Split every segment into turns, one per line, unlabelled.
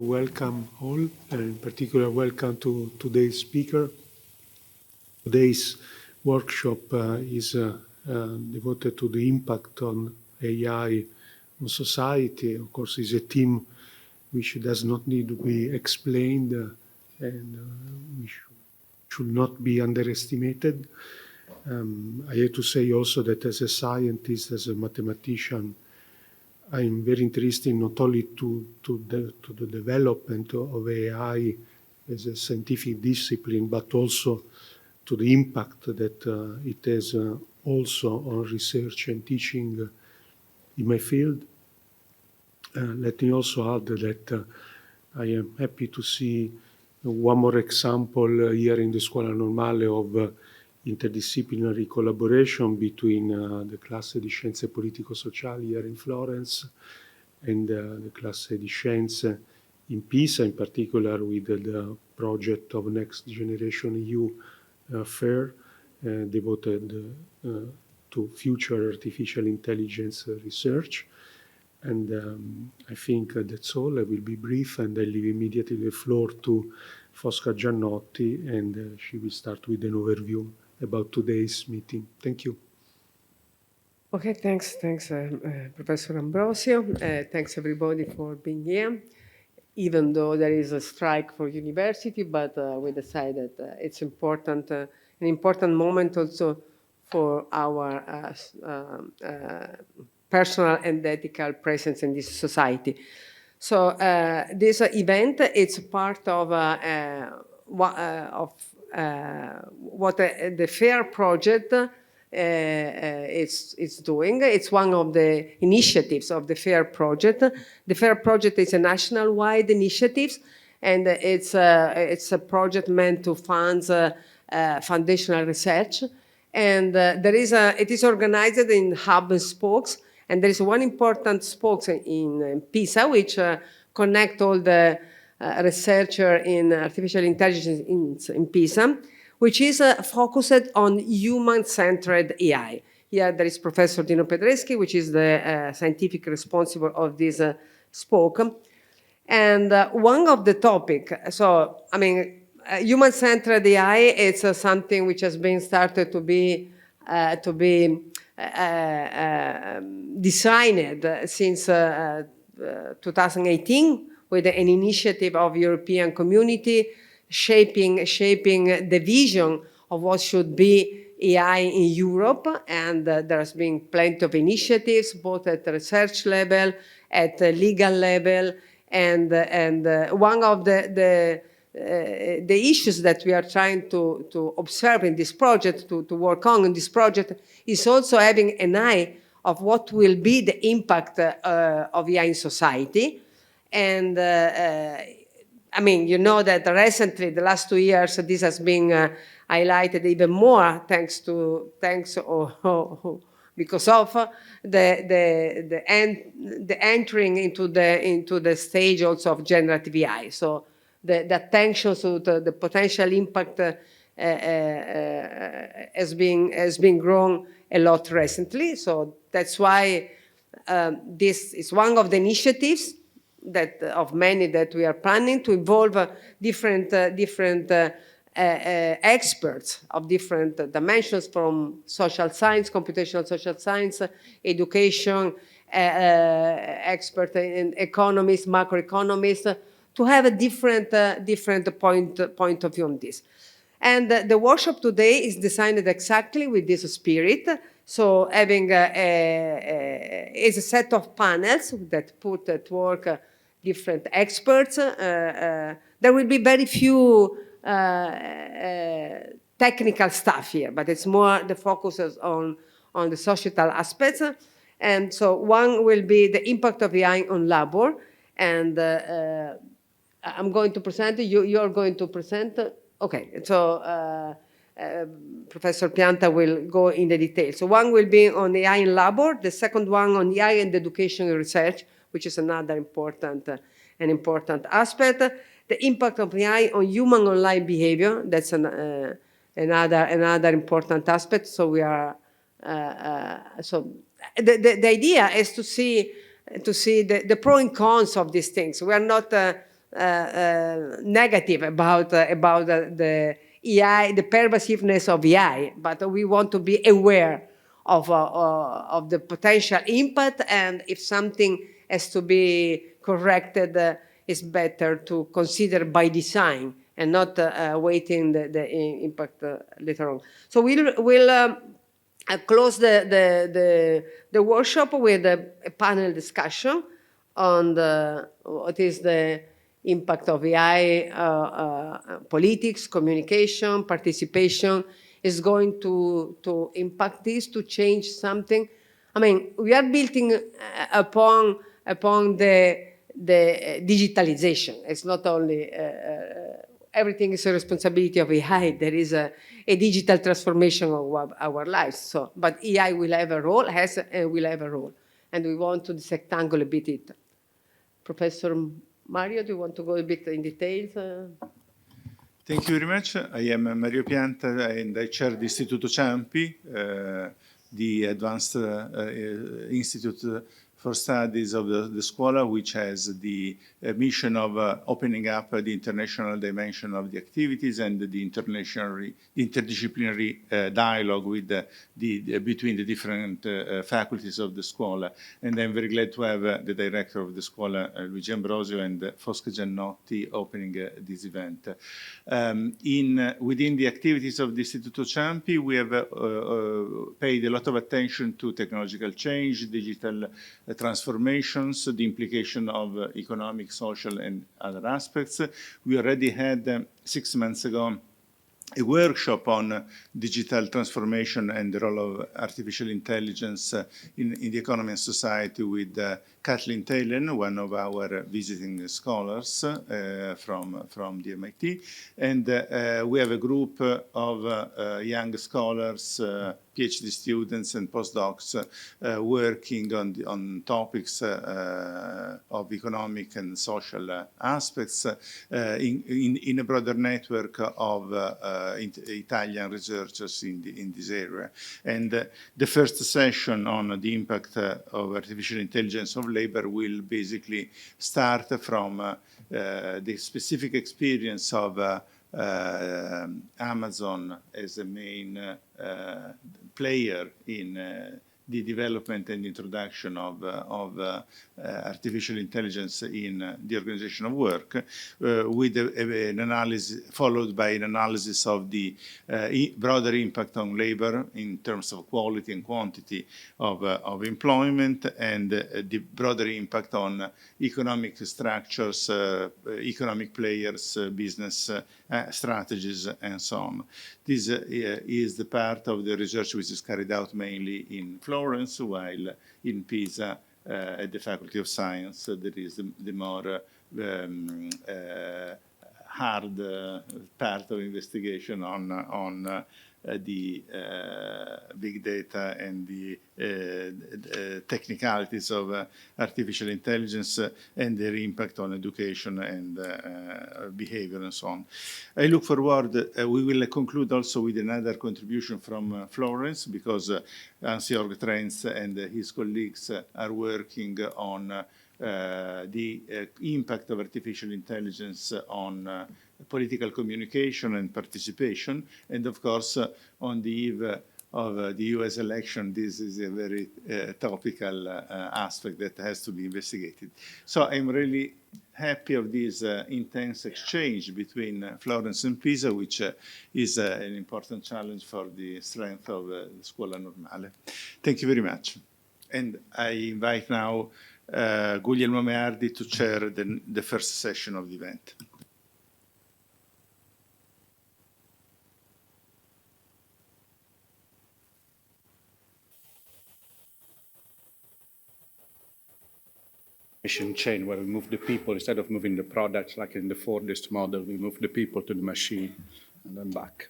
Welcome all, and in particular welcome to today's speaker. Today's workshop is devoted to the impact on AI on society. Of course, it's a theme which does not need to be explained and we should not be underestimated. I have to say also that as a scientist, as a mathematician, I'm very interested not only to the development of AI as a scientific discipline, but also to the impact that it has also on research and teaching in my field. Let me also add that I am happy to see one more example here in the Scuola Normale of interdisciplinary collaboration between the classe di Scienze Politico-Sociali here in Florence and the classe di Scienze in Pisa, in particular with the project of Next Generation EU Fair devoted to future artificial intelligence research. And I think that's all. I will be brief and I leave immediately the floor to Fosca Giannotti, and she will start with an overview about today's meeting. Thank you.
Okay, thanks, Professor Ambrosio. Thanks everybody for being here. Even though there is a strike for university, but we decided it's important, an important moment also for our personal and ethical presence in this society. So this event, it's part of what the FAIR project is doing. It's one of the initiatives of the FAIR project. The FAIR project is a national-wide initiative, and it's a project meant to fund foundational research. And it is organized in hub and spokes, and there is one important spoke in Pisa, which connect all the researcher in artificial intelligence in Pisa, which is focused on human-centered AI. Here there is Professor Dino Pedreschi, which is the scientific responsible of this spoke. And one of the topic, so I mean, human-centered AI, it's something which has been started to be designed since 2018 with an initiative of European Community shaping the vision of what should be AI in Europe. And there has been plenty of initiatives, both at the research level, at the legal level, and one of the issues that we are trying to observe in this project, to work on in this project, is also having an eye of what will be the impact of AI in society. And I mean, you know that recently, the last 2 years, this has been highlighted even more because of the entering into the stage also of generative AI. So the attention to the potential impact has been grown a lot recently. So that's why this is one of the initiatives of many that we are planning to involve different experts of different dimensions, from social science, computational social science, education, expert in economists, macroeconomists, to have a different point of view on this. And the workshop today is designed exactly with this spirit. So having is a set of panels that put at work different experts. There will be very few technical stuff here, but it's more the focus is on the societal aspects. And so one will be the impact of AI on labor. And I'm going to present, you're going to present. Okay, so Professor Pianta will go in the details. So one will be on AI in labor, the second one on AI and education and research, which is another important aspect. The impact of AI on human online behavior, that's another important aspect. So we are, so the idea is to see the pro and cons of these things. We are not negative about the AI, the pervasiveness of AI, but we want to be aware of the potential impact, and if something has to be corrected, it's better to consider by design and not waiting the impact later on. So we'll close the workshop with a panel discussion on what is the impact of AI, politics, communication, participation, is going to impact this, to change something. I mean, we are building upon the digitalization. It's not only, everything is a responsibility of AI. There is a digital transformation of our lives. So, but AI will have a role, will have a role. And we want to disectangle a bit it. Professor Mario, do you want to go a bit in details?
Thank you very much. I am Mario Pianta, and I chair the Istituto Ciampi, the Advanced Institute for Studies of the Scuola, which has the mission of opening up the international dimension of the activities and the interdisciplinary dialogue with between the different faculties of the Scuola. And I'm very glad to have the director of the Scuola, Luigi Ambrosio, and Fosca Giannotti opening this event. Within the activities of the Istituto Ciampi, we have paid a lot of attention to technological change, digital transformations, the implication of economic, social, and other aspects. We already had 6 months ago a workshop on digital transformation and the role of artificial intelligence in the economy and society with Kathleen Talen, one of our visiting scholars from the MIT. And we have a group of young scholars, PhD students and postdocs working on topics of economic and social aspects in a broader network of Italian researchers in this area. And the first session on the impact of artificial intelligence of labor will basically start from the specific experience of Amazon as a main player in the development and introduction of artificial intelligence in the organization of work, with an analysis followed by an analysis of the broader impact on labor in terms of quality and quantity of employment, and the broader impact on economic structures, economic players, business strategies, and so on. This is the part of the research which is carried out mainly in Florence, while in Pisa, at the Faculty of Science, there is the more hard part of investigation on the big data and the technicalities of artificial intelligence and their impact on education and behavior and so on. I look forward, we will conclude also with another contribution from Florence, because Hans-Jörg Trenz and his colleagues are working on the impact of artificial intelligence on political communication and participation, and of course on the eve of the US election, this is a very topical aspect that has to be investigated. So I'm really happy of this intense exchange between Florence and Pisa, which is an important challenge for the strength of the Scuola Normale. Thank you very much. And I invite now Gugliemo Meardi to chair the first session of the event.
Chain where we move the people instead of moving the products, like in the Fordist model, we move the people to the machine and then back.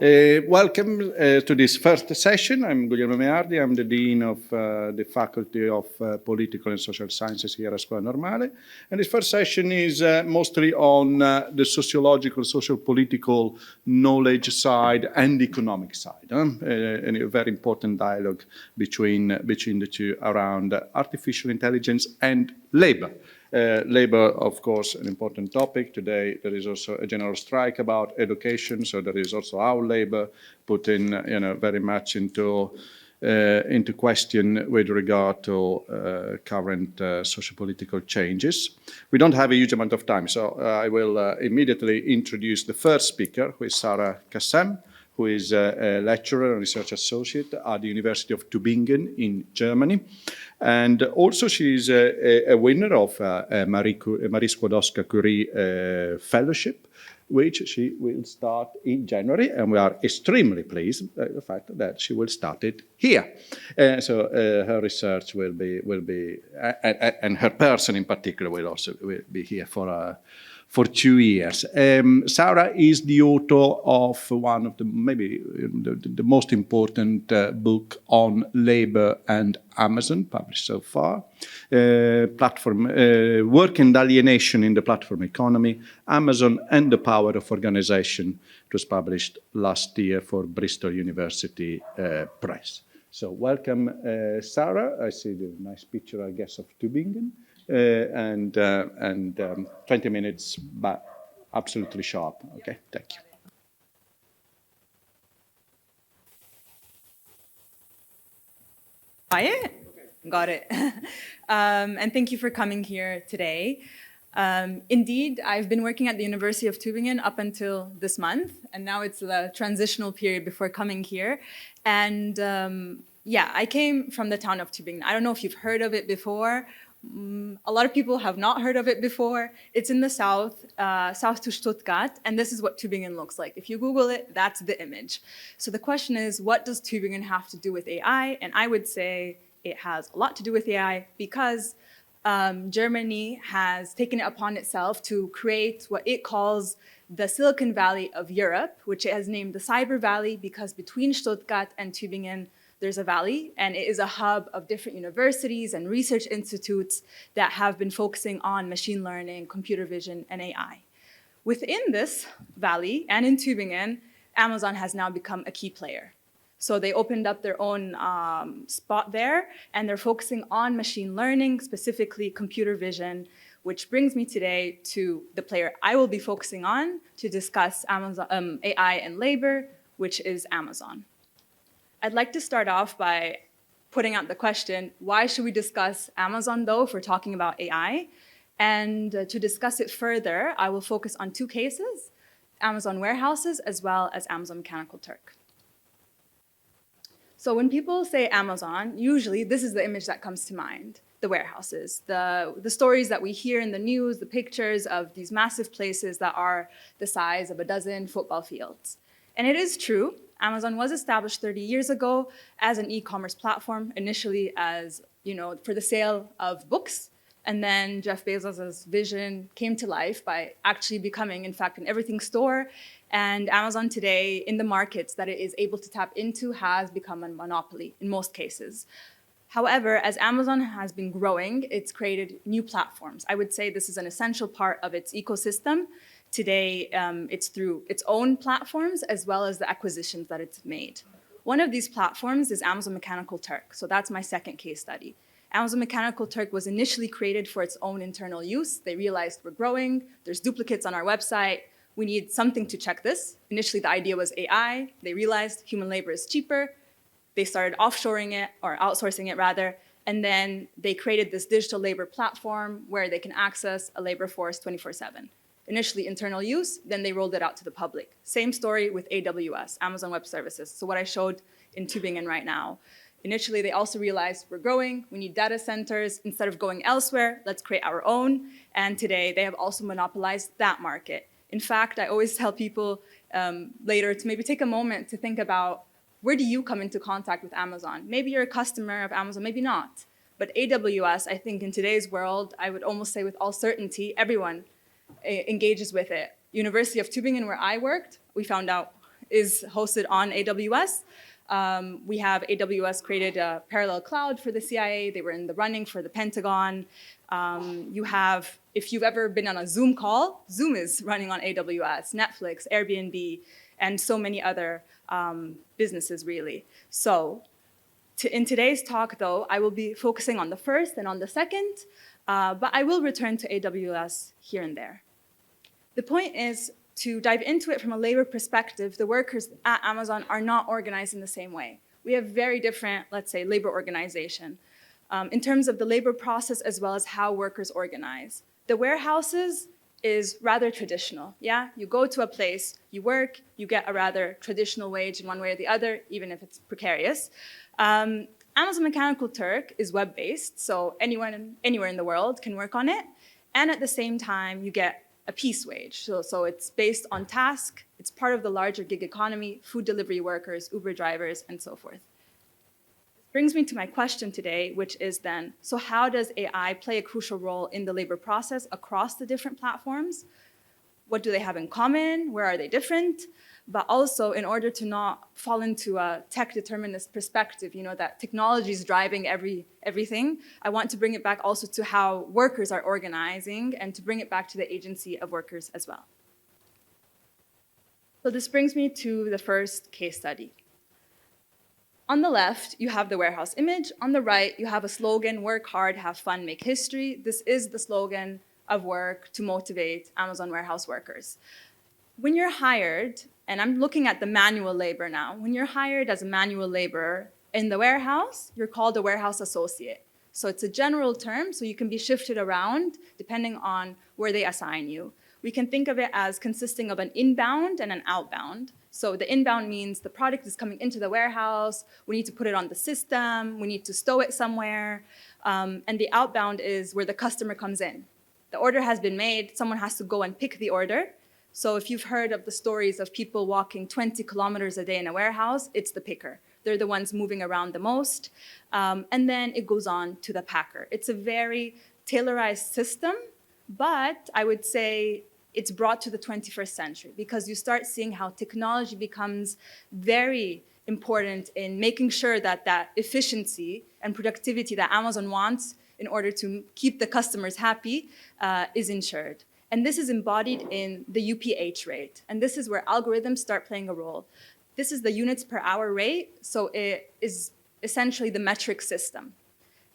Welcome to this first session. I'm Gugliemo Meardi. I'm the Dean of the Faculty of Political and Social Sciences here at Scuola Normale. And this first session is mostly on the sociological, social political knowledge side and economic side. And a very important dialogue between the two around artificial intelligence and labor. Labor, of course, an important topic. Today, there is also a general strike about education, so there is also our labor put in, very much into question with regard to current socio-political changes. We don't have a huge amount of time, so I will immediately introduce the first speaker, who is Sarrah Kassem, who is a lecturer and research associate at the University of Tübingen in Germany. And also she is a winner of a Marie Skłodowska-Curie fellowship, which she will start in January, and we are extremely pleased by the fact that she will start it here. So her research will be, and her person in particular will also be here for 2 years. Sarrah is the author of one of the most important book on labor and Amazon, published so far. Platform Work and Alienation in the Platform Economy, Amazon and the Power of Organization. It was published last year for Bristol University Press. So welcome, Sarrah. I see the nice picture, I guess, of Tübingen. And 20 minutes, but absolutely sharp. Okay, thank you.
Quiet? Got it. And thank you for coming here today. Indeed, I've been working at the University of Tübingen up until this month, and now it's the transitional period before coming here. And yeah, I came from the town of Tübingen. I don't know if you've heard of it before. A lot of people have not heard of it before. It's in the south, south to Stuttgart, and this is what Tübingen looks like. If you Google it, that's the image. So the question is, what does Tübingen have to do with AI? And I would say it has a lot to do with AI because Germany has taken it upon itself to create what it calls the Silicon Valley of Europe, which it has named the Cyber Valley because between Stuttgart and Tübingen, there's a valley, and it is a hub of different universities and research institutes that have been focusing on machine learning, computer vision, and AI. Within this valley and in Tübingen, Amazon has now become a key player. So they opened up their own spot there, and they're focusing on machine learning, specifically computer vision, which brings me today to the player I will be focusing on to discuss Amazon, AI and labor, which is Amazon. I'd like to start off by putting out the question, why should we discuss Amazon though if we're talking about AI? And to discuss it further, I will focus on 2 cases, Amazon warehouses as well as Amazon Mechanical Turk. So when people say Amazon, usually this is the image that comes to mind, the warehouses, the stories that we hear in the news, the pictures of these massive places that are the size of a dozen football fields. And it is true, Amazon was established 30 years ago as an e-commerce platform, initially as, for the sale of books. And then Jeff Bezos' vision came to life by actually becoming, in fact, an everything store. And Amazon today, in the markets that it is able to tap into, has become a monopoly in most cases. However, as Amazon has been growing, it's created new platforms. I would say this is an essential part of its ecosystem. Today, it's through its own platforms as well as the acquisitions that it's made. One of these platforms is Amazon Mechanical Turk. So that's my second case study. Amazon Mechanical Turk was initially created for its own internal use. They realized we're growing, there's duplicates on our website, we need something to check this. Initially, the idea was AI. They realized human labor is cheaper. They started offshoring it, or outsourcing it rather, and then they created this digital labor platform where they can access a labor force 24/7. Initially internal use, then they rolled it out to the public. Same story with AWS, Amazon Web Services. So what I showed in Tübingen right now. Initially, they also realized we're growing, we need data centers. Instead of going elsewhere, let's create our own. And today, they have also monopolized that market. In fact, I always tell people later to maybe take a moment to think about where do you come into contact with Amazon? Maybe you're a customer of Amazon, maybe not. But AWS, I think in today's world, I would almost say with all certainty, everyone engages with it. University of Tübingen, where I worked, we found out is hosted on AWS. We have AWS created a parallel cloud for the CIA. They were in the running for the Pentagon. You have, if you've ever been on a Zoom call, Zoom is running on AWS, Netflix, Airbnb, and so many other businesses really. So in today's talk though, I will be focusing on the first and on the second. But I will return to AWS here and there. The point is to dive into it from a labor perspective. The workers at Amazon are not organized in the same way. We have very different, let's say, labor organization in terms of the labor process as well as how workers organize. The warehouses is rather traditional, yeah? You go to a place, you work, you get a rather traditional wage in one way or the other, even if it's precarious. Amazon Mechanical Turk is web-based, so anyone anywhere in the world can work on it. And at the same time, you get a piece wage. So it's based on task. It's part of the larger gig economy, food delivery workers, Uber drivers, and so forth. This brings me to my question today, which is then, so how does AI play a crucial role in the labor process across the different platforms? What do they have in common? Where are they different? But also, in order to not fall into a tech determinist perspective, you know, that technology is driving everything, I want to bring it back also to how workers are organizing and to bring it back to the agency of workers as well. So this brings me to the first case study. On the left, you have the warehouse image. On the right, you have a slogan, work hard, have fun, make history. This is the slogan of work to motivate Amazon warehouse workers. When you're hired, and I'm looking at the manual labor now, when you're hired as a manual laborer in the warehouse, you're called a warehouse associate. So it's a general term, so you can be shifted around depending on where they assign you. We can think of it as consisting of an inbound and an outbound. So the inbound means the product is coming into the warehouse, we need to put it on the system, we need to stow it somewhere, and the outbound is where the customer comes in. The order has been made, someone has to go and pick the order. So if you've heard of the stories of people walking 20 kilometers a day in a warehouse, it's the picker. They're the ones moving around the most. And then it goes on to the packer. It's a very tailorized system, but I would say it's brought to the 21st century because you start seeing how technology becomes very important in making sure that that efficiency and productivity that Amazon wants in order to keep the customers happy is ensured. And this is embodied in the UPH rate. And this is where algorithms start playing a role. This is the units per hour rate, so it is essentially the metric system.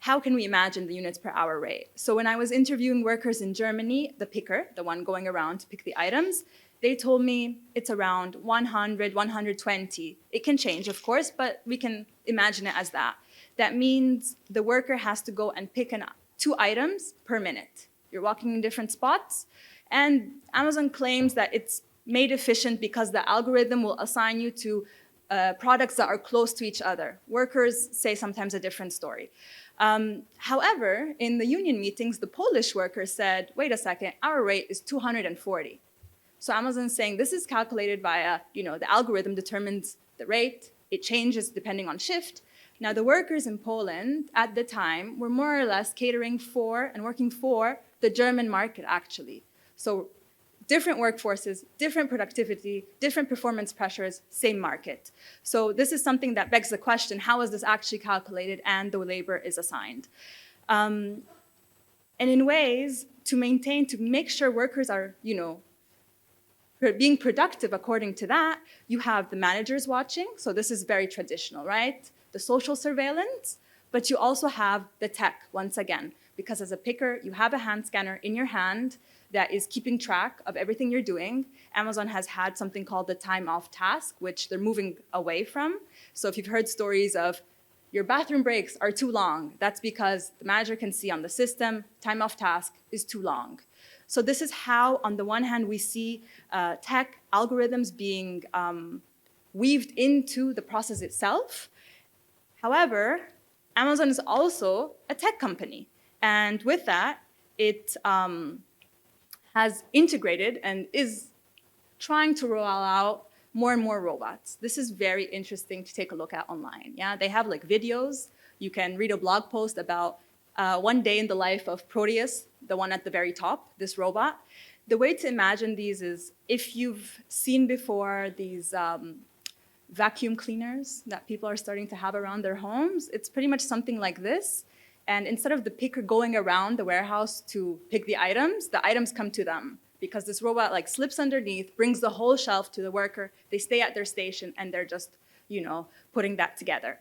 How can we imagine the units per hour rate? So when I was interviewing workers in Germany, the picker, the one going around to pick the items, they told me it's around 100, 120. It can change, of course, but we can imagine it as that. That means the worker has to go and pick 2 items per minute. You're walking in different spots, and Amazon claims that it's made efficient because the algorithm will assign you to products that are close to each other. Workers say sometimes a different story. However, in the union meetings, the Polish workers said, wait a second, our rate is 240. So Amazon's saying this is calculated via, the algorithm determines the rate. It changes depending on shift. Now, the workers in Poland at the time were more or less catering for and working for the German market, actually. So different workforces, different productivity, different performance pressures, same market. So this is something that begs the question, how is this actually calculated and the labor is assigned? And in ways, to make sure workers are, being productive according to that, you have the managers watching. So this is very traditional, right? The social surveillance, but you also have the tech once again, because as a picker, you have a hand scanner in your hand that is keeping track of everything you're doing. Amazon has had something called the time off task, which they're moving away from. So if you've heard stories of your bathroom breaks are too long, that's because the manager can see on the system, time off task is too long. So this is how, on the one hand, we see tech algorithms being weaved into the process itself. However, Amazon is also a tech company. And with that, it has integrated and is trying to roll out more and more robots. This is very interesting to take a look at online. Yeah, they have like videos. You can read a blog post about one day in the life of Proteus, the one at the very top, this robot. The way to imagine these is if you've seen before these vacuum cleaners that people are starting to have around their homes, it's pretty much something like this. And instead of the picker going around the warehouse to pick the items come to them because this robot like slips underneath, brings the whole shelf to the worker, they stay at their station and they're just, putting that together.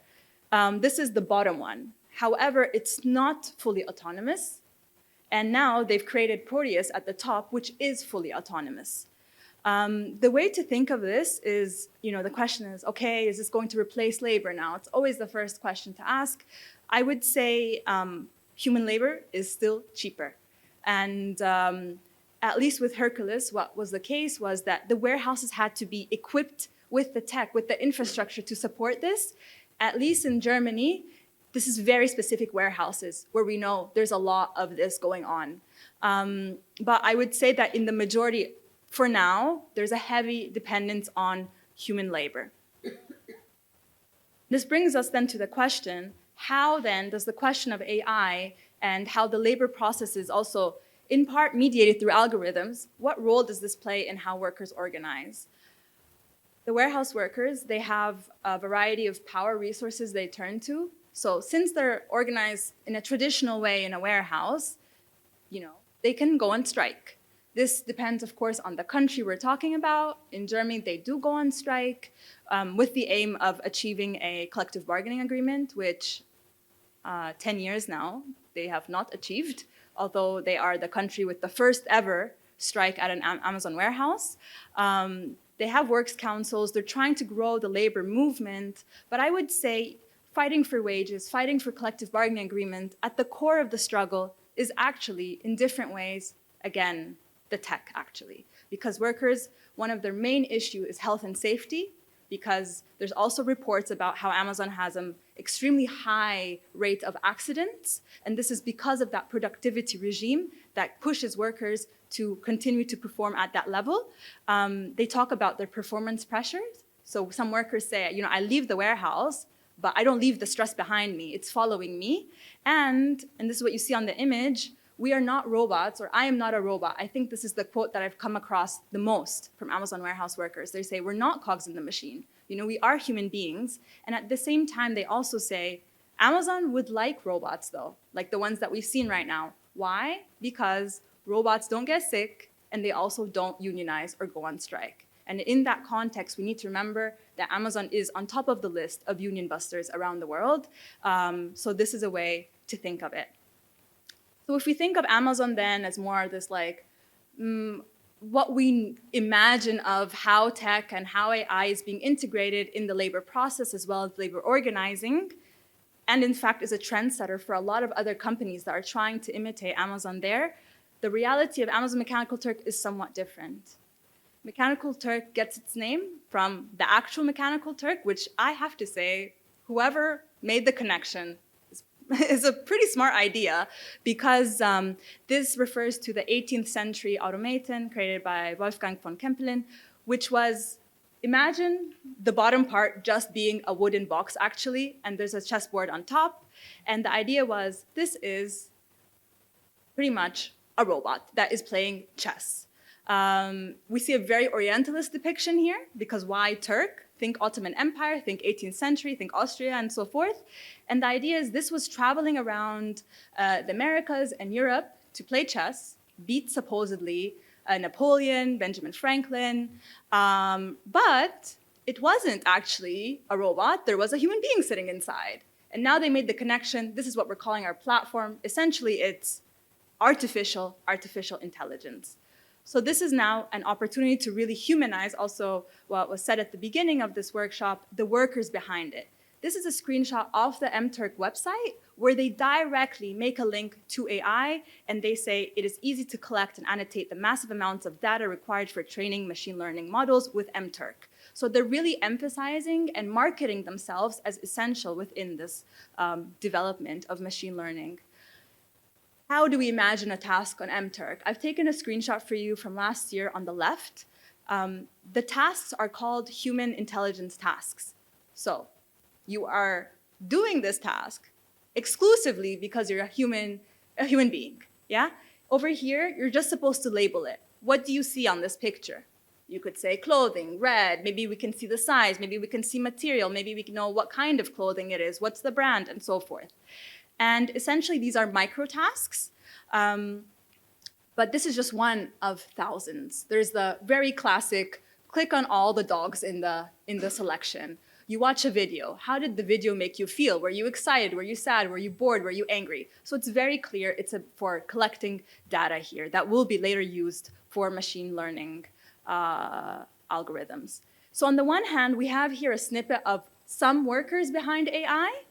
This is the bottom one. However, it's not fully autonomous. And now they've created Proteus at the top, which is fully autonomous. The way to think of this is, the question is, okay, is this going to replace labor now? It's always the first question to ask. I would say human labor is still cheaper. And at least with Hercules, what was the case was that the warehouses had to be equipped with the tech, with the infrastructure to support this. At least in Germany, this is very specific warehouses where we know there's a lot of this going on. But I would say that in the majority, for now, there's a heavy dependence on human labor. This brings us then to the question, how then does the question of AI and how the labor process is also in part mediated through algorithms, what role does this play in how workers organize? The warehouse workers, they have a variety of power resources they turn to. So since they're organized in a traditional way in a warehouse, they can go on strike. This depends, of course, on the country we're talking about. In Germany, they do go on strike with the aim of achieving a collective bargaining agreement, which 10 years now, they have not achieved, although they are the country with the first ever strike at an Amazon warehouse. They have works councils. They're trying to grow the labor movement. But I would say fighting for wages, fighting for collective bargaining agreement, at the core of the struggle is actually, in different ways, again, the tech, actually. Because workers, one of their main issue is health and safety, because there's also reports about how Amazon has an extremely high rate of accidents. And this is because of that productivity regime that pushes workers to continue to perform at that level. They talk about their performance pressures. So some workers say, I leave the warehouse, but I don't leave the stress behind me. It's following me. And this is what you see on the image, we are not robots, or I am not a robot. I think this is the quote that I've come across the most from Amazon warehouse workers. They say, we're not cogs in the machine. We are human beings. And at the same time, they also say, Amazon would like robots, though, like the ones that we've seen right now. Why? Because robots don't get sick, and they also don't unionize or go on strike. And in that context, we need to remember that Amazon is on top of the list of union busters around the world. So this is a way to think of it. So if we think of Amazon then as more this what we imagine of how tech and how AI is being integrated in the labor process as well as labor organizing, and in fact is a trendsetter for a lot of other companies that are trying to imitate Amazon there, the reality of Amazon Mechanical Turk is somewhat different. Mechanical Turk gets its name from the actual Mechanical Turk, which I have to say, whoever made the connection is a pretty smart idea, because this refers to the 18th century automaton created by Wolfgang von Kempelen, which was, imagine the bottom part just being a wooden box, actually, and there's a chessboard on top. And the idea was, this is pretty much a robot that is playing chess. We see a very Orientalist depiction here, because why Turk? Think Ottoman Empire, think 18th century, think Austria, and so forth. And the idea is this was traveling around the Americas and Europe to play chess, beat supposedly Napoleon, Benjamin Franklin, but it wasn't actually a robot. There was a human being sitting inside. And now they made the connection. This is what we're calling our platform. Essentially, it's artificial intelligence. So this is now an opportunity to really humanize also what was said at the beginning of this workshop, the workers behind it. This is a screenshot of the MTurk website where they directly make a link to AI, and they say it is easy to collect and annotate the massive amounts of data required for training machine learning models with MTurk. So they're really emphasizing and marketing themselves as essential within this development of machine learning. How do we imagine a task on MTurk? I've taken a screenshot for you from last year on the left. The tasks are called human intelligence tasks. So you are doing this task exclusively because you're a human being, yeah? Over here, you're just supposed to label it. What do you see on this picture? You could say clothing, red, maybe we can see the size, maybe we can see material, maybe we can know what kind of clothing it is, what's the brand, and so forth. And essentially, these are micro tasks, but this is just one of thousands. There's the very classic click on all the dogs in the selection. You watch a video. How did the video make you feel? Were you excited? Were you sad? Were you bored? Were you angry? So it's very clear it's for collecting data here that will be later used for machine learning algorithms. So on the one hand, we have here a snippet of some workers behind AI,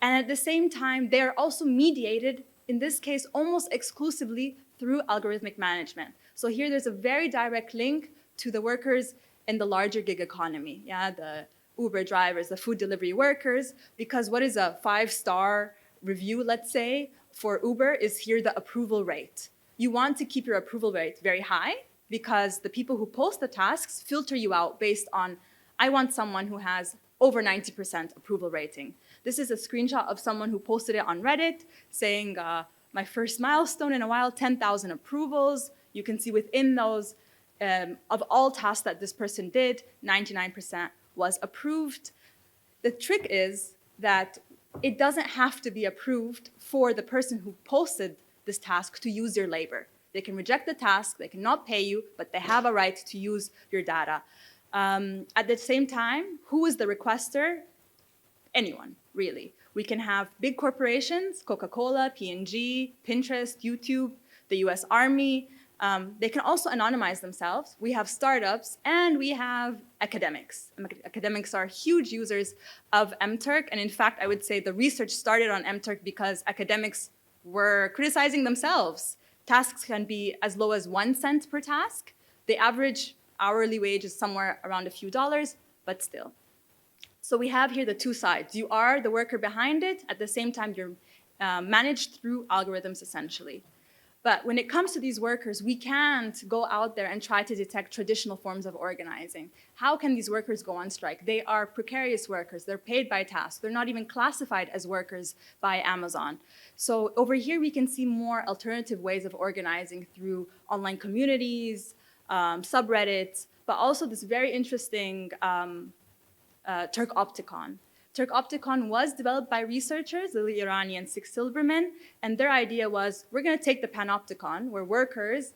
and at the same time, they are also mediated, in this case, almost exclusively through algorithmic management. So here there's a very direct link to the workers in the larger gig economy, the Uber drivers, the food delivery workers, because what is a 5-star review, let's say, for Uber is here the approval rate. You want to keep your approval rate very high because the people who post the tasks filter you out based on, I want someone who has over 90% approval rating. This is a screenshot of someone who posted it on Reddit saying, my first milestone in a while, 10,000 approvals. You can see within those, of all tasks that this person did, 99% was approved. The trick is that it doesn't have to be approved for the person who posted this task to use your labor. They can reject the task, they cannot pay you, but they have a right to use your data. At the same time, who is the requester? Anyone, really. We can have big corporations, Coca-Cola, P&G, Pinterest, YouTube, the US Army. They can also anonymize themselves. We have startups, and we have academics. Academics are huge users of MTurk, and in fact, I would say the research started on MTurk because academics were criticizing themselves. Tasks can be as low as 1 cent per task. The average hourly wage is somewhere around a few dollars, but still. So we have here the two sides. You are the worker behind it. At the same time, you're managed through algorithms, essentially. But when it comes to these workers, we can't go out there and try to detect traditional forms of organizing. How can these workers go on strike? They are precarious workers. They're paid by task. They're not even classified as workers by Amazon. So over here, we can see more alternative ways of organizing through online communities, subreddits, but also this very interesting Turk-Opticon. Turk-Opticon was developed by researchers, the Iranian Six Silberman, and their idea was, we're going to take the panopticon, where workers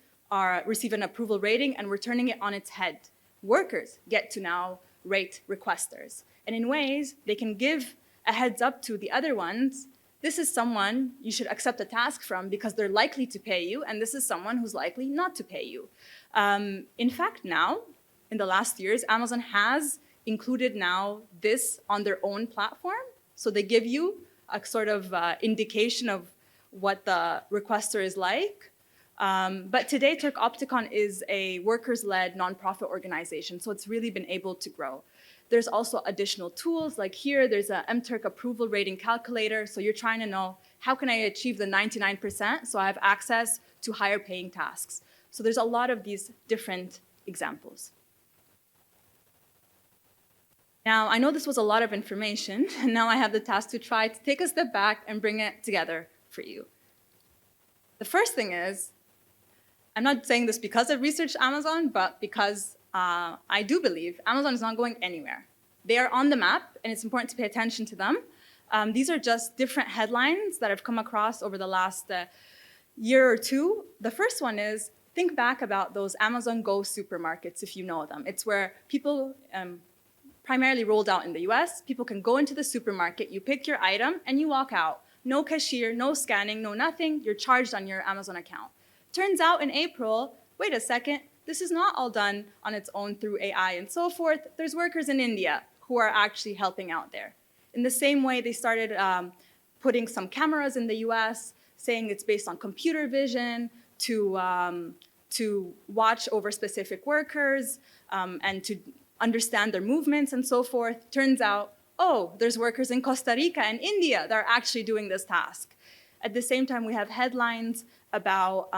receive an approval rating, and we're turning it on its head. Workers get to now rate requesters. And in ways, they can give a heads up to the other ones. This is someone you should accept a task from because they're likely to pay you, and this is someone who's likely not to pay you. In fact, now, in the last years, Amazon has included now this on their own platform. So they give you a sort of indication of what the requester is like. But today, Turk-Opticon is a workers-led nonprofit organization, so it's really been able to grow. There's also additional tools, like here, there's a MTurk approval rating calculator. So you're trying to know, how can I achieve the 99% so I have access to higher paying tasks? So there's a lot of these different examples. Now, I know this was a lot of information, and now I have the task to try to take a step back and bring it together for you. The first thing is, I'm not saying this because I've researched Amazon, but because I do believe Amazon is not going anywhere. They are on the map, and it's important to pay attention to them. These are just different headlines that I've come across over the last year or two. The first one is, think back about those Amazon Go supermarkets, if you know them. It's where people, primarily rolled out in the US, people can go into the supermarket, you pick your item, and you walk out. No cashier, no scanning, no nothing. You're charged on your Amazon account. Turns out in April, wait a second, this is not all done on its own through AI and so forth. There's workers in India who are actually helping out there. In the same way, they started putting some cameras in the US, saying it's based on computer vision to watch over specific workers and to understand their movements and so forth. Turns out, oh, there's workers in Costa Rica and India that are actually doing this task. At the same time, we have headlines about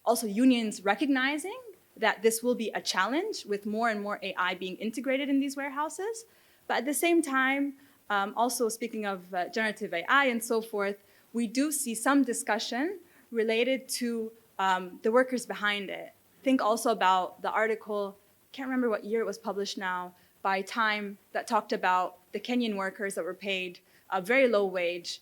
also unions recognizing that this will be a challenge with more and more AI being integrated in these warehouses. But at the same time, also speaking of generative AI and so forth, we do see some discussion related to the workers behind it. Think also about the article, can't remember what year it was published now, by Time, that talked about the Kenyan workers that were paid a very low wage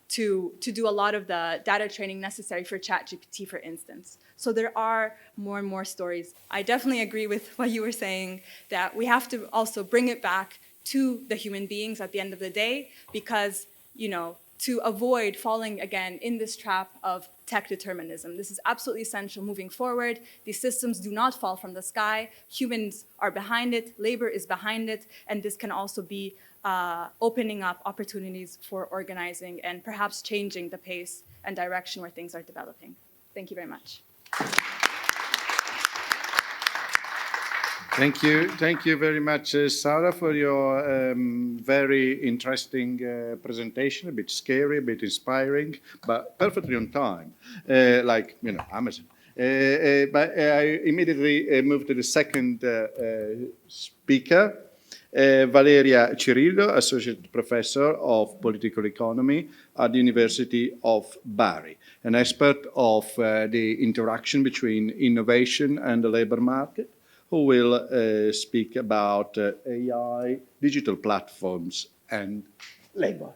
to do a lot of the data training necessary for ChatGPT, for instance. So there are more and more stories. I definitely agree with what you were saying, that we have to also bring it back to the human beings at the end of the day, because, you know, to avoid falling again in this trap of tech determinism. This is absolutely essential moving forward. These systems do not fall from the sky. Humans are behind it, labor is behind it, and this can also be opening up opportunities for organizing and perhaps changing the pace and direction where things are developing. Thank you very much.
Thank you very much, Sarah, for your very interesting presentation. A bit scary, a bit inspiring, but perfectly on time, like, you know, Amazon. But I immediately move to the second speaker, Valeria Cirillo, Associate Professor of Political Economy at the University of Bari, an expert of the interaction between innovation and the labor market, who will speak about AI, digital platforms, and labor.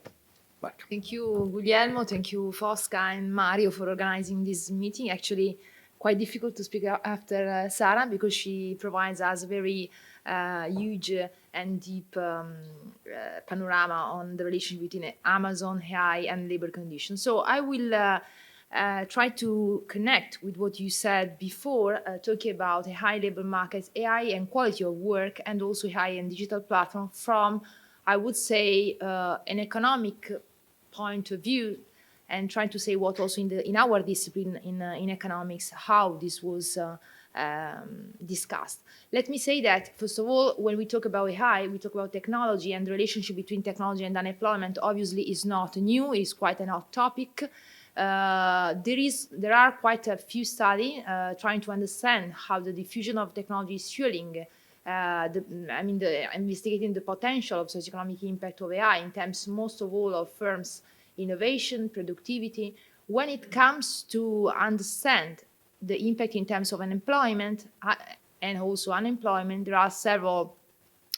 Welcome.
Thank you, Guglielmo. Thank you, Fosca and Mario, for organizing this meeting. Actually, quite difficult to speak after Sarah, because she provides us a very huge and deep panorama on the relationship between Amazon, AI, and labor conditions. So I will try to connect with what you said before, talking about a high labor market, AI and quality of work, and also AI and digital platform from, I would say, an economic point of view, and trying to say what also in our discipline in economics, how this was discussed. Let me say that, first of all, when we talk about AI, we talk about technology, and the relationship between technology and unemployment obviously is not new, it's quite an hot topic. There are quite a few studies trying to understand how the diffusion of technology is fueling investigating the potential of socioeconomic impact of AI in terms, most of all, of firms' innovation, productivity. When it comes to understand the impact in terms of unemployment and also unemployment, there are several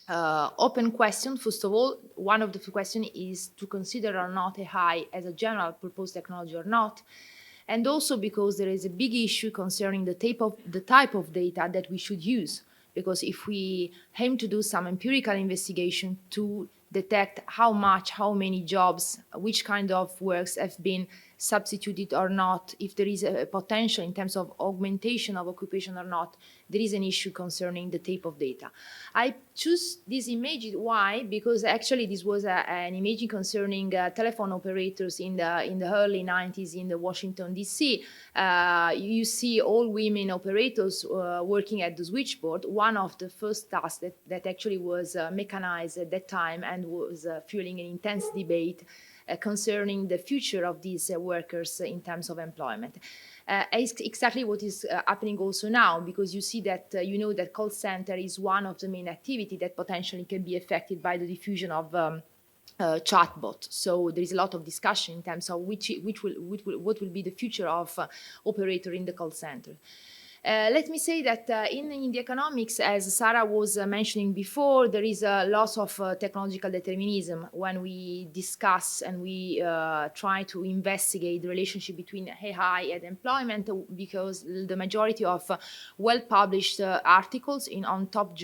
open questions. First of all, one of the questions is to consider or not AI as a general purpose technology or not. And also because there is a big issue concerning the type of data that we should use. Because if we aim to do some empirical investigation to detect how many jobs, which kind of works have been substituted or not, if there is a potential in terms of augmentation of occupation or not, there is an issue concerning the type of data. I choose this image. Why? Because actually this was an image concerning telephone operators in the early 90s in the Washington, D.C. You see all women operators working at the switchboard. One of the first tasks that actually was mechanized at that time and was fueling an intense debate concerning the future of these workers in terms of employment. Exactly what is happening also now, because you see that, that call center is one of the main activity that potentially can be affected by the diffusion of chatbot. So there is a lot of discussion in terms of what will be the future of operator in the call center. Let me say that in the economics, as Sarah was mentioning before, there is a lot of technological determinism when we discuss and we try to investigate the relationship between AI and employment, because the majority of well-published articles on top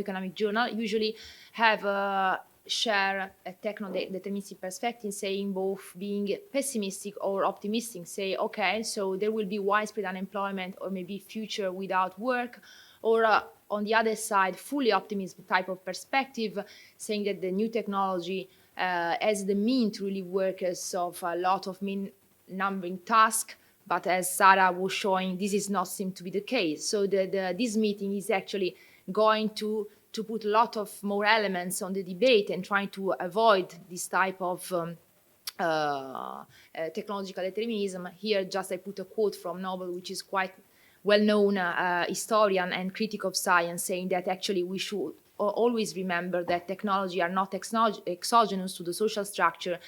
economic journal usually have share a techno-deterministic perspective, saying both being pessimistic or optimistic, say, okay, so there will be widespread unemployment or maybe future without work, or on the other side, fully optimistic type of perspective, saying that the new technology has the mean to relieve workers of a lot of numbering tasks. But as Sarah was showing, this is not seem to be the case. So this meeting is actually going to put a lot of more elements on the debate and trying to avoid this type of technological determinism. Here, just I put a quote from Nobel, which is quite well-known historian and critic of science, saying that actually we should always remember that technology are not exogenous to the social structure,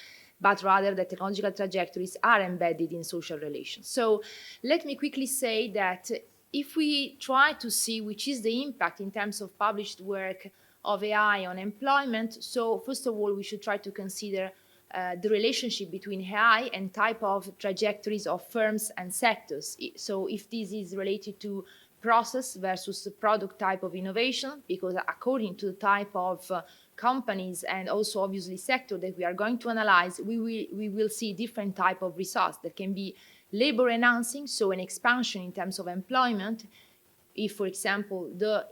but rather that technological trajectories are embedded in social relations. So let me quickly say that if we try to see which is the impact in terms of published work of AI on employment, so first of all, we should try to consider the relationship between AI and type of trajectories of firms and sectors. So if this is related to process versus the product type of innovation, because according to the type of companies and also obviously sector that we are going to analyze, we will see different type of results that can be labor enhancing, so an expansion in terms of employment. If, for example, the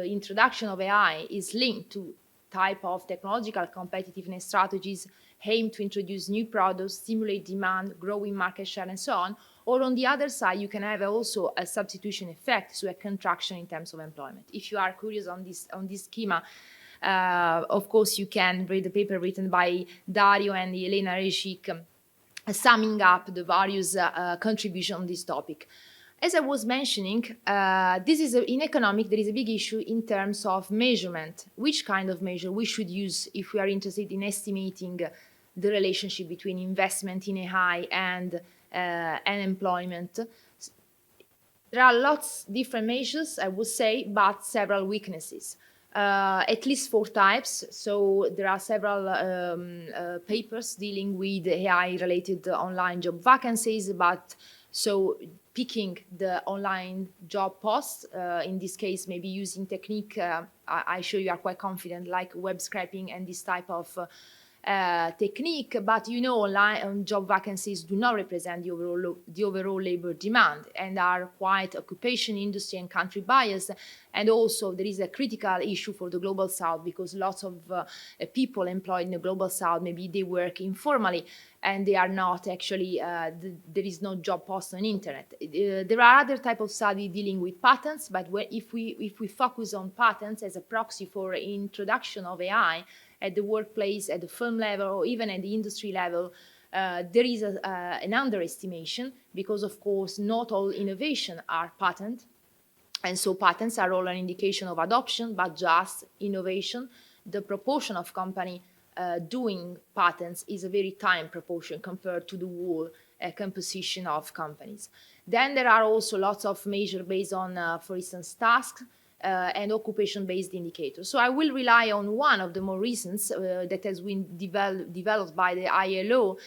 introduction of AI is linked to type of technological competitiveness strategies aimed to introduce new products, stimulate demand, growing market share, and so on. Or on the other side, you can have also a substitution effect, so a contraction in terms of employment. If you are curious on this schema, of course, you can read the paper written by Dario and Elena Rejcik, summing up the various contributions on this topic. As I was mentioning, in economic, there is a big issue in terms of measurement. Which kind of measure we should use if we are interested in estimating the relationship between investment in AI and employment? There are lots of different measures, I would say, but several weaknesses. At least 4 types. So there are several papers dealing with AI-related online job vacancies, but so picking the online job posts, in this case, maybe using technique, I show you are quite confident, like web scraping and this type of technique, but you know, online job vacancies do not represent the overall labor demand and are quite occupation, industry, and country biased. And also there is a critical issue for the Global South, because lots of people employed in the Global South, maybe they work informally and they are not actually, there is no job post on internet. There are other type of study dealing with patents, but if we focus on patents as a proxy for introduction of AI, at the workplace, at the firm level, or even at the industry level, there is an underestimation, because of course not all innovation are patent, and so patents are all an indication of adoption, but just innovation. The proportion of company doing patents is a very tiny proportion compared to the whole composition of companies. Then there are also lots of measures based on, for instance, tasks, and occupation-based indicators. So I will rely on one of the more recent that has been developed by the ILO.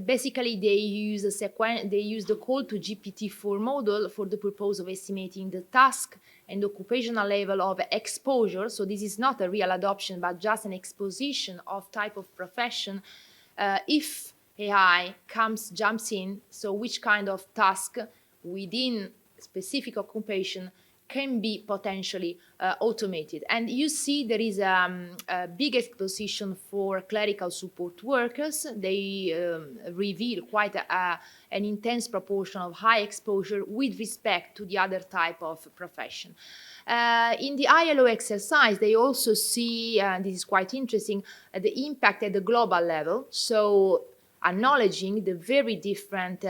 Basically, they use the call to GPT-4 model for the purpose of estimating the task and occupational level of exposure. So this is not a real adoption, but just an exposition of type of profession. If AI jumps in, so which kind of task within specific occupation can be potentially automated. And you see there is a big exposition for clerical support workers. They reveal quite an intense proportion of high exposure with respect to the other type of profession. In the ILO exercise, they also see, and this is quite interesting, the impact at the global level. So acknowledging the very different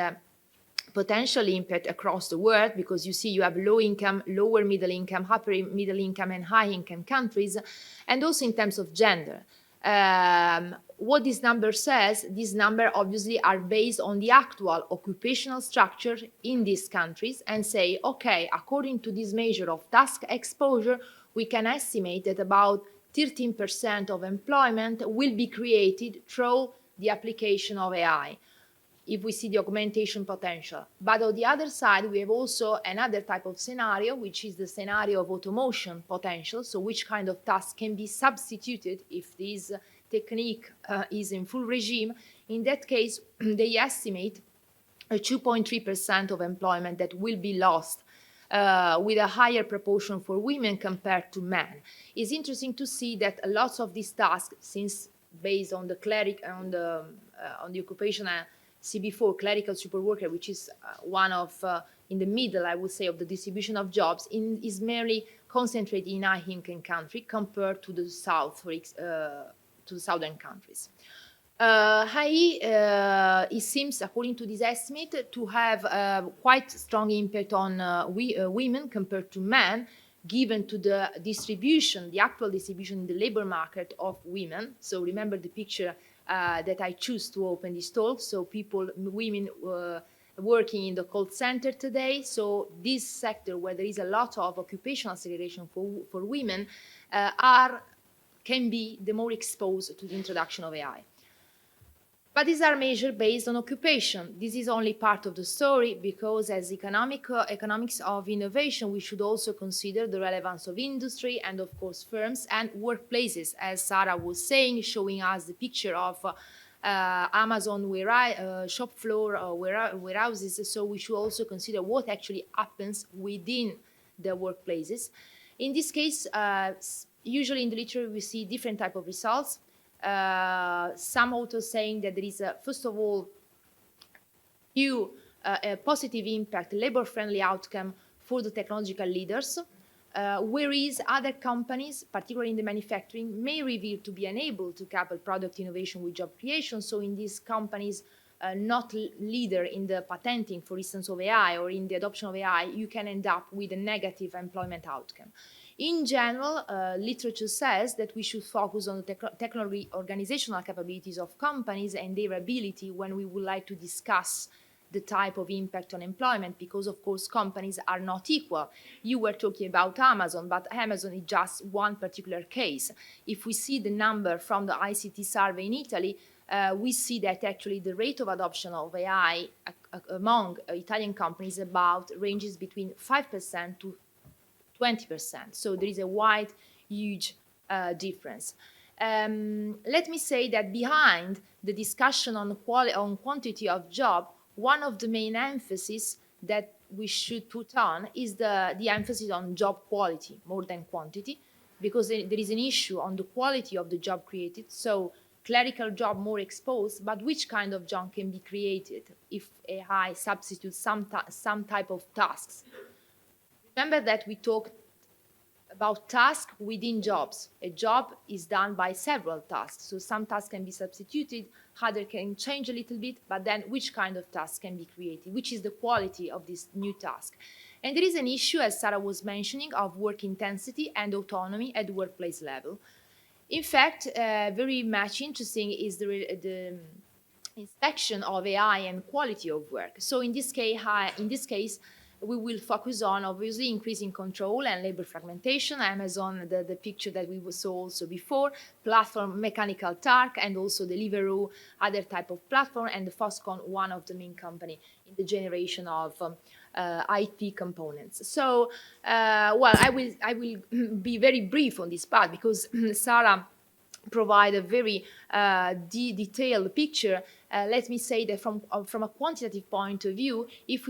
potential impact across the world, because you see you have low income, lower middle income, upper middle income, and high income countries, and also in terms of gender. What this number says, these numbers obviously are based on the actual occupational structure in these countries, and say, okay, according to this measure of task exposure, we can estimate that about 13% of employment will be created through the application of AI, if we see the augmentation potential. But on the other side, we have also another type of scenario, which is the scenario of automation potential. So which kind of task can be substituted if this technique is in full regime. In that case, they estimate a 2.3% of employment that will be lost, with a higher proportion for women compared to men. It's interesting to see that lots of these tasks, since based on the occupation, see before, clerical support worker, which is one of, in the middle, I would say, of the distribution of jobs, is merely concentrated in high-income country compared to the south, to the southern countries. It seems, according to this estimate, to have quite strong impact on women compared to men, given to the distribution, the actual distribution in the labor market of women. So remember the picture that I choose to open this talk. So women working in the call center today. So this sector where there is a lot of occupational segregation for women can be the more exposed to the introduction of AI. But these are measured based on occupation. This is only part of the story because as economics of innovation, we should also consider the relevance of industry and of course firms and workplaces, as Sarrah was saying, showing us the picture of Amazon shop floor warehouses. So we should also consider what actually happens within the workplaces. In this case, usually in the literature we see different type of results. Some authors saying that there is, first of all, a positive impact, labor-friendly outcome for the technological leaders, whereas other companies, particularly in the manufacturing, may reveal to be unable to couple product innovation with job creation. So in these companies, not leader in the patenting, for instance, of AI or in the adoption of AI, you can end up with a negative employment outcome. In general, literature says that we should focus on the technical organizational capabilities of companies and their ability when we would like to discuss the type of impact on employment, because of course companies are not equal. You were talking about Amazon, but Amazon is just one particular case. If we see the number from the ICT survey in Italy, we see that actually the rate of adoption of AI among Italian companies ranges between 5% to 20%. So there is a wide, huge difference. Let me say that behind the discussion on quantity of job, one of the main emphasis that we should put on is the emphasis on job quality more than quantity, because there is an issue on the quality of the job created. So clerical job more exposed, but which kind of job can be created if AI substitutes some type of tasks? Remember that we talked about tasks within jobs. A job is done by several tasks. So some tasks can be substituted, other can change a little bit, but then which kind of task can be created? Which is the quality of this new task? And there is an issue, as Sarrah was mentioning, of work intensity and autonomy at the workplace level. In fact, very much interesting is the inspection of AI and quality of work. So in this case, we will focus on obviously increasing control and labor fragmentation. Amazon, the picture that we saw also before, platform mechanical Turk, and also Deliveroo, other type of platform, and the Fosca, one of the main company in the generation of IT components. So, well, I will be very brief on this part because Sarrah provide a very detailed picture. Let me say that from a quantitative point of view, if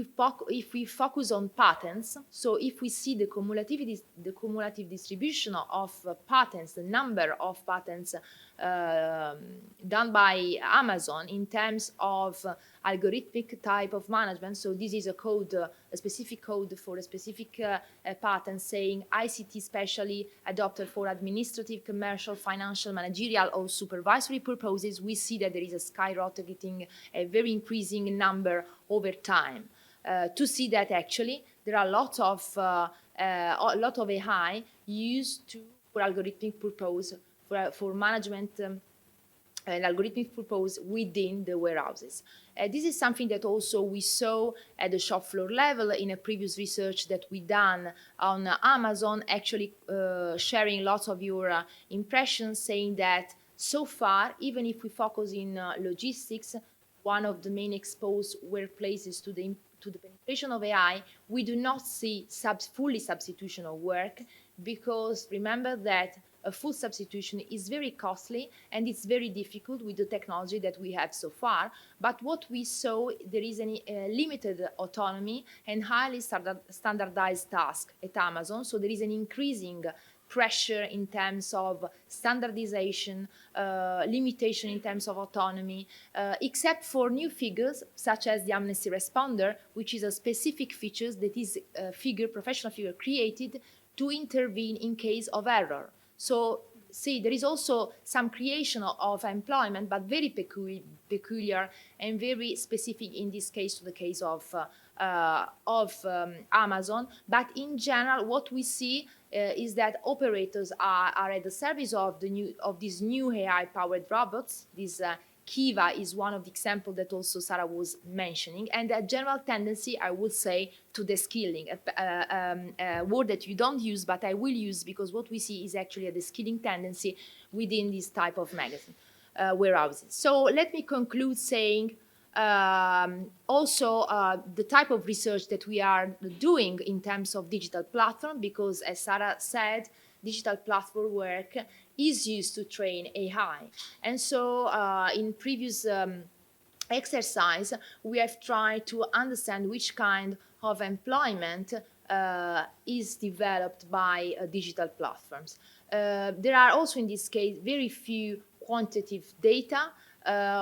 we focus on patents, so if we see the cumulative distribution of patents, the number of patents done by Amazon in terms of algorithmic type of management, so this is a code, a specific code for a specific patent saying ICT specially adopted for administrative, commercial, financial, managerial, or supervisory purposes, we see that there is a skyrocketing, a very increasing number over time. To see that actually there are a lot of AI used for algorithmic purpose, for management and algorithmic purpose within the warehouses. This is something that also we saw at the shop floor level in a previous research that we done on Amazon, actually sharing lots of your impressions, saying that so far, even if we focus in logistics, one of the main exposed workplaces to the penetration of AI, we do not see fully substitution of work, because remember that a full substitution is very costly and it's very difficult with the technology that we have so far. But what we saw, there is a limited autonomy and highly standardized task at Amazon. So there is an increasing pressure in terms of standardization, limitation in terms of autonomy, except for new figures such as the amnesty responder, which is a specific feature that is a professional figure created to intervene in case of error. So see, there is also some creation of employment, but very peculiar and very specific in this case to the case of Amazon. But in general, what we see is that operators are at the service of these new AI-powered robots, these Kiva is one of the examples that also Sarrah was mentioning, and a general tendency, I would say, to de-skilling, a word that you don't use, but I will use because what we see is actually a de-skilling tendency within this type of magazine, warehouses. So let me conclude saying also the type of research that we are doing in terms of digital platform, because as Sarrah said, digital platform work is used to train AI. And so in previous exercise, we have tried to understand which kind of employment is developed by digital platforms. There are also in this case very few quantitative data.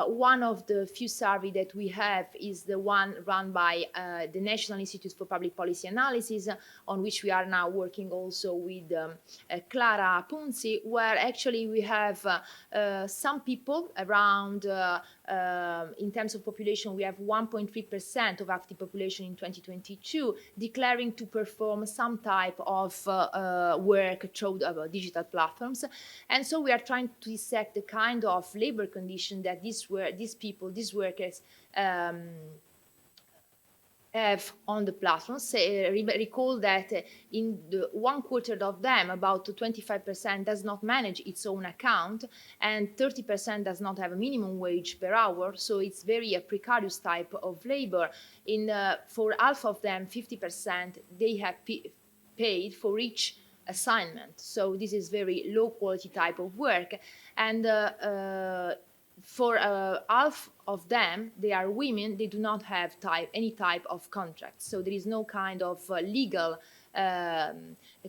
One of the few surveys that we have is the one run by the National Institute for Public Policy Analysis, on which we are now working also with Clara Punzi, where actually we have some people around, in terms of population, we have 1.3% of active population in 2022 declaring to perform some type of work through digital platforms. And so we are trying to dissect the kind of labor condition that these workers have on the platforms. Recall that in the 1/4 of them, about 25% does not manage its own account, and 30% does not have a minimum wage per hour. So it's very a precarious type of labor. For half of them, 50%, they have paid for each assignment. So this is very low quality type of work. And for half of them, they are women, they do not have any type of contract. So there is no kind of legal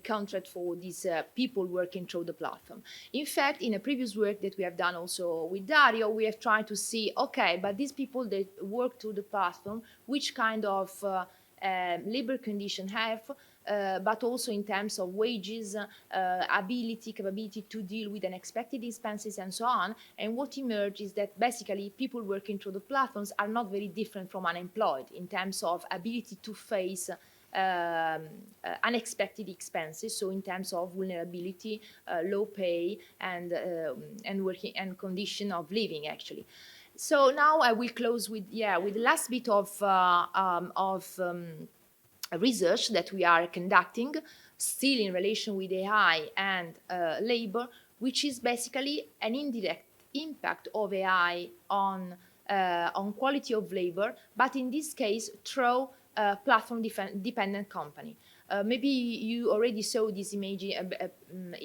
contract for these people working through the platform. In fact, in a previous work that we have done also with Dario, we have tried to see, okay, but these people that work through the platform, which kind of labor condition have, but also in terms of wages, capability to deal with unexpected expenses and so on. And what emerged is that basically people working through the platforms are not very different from unemployed in terms of ability to face unexpected expenses. So in terms of vulnerability, low pay, and working and condition of living actually. So now I will close with the last bit of research that we are conducting, still in relation with AI and labor, which is basically an indirect impact of AI on quality of labor, but in this case through a platform-dependent company. Maybe you already saw this image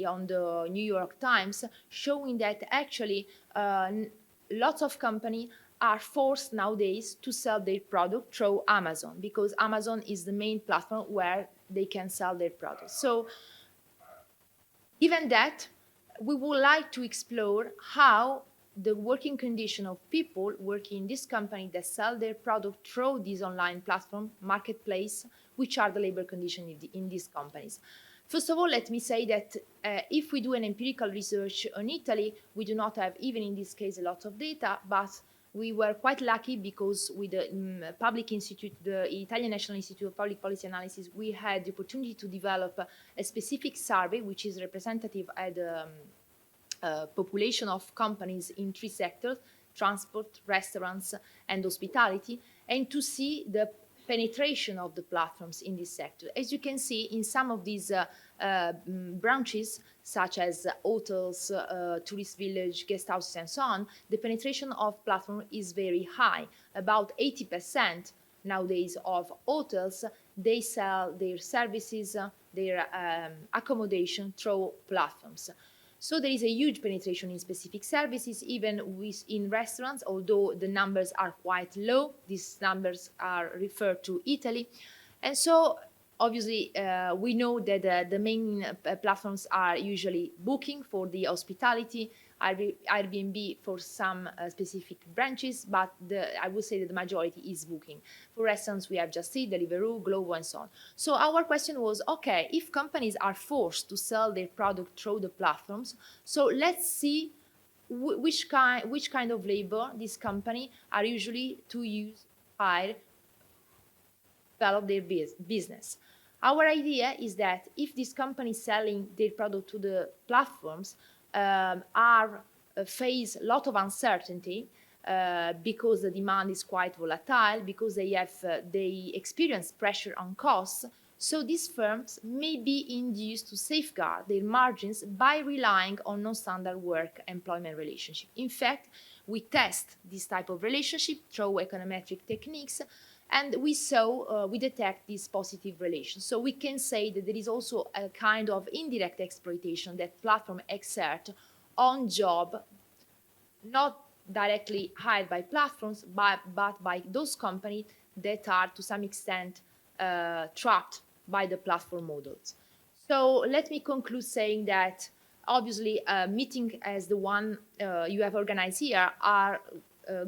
on the New York Times, showing that actually lots of companies are forced nowadays to sell their product through Amazon, because Amazon is the main platform where they can sell their products. So even that, we would like to explore how the working condition of people working in this company that sell their product through this online platform, marketplace, which are the labor conditions in these companies. First of all, let me say that if we do an empirical research on Italy, we do not have, even in this case, a lot of data, but we were quite lucky because with the public institute, the Italian National Institute of Public Policy Analysis, we had the opportunity to develop a specific survey, which is representative at the population of companies in 3 sectors: transport, restaurants, and hospitality, and to see the penetration of the platforms in this sector. As you can see, in some of these branches, such as hotels, tourist village, guest houses, and so on, the penetration of platform is very high. About 80% nowadays of hotels, they sell their services, their accommodation through platforms. So there is a huge penetration in specific services, even in restaurants, although the numbers are quite low. These numbers are referred to Italy. And so obviously we know that the main platforms are usually Booking for the hospitality, Airbnb for some specific branches, but I would say that the majority is Booking. For restaurants, we have Just Eat, Deliveroo, Glovo, and so on. So our question was, okay, if companies are forced to sell their product through the platforms, so let's see which kind of labor these companies are usually to use, hire, develop their business. Our idea is that if these companies selling their product to the platforms face a lot of uncertainty, because the demand is quite volatile, because they experience pressure on costs. So these firms may be induced to safeguard their margins by relying on non-standard work-employment relationship. In fact, we test this type of relationship through econometric techniques, and we detect these positive relations. So we can say that there is also a kind of indirect exploitation that platforms exert on job, not directly hired by platforms, but by those companies that are to some extent trapped by the platform models. So let me conclude saying that obviously a meeting as the one you have organized here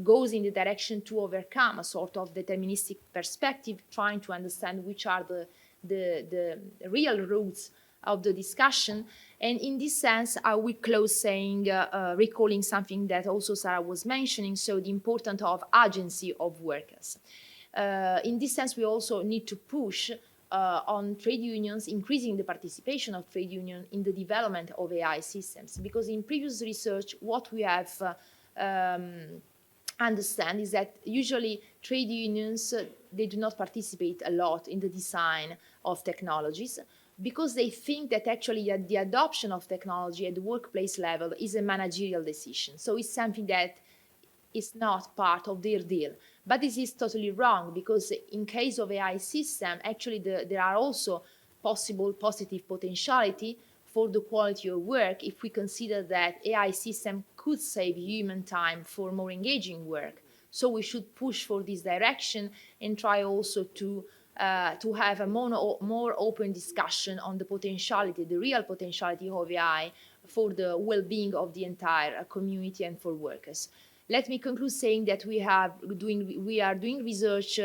goes in the direction to overcome a sort of deterministic perspective, trying to understand which are the real roots of the discussion. And in this sense, I will close saying, recalling something that also Sarrah was mentioning, so the importance of agency of workers. In this sense, we also need to push on trade unions, increasing the participation of trade unions in the development of AI systems. Because in previous research, what we have understand is that usually trade unions, they do not participate a lot in the design of technologies, because they think that actually the adoption of technology at the workplace level is a managerial decision. So it's something that is not part of their deal. But this is totally wrong, because in case of AI system, actually there are also possible positive potentiality for the quality of work if we consider that AI system could save human time for more engaging work. So we should push for this direction and try also to have a more open discussion on the potentiality, the real potentiality of AI for the well-being of the entire community and for workers. Let me conclude saying that we are doing research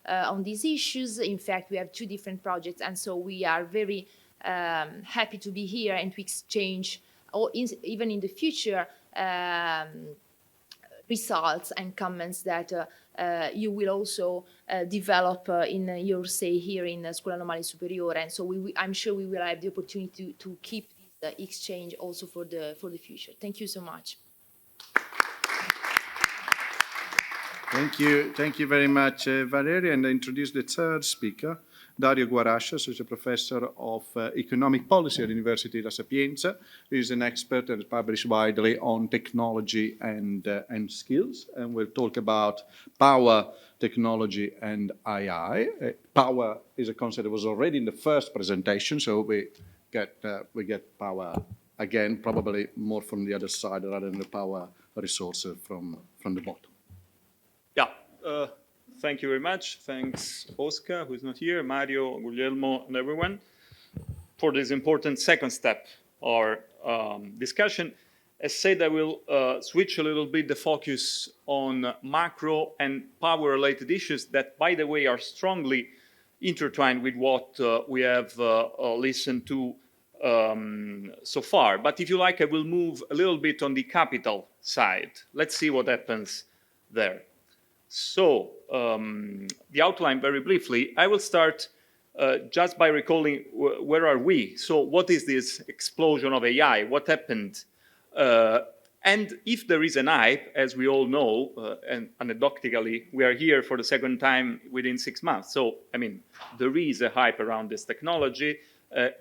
on these issues. In fact, we have 2 different projects, and so we are very happy to be here and to exchange, or even in the future, results and comments that you will also develop in your stay here in Scuola Normale Superiore. And so I'm sure we will have the opportunity to keep this exchange also for the future. Thank you so much.
Thank you very much, Valeria. And I introduce the third speaker, Dario Guarascio, Associate Professor of Economic Policy at the Università, Sapienza. He is an expert and is published widely on technology and skills. And we'll talk about power, technology, and AI. Power is a concept that was already in the first presentation, so we get power again, probably more from the other side rather than the power resources from the bottom.
Yeah, thank you very much. Thanks, Fosca, who's not here, Mario, Gugliemo, and everyone, for this important second step of our discussion. As said, I will switch a little bit the focus on macro and power-related issues that, by the way, are strongly intertwined with what we have listened to so far. But if you like, I will move a little bit on the capital side. Let's see what happens there. So, the outline very briefly, I will start just by recalling where are we? So what is this explosion of AI? What happened? And if there is an hype, as we all know, and anecdotally, we are here for the second time within 6 months. So, I mean, there is a hype around this technology.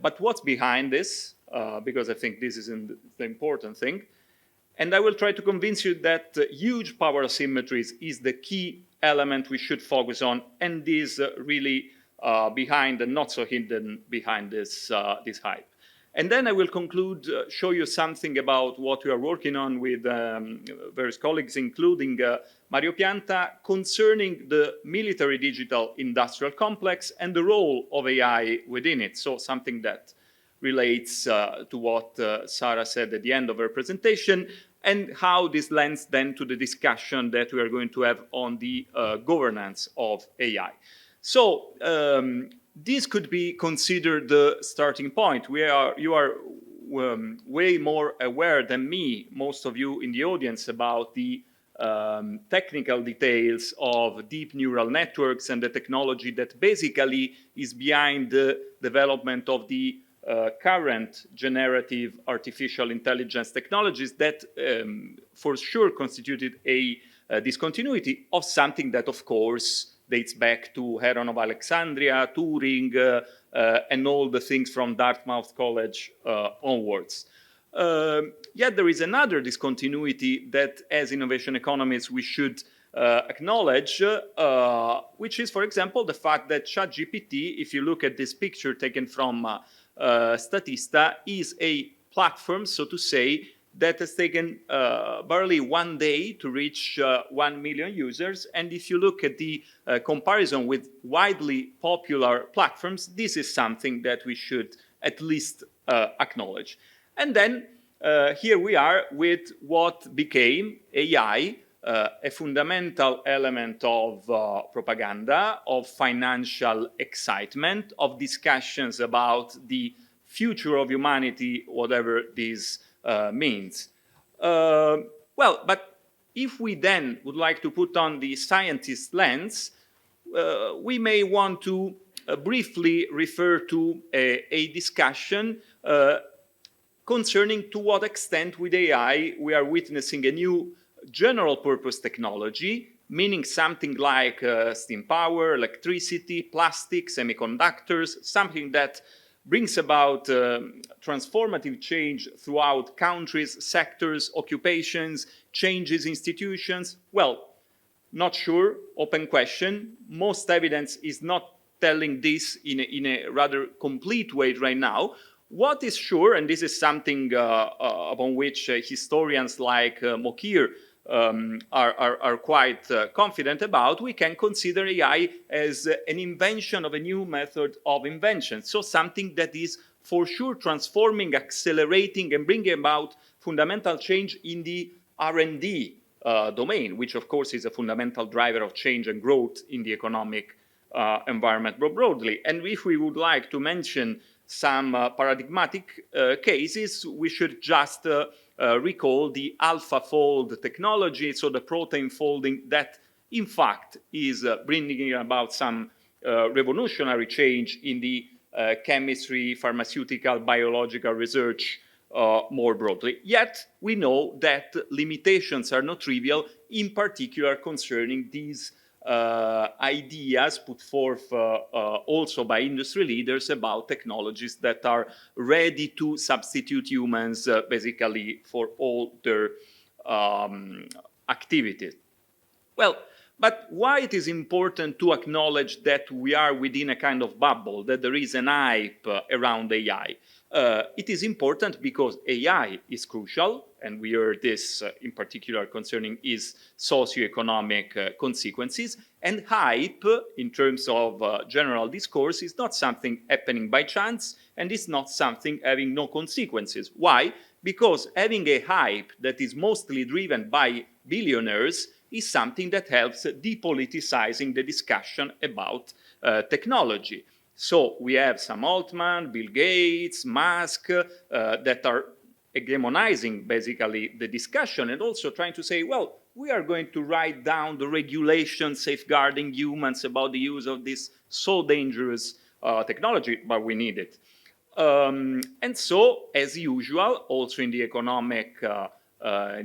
But what's behind this? Because I think this is the important thing. And I will try to convince you that huge power asymmetries is the key element we should focus on, and is really behind and not so hidden behind this hype. And then I will conclude, show you something about what we are working on with various colleagues, including Mario Pianta, concerning the military digital industrial complex and the role of AI within it. So something that relates to what Sarrah said at the end of her presentation, and how this lends then to the discussion that we are going to have on the governance of AI. So this could be considered the starting point. You are way more aware than me, most of you in the audience, about the technical details of deep neural networks and the technology that basically is behind the development of the current generative artificial intelligence technologies that for sure constituted a discontinuity of something that, of course, dates back to Heron of Alexandria, Turing, and all the things from Dartmouth College onwards. Yet there is another discontinuity that, as innovation economists, we should acknowledge, which is, for example, the fact that ChatGPT, if you look at this picture taken from Statista, is a platform, so to say, that has taken barely 1 day to reach 1 million users. And if you look at the comparison with widely popular platforms, this is something that we should at least acknowledge. And then here we are with what became AI, a fundamental element of propaganda, of financial excitement, of discussions about the future of humanity, whatever this means. Well, but if we then would like to put on the scientist lens, we may want to briefly refer to a discussion concerning to what extent with AI we are witnessing a new general purpose technology, meaning something like steam power, electricity, plastics, semiconductors, something that brings about transformative change throughout countries, sectors, occupations, changes institutions. Well, not sure, open question. Most evidence is not telling this in a rather complete way right now. What is sure, and this is something upon which historians like Mokir are quite confident about, we can consider AI as an invention of a new method of invention. So something that is for sure transforming, accelerating, and bringing about fundamental change in the R&D domain, which of course is a fundamental driver of change and growth in the economic environment more broadly. And if we would like to mention some paradigmatic cases, we should just recall the AlphaFold technology, so the protein folding that in fact is bringing about some revolutionary change in the chemistry, pharmaceutical, biological research more broadly. Yet we know that limitations are not trivial, in particular concerning these ideas put forth also by industry leaders about technologies that are ready to substitute humans basically for all their activities. Well, but why it is important to acknowledge that we are within a kind of bubble, that there is an hype around AI? It is important because AI is crucial, and we heard this in particular concerning its socioeconomic consequences. And hype, in terms of general discourse, is not something happening by chance, and it's not something having no consequences. Why? Because having a hype that is mostly driven by billionaires is something that helps depoliticizing the discussion about technology. So we have Sam Altman, Bill Gates, Musk, that are hegemonizing basically the discussion and also trying to say, well, we are going to write down the regulations safeguarding humans about the use of this so dangerous technology, but we need it. And so, as usual, also in the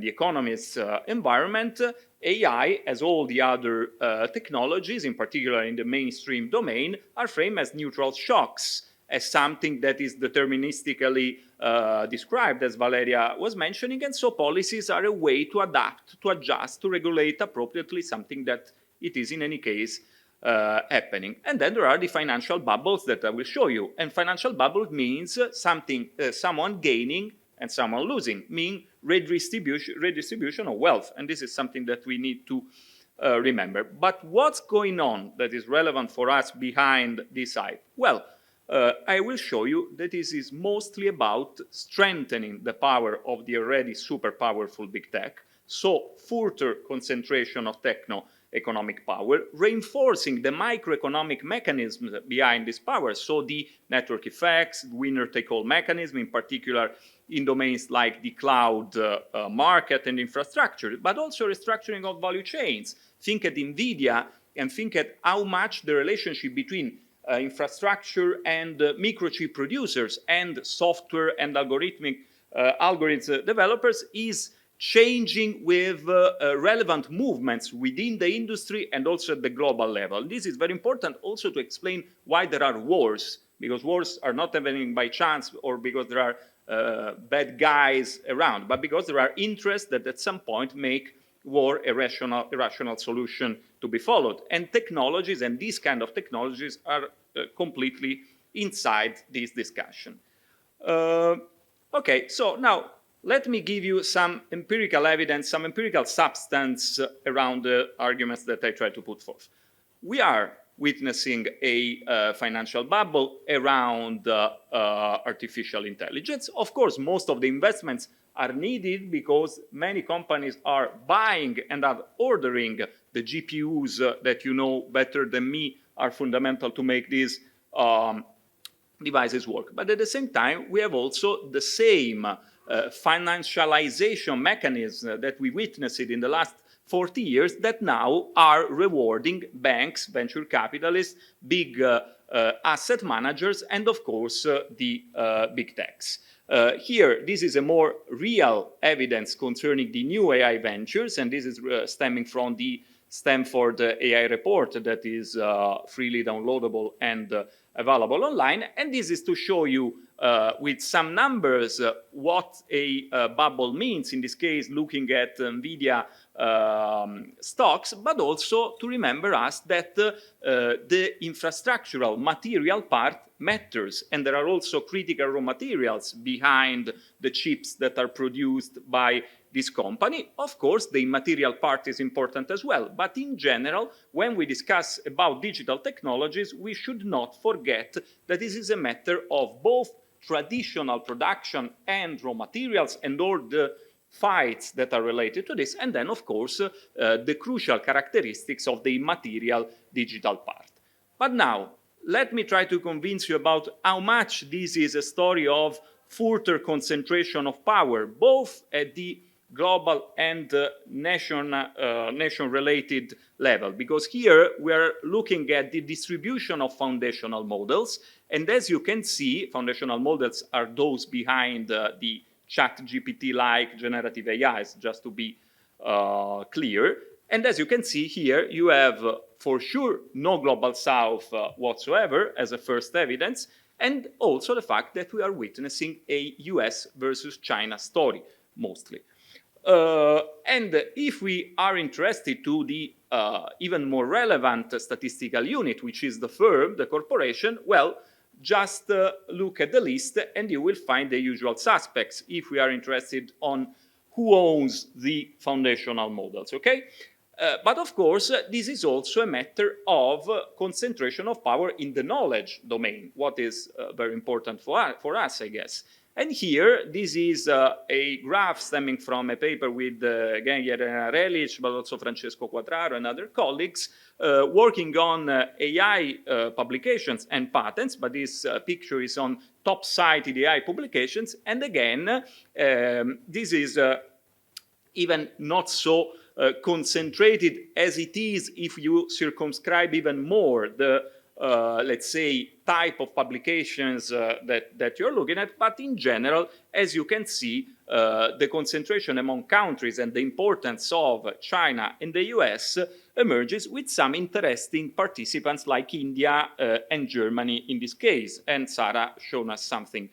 economist environment, AI, as all the other technologies, in particular in the mainstream domain, are framed as neutral shocks, as something that is deterministically described, as Valeria was mentioning, and so policies are a way to adapt, to adjust, to regulate appropriately something that it is in any case happening. And then there are the financial bubbles that I will show you. And financial bubble means something, someone gaining and someone losing, meaning redistribution of wealth. And this is something that we need to remember. But what's going on that is relevant for us behind this hype? Well, I will show you that this is mostly about strengthening the power of the already super powerful big tech, so further concentration of techno-economic power, reinforcing the microeconomic mechanisms behind this power, so the network effects, winner-take-all mechanism, in particular in domains like the cloud market and infrastructure, but also restructuring of value chains. Think at NVIDIA and think at how much the relationship between infrastructure and microchip producers and software and algorithm developers is changing with relevant movements within the industry and also at the global level. This is very important also to explain why there are wars, because wars are not happening by chance or because there are bad guys around, but because there are interests that at some point make war a rational solution to be followed. And technologies, and these kind of technologies, are completely inside this discussion. Okay, so now let me give you some empirical evidence, some empirical substance around the arguments that I try to put forth. We are witnessing a financial bubble around artificial intelligence. Of course, most of the investments are needed because many companies are buying and are ordering the GPUs that you know better than me are fundamental to make these devices work. But at the same time, we have also the same financialization mechanism that we witnessed in the last 40 years that now are rewarding banks, venture capitalists, big asset managers, and of course the big techs. Here, this is a more real evidence concerning the new AI ventures, and this is stemming from the Stanford AI report that is freely downloadable and available online. And this is to show you with some numbers what a bubble means, in this case looking at NVIDIA stocks, but also to remember us that the infrastructural material part matters, and there are also critical raw materials behind the chips that are produced by this company. Of course, the immaterial part is important as well, but in general, when we discuss about digital technologies, we should not forget that this is a matter of both traditional production and raw materials and all the fights that are related to this, and then, of course, the crucial characteristics of the immaterial digital part. But now, let me try to convince you about how much this is a story of further concentration of power, both at the global and nation-related level, because here we are looking at the distribution of foundational models, and as you can see, foundational models are those behind the ChatGPT-like generative AIs, just to be clear. And as you can see here, you have for sure no global south whatsoever as a first evidence, and also the fact that we are witnessing a US versus China story, mostly. And if we are interested to the even more relevant statistical unit, which is the firm, the corporation, well, just look at the list and you will find the usual suspects if we are interested on who owns the foundational models, okay? But of course, this is also a matter of concentration of power in the knowledge domain, what is very important for us, I guess. And here, this is a graph stemming from a paper with, again, Jelena Relic, but also Francesco Quattraro and other colleagues, working on AI publications and patents, but this picture is on top-cited AI publications. And again, this is even not so concentrated as it is if you circumscribe even more the let's say, type of publications that you're looking at, but in general, as you can see, the concentration among countries and the importance of China and the US emerges with some interesting participants like India and Germany in this case, and Sarrah shown us something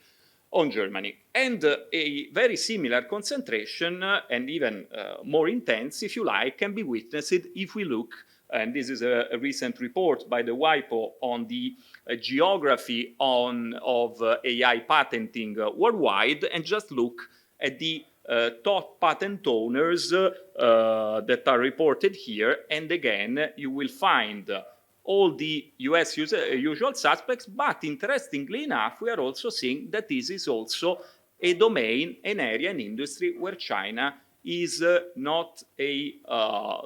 on Germany. And a very similar concentration, and even more intense, if you like, can be witnessed if we look, and this is a recent report by the WIPO on the geography of AI patenting worldwide, and just look at the top patent owners that are reported here. And again, you will find all the US usual suspects, but interestingly enough, we are also seeing that this is also a domain, an area, an industry where China is not a,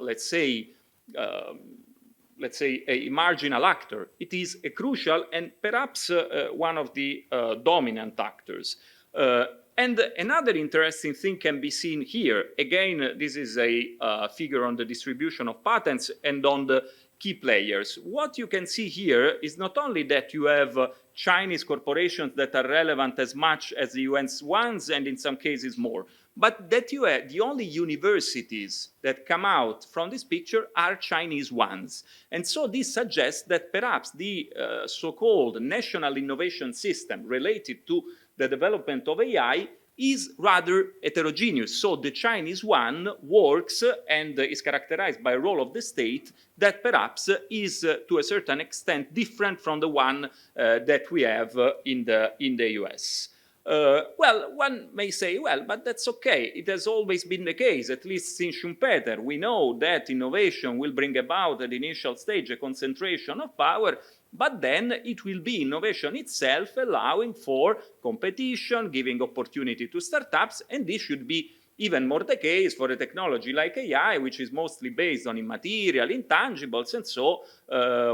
let's say, a marginal actor. It is a crucial and perhaps one of the dominant actors. And another interesting thing can be seen here. Again, this is a figure on the distribution of patents and on the key players. What you can see here is not only that you have Chinese corporations that are relevant as much as the US ones, and in some cases more, but that you have the only universities that come out from this picture are Chinese ones. And so this suggests that perhaps the so-called national innovation system related to the development of AI is rather heterogeneous. So the Chinese one works and is characterized by a role of the state that perhaps is to a certain extent different from the one that we have in the US. Well, one may say, well, but that's okay. It has always been the case, at least since Schumpeter. We know that innovation will bring about at the initial stage a concentration of power, but then it will be innovation itself allowing for competition, giving opportunity to startups, and this should be even more the case for a technology like AI, which is mostly based on immaterial, intangibles, and so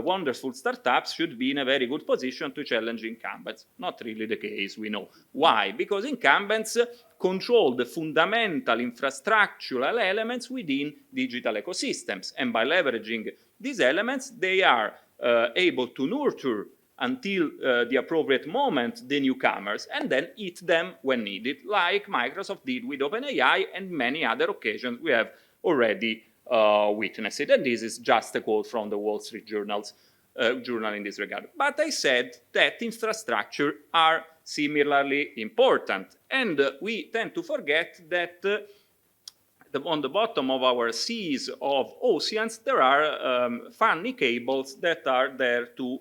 wonderful startups should be in a very good position to challenge incumbents. Not really the case, we know. Why? Because incumbents control the fundamental infrastructural elements within digital ecosystems, and by leveraging these elements, they are able to nurture until the appropriate moment the newcomers and then eat them when needed, like Microsoft did with OpenAI and many other occasions we have already witnessed it. And this is just a quote from the Wall Street Journal in this regard. But I said that infrastructure are similarly important, and we tend to forget that on the bottom of our seas of oceans, there are funny cables that are there to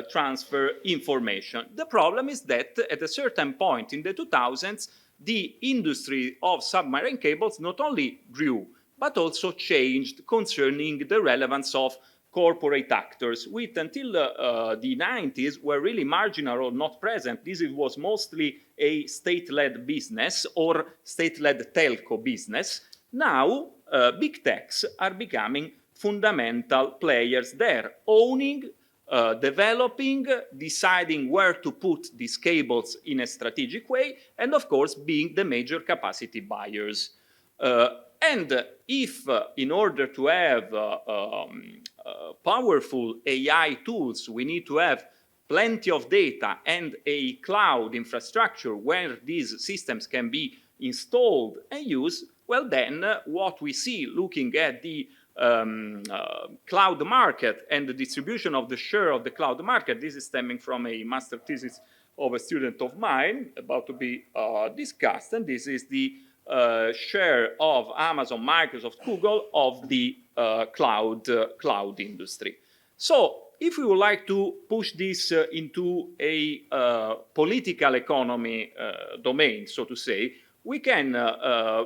transfer information. The problem is that at a certain point in the 2000s, the industry of submarine cables not only grew, but also changed concerning the relevance of corporate actors, which until the 90s were really marginal or not present. This was mostly a state-led business or state-led telco business. Now, big techs are becoming fundamental players there, owning, developing, deciding where to put these cables in a strategic way, and of course being the major capacity buyers. And if in order to have powerful AI tools, we need to have plenty of data and a cloud infrastructure where these systems can be installed and used, well then what we see looking at the cloud market and the distribution of the share of the cloud market, this is stemming from a master thesis of a student of mine about to be discussed, and this is the share of Amazon, Microsoft, Google of the cloud industry. So if we would like to push this into a political economy domain, so to say, we can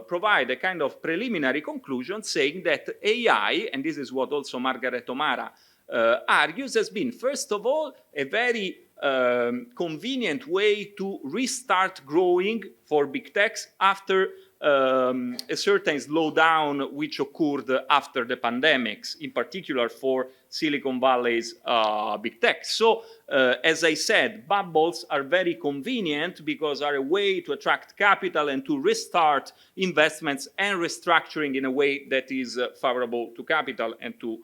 provide a kind of preliminary conclusion saying that AI, and this is what also Margaret O'Mara argues, has been, first of all, a very convenient way to restart growing for big techs after a certain slowdown which occurred after the pandemics, in particular for Silicon Valley's big tech. So, as I said, bubbles are very convenient because are a way to attract capital and to restart investments and restructuring in a way that is favorable to capital and to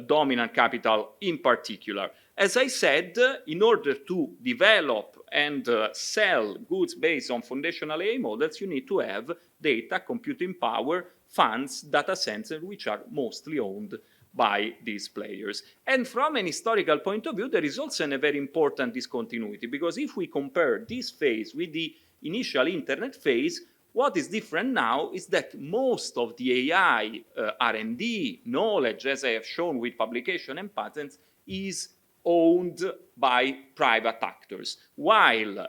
dominant capital in particular. As I said, in order to develop and sell goods based on foundational AI models, you need to have data, computing power, funds, data centers, which are mostly owned by these players. And from an historical point of view, there is also a very important discontinuity, because if we compare this phase with the initial internet phase, what is different now is that most of the AI R&D knowledge, as I have shown with publication and patents, is owned by private actors. While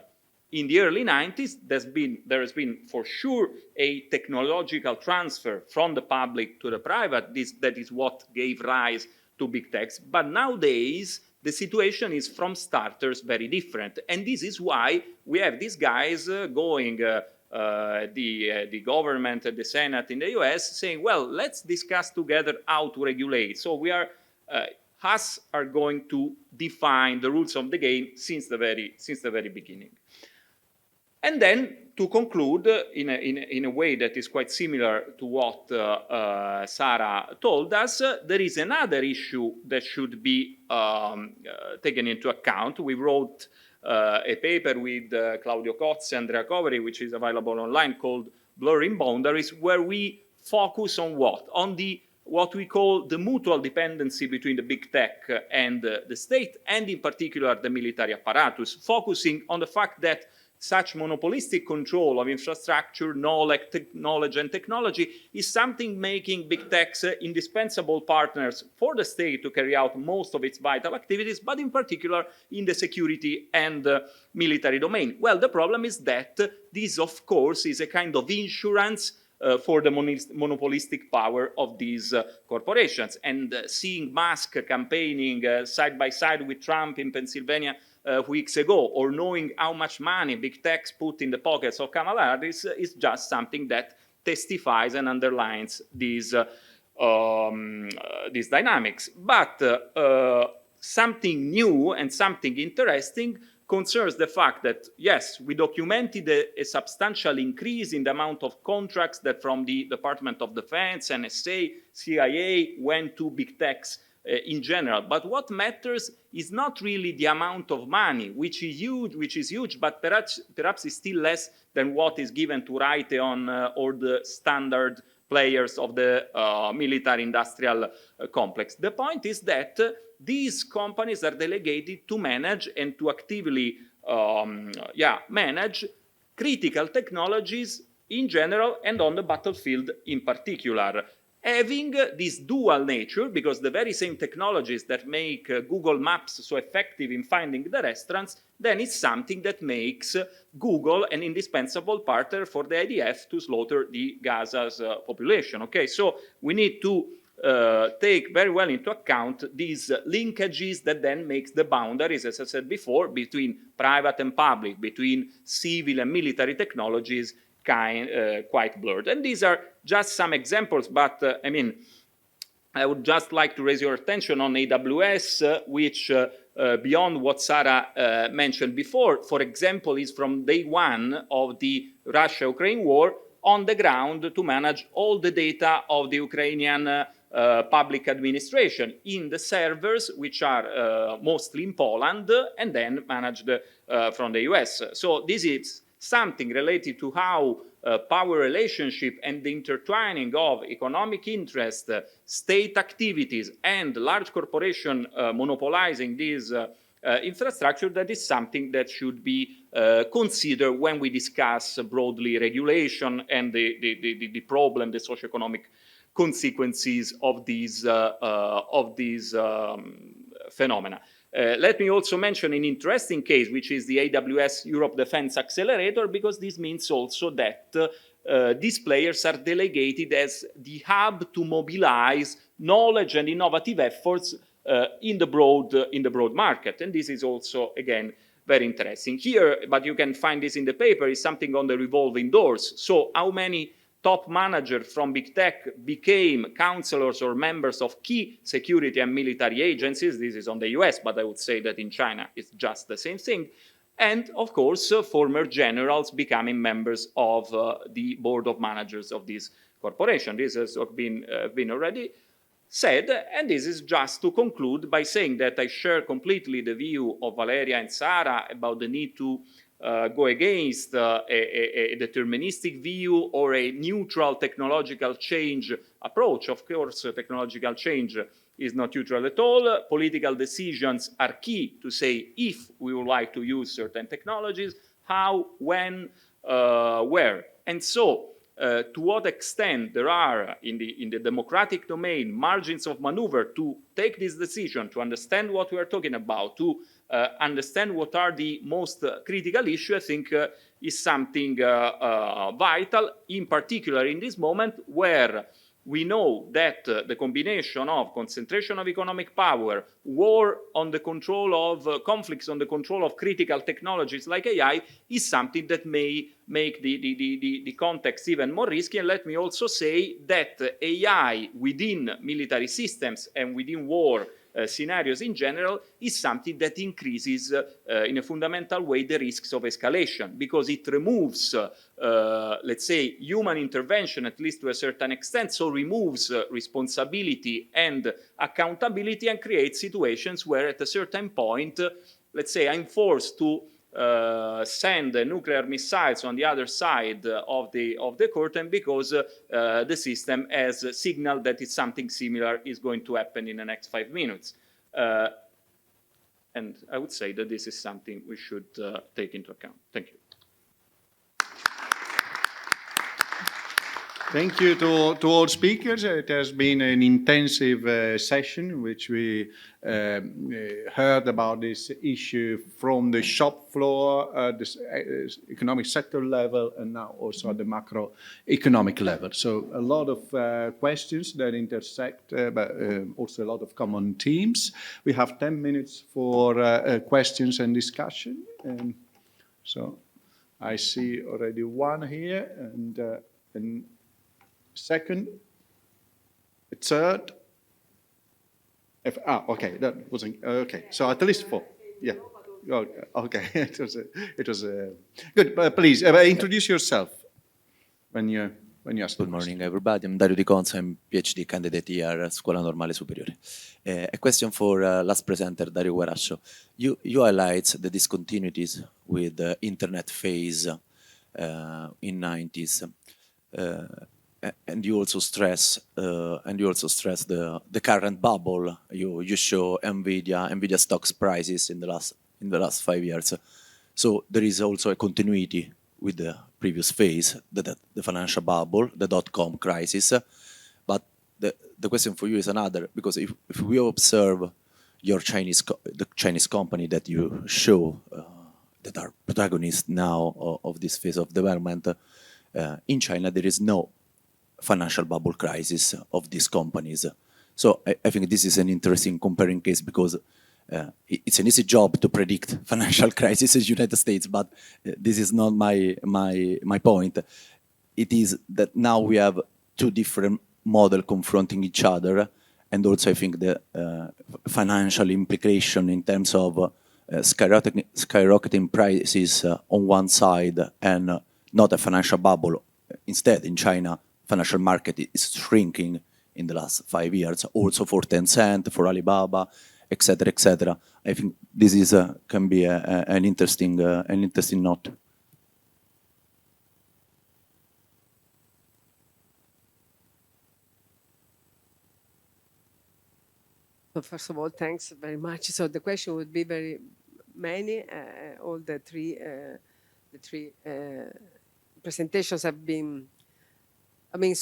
in the early 90s, there has been for sure a technological transfer from the public to the private. That is what gave rise to big techs. But nowadays, the situation is from starters very different. And this is why we have these guys going, the government and the Senate in the US saying, well, let's discuss together how to regulate. So we are, us are going to define the rules of the game since the very beginning. And then, to conclude, in a way that is quite similar to what Sarah told us, there is another issue that should be taken into account. We wrote a paper with Claudio Cozzi and Andrea Coveri, which is available online, called blurring boundaries, where we focus on what? On what we call the mutual dependency between the big tech and the state, and in particular the military apparatus, focusing on the fact that such monopolistic control of infrastructure, knowledge and technology is something making big techs indispensable partners for the state to carry out most of its vital activities, but in particular in the security and military domain. Well, the problem is that this, of course, is a kind of insurance for the monopolistic power of these corporations. And seeing Musk campaigning side by side with Trump in Pennsylvania weeks ago, or knowing how much money big techs put in the pockets of Kamala Harris is just something that testifies and underlines these dynamics. But something new and something interesting concerns the fact that, yes, we documented a substantial increase in the amount of contracts that from the Department of Defense, NSA, CIA went to big techs in general. But what matters is not really the amount of money, which is huge, but perhaps is still less than what is given to Raytheon or the standard players of the military-industrial complex. The point is that these companies are delegated to manage and to actively manage critical technologies in general and on the battlefield in particular, having this dual nature, because the very same technologies that make Google Maps so effective in finding the restaurants, then it's something that makes Google an indispensable partner for the IDF to slaughter the Gaza's population. Okay, so we need to take very well into account these linkages that then makes the boundaries, as I said before, between private and public, between civil and military technologies quite blurred. And these are just some examples, but I mean, I would just like to raise your attention on AWS, which beyond what Sarrah mentioned before, for example, is from day one of the Russia-Ukraine war on the ground to manage all the data of the Ukrainian public administration in the servers, which are mostly in Poland, and then managed from the US. So this is something related to how power relationship and the intertwining of economic interest, state activities, and large corporation monopolizing this infrastructure, that is something that should be considered when we discuss broadly regulation and the problem, the socioeconomic consequences of these phenomena. Let me also mention an interesting case, which is the AWS Europe Defense Accelerator, because this means also that these players are delegated as the hub to mobilize knowledge and innovative efforts in the broad market. And this is also, again, very interesting. Here, but you can find this in the paper, is something on the revolving doors. So how many top managers from big tech became counselors or members of key security and military agencies? This is on the US, but I would say that in China it's just the same thing. And of course, former generals becoming members of the board of managers of this corporation. This has been already said, and this is just to conclude by saying that I share completely the view of Valeria and Sarrah about the need to go against a deterministic view or a neutral technological change approach. Of course, technological change is not neutral at all. Political decisions are key to say if we would like to use certain technologies, how, when, where. And so, to what extent there are in the democratic domain margins of maneuver to take this decision, to understand what we are talking about, to understand what are the most critical issues, I think is something vital, in particular in this moment where we know that the combination of concentration of economic power, war on the control of conflicts on the control of critical technologies like AI is something that may make the context even more risky. And let me also say that AI within military systems and within war scenarios in general is something that increases in a fundamental way the risks of escalation, because it removes, let's say, human intervention, at least to a certain extent, so removes responsibility and accountability and creates situations where at a certain point, let's say, I'm forced to send nuclear missiles on the other side of the curtain, because the system has a signal that it's something similar is going to happen in the next 5 minutes. And I would say that this is something we should take into account. Thank you.
Thank you to all speakers. It has been an intensive session in which we heard about this issue from the shop floor, the economic sector level, and now also at the macroeconomic level. So a lot of questions that intersect, but also a lot of common themes. We have 10 minutes for questions and discussion. So I see already one here, and second, a third. Okay, that wasn't okay. So at least 4. Yeah. Okay. It was good. Please introduce yourself when you ask.
Good morning, everybody. I'm Dario Di Conza. I'm PhD candidate here at Scuola Normale Superiore. A question for last presenter, Dario Guarascio. You highlight the discontinuities with the internet phase in 90s. And you also stress the current bubble. You show Nvidia stocks prices in the last 5 years. So there is also a continuity with the previous phase, the financial bubble, the dot-com crisis. But the question for you is another, because if we observe the Chinese company that you show that are protagonists now of this phase of development, in China there is no financial bubble crisis of these companies. So I think this is an interesting comparing case, because it's an easy job to predict financial crisis in the United States, but this is not my point. It is that now we have two different models confronting each other, and also I think the financial implication in terms of skyrocketing prices on one side and not a financial bubble. Instead, in China, financial market is shrinking in the last 5 years, also for Tencent, for Alibaba, etc., etc. I think this is can be an interesting note.
So first of all, thanks very much. So the question would be very many. All the three presentations have been, I mean,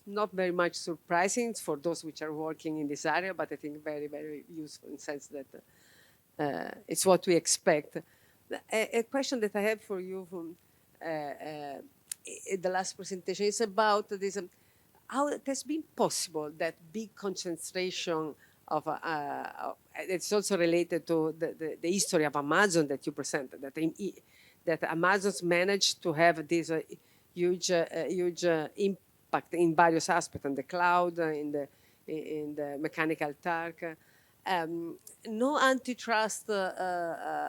not very much surprising for those which are working in this area, but I think very, very useful in the sense that it's what we expect. A question that I have for you from the last presentation is about this, how it has been possible that big concentration of, it's also related to the history of Amazon that you presented, that Amazon's managed to have this huge impact in various aspects, in the cloud, in the mechanical turk. No antitrust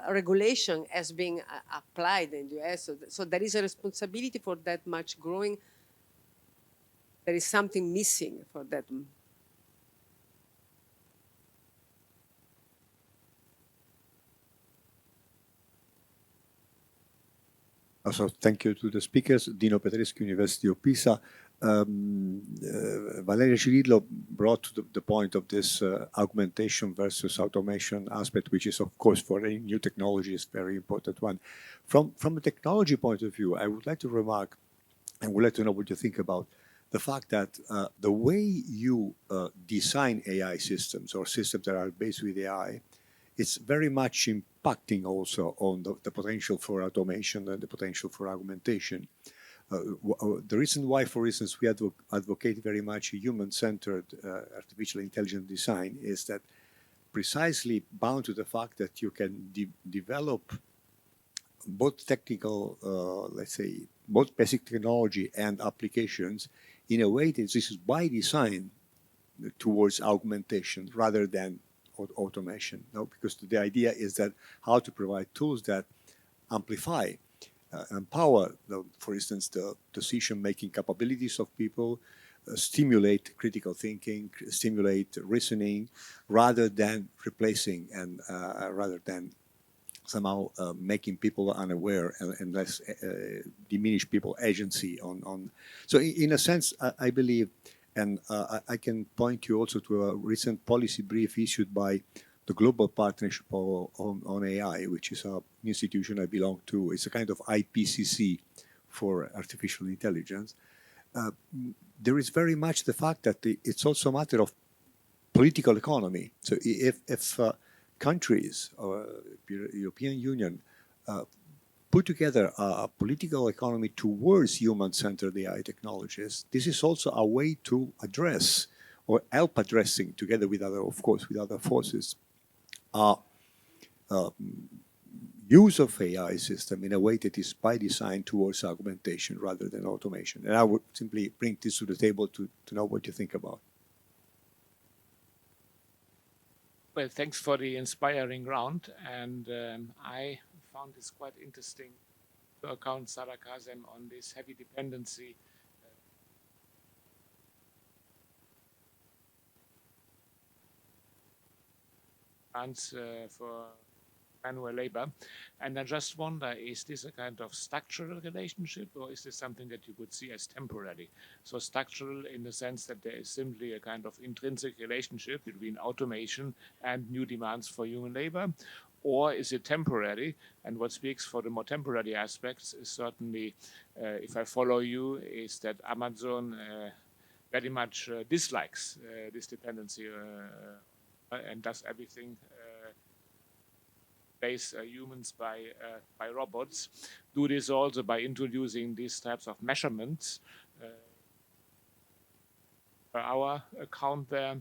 regulation has been applied in the US, so there is a responsibility for that much growing. There is something missing for that.
So thank you to the speakers. Dino Petreschi, University of Pisa. Valeria Cirillo brought to the point of this augmentation versus automation aspect, which is, of course, for any new technology is very important one. From a technology point of view, I would like to remark, and would like to know what you think about the fact that the way you design AI systems or systems that are based with AI, it's very much impacting also on the potential for automation and the potential for augmentation. The reason why, for instance, we advocate very much human-centered artificial intelligence design is that precisely bound to the fact that you can develop both technical, let's say, both basic technology and applications in a way that this is by design towards augmentation rather than automation. No? Because the idea is that how to provide tools that amplify, empower, for instance, the decision-making capabilities of people, stimulate critical thinking, stimulate reasoning, rather than replacing and rather than somehow making people unaware and less diminish people agency on. So in a sense, I believe, and I can point you also to a recent policy brief issued by the Global Partnership on AI, which is an institution I belong to. It's a kind of IPCC for artificial intelligence. There is very much the fact that it's also a matter of political economy. So if countries or European Union put together a political economy towards human-centered AI technologies, this is also a way to address or help addressing, together with other, of course, with other forces, use of AI system in a way that is by design towards augmentation rather than automation. And I would simply bring this to the table to know what you think about.
Well, thanks for the inspiring round, and I found this quite interesting to account Sarrah Kassem on this heavy dependency for manual labor. And I just wonder, is this a kind of structural relationship, or is this something that you could see as temporary? So structural in the sense that there is simply a kind of intrinsic relationship between automation and new demands for human labor, or is it temporary? And what speaks for the more temporary aspects is certainly, if I follow you, is that Amazon very much dislikes this dependency and does everything replace humans by robots. Do this also by introducing these types of measurements per hour account there,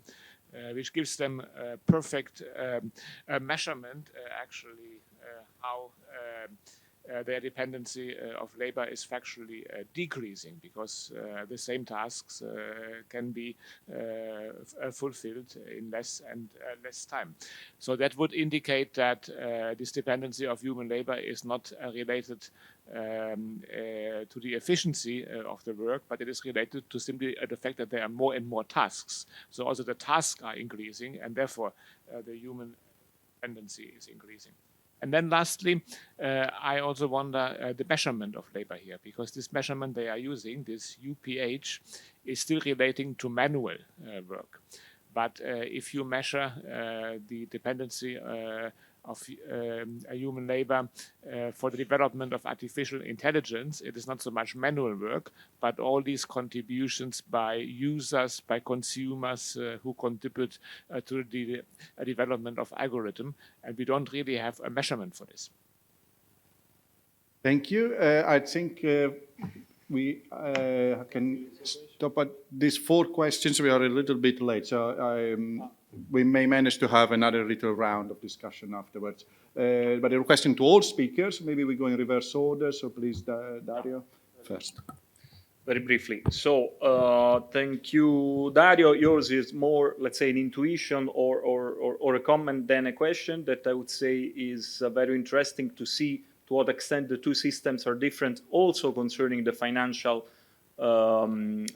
which gives them a perfect measurement actually how their dependency of labor is factually decreasing, because the same tasks can be fulfilled in less and less time. So that would indicate that this dependency of human labor is not related to the efficiency of the work, but it is related to simply the fact that there are more and more tasks. So also the tasks are increasing, and therefore the human dependency is increasing. And then lastly, I also wonder the measurement of labor here, because this measurement they are using, this UPH, is still relating to manual work. But if you measure the dependency of human labor for the development of artificial intelligence, it is not so much manual work, but all these contributions by users, by consumers who contribute to the development of algorithm, and we don't really have a measurement for this.
Thank you. I think we can stop at these 4 questions. We are a little bit late, so we may manage to have another little round of discussion afterwards. But a question to all speakers, maybe we go in reverse order, so please, Dario, first.
Very briefly. So thank you, Dario. Yours is more, let's say, an intuition or a comment than a question that I would say is very interesting to see to what extent the two systems are different, also concerning the financial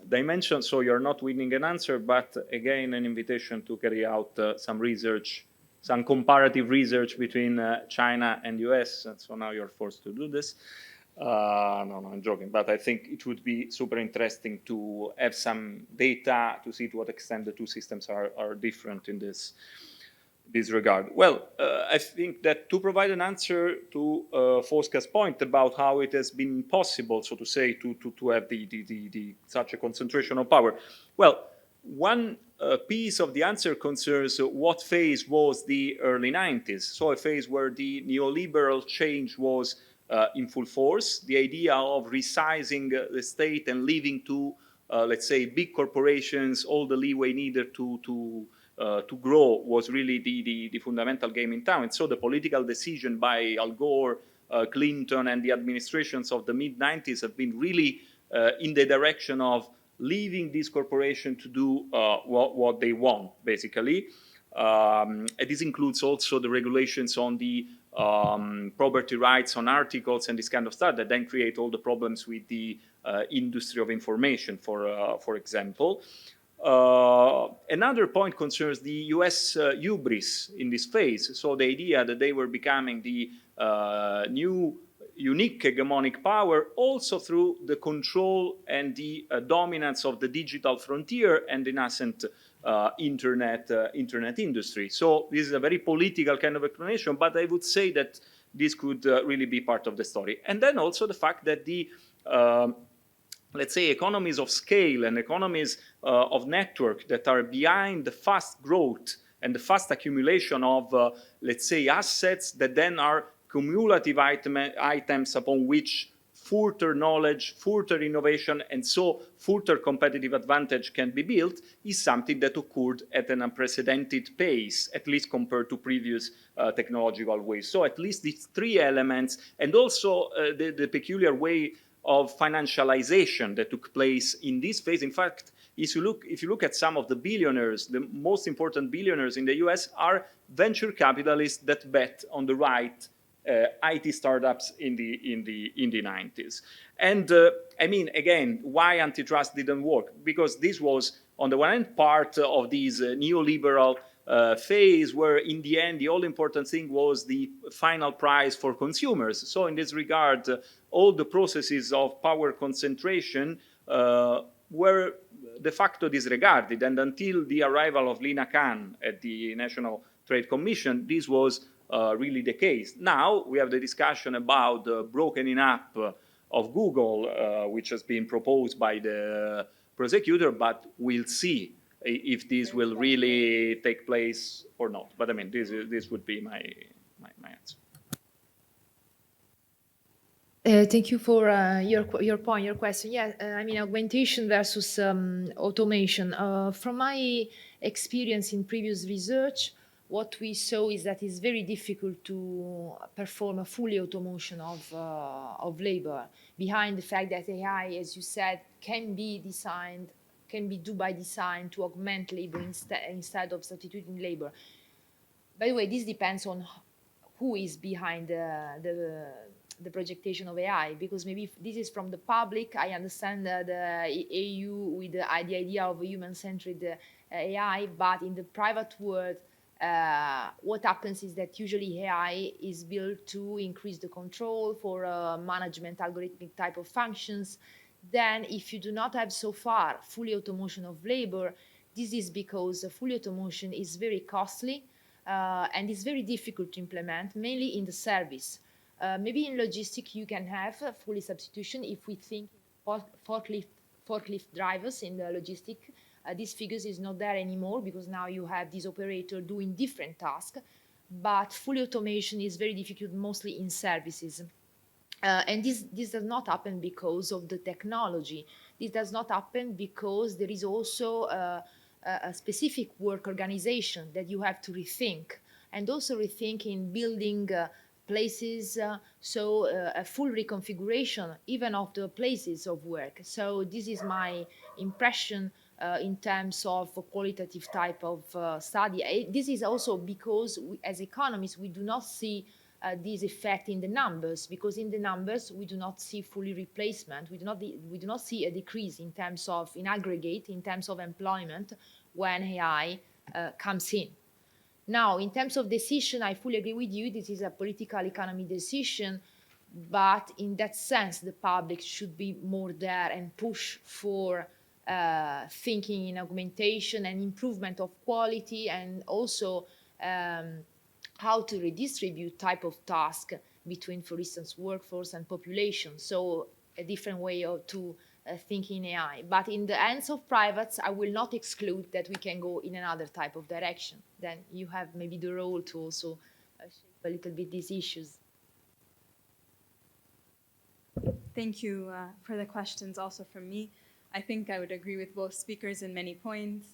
dimension. So you're not winning an answer, but again, an invitation to carry out some research, some comparative research between China and US. And so now you're forced to do this. No, I'm joking, but I think it would be super interesting to have some data to see to what extent the two systems are different in this regard. Well, I think that to provide an answer to Fosca's point about how it has been possible, so to say, to have such a concentration of power. Well, one piece of the answer concerns what phase was the early 90s. So a phase where the neoliberal change was in full force. The idea of resizing the state and leaving to, let's say, big corporations all the leeway needed to grow was really the fundamental game in town. And so the political decision by Al Gore, Clinton, and the administrations of the mid-90s have been really in the direction of leaving these corporations to do what they want, basically. And this includes also the regulations on the property rights on articles and this kind of stuff that then create all the problems with the industry of information, for example. Another point concerns the US hubris in this phase. So the idea that they were becoming the new unique hegemonic power also through the control and the dominance of the digital frontier and the nascent internet industry. So this is a very political kind of explanation, but I would say that this could really be part of the story. And then also the fact that the let's say, economies of scale and economies of network that are behind the fast growth and the fast accumulation of, let's say, assets that then are cumulative items upon which further knowledge, further innovation, and so further competitive advantage can be built is something that occurred at an unprecedented pace, at least compared to previous technological waves. So at least these three elements, and also the peculiar way of financialization that took place in this phase. In fact, if you look at some of the billionaires, the most important billionaires in the US are venture capitalists that bet on the right IT startups in the 90s. And I mean, again, why antitrust didn't work? Because this was, on the one hand, part of this neoliberal phase where, in the end, the all-important thing was the final price for consumers. So in this regard, all the processes of power concentration were de facto disregarded. And until the arrival of Lina Khan at the National Trade Commission, this was really the case. Now we have the discussion about the brokening up of Google, which has been proposed by the prosecutor, but we'll see if this will really take place or not. But I mean, this would be my answer.
Thank you for your question. Yeah, I mean, augmentation versus automation. From my experience in previous research, what we saw is that it's very difficult to perform a fully automation of labor. Behind the fact that AI, as you said, can be done by design to augment labor instead of substituting labor. By the way, this depends on who is behind the projection of AI, because maybe if this is from the public, I understand the EU with the idea of a human-centered AI, but in the private world, what happens is that usually AI is built to increase the control for management algorithmic type of functions. Then if you do not have so far fully automation of labor, this is because fully automation is very costly and is very difficult to implement, mainly in the service. Maybe in logistics you can have fully substitution if we think forklift drivers in the logistics. These figures is not there anymore because now you have this operator doing different tasks, but fully automation is very difficult mostly in services. And this does not happen because of the technology. This does not happen because there is also a specific work organization that you have to rethink, and also rethink in building places, so a full reconfiguration even of the places of work. So this is my impression in terms of a qualitative type of study. This is also because as economists we do not see this effect in the numbers, because in the numbers we do not see fully replacement. We do not see a decrease in terms of, in aggregate, in terms of employment when AI comes in. Now, in terms of decision, I fully agree with you. This is a political economy decision, but in that sense, the public should be more there and push for thinking in augmentation and improvement of quality, and also how to redistribute type of task between, for instance, workforce and population. So a different way to think in AI. But in the hands of privates, I will not exclude that we can go in another type of direction. Then you have maybe the role to also shape a little bit these issues.
Thank you for the questions also from me. I think I would agree with both speakers in many points.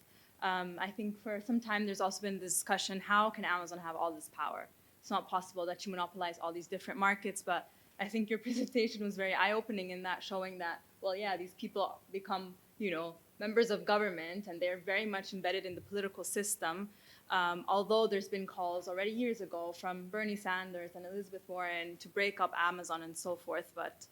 I think for some time there's also been discussion, how can Amazon have all this power? It's not possible that you monopolize all these different markets, but I think your presentation was very eye-opening in that, showing that, well, yeah, these people become, members of government, and they're very much embedded in the political system. Although there's been calls already years ago from Bernie Sanders and Elizabeth Warren to break up Amazon and so forth, but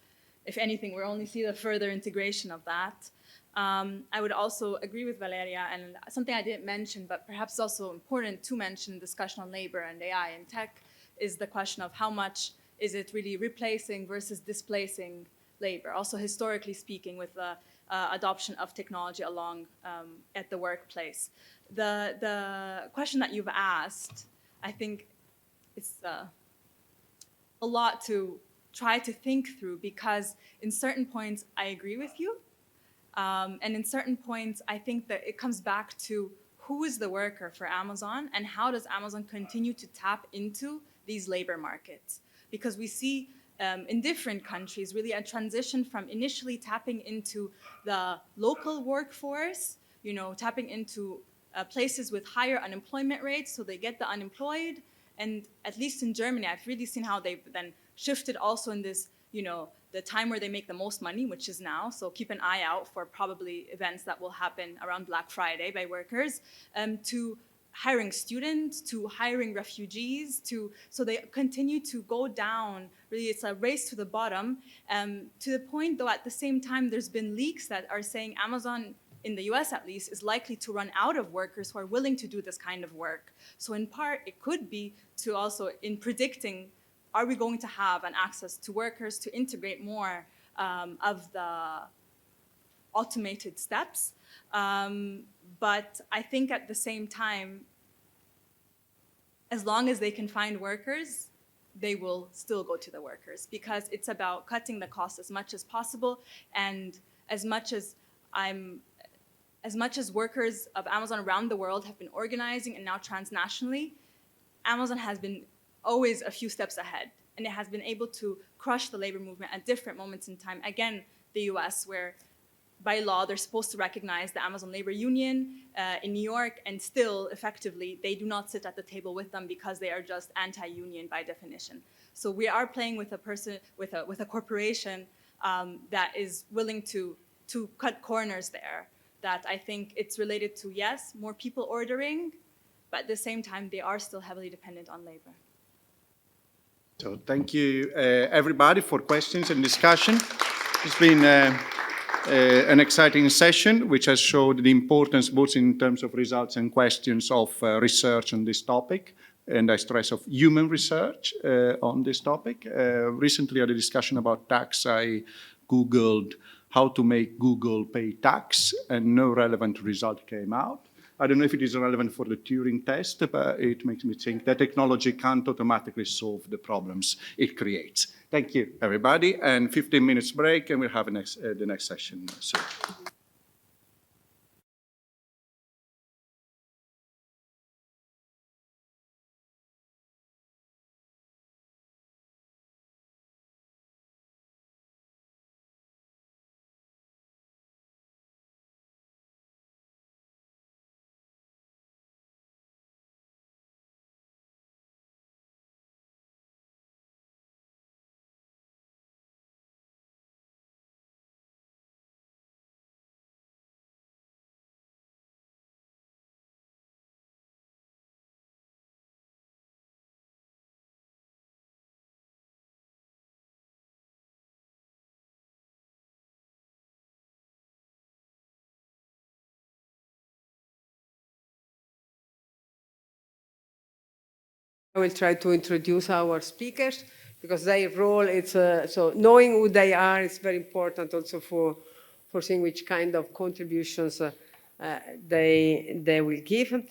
if anything, we'll only see the further integration of that. I would also agree with Valeria, and something I didn't mention, but perhaps also important to mention in discussion on labor and AI and tech is the question of how much is it really replacing versus displacing labor, also historically speaking with the adoption of technology along at the workplace. The question that you've asked, I think it's a lot to try to think through, because in certain points I agree with you, and in certain points I think that it comes back to who is the worker for Amazon and how does Amazon continue to tap into these labor markets. Because we see in different countries really a transition from initially tapping into the local workforce, you know, tapping into places with higher unemployment rates so they get the unemployed. And at least in Germany, I've really seen how they've then shifted also in this, you know, the time where they make the most money, which is now. So keep an eye out for probably events that will happen around Black Friday by workers, to hiring students, to hiring refugees, so they continue to go down. Really, it's a race to the bottom, to the point, though, at the same time, there's been leaks that are saying Amazon, in the US at least, is likely to run out of workers who are willing to do this kind of work. So in part, it could be to also in predicting, are we going to have an access to workers to integrate more of the automated steps? But I think at the same time, as long as they can find workers, they will still go to the workers, because it's about cutting the cost as much as possible. And as much as workers of Amazon around the world have been organizing, and now transnationally, Amazon has been always a few steps ahead, and it has been able to crush the labor movement at different moments in time. Again, the US, where by law, they're supposed to recognize the Amazon Labor Union in New York, and still, effectively, they do not sit at the table with them because they are just anti-union by definition. So we are playing with a person, with a corporation that is willing to cut corners there. That I think it's related to, yes, more people ordering, but at the same time, they are still heavily dependent on labor.
So thank you, everybody, for questions and discussion. It's been an exciting session, which has showed the importance, both in terms of results and questions, of research on this topic, and I stress of human research on this topic. Recently, at a discussion about tax, I Googled how to make Google pay tax, and no relevant result came out. I don't know if it is relevant for the Turing test, but it makes me think that technology can't automatically solve the problems it creates. Thank you, everybody, and 15 minutes break, and we'll have the next session soon.
I will try to introduce our speakers, because their role is, so knowing who they are is very important also for seeing which kind of contributions they will give.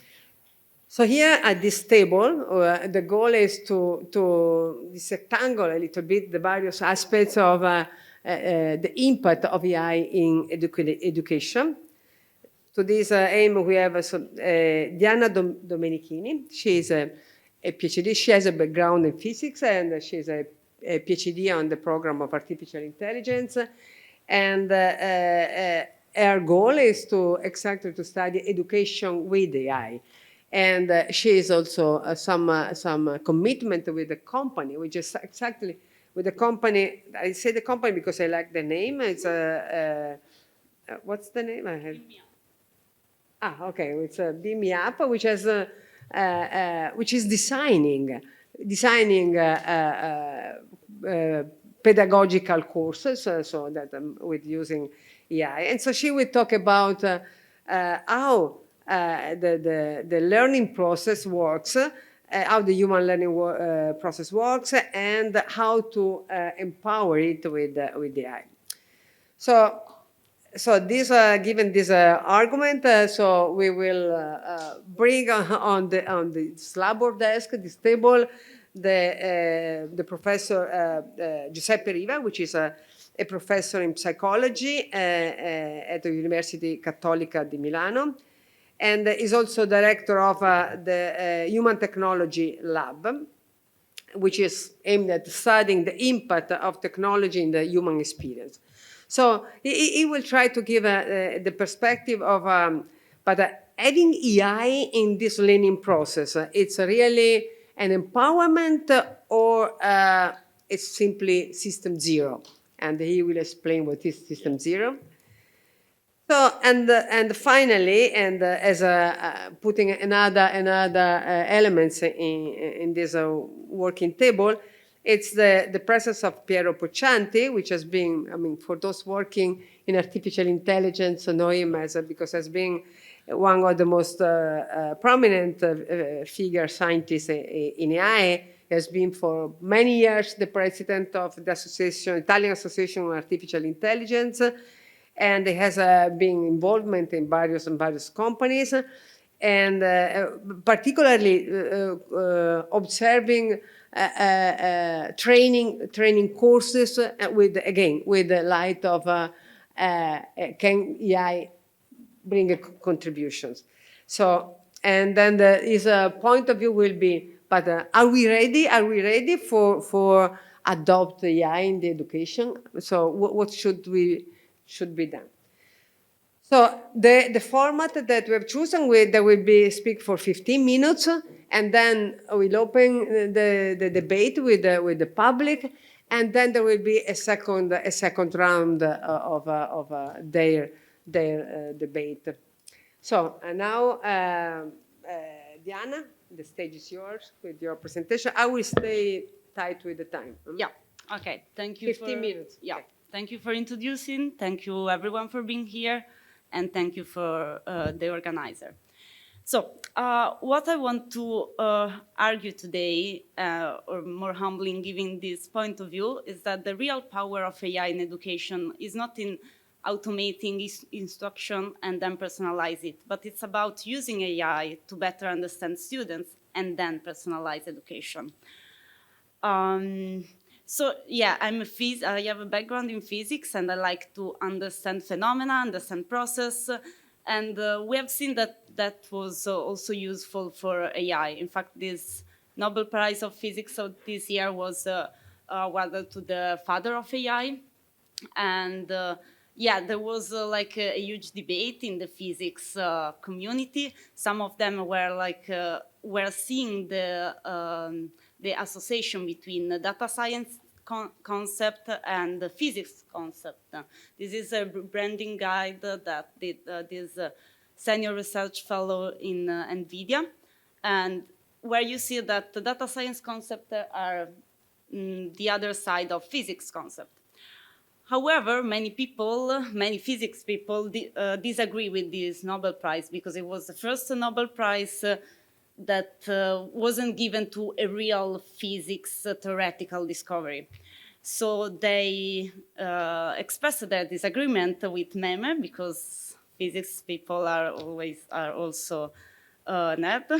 So here at this table, the goal is to disentangle a little bit the various aspects of the impact of AI in education. To this aim, we have Diana Domenichini. She is a PhD. She has a background in physics, and she's a PhD on the program of artificial intelligence. And her goal is exactly to study education with AI. And she is also some commitment with the company, which is exactly with the company. I say the company because I like the name. It's what's the name I have? Okay. It's Beam Me Up, which has which is designing pedagogical courses, so that with using AI. And so she will talk about how the learning process works, how the human learning process works, and how to empower it with AI. So this, given this argument, so we will bring on this labor desk, this table, the professor Giuseppe Riva, which is a professor in psychology at the Università Cattolica di Milano, and is also director of the Human Technology Lab, which is aimed at studying the impact of technology in the human experience. So he will try to give the perspective of, but having AI in this learning process, it's really an empowerment or it's simply system zero? And he will explain what is system zero. So, and finally, and as putting another elements in this working table, it's the presence of Piero Poccianti, which has been, I mean, for those working in artificial intelligence, know him as because has been one of the most prominent figure scientists in AI. He has been for many years the president of the Italian Association on Artificial Intelligence, and he has been involvement in various companies, and particularly observing training courses with the light of can AI bring contributions. So, and then his point of view will be, but are we ready? Are we ready for adopt AI in the education? So what should be done? So the format that we have chosen, there will be speak for 15 minutes, and then we'll open the debate with the public, and then there will be a second round of their debate. So now, Diana, the stage is yours with your presentation. I will stay tight with the time.
Yeah. Okay. Thank you.
15 minutes.
Yeah.
Okay.
Thank you for introducing. Thank you everyone for being here, and thank you for the organizer. So what I want to argue today, or more humbly in giving this point of view, is that the real power of AI in education is not in automating instruction and then personalize it, but it's about using AI to better understand students and then personalize education. So yeah, I have a background in physics, and I like to understand phenomena, understand process, and we have seen that was also useful for AI. In fact, this Nobel Prize of Physics of this year was awarded to the father of AI, and yeah, there was like a huge debate in the physics community. Some of them were seeing the association between the data science concept and the physics concept. This is a branding guide that did this senior research fellow in NVIDIA, and where you see that the data science concept are the other side of physics concept. However, many physics people disagree with this Nobel Prize because it was the first Nobel Prize that wasn't given to a real physics theoretical discovery. So they expressed their disagreement with Meme, because physics people are also nerd.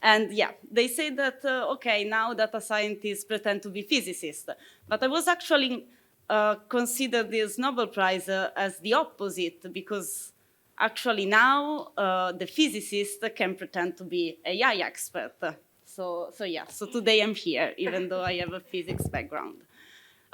And yeah, they say that, okay, now data scientists pretend to be physicists. But I was actually consider this Nobel Prize as the opposite, because actually now the physicist can pretend to be AI expert. So today I'm here, even though I have a physics background.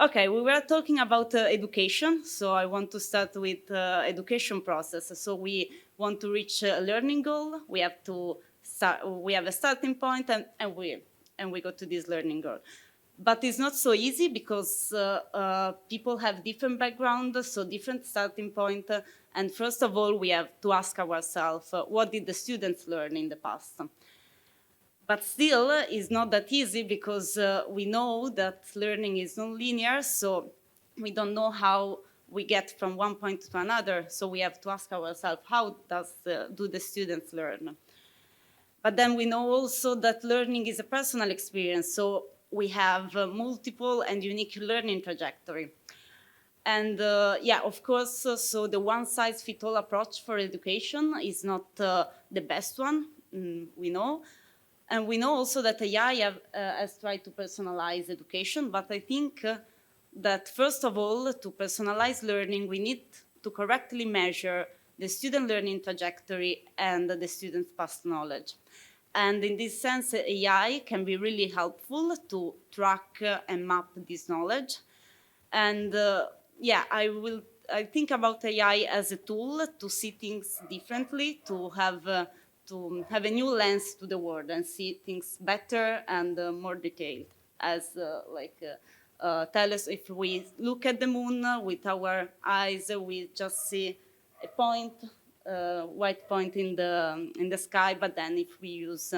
Okay, we were talking about education, so I want to start with education process. So we want to reach a learning goal. We have a starting point, and we go to this learning goal. But it's not so easy because people have different backgrounds, so different starting point. And first of all, we have to ask ourselves, what did the students learn in the past? But still, it's not that easy because we know that learning is non-linear, so we don't know how we get from one point to another. So we have to ask ourselves, how do the students learn? But then we know also that learning is a personal experience, so we have multiple and unique learning trajectory. And yeah, of course, so the one-size-fits-all approach for education is not the best one, we know. And we know also that AI has tried to personalize education, but I think that first of all, to personalize learning, we need to correctly measure the student learning trajectory and the student's past knowledge. And in this sense, AI can be really helpful to track and map this knowledge. And yeah, I think about AI as a tool to see things differently, to have a new lens to the world and see things better and more detailed. As tell us, if we look at the moon with our eyes, we just see a point, white point in the sky. But then, if we use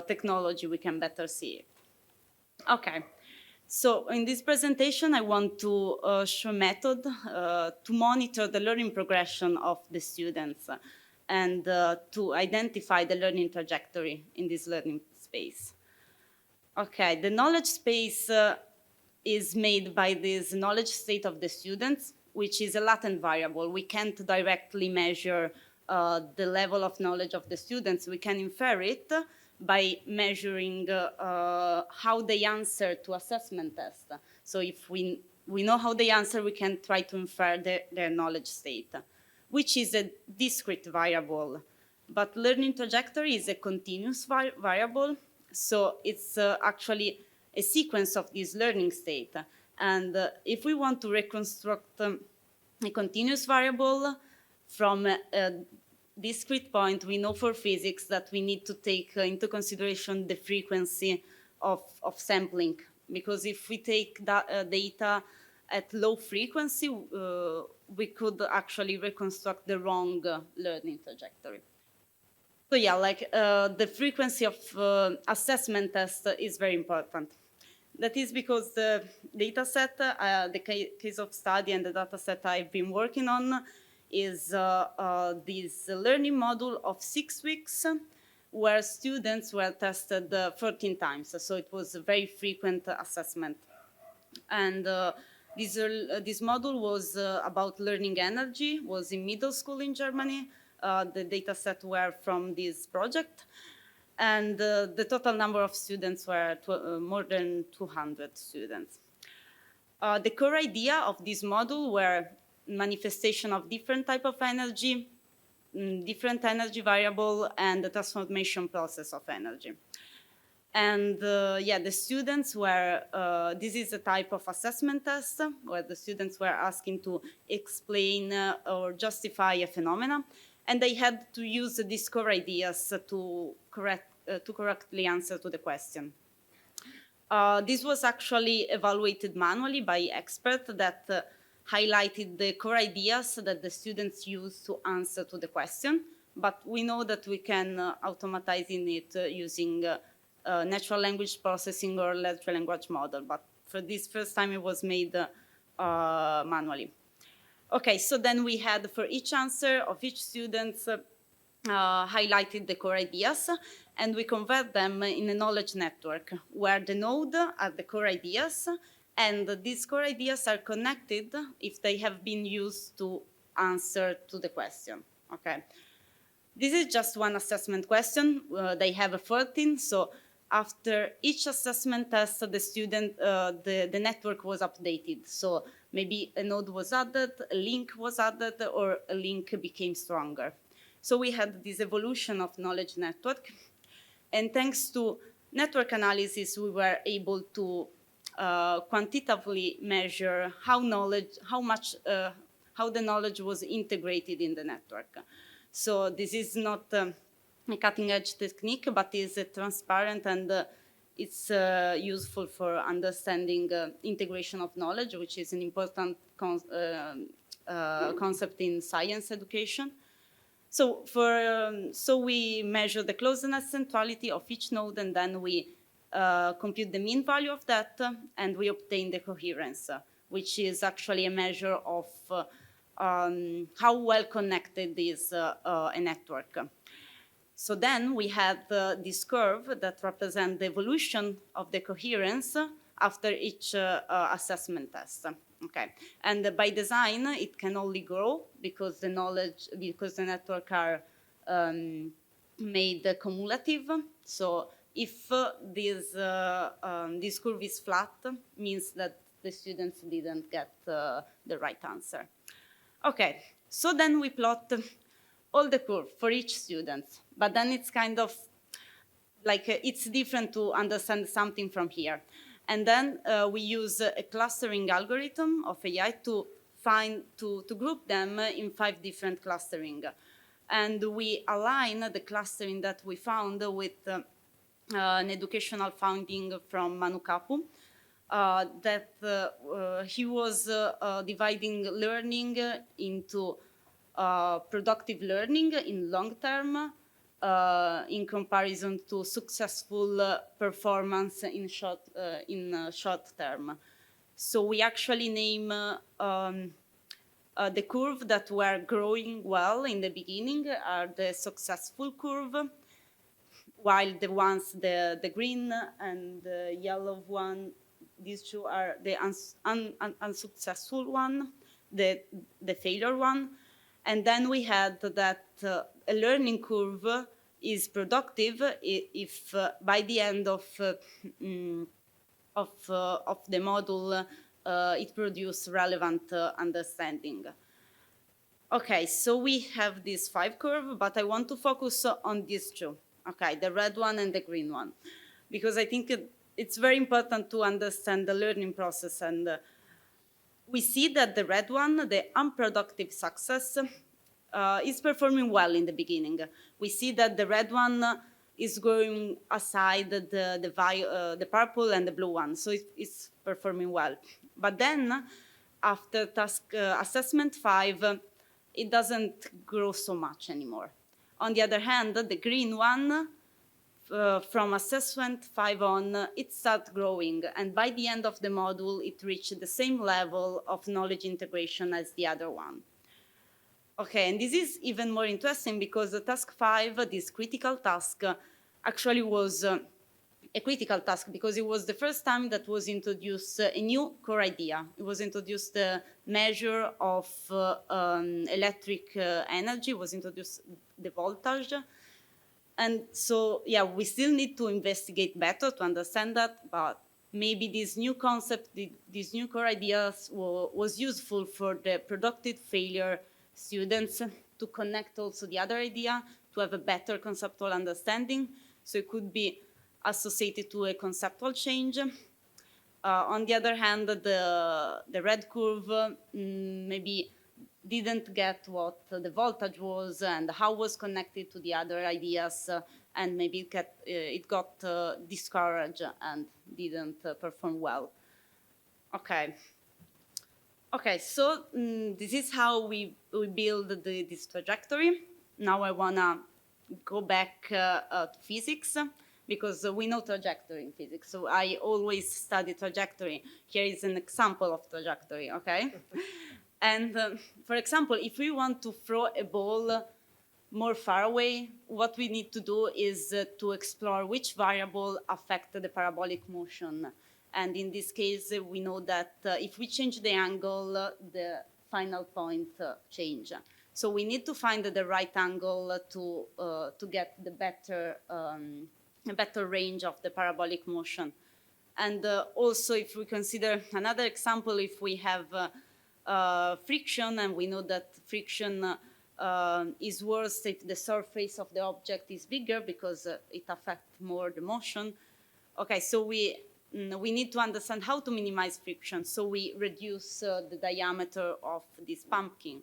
technology, we can better see it. Okay. So in this presentation, I want to show a method to monitor the learning progression of the students and to identify the learning trajectory in this learning space. Okay, the knowledge space is made by this knowledge state of the students, which is a latent variable. We can't directly measure the level of knowledge of the students. We can infer it by measuring how they answer to assessment tests. So if we know how they answer, we can try to infer their knowledge state, which is a discrete variable. But learning trajectory is a continuous variable, so it's actually a sequence of this learning state. And if we want to reconstruct a continuous variable from a discrete point, we know for physics that we need to take into consideration the frequency of sampling. Because if we take data at low frequency, we could actually reconstruct the wrong learning trajectory. So yeah, the frequency of assessment test is very important. That is because the data set, the case of study and the data set I've been working on is this learning module of 6 weeks where students were tested 13 times. So it was a very frequent assessment. And this module was about learning energy, was in middle school in Germany. The data set were from this project. And the total number of students were more than 200 students. The core idea of this module were manifestation of different type of energy, different energy variable, and the transformation process of energy. And yeah, the students were, this is a type of assessment test where the students were asking to explain or justify a phenomena, and they had to use these core ideas to correctly answer to the question. This was actually evaluated manually by experts that highlighted the core ideas that the students use to answer to the question, but we know that we can automatize it using natural language processing or large language model, but for this first time it was made manually. Okay, so then we had for each answer of each student highlighted the core ideas, and we convert them in a knowledge network where the node are the core ideas, and these core ideas are connected if they have been used to answer to the question. Okay, this is just one assessment question. They have 14, so after each assessment test, the student, the network was updated. So maybe a node was added, a link was added, or a link became stronger. So we had this evolution of knowledge network. And thanks to network analysis, we were able to quantitatively measure how the knowledge was integrated in the network. So this is not a cutting-edge technique, but is transparent, and it's useful for understanding integration of knowledge, which is an important concept in science education. So we measure the closeness centrality of each node, and then we compute the mean value of that, and we obtain the coherence, which is actually a measure of how well connected is a network. So then we had this curve that represents the evolution of the coherence after each assessment test. Okay, and by design, it can only grow because the network are made cumulative. So if this curve is flat, means that the students didn't get the right answer. Okay, so then we plot all the curve for each student, but then it's kind of like it's different to understand something from here. And then we use a clustering algorithm of AI to group them in 5 different clustering. And we align the clustering that we found with an educational finding from Manu Kapu, that he was dividing learning into productive learning in long term, in comparison to successful performance in short term. So we actually name the curve that were growing well in the beginning are the successful curve, while the ones, the green and the yellow one, these two are the unsuccessful one, the failure one. And then we had that a learning curve is productive if by the end of the module it produces relevant understanding. Okay, so we have this 5 curve, but I want to focus on these 2. Okay, the red one and the green one, because I think it's very important to understand the learning process. And we see that the red one, the unproductive success, is performing well in the beginning. We see that the red one is going aside the purple and the blue one, so it's performing well. But then, after task assessment 5, it doesn't grow so much anymore. On the other hand, the green one, from assessment 5 on, it starts growing, and by the end of the module, it reached the same level of knowledge integration as the other one. Okay, and this is even more interesting because the task 5, this critical task, actually was a critical task because it was the first time that was introduced a new core idea. It was introduced the measure of electric energy, was introduced the voltage. And so, yeah, we still need to investigate better to understand that, but maybe this new concept, these new core ideas was useful for the productive failure students to connect also the other idea, to have a better conceptual understanding. So it could be associated to a conceptual change. On the other hand, the red curve maybe didn't get what the voltage was and how was connected to the other ideas, and maybe it got discouraged and didn't perform well. Okay, so this is how we build this trajectory. Now I wanna go back to physics, because we know trajectory in physics. So I always study trajectory. Here is an example of trajectory, okay? And for example, if we want to throw a ball more far away, what we need to do is to explore which variable affect the parabolic motion. And in this case, we know that if we change the angle, the final point change. So we need to find the right angle to get the better range of the parabolic motion. And also, if we consider another example, if we have friction, and we know that friction is worse if the surface of the object is bigger because it affects more the motion. Okay, so we need to understand how to minimize friction. So we reduce the diameter of this pumpkin.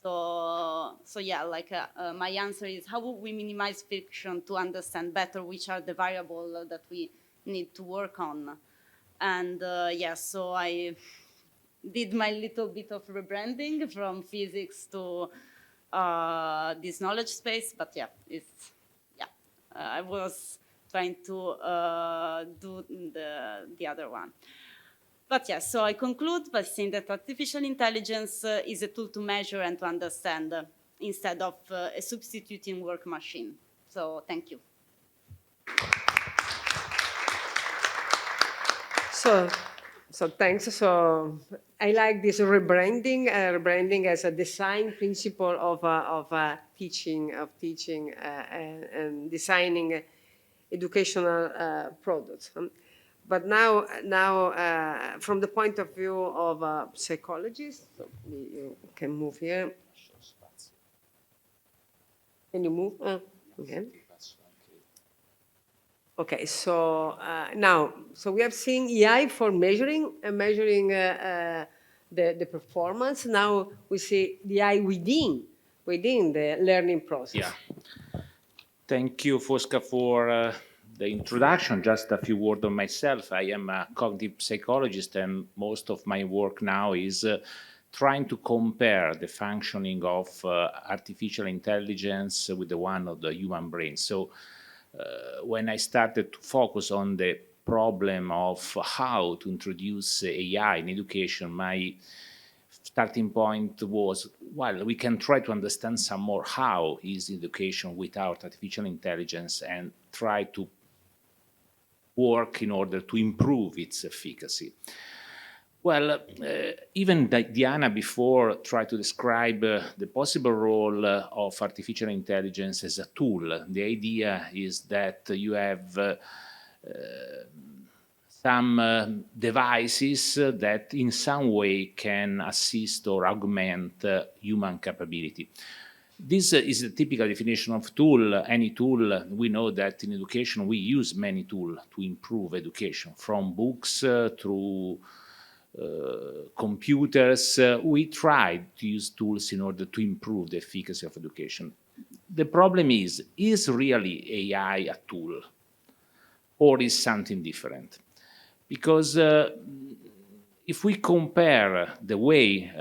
So yeah, like my answer is how would we minimize friction to understand better which are the variables that we need to work on. And yeah, so I did my little bit of rebranding from physics to this knowledge space, but yeah, I was trying to do the other one. But yeah, so I conclude by saying that artificial intelligence is a tool to measure and to understand instead of a substituting work machine. So thank you.
So thanks. So I like this rebranding as a design principle of teaching and designing educational products. But now from the point of view of psychologists, so you can move here. Can you move? Okay. Okay, so now, so we have seen AI for measuring the performance. Now we see the AI within the learning process.
Yeah. Thank you, Fosca, for the introduction. Just a few words on myself. I am a cognitive psychologist, and most of my work now is trying to compare the functioning of artificial intelligence with the one of the human brain. So when I started to focus on the problem of how to introduce AI in education, my starting point was, well, we can try to understand some more how is education without artificial intelligence and try to work in order to improve its efficacy. Well, even Diana before tried to describe the possible role of artificial intelligence as a tool. The idea is that you have some devices that in some way can assist or augment human capability. This is a typical definition of tool. Any tool, we know that in education we use many tools to improve education, from books through computers. We try to use tools in order to improve the efficacy of education. The problem is really AI a tool or is something different? Because if we compare the way,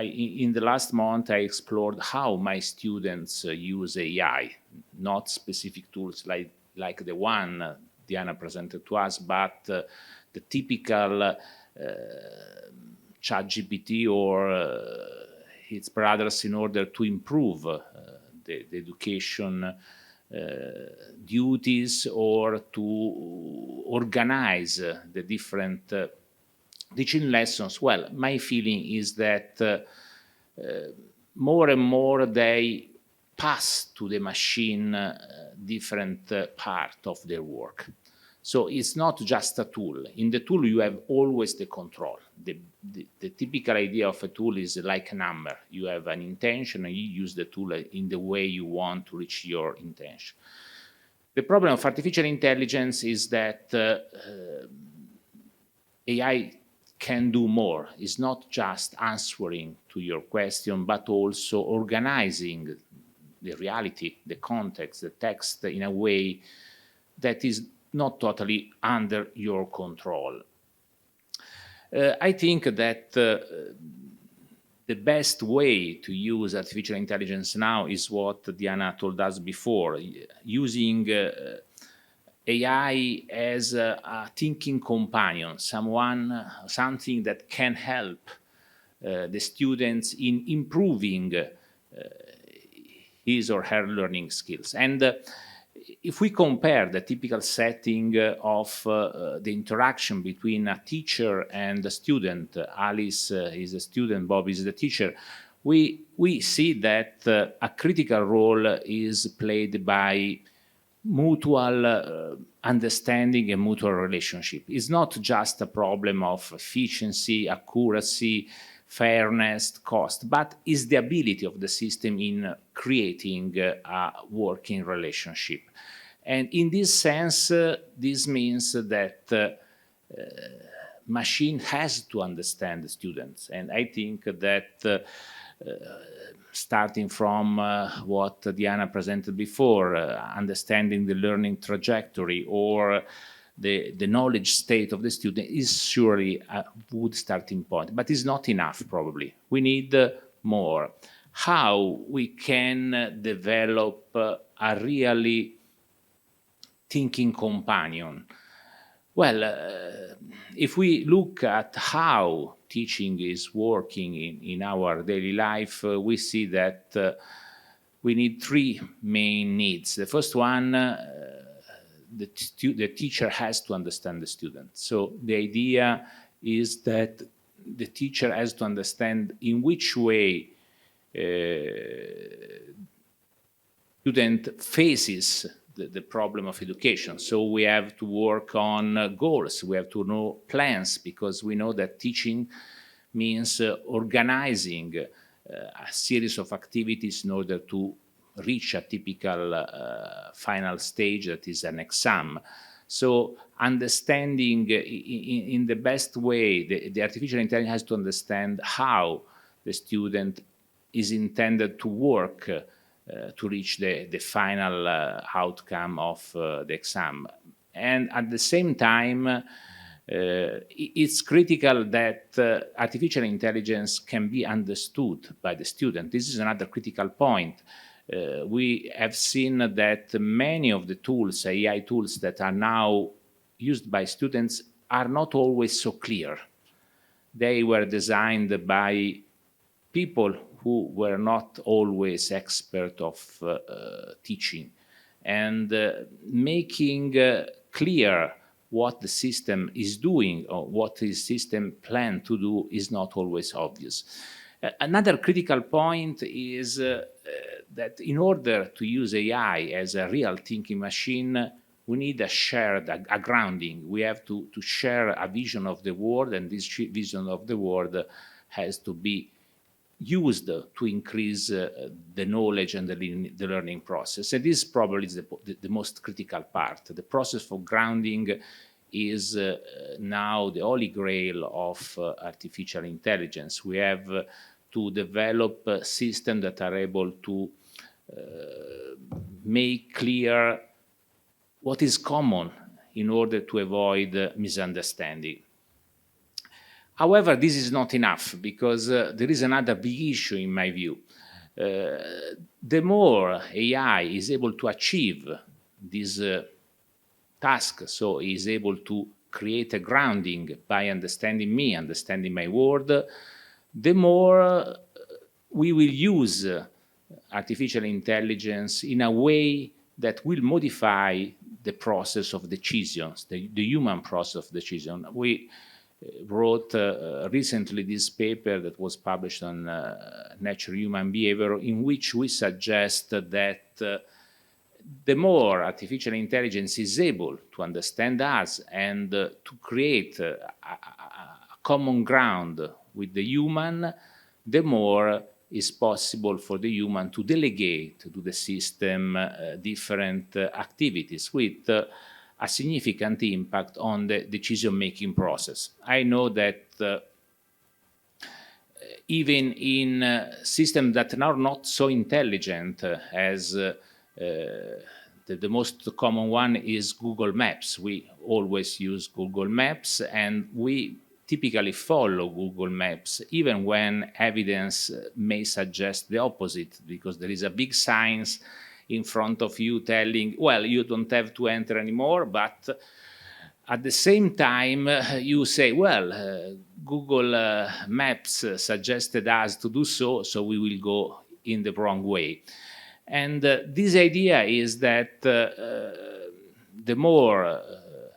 in the last month I explored how my students use AI, not specific tools like the one Diana presented to us, but the typical ChatGPT or its brothers in order to improve the education duties or to organize the different teaching lessons. Well, my feeling is that more and more they pass to the machine different part of their work. So it's not just a tool. In the tool, you have always the control. The typical idea of a tool is like a number. You have an intention and you use the tool in the way you want to reach your intention. The problem of artificial intelligence is that AI can do more. It's not just answering to your question, but also organizing the reality, the context, the text in a way that is not totally under your control. I think that the best way to use artificial intelligence now is what Diana told us before, using AI as a thinking companion, something that can help the students in improving his or her learning skills. And if we compare the typical setting of the interaction between a teacher and a student, Alice is a student, Bob is the teacher, we see that a critical role is played by mutual understanding and mutual relationship. It's not just a problem of efficiency, accuracy, fairness, cost, but is the ability of the system in creating a working relationship. And in this sense, this means that machine has to understand the students. And I think that starting from what Diana presented before, understanding the learning trajectory or the knowledge state of the student is surely a good starting point, but it's not enough probably. We need more. how we can develop a really thinking companion. Well, if we look at how teaching is working in our daily life, we see that we need three main needs. The first one, the teacher has to understand the student. So the idea is that the teacher has to understand in which way student faces the problem of education. So we have to work on goals, we have to know plans, because we know that teaching means organizing a series of activities in order to reach a typical final stage that is an exam. So understanding in the best way, the artificial intelligence has to understand how the student is intended to work to reach the final outcome of the exam. And at the same time, it's critical that artificial intelligence can be understood by the student. This is another critical point. We have seen that many of the tools, AI tools that are now used by students, are not always so clear. They were designed by people who were not always expert of teaching, and making clear what the system is doing or what the system plans to do is not always obvious. Another critical point is that in order to use AI as a real thinking machine, we need a shared, a grounding. We have to share a vision of the world, and this vision of the world has to be used to increase the knowledge and the learning process. And this probably is the most critical part. The process for grounding is now the holy grail of artificial intelligence. We have to develop systems that are able to make clear what is common in order to avoid misunderstanding. However, this is not enough, because there is another big issue in my view. The more AI is able to achieve this task, so is able to create a grounding by understanding me, understanding my world, the more we will use artificial intelligence in a way that will modify the process of decisions, the human process of decision. We wrote recently this paper that was published on natural human behavior, in which we suggest that the more artificial intelligence is able to understand us and to create a common ground with the human, the more is possible for the human to delegate to the system different activities with a significant impact on the decision-making process. I know that even in systems that are not so intelligent as the most common one is Google Maps. We always use Google Maps, and we typically follow Google Maps, even when evidence may suggest the opposite, because there is a big signs in front of you telling, well, you don't have to enter anymore, but at the same time, you say, well, Google Maps suggested us to do so, so we will go in the wrong way. And this idea is that the more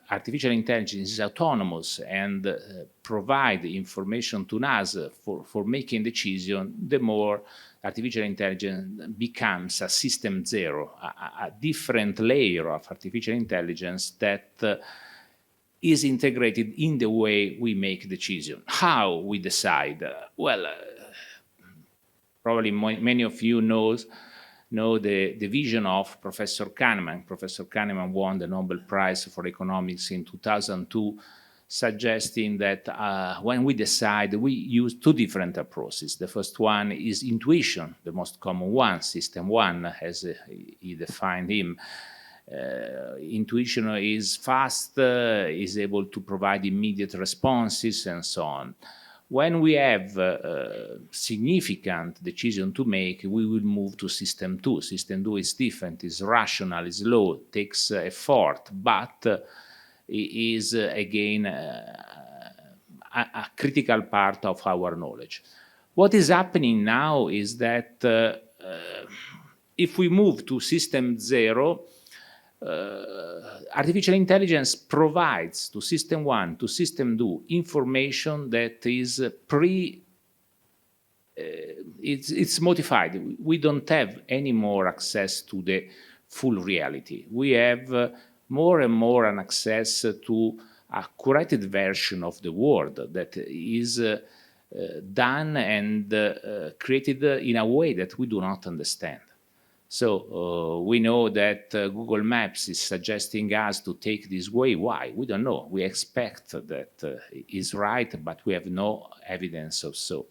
artificial intelligence is autonomous and provide information to us for making decisions, the more artificial intelligence becomes a system zero, a different layer of artificial intelligence that is integrated in the way we make decisions. How we decide? Well, probably many of you know the vision of Professor Kahneman. Professor Kahneman won the Nobel Prize for Economics in 2002, suggesting that when we decide, we use two different approaches. The first one is intuition, the most common one, system one, as he defined him. Intuition is fast, is able to provide immediate responses, and so on. When we have significant decision to make, we will move to system 2. System 2 is different, is rational, is slow, takes effort, but is again a critical part of our knowledge. What is happening now is that if we move to system 0, artificial intelligence provides to system 1, to system 2, information that is it's modified. We don't have any more access to the full reality. We have more and more an access to a curated version of the world that is done and created in a way that we do not understand. So we know that Google Maps is suggesting us to take this way. Why? We don't know. We expect that is right, but we have no evidence of so.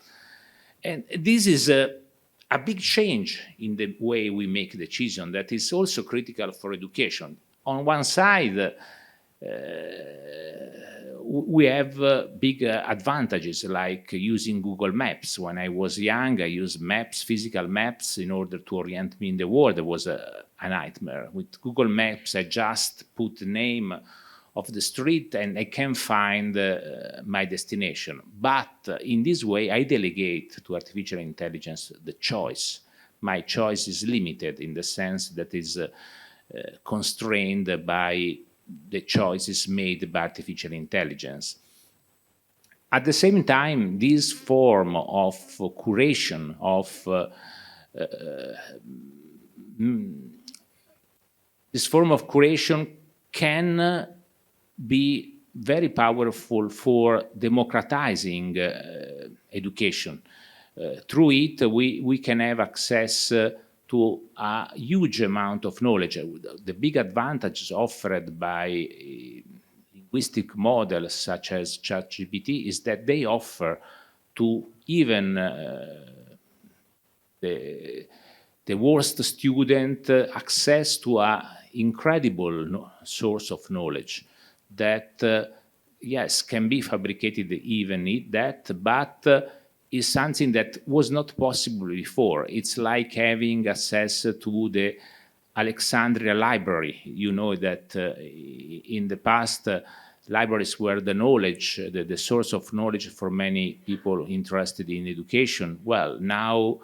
And this is a big change in the way we make decisions that is also critical for education. On one side, we have big advantages like using Google Maps. When I was young, I used maps, physical maps, in order to orient me in the world. It was a nightmare. With Google Maps, I just put the name of the street and I can find my destination. But in this way, I delegate to artificial intelligence the choice. My choice is limited in the sense that is constrained by the choices made by artificial intelligence. At the same time, this form of curation, can be very powerful for democratizing education. Through it, we can have access to a huge amount of knowledge. The big advantages offered by linguistic models such as ChatGPT is that they offer to even the worst student access to an incredible source of knowledge that, yes, can be fabricated even that, but is something that was not possible before. It's like having access to the Alexandria library. You know that in the past, libraries were the knowledge, the source of knowledge for many people interested in education. Well, now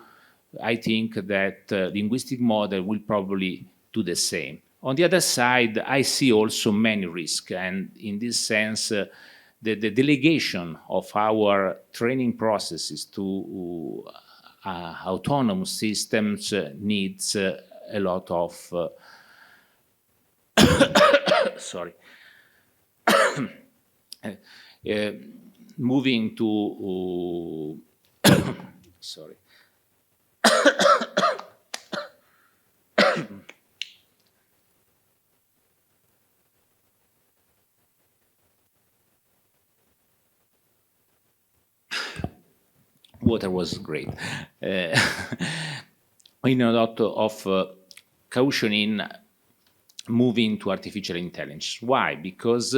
I think that linguistic model will probably do the same. On the other side, I see also many risks, and in this sense, the delegation of our training processes to autonomous systems needs a lot of moving to sorry. Water was great. In a lot of caution in moving to artificial intelligence. Why? Because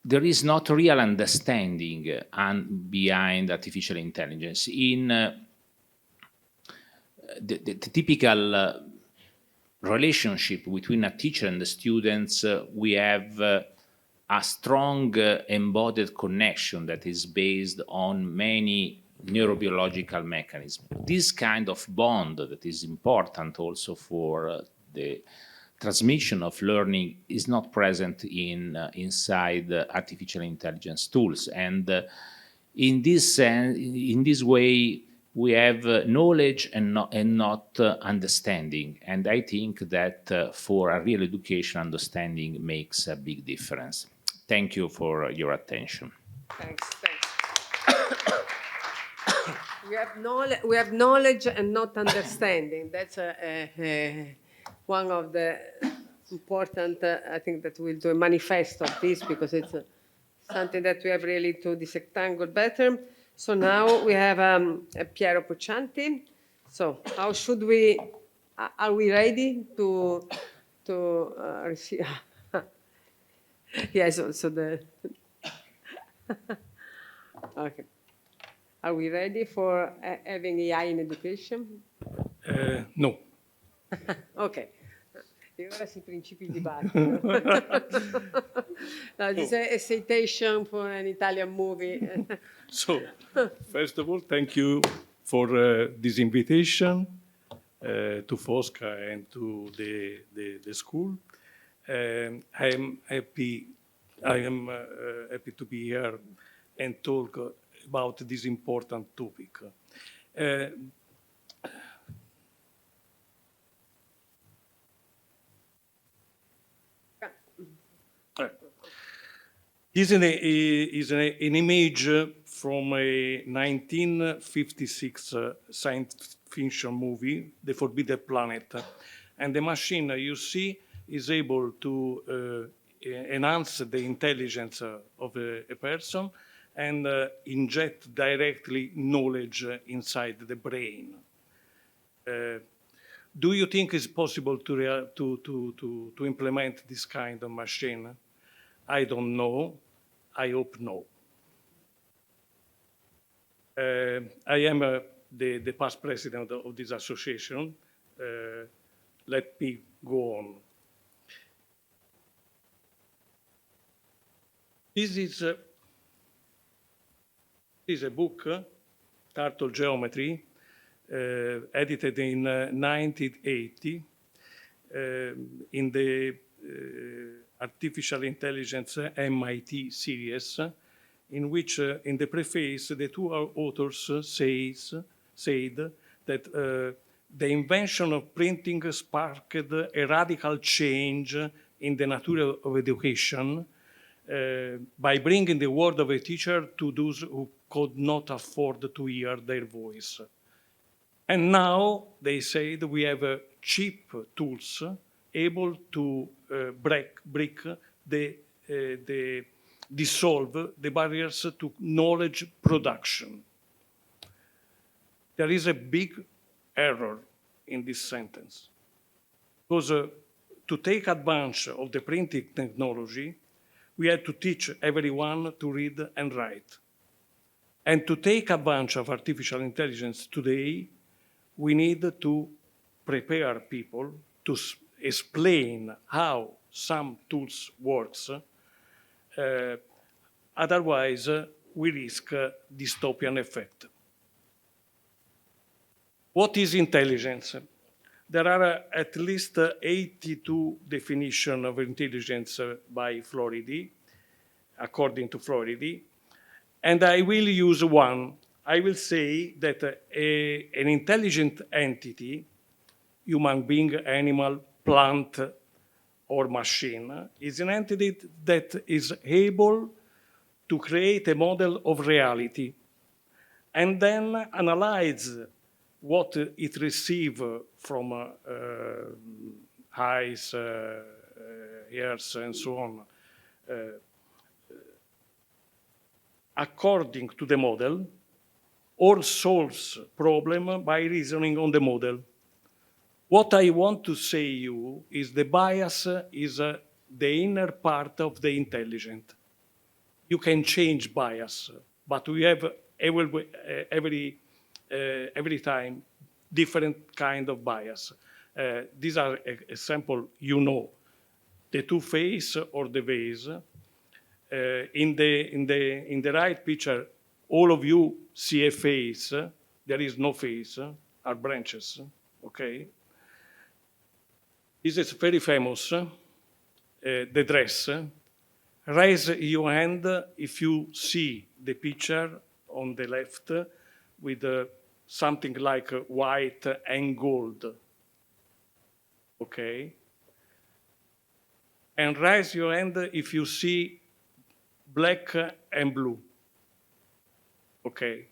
there is not real understanding behind artificial intelligence. In the typical relationship between a teacher and the students, we have a strong embodied connection that is based on many neurobiological mechanism. This kind of bond that is important also for the transmission of learning is not present inside artificial intelligence tools. And in this sense, in this way, we have knowledge and not understanding. And I think that for a real education, understanding makes a big difference. Thank you for your attention.
Thanks. We have knowledge and not understanding. That's one of the important, I think, that we'll do a manifesto of this, because it's something that we have really to disentangle better. So now we have Piero Puccianti. So how should we, are we ready to receive? Yes, also the, okay. Are we ready for having AI in education?
No.
Ok. E ora si principi il dibattito. No, this is a citation for an Italian movie.
So, first of all, thank you for this invitation to Fosca and to the school. I am happy to be here and talk about this important topic. This is an image from a 1956 science fiction movie, The Forbidden Planet. And the machine you see is able to enhance the intelligence of a person and inject directly knowledge inside the brain. Do you think it's possible to implement this kind of machine? I don't know. I hope no. I am the past president of this association. Let me go on. This is a book, Turtle Geometry, edited in 1980 in the Artificial Intelligence MIT series, in which, in the preface, the two authors said that the invention of printing sparked a radical change in the nature of education by bringing the word of a teacher to those who could not afford to hear their voice. And now, they said, we have cheap tools able to dissolve the barriers to knowledge production. There is a big error in this sentence, because to take advantage of the printing technology, we had to teach everyone to read and write. And to take advantage of artificial intelligence today, we need to prepare people to explain how some tools works. Otherwise, we risk dystopian effect. What is intelligence? There are at least 82 definitions of intelligence by Floridi, according to Floridi, and I will use one. I will say that an intelligent entity, human being, animal, plant, or machine, is an entity that is able to create a model of reality and then analyze what it receives from eyes, ears, and so on, according to the model, or solves problem by reasoning on the model. What I want to say you is the bias is the inner part of the intelligent. You can change bias, but we have every time different kind of bias. These are example, you know, the two face or the vase. In the right picture, all of you see a face. There is no face, are branches, okay? This is very famous, the dress. Raise your hand if you see the picture on the left with something like white and gold, okay? And raise your hand if you see black and blue, okay?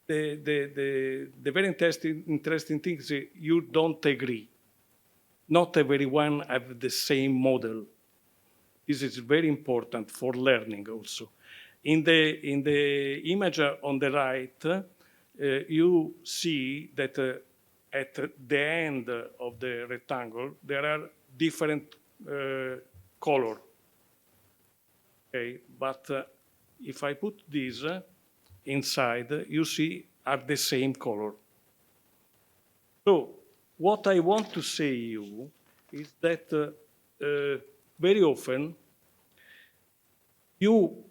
The very interesting thing is you don't agree. Not everyone have the same model. This is very important for learning also. In the image on the right, you see that at the end of the rectangle, there are different colors. Okay, but if I put this,
inside, you see, are the same color. So what I want to say you is that very often you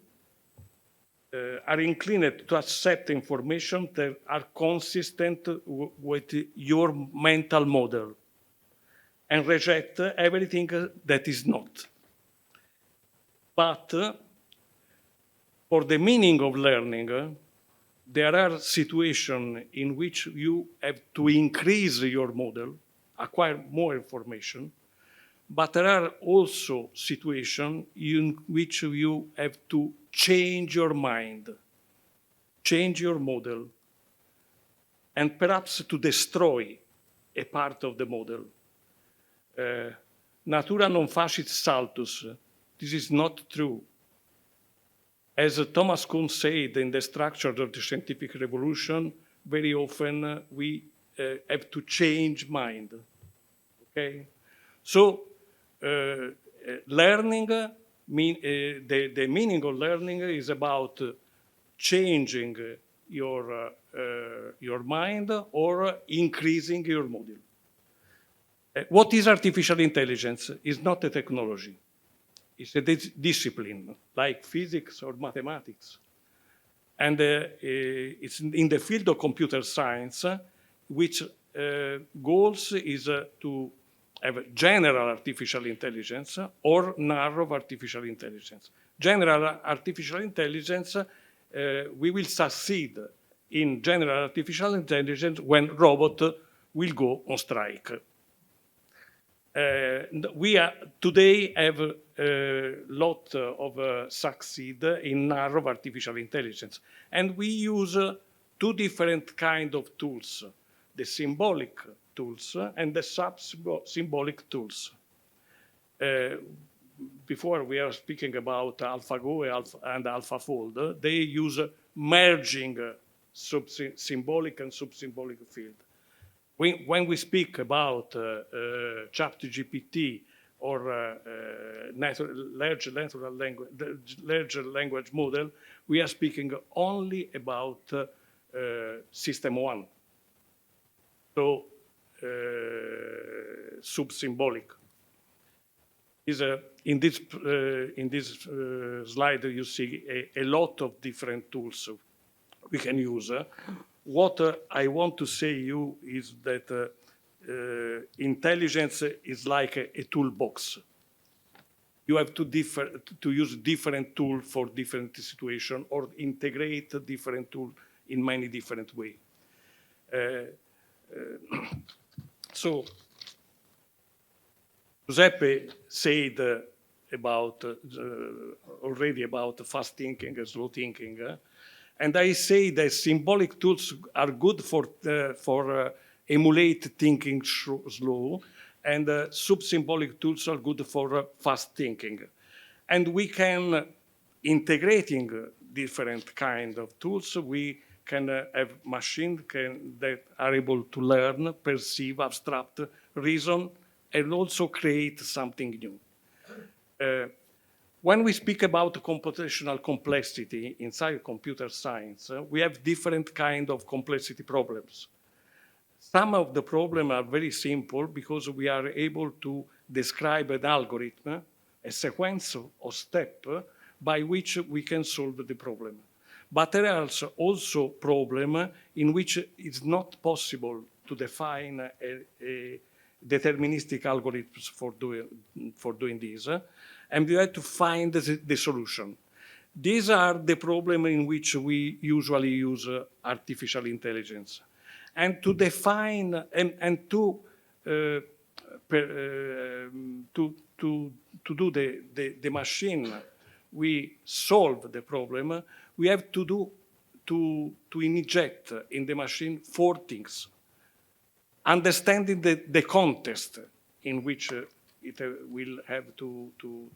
are inclined to accept information that are consistent with your mental model and reject everything that is not. But for the meaning of learning, there are situations in which you have to increase your model, acquire more information, but there are also situations in which you have to change your mind, change your model, and perhaps to destroy a part of the model. Natura non facit saltus. This is not true. As Thomas Kuhn said in the structure of the scientific revolution, very often we have to change mind. Okay? So learning, the meaning of learning is about changing your mind or increasing your model. What is artificial intelligence? It's not a technology. It's a discipline, like physics or mathematics. And it's in the field of computer science, which goals is to have general artificial intelligence or narrow artificial intelligence. General artificial intelligence, we will succeed in general artificial intelligence when robots will go on strike. We today have a lot of succeed in narrow artificial intelligence. And we use two different kinds of tools, the symbolic tools and the sub-symbolic tools. Before we are speaking about AlphaGo and AlphaFold, they use merging symbolic and sub-symbolic field. When we speak about ChatGPT or large language model, we are speaking only about system one. So sub-symbolic. In this slide, you see a lot of different tools we can use. What I want to say you is that intelligence is like a toolbox. You have to use different tools for different situations or integrate different tools in many different ways. So Giuseppe said already about fast thinking and slow thinking. And I say that symbolic tools are good for emulate thinking slow, and sub-symbolic tools are good for fast thinking. And we can, integrating different kind of tools, we can have machines that are able to learn, perceive, abstract, reason, and also create something new. When we speak about computational complexity inside computer science, we have different kind of complexity problems. Some of the problems are very simple because we are able to describe an algorithm, a sequence of steps by which we can solve the problem. But there are also problems in which it's not possible to define a deterministic algorithms for doing this, and we have to find the solution. These are the problems in which we usually use artificial intelligence. And to define and to do the machine, we solve the problem. We have to inject in the machine four things: understanding the context in which it will have to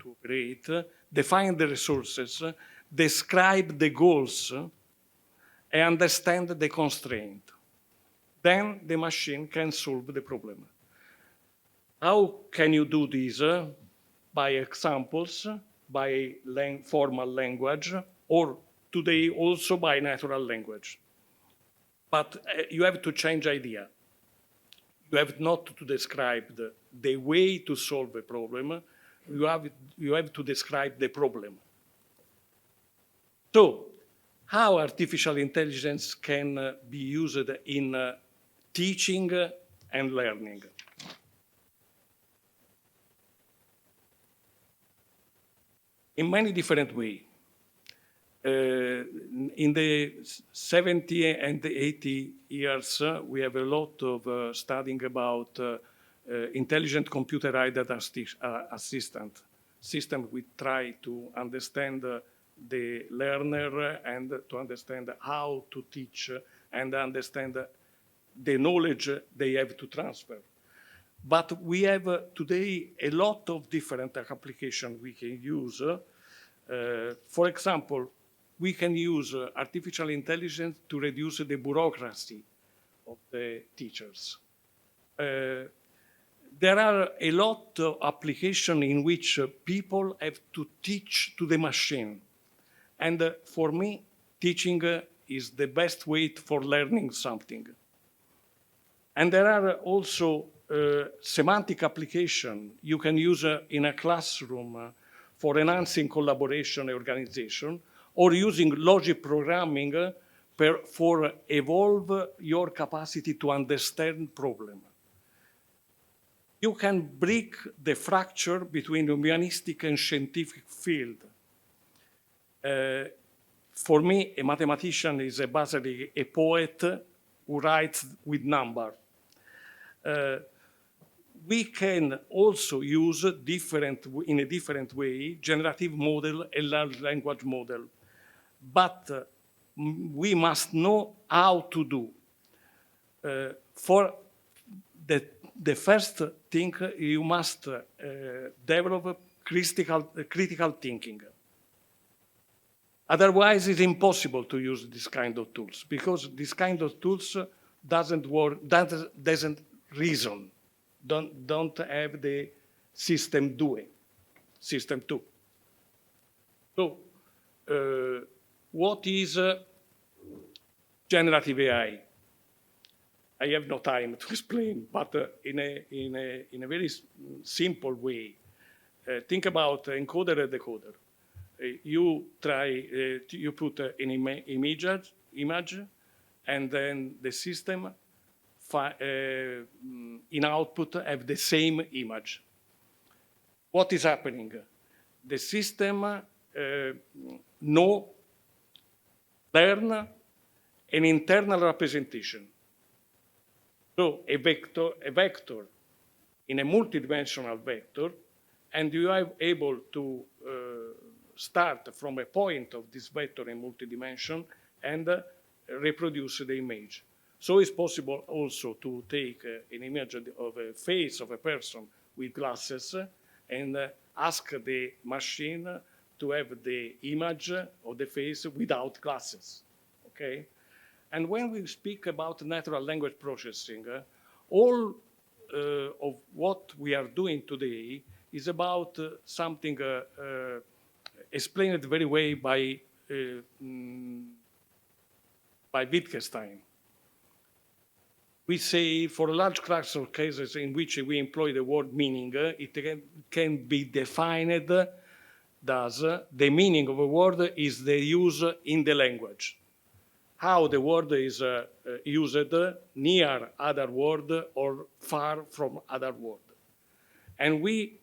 operate, define the resources, describe the goals, and understand the constraint. Then the machine can solve the problem. How can you do this? By examples, by formal language, or today also by natural language. But you have to change idea. You have not to describe the way to solve a problem. You have to describe the problem. So, how artificial intelligence can be used in teaching and learning? In many different ways. In the 70 and the 80 years, we have a lot of studying about intelligent computer-aided assistant system. We try to understand the learner and to understand how to teach and understand the knowledge they have to transfer. But we have today a lot of different applications we can use. For example, we can use artificial intelligence to reduce the bureaucracy of the teachers. There are a lot of applications in which people have to teach to the machine. And for me, teaching is the best way for learning something. And there are also semantic applications you can use in a classroom for enhancing collaboration and organization, or using logic programming for evolve your capacity to understand problem. You can break the fracture between humanistic and scientific field. For me, a mathematician is basically a poet who writes with number. We can also use in a different way, generative model and large language model. But we must know how to do. For the first thing, you must develop critical thinking. Otherwise, it's impossible to use this kind of tools, because this kind of tools doesn't reason, don't have the system two. So, what is generative AI? I have no time to explain, but in a very simple way. Think about encoder and decoder. You put an image, and then the system in output have the same image. What is happening? The system learn an internal representation. So a vector in a multidimensional vector, and you are able to start from a point of this vector in multidimension and reproduce the image. So it's possible also to take an image of a face of a person with glasses and ask the machine to have the image of the face without glasses, okay? And when we speak about natural language processing, all of what we are doing today is about something explained very well by Wittgenstein. We say for a large class of cases in which we employ the word meaning, it can be defined as the meaning of a word is the use in the language. How the word is used near other word or far from other word. And we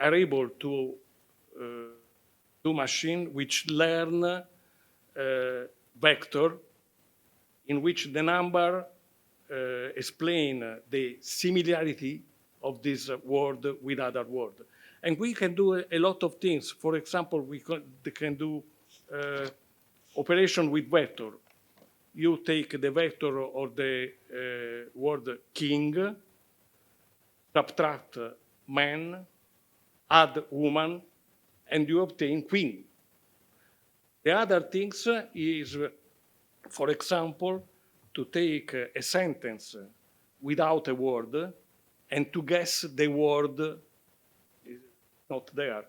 are able to do machine which learn vector in which the number explain the similarity of this word with other word. And we can do a lot of things. For example, we can do operation with vector. You take the vector of the word king, subtract man, add woman, and you obtain queen. The other things is, for example, to take a sentence without a word and to guess the word is not there.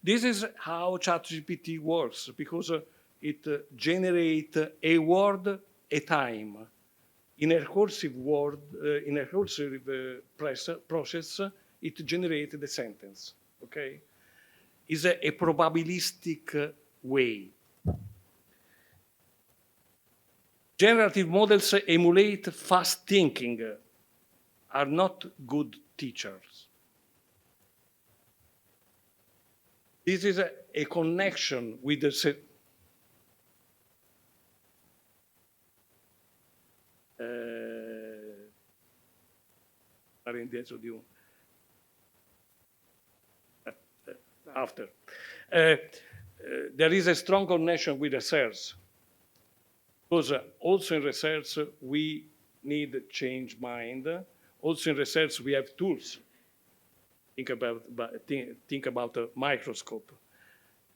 This is how ChatGPT works, because it generates a word a time. In a recursive word, in a recursive process, it generates the sentence, okay? It's a probabilistic way. Generative models emulate fast thinking, are not good teachers. This is a connection with the indietro di after. There is a strong connection with research, because also in research we need change mind. Also in research we have tools. Think about a microscope.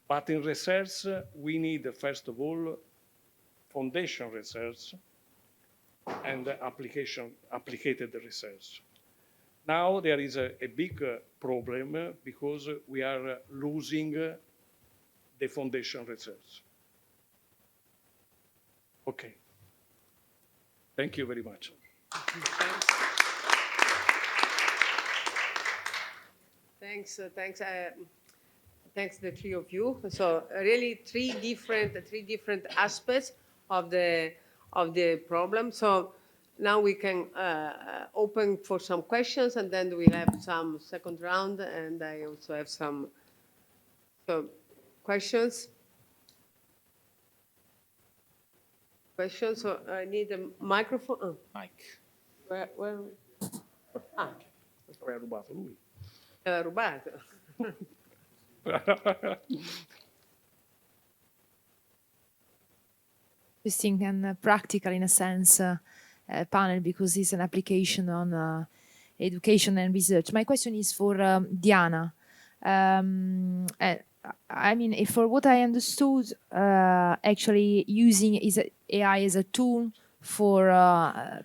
But in research we need, first of all, foundation research and applied research. Now there is a big problem because we are losing the foundation research. Okay. Thank you very much.
Thanks, thanks the three of you. So really three different aspects of the problem. So now we can open for some questions, and then we'll have some second round, and I also have some questions. So I need a microphone. Oh.
Mike.
Where? Ah.
Aveva rubato lui.
Aveva rubato.
Interesting and practical in a sense panel, because it's an application on education and research. My question is for Diana. I mean, for what I understood, actually using AI as a tool for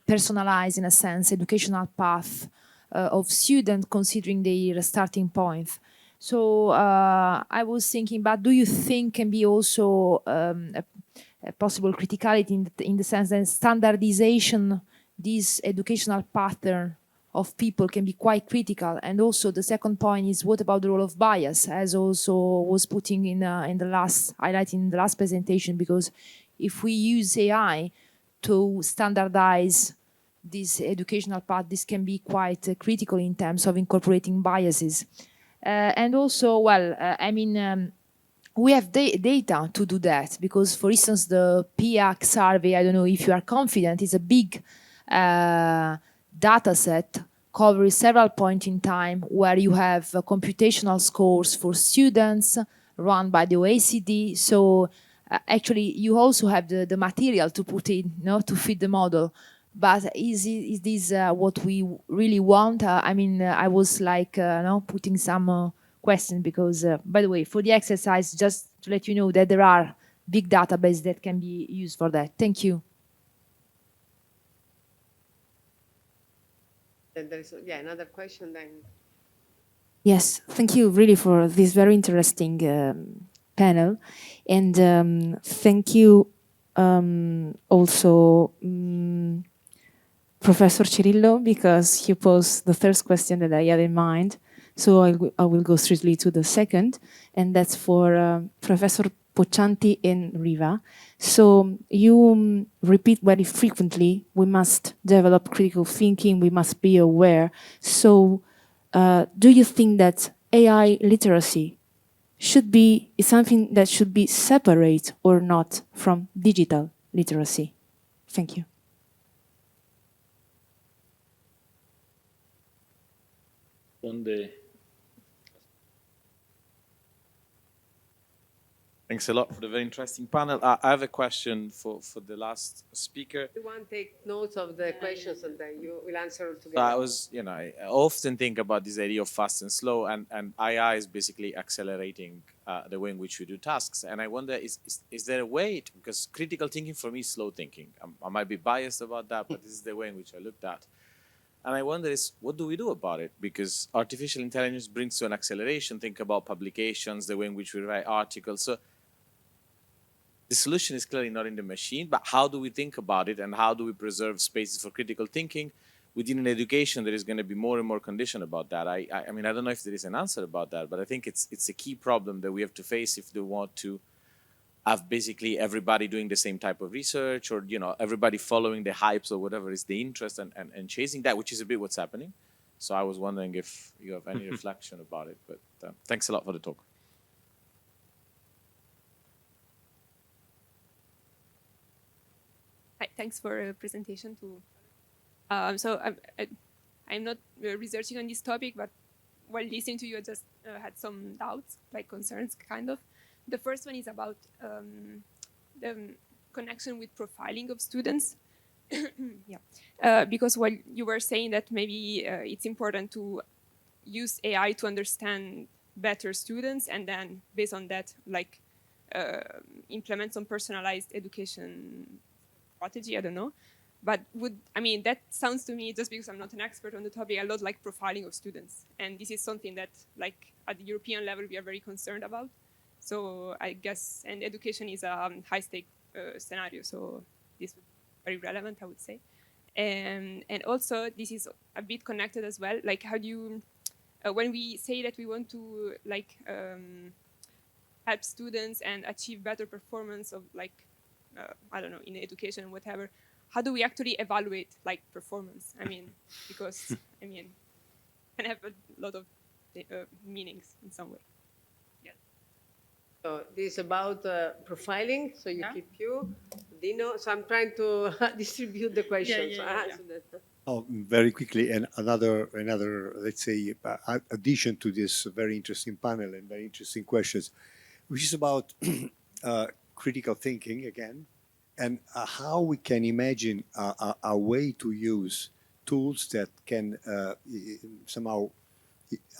personalized, in a sense, educational path of students considering their starting point. So I was thinking, but do you think can be also a possible criticality in the sense that standardization, this educational pattern of people can be quite critical? And also the second point is, what about the role of bias, as also was putting in the last, highlighting in the last presentation, because if we use AI to standardize this educational path, this can be quite critical in terms of incorporating biases. And also, well, I mean, we have data to do that, because, for instance, the PIAC survey, I don't know if you are confident, is a big data set covering several points in time where you have computational scores for students run by the OECD. So actually, you also have the material to put in, to fit the model. But is this what we really want? I mean, I was like, putting some questions because, by the way, for the exercise, just to let you know that there are big databases that can be used for that. Thank you.
Then there is, another question then.
Yes, thank you really for this very interesting panel. And thank you also Professor Cirillo, because you posed the first question that I had in mind. So I will go straight to the second, and that's for Professor Poccianti and Riva. So you repeat very frequently, we must develop critical thinking, we must be aware. So do you think that AI literacy is something that should be separate or not from digital literacy? Thank you.
Thanks a lot for the very interesting panel. I have a question for the last speaker.
You want to take notes of the questions and then you will answer all together.
I often think about this idea of fast and slow, and AI is basically accelerating the way in which we do tasks. And I wonder, is there a way because critical thinking for me is slow thinking. I might be biased about that, but this is the way in which I looked at. And I wonder what do we do about it? Because artificial intelligence brings to an acceleration. Think about publications, the way in which we write articles. So the solution is clearly not in the machine, but how do we think about it and how do we preserve spaces for critical thinking within an education that is going to be more and more conditioned about that? I mean, I don't know if there is an answer about that, but I think it's a key problem that we have to face if they want to have basically everybody doing the same type of research, or, you know, everybody following the hypes or whatever is the interest and chasing that, which is a bit what's happening. So I was wondering if you have any reflection about it, but thanks a lot for the talk.
Hi, thanks for the presentation too. So I'm not researching on this topic, but while listening to you, I just had some doubts, like concerns, kind of. The first one is about the connection with profiling of students. Yeah, because while you were saying that maybe it's important to use AI to understand better students, and then based on that, like implement some personalized education strategy, I don't know. But that sounds to me, just because I'm not an expert on the topic, a lot like profiling of students. And this is something that, like, at the European level, we are very concerned about. So I guess, and education is a high-stake scenario, so this would be very relevant, I would say. And also, this is a bit connected as well. Like, how do you, when we say that we want to, like, help students and achieve better performance of, like, I don't know, in education and whatever, how do we actually evaluate, like, performance? I mean, because, can have a lot of meanings in some way. Yeah.
So this is about profiling, so you keep you, Dino. So I'm trying to distribute the questions.
Oh, very quickly, and another, let's say, addition to this very interesting panel and very interesting questions, which is about critical thinking again, and how we can imagine a way to use tools that can somehow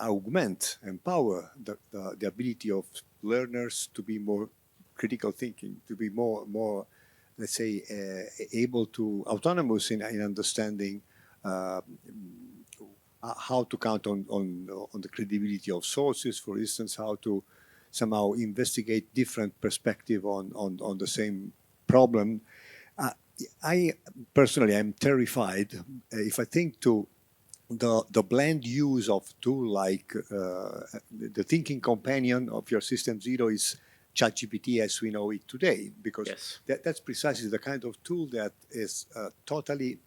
augment, empower the ability of learners to be more critical thinking, to be more let's say, able to, autonomous in understanding how to count on the credibility of sources, for instance, how to somehow investigate different perspective on the same problem. I personally am terrified if I think to the blend use of tool like the thinking companion of your System Zero is ChatGPT as we know it today, because that's precisely the kind of tool that is totally,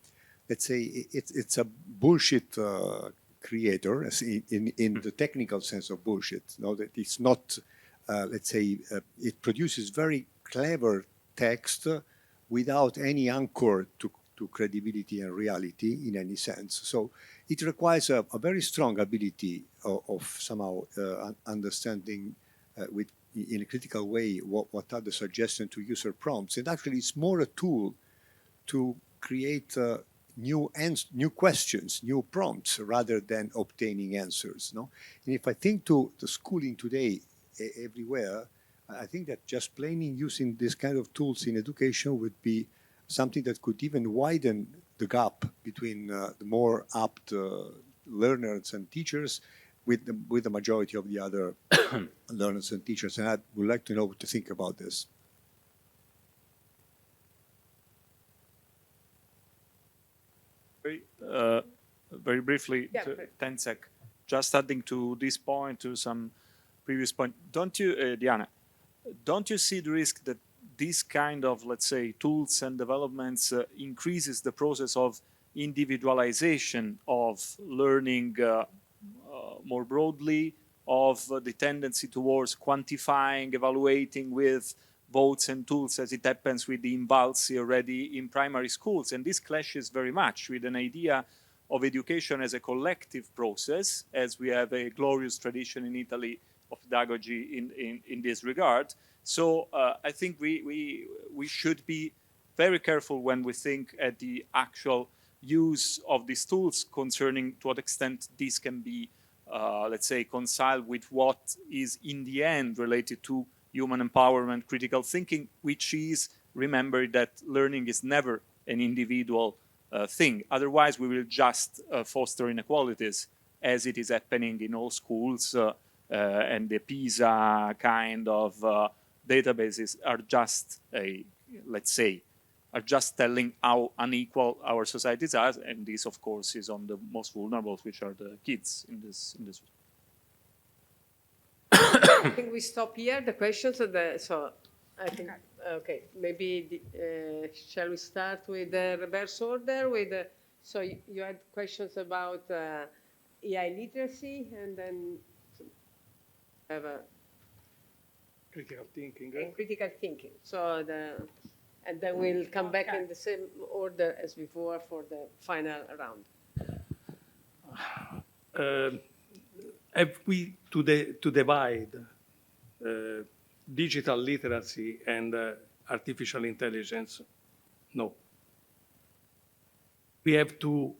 let's say, it's a bullshit creator, as in the technical sense of bullshit. No, that it's not, let's say, it produces very clever text without any anchor to credibility and reality in any sense. So it requires a very strong ability of somehow understanding in a critical way what are the suggestions to user prompts. And actually it's more a tool to create new questions, new prompts, rather than obtaining answers. No? And if I think to the schooling today everywhere, I think that just plain using this kind of tools in education would be something that could even widen the gap between the more apt learners and teachers with the majority of the other learners and teachers. And I would like to know what to think about this.
Very briefly, 10 sec. Just adding to this point, to some previous point, don't you, Diana, don't you see the risk that this kind of, let's say, tools and developments increases the process of individualization of learning more broadly, of the tendency towards quantifying, evaluating with votes and tools, as it happens with the Imbalsi already in primary schools? And this clashes very much with an idea of education as a collective process, as we have a glorious tradition in Italy of pedagogy in this regard. So I think we should be very careful when we think at the actual use of these tools concerning to what extent this can be, let's say, reconciled with what is in the end related to human empowerment, critical thinking, which is, remember that learning is never an individual thing. Otherwise, we will just foster inequalities, as it is happening in all schools, and the Pisa kind of databases are just let's say, are just telling how unequal our societies are, and this, of course, is on the most vulnerable, which are the kids in this.
I think we stop here. The questions. So I think okay. Maybe shall we start with the reverse order? So you had questions about AI literacy, and then have a
critical thinking.
Critical thinking. So and then we'll come back in the same order as before for the final round.
Have we to divide digital literacy and artificial intelligence? No. We have to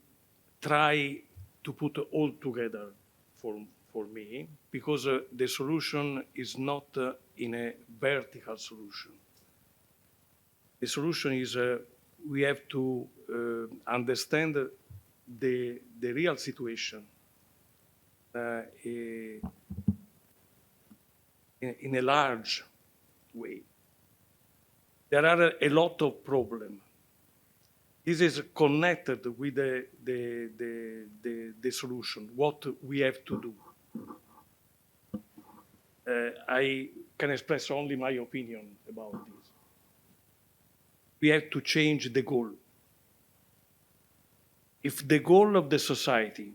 try to put all together for me, because the solution is not in a vertical solution. The solution is we have to understand the real situation in a large way. There are a lot of problems. This is connected with the solution, what we have to do. I can express only my opinion about this. We have to change the goal. If the goal of the society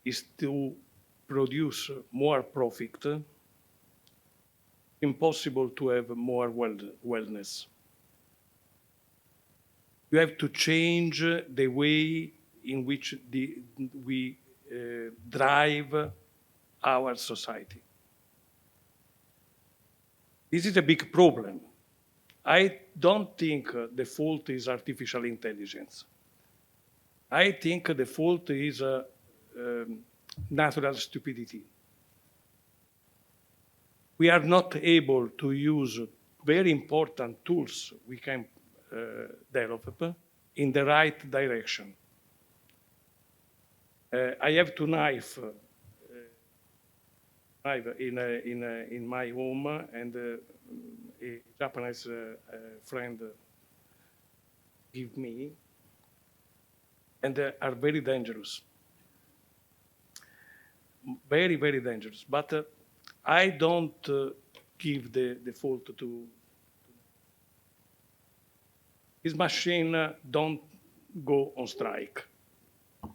is to produce more profit, impossible to have more wellness. You have to change the way in which we drive our society. This is a big problem. I don't think the fault is artificial intelligence. I think the fault is natural stupidity. We are not able to use very important tools we can develop in the right direction. I have two knives in my home, and a Japanese friend give me, and are very dangerous. Very, very dangerous. But I don't give the fault to this machine. Don't go on strike.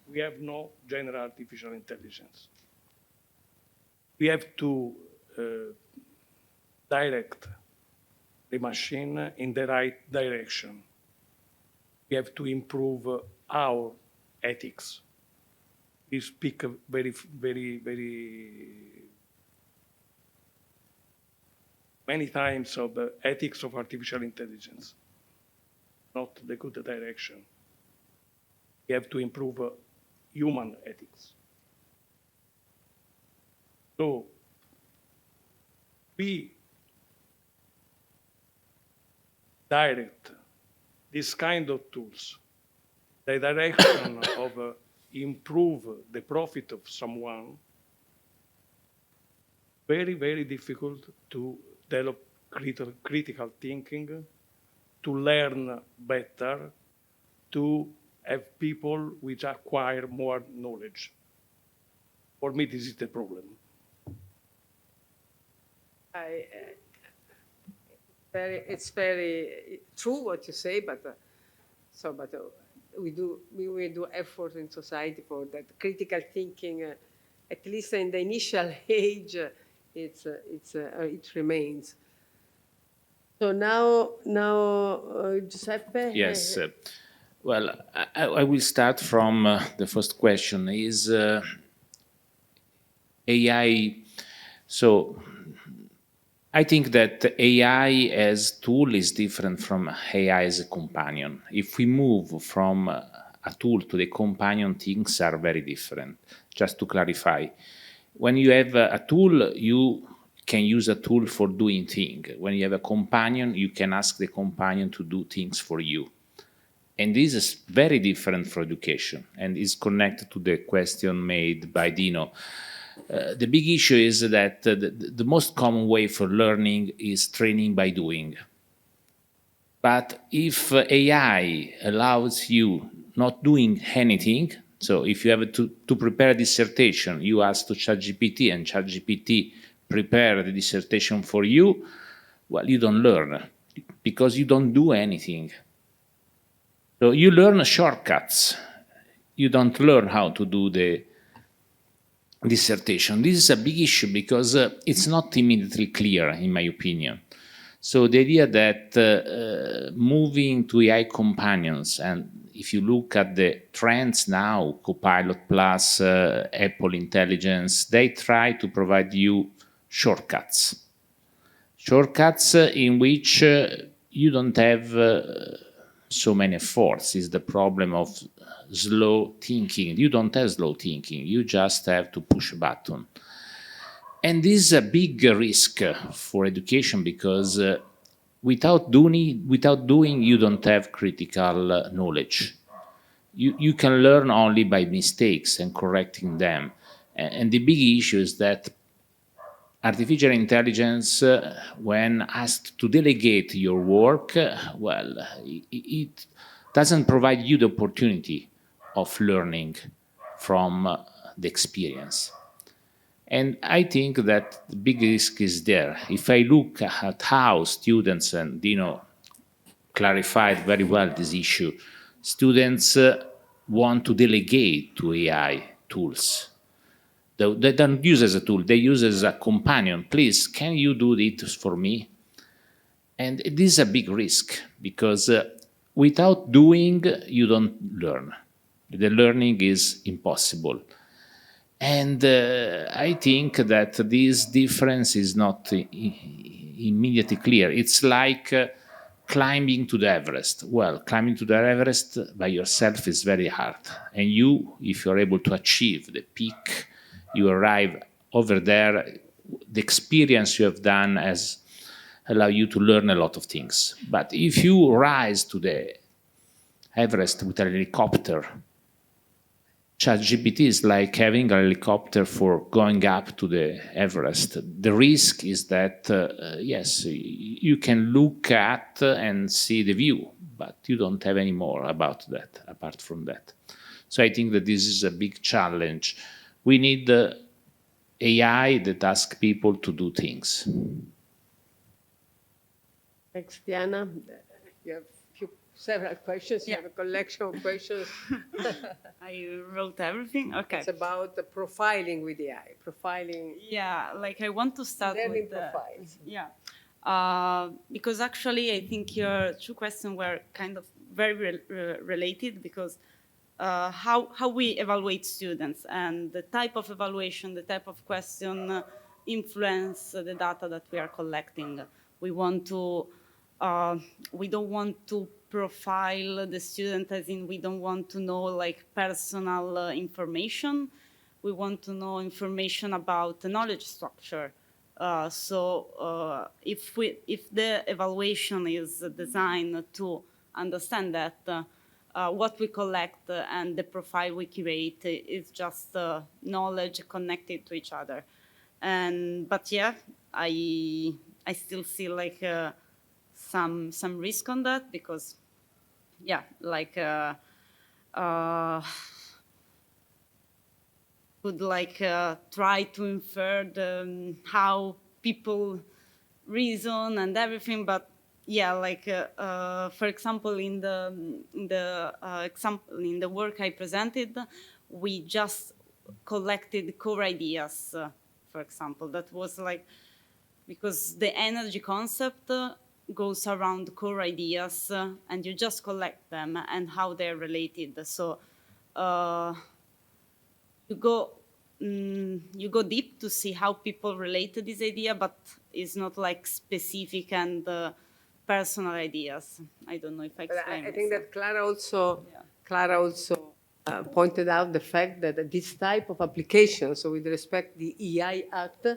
We have no general artificial intelligence. We have to direct the machine in the right direction. We have to improve our ethics. We speak very, very, very many times of the ethics of artificial intelligence, not the good direction. We have to improve human ethics. So we direct this kind of tools, the direction of improve the profit of someone, very, very difficult to develop critical thinking, to learn better, to have people which acquire more knowledge. For me, this is the problem.
It's very true what you say, but we will do effort in society for that critical thinking. At least in the initial age, it remains. So now, Giuseppe.
Yes. Well, I will start from the first question. Is AI? So I think that AI as tool is different from AI as a companion. If we move from a tool to the companion, things are very different. Just to clarify, when you have a tool, you can use a tool for doing things. When you have a companion, you can ask the companion to do things for you. And this is very different for education and is connected to the question made by Dino. The big issue is that the most common way for learning is training by doing. But if AI allows you not doing anything, so if you have to prepare a dissertation, you ask to ChatGPT and ChatGPT prepare the dissertation for you, well, you don't learn because you don't do anything. So you learn shortcuts. You don't learn how to do the dissertation. This is a big issue because it's not immediately clear, in my opinion. So the idea that moving to AI companions, and if you look at the trends now, Copilot Plus, Apple Intelligence, they try to provide you shortcuts. Shortcuts in which you don't have so many efforts. Is the problem of slow thinking. You don't have slow thinking. You just have to push a button. And this is a big risk for education because without doing, you don't have critical knowledge. You can learn only by mistakes and correcting them. And the big issue is that artificial intelligence, when asked to delegate your work, well, it doesn't provide you the opportunity of learning from the experience. And I think that the big risk is there. If I look at how students, and Dino clarified very well this issue, students want to delegate to AI tools. They don't use as a tool, they use as a companion. Please, can you do this for me? And this is a big risk because without doing, you don't learn. The learning is impossible. And I think that this difference is not immediately clear. It's like climbing to the Everest. Well, climbing to the Everest by yourself is very hard. And you, if you're able to achieve the peak, you arrive over there, the experience you have done has allowed you to learn a lot of things. But if you rise to the Everest with a helicopter, ChatGPT is like having a helicopter for going up to the Everest. The risk is that, yes, you can look at and see the view, but you don't have any more about that, apart from that. So I think that this is a big challenge. We need AI that asks people to do things.
Thanks, Diana. You have several questions. You have a collection of questions.
I wrote everything. Okay.
It's about the profiling with AI. Profiling.
Yeah, like I want to start with
profiles.
Yeah, because actually I think your two questions were kind of very related because how we evaluate students and the type of evaluation, the type of question influence the data that we are collecting. We want to, we don't want to profile the student as in we don't want to know like personal information. We want to know information about the knowledge structure. So if the evaluation is designed to understand that what we collect and the profile we create is just knowledge connected to each other. But yeah, I still see like some risk on that because, yeah, like could like try to infer how people reason and everything, but yeah, like for example, in the work I presented, we just collected core ideas. For example, that was like because the energy concept goes around core ideas, and you just collect them and how they're related. So you go deep to see how people relate to this idea, but it's not like specific and personal ideas. I don't know if I explained.
I think that Clara also pointed out the fact that this type of applications, so with respect to the EI Act,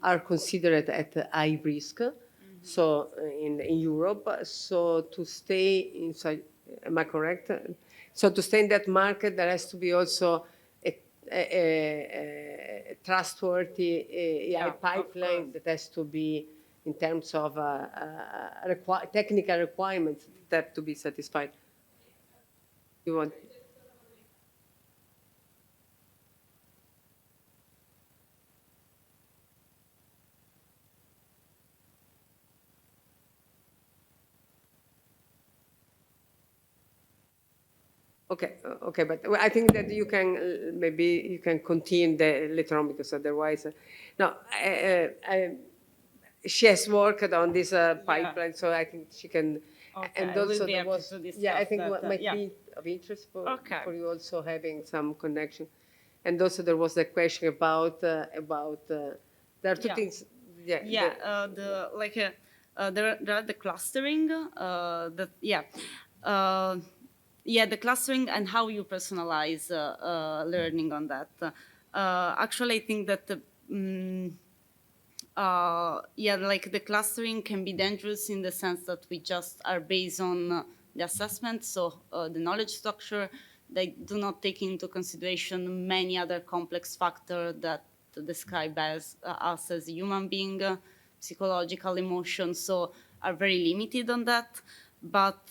are considered at high risk. So in Europe, so to stay inside, am I correct? So to stay in that market, there has to be also a trustworthy AI pipeline that has to be, in terms of technical requirements, that have to be satisfied. You want? Okay, but I think that you can maybe you can continue later on, because otherwise, no. She has worked on this pipeline, so I think she can.
Okay,
and
I will
also
be
there
happy
was,
to discuss
yeah, I think
that,
what might
yeah.
be of interest for
Okay.
you also having some connection, and also there was the question about there are two
Yeah.
things.
There are the clustering, the clustering and how you personalize learning on that. Actually, I think that the clustering can be dangerous in the sense that we just are based on the assessment, so the knowledge structure. They do not take into consideration many other complex factors that describe us as a human being, psychological emotions, so are very limited on that. But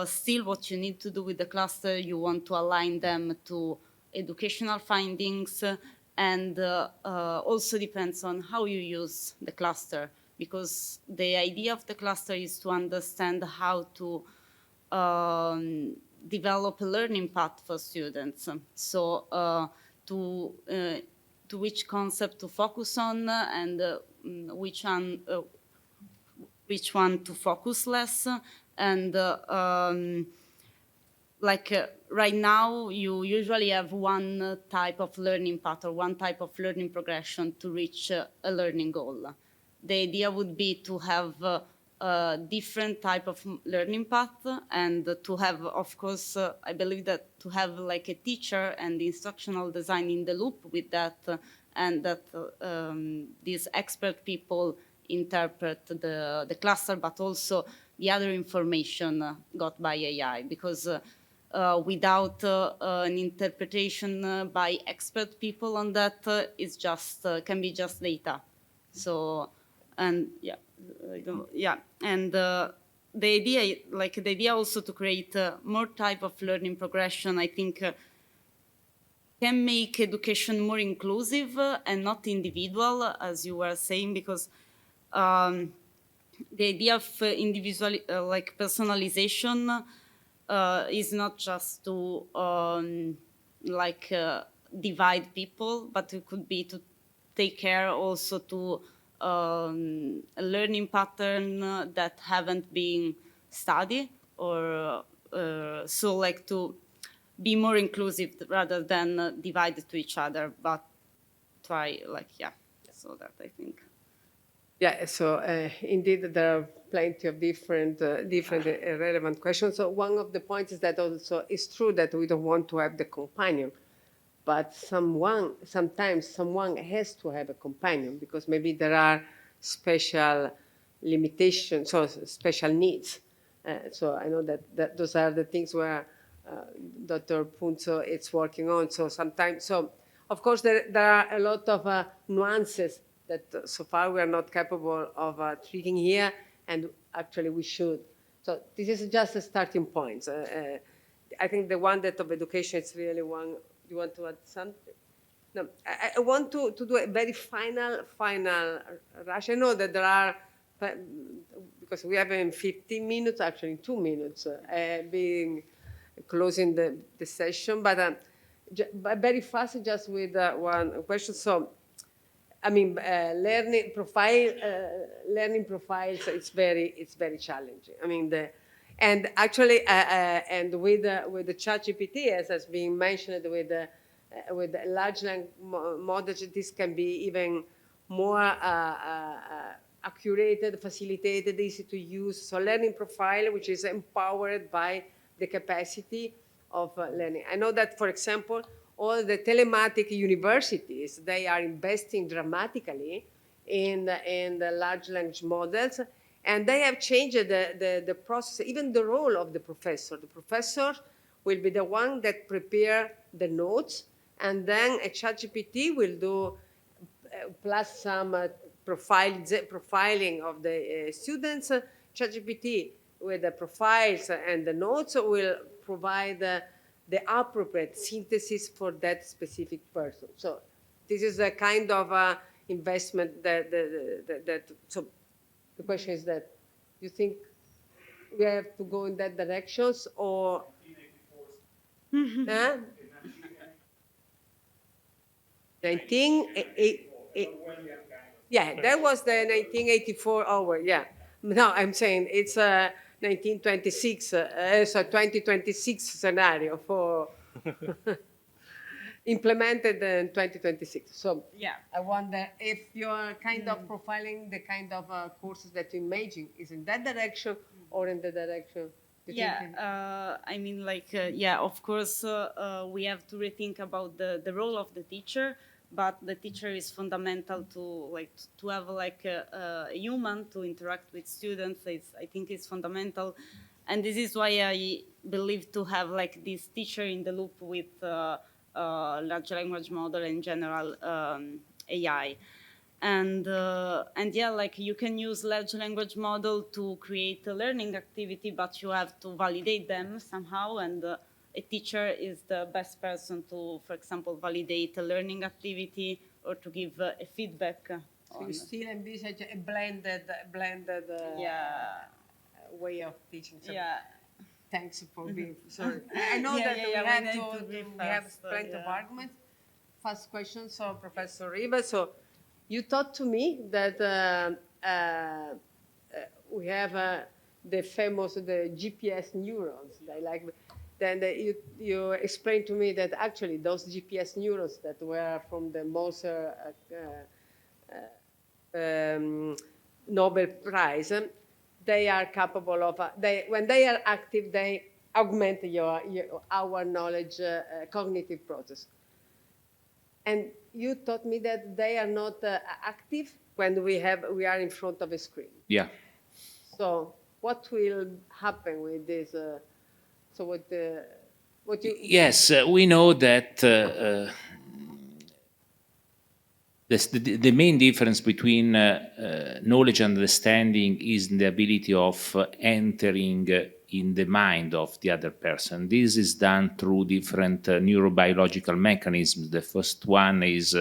still, what you need to do with the cluster, you want to align them to educational findings, and also depends on how you use the cluster, because the idea of the cluster is to understand how to develop a learning path for students. So to which concept to focus on, and which one to focus less, and right now, you usually have one type of learning path or one type of learning progression to reach a learning goal. The idea would be to have a different type of learning path, and to have, of course, I believe that to have like a teacher and instructional design in the loop with that, and that these expert people interpret the cluster, but also the other information got by AI, because without an interpretation by expert people on that, it's just can be just data. So, and and the idea also to create more type of learning progression, I think, can make education more inclusive and not individual, as you were saying, because the idea of individual personalization is not just to divide people, but it could be to take care also to a learning pattern that haven't been studied, or to be more inclusive rather than divided to each other, but try so that I think.
Yeah, so indeed there are plenty of different relevant questions. So one of the points is that also it's true that we don't want to have the companion, but sometimes someone has to have a companion, because maybe there are special limitations, so special needs. So I know that those are the things where Dr. Punzo is working on. So sometimes, so of course there are a lot of nuances that so far we are not capable of treating here, and actually we should. So this is just a starting point. I think the one that of education is really one. You want to add something? No, I want to do a very final rush. I know that there are, because we have in 15 minutes, actually in 2 minutes, being closing the session, but very fast, just with one question. So, I mean, learning profiles. It's very challenging. I mean, and actually, and with the ChatGPT, as has been mentioned, with large language models, this can be even more accurate, facilitated, easy to use. So, learning profile, which is empowered by the capacity of learning. I know that, for example, all the telematic universities, they are investing dramatically in the large language models, and they have changed the process, even the role of the professor. The professor will be the one that prepare the notes, and then a ChatGPT will do plus some profiling of the students. ChatGPT with the profiles and the notes will provide the appropriate synthesis for that specific person. So this is a kind of investment that so the question is that you think we have to go in that directions or yeah, that was the 1984 hour, yeah. No, I'm saying it's 1926, so 2026 scenario for implemented in 2026. So
yeah,
I wonder if you're kind of profiling the kind of courses that you imagine is in that direction or in the direction.
I mean, like, yeah, of course, we have to rethink about the role of the teacher, but the teacher is fundamental to have like a human to interact with students. I think it's fundamental, and this is why I believe to have like this teacher in the loop with large language model in general, AI. And yeah, like you can use large language model to create a learning activity, but you have to validate them somehow. And a teacher is the best person to, for example, validate a learning activity or to give a feedback.
So you still envisage a blended way of teaching. So thanks for being sorry. I know that we have plenty of arguments. First question, so Professor Riva. So you taught to me that we have the famous GPS neurons. Then you explained to me that actually those GPS neurons that were from the Moser Nobel Prize, they are capable of, when they are active, they augment our knowledge cognitive process. And you taught me that they are not active when we are in front of a screen.
Yeah.
So what will happen with this? So what you?
Yes, we know that the main difference between knowledge and understanding is the ability of entering in the mind of the other person. This is done through different neurobiological mechanisms. The first one is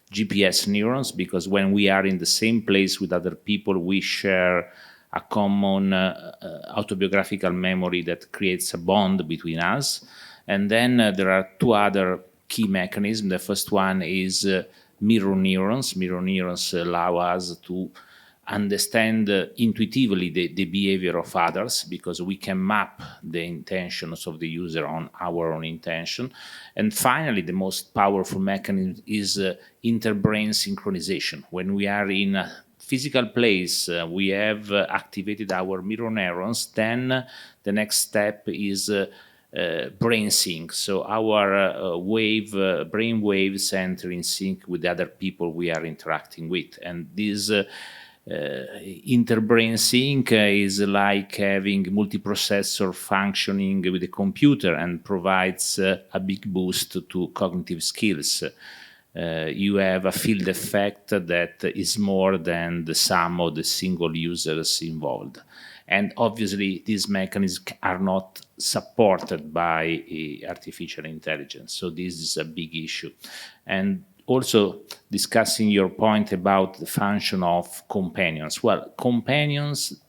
GPS neurons, because when we are in the same place with other people, we share a common autobiographical memory that creates a bond between us. And then there are two other key mechanisms. The first one is mirror neurons. Mirror neurons allow us to understand intuitively the behavior of others, because we can map the intentions of the user on our own intention. And finally, the most powerful mechanism is interbrain synchronization. When we are in a physical place, we have activated our mirror neurons, then the next step is brain sync. So our brain waves enter in sync with the other people we are interacting with. And this interbrain sync is like having multiprocessor functioning with a computer and provides a big boost to cognitive skills. You have a field effect that is more than the sum of the single users involved. And obviously, these mechanisms are not supported by artificial intelligence. So this is a big issue. And also discussing your point about the function of companions. Well, companions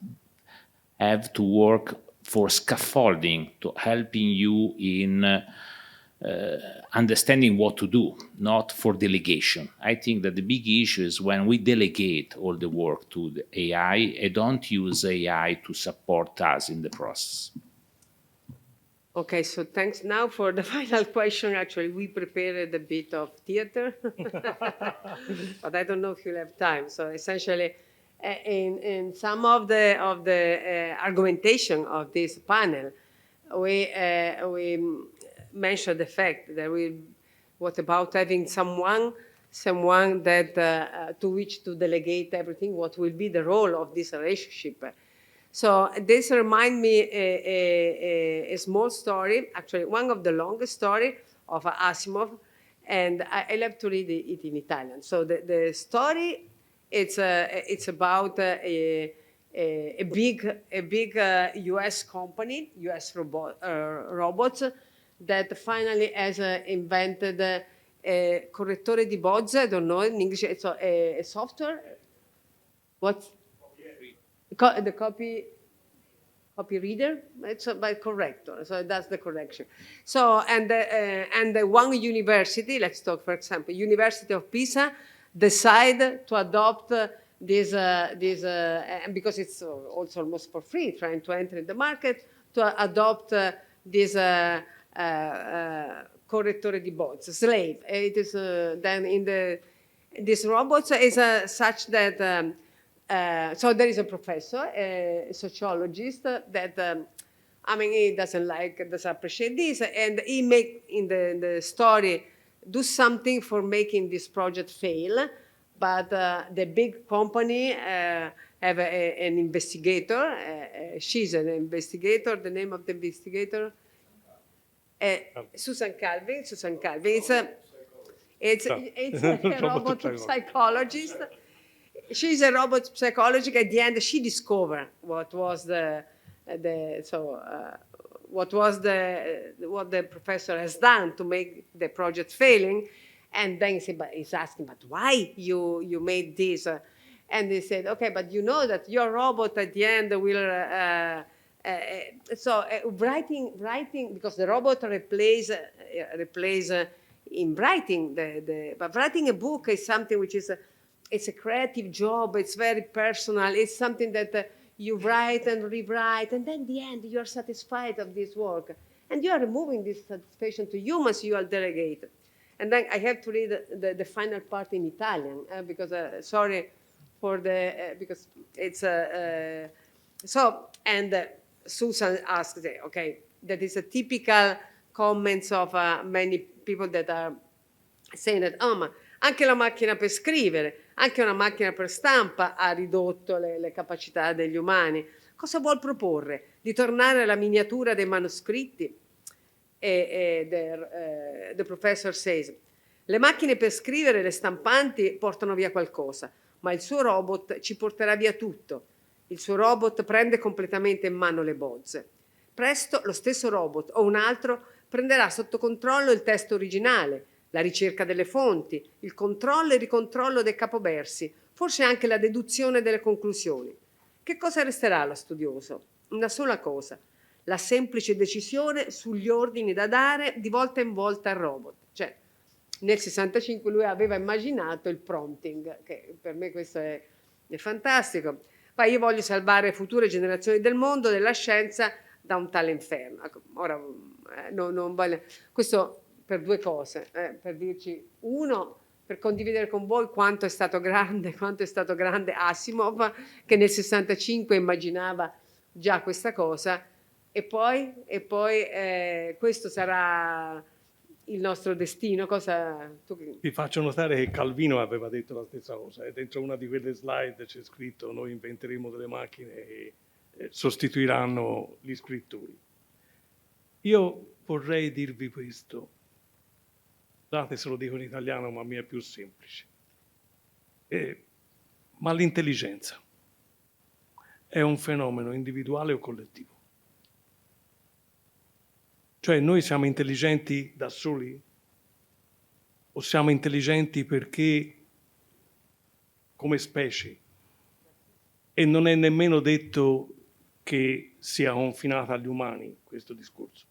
have to work for scaffolding, to helping you in understanding what to do, not for delegation. I think that the big issue is when we delegate all the work to the AI and don't use AI to support us in the process.
Okay, so thanks now for the final question. Actually, we prepared a bit of theater, but I don't know if you'll have time. So essentially, in some of the argumentation of this panel, we mentioned the fact that what about having someone that to which to delegate everything? What will be the role of this relationship? So this reminds me a small story, actually one of the longest story of Asimov, and I love to read it in Italian. So the story, it's about a big U.S. company, U.S. robots, that finally has invented a correttore di bozze. I don't know in English. It's a software. What? The copy reader. It's by corrector. So that's the correction. So and one university. Let's talk, for example, University of Pisa decide to adopt this because it's also almost for free, trying to enter the market, to adopt this correttore di bozze, slave. It is then in these robots is such that so there is a professor, a sociologist that he doesn't appreciate this, and he make in the story do something for making this project fail. But the big company have an investigator. She's an investigator. The name of the investigator, Susan Calvin. It's a robot psychologist. She's a robot psychologist. At the end, she discovered what was what the professor has done to make the project failing. And then he's asking, but why you made this? And he said, okay, but you know that your robot at the end will, writing, because the robot replace in writing, but writing a book is something which is, it's a creative job, it's very personal, it's something that you write and rewrite, and then in the end you're satisfied of this work. And you are removing this satisfaction to humans, you are delegated. And then I have to read the final part in Italian because sorry for because it's so. And Susan asked, okay, that is a typical comments of many people that are saying that ma anche la macchina per scrivere, anche una macchina per stampa ha ridotto le capacità degli umani. Cosa vuol proporre? Di tornare alla miniatura dei manoscritti? The professor says, le macchine per scrivere, le stampanti portano via qualcosa, ma il suo robot ci porterà via tutto. Il suo robot prende completamente in mano le bozze. Presto lo stesso robot o un altro prenderà sotto controllo il testo originale, la ricerca delle fonti, il controllo e il ricontrollo dei capoversi, forse anche la deduzione delle conclusioni. Che cosa resterà allo studioso? Una sola cosa: la semplice decisione sugli ordini da dare di volta in volta al robot. Cioè, nel 65 lui aveva immaginato il prompting, che per me questo è fantastico. Poi io voglio salvare future generazioni del mondo, della scienza, da un tale inferno. Ora, non voglio... Questo per due cose, per dirci, uno, per condividere con voi quanto è stato grande Asimov, che nel 65 immaginava già questa cosa. E poi questo sarà il nostro destino.
Vi faccio notare che Calvino aveva detto la stessa cosa, e dentro una di quelle slide c'è scritto: noi inventeremo delle macchine che sostituiranno gli scrittori. Io vorrei dirvi questo, scusate se lo dico in italiano, ma mi è più semplice. Ma l'intelligenza è un fenomeno individuale o collettivo? Cioè noi siamo intelligenti da soli? O siamo intelligenti perché come specie? E non è nemmeno detto che sia confinata agli umani questo discorso.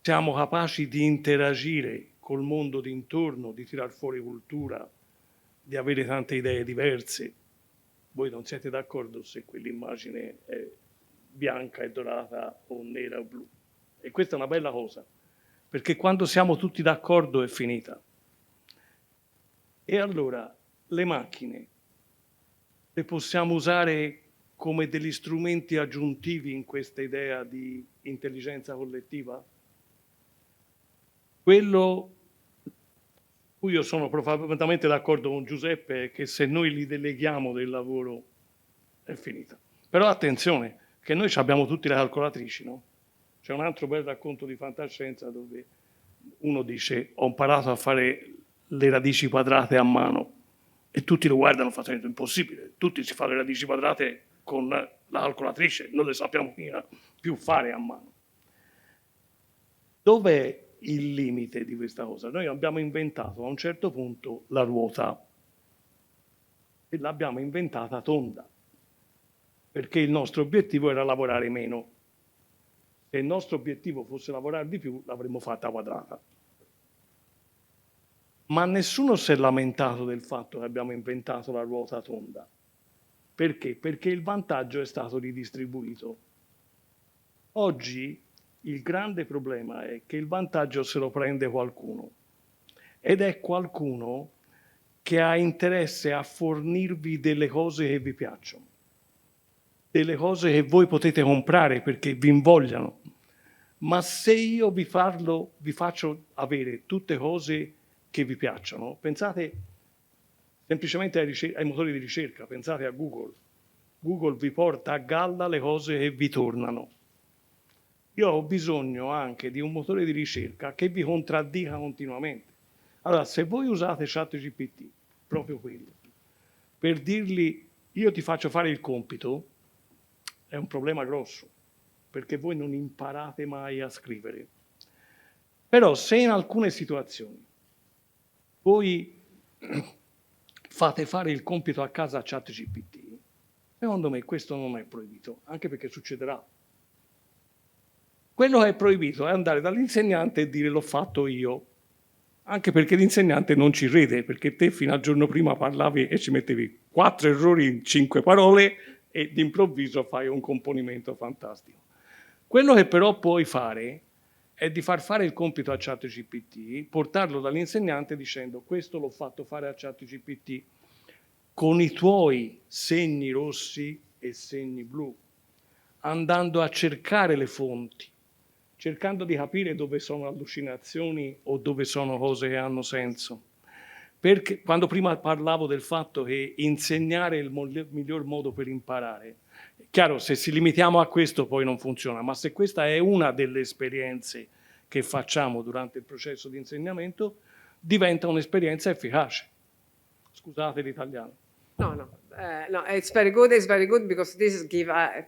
Siamo capaci di interagire col mondo d'intorno, di tirar fuori cultura, di avere tante idee diverse. Voi non siete d'accordo se quell'immagine è bianca e dorata o nera o blu? E questa è una bella cosa, perché quando siamo tutti d'accordo è finita. E allora le macchine le possiamo usare come degli strumenti aggiuntivi in questa idea di intelligenza collettiva? Quello cui io sono profondamente d'accordo con Giuseppe è che se noi li deleghiamo del lavoro è finita. Però attenzione, che noi abbiamo tutti le calcolatrici, no? C'è un altro bel racconto di fantascienza dove uno dice ho imparato a fare le radici quadrate a mano e tutti lo guardano facendo impossibile, tutti si fanno le radici quadrate con la calcolatrice, non le sappiamo più fare a mano. Dov'è il limite di questa cosa? Noi abbiamo inventato a un certo punto la ruota e l'abbiamo inventata tonda, perché il nostro obiettivo era lavorare meno. Se il nostro obiettivo fosse lavorare di più, l'avremmo fatta quadrata. Ma nessuno si è lamentato del fatto che abbiamo inventato la ruota tonda. Perché? Perché il vantaggio è stato ridistribuito. Oggi il grande problema è che il vantaggio se lo prende qualcuno. Ed è qualcuno che ha interesse a fornirvi delle cose che vi piacciono, delle cose che voi potete comprare perché vi invogliano. Ma se io vi faccio avere tutte cose che vi piacciono, pensate semplicemente ai motori di ricerca, pensate a Google. Google vi porta a galla le cose che vi tornano. Io ho bisogno anche di un motore di ricerca che vi contraddica continuamente. Allora, se voi usate ChatGPT, proprio quello, per dirgli io ti faccio fare il compito, è un problema grosso, perché voi non imparate mai a scrivere. Però se in alcune situazioni voi fate fare il compito a casa a ChatGPT, secondo me questo non è proibito, anche perché succederà. Quello che è proibito è andare dall'insegnante e dire l'ho fatto io, anche perché l'insegnante non ci crede, perché te fino al giorno prima parlavi e ci mettevi 4 errori in 5 parole e d'improvviso fai un componimento fantastico. Quello che però puoi fare è di far fare il compito a ChatGPT, portarlo dall'insegnante dicendo questo l'ho fatto fare a ChatGPT con i tuoi segni rossi e segni blu, andando a cercare le fonti, cercando di capire dove sono allucinazioni o dove sono cose che hanno senso. Perché quando prima parlavo del fatto che insegnare è il miglior modo per imparare, è chiaro, se ci limitiamo a questo poi non funziona, ma se questa è una delle esperienze che facciamo durante il processo di insegnamento, diventa un'esperienza efficace. Scusate l'italiano.
No, it's very good because this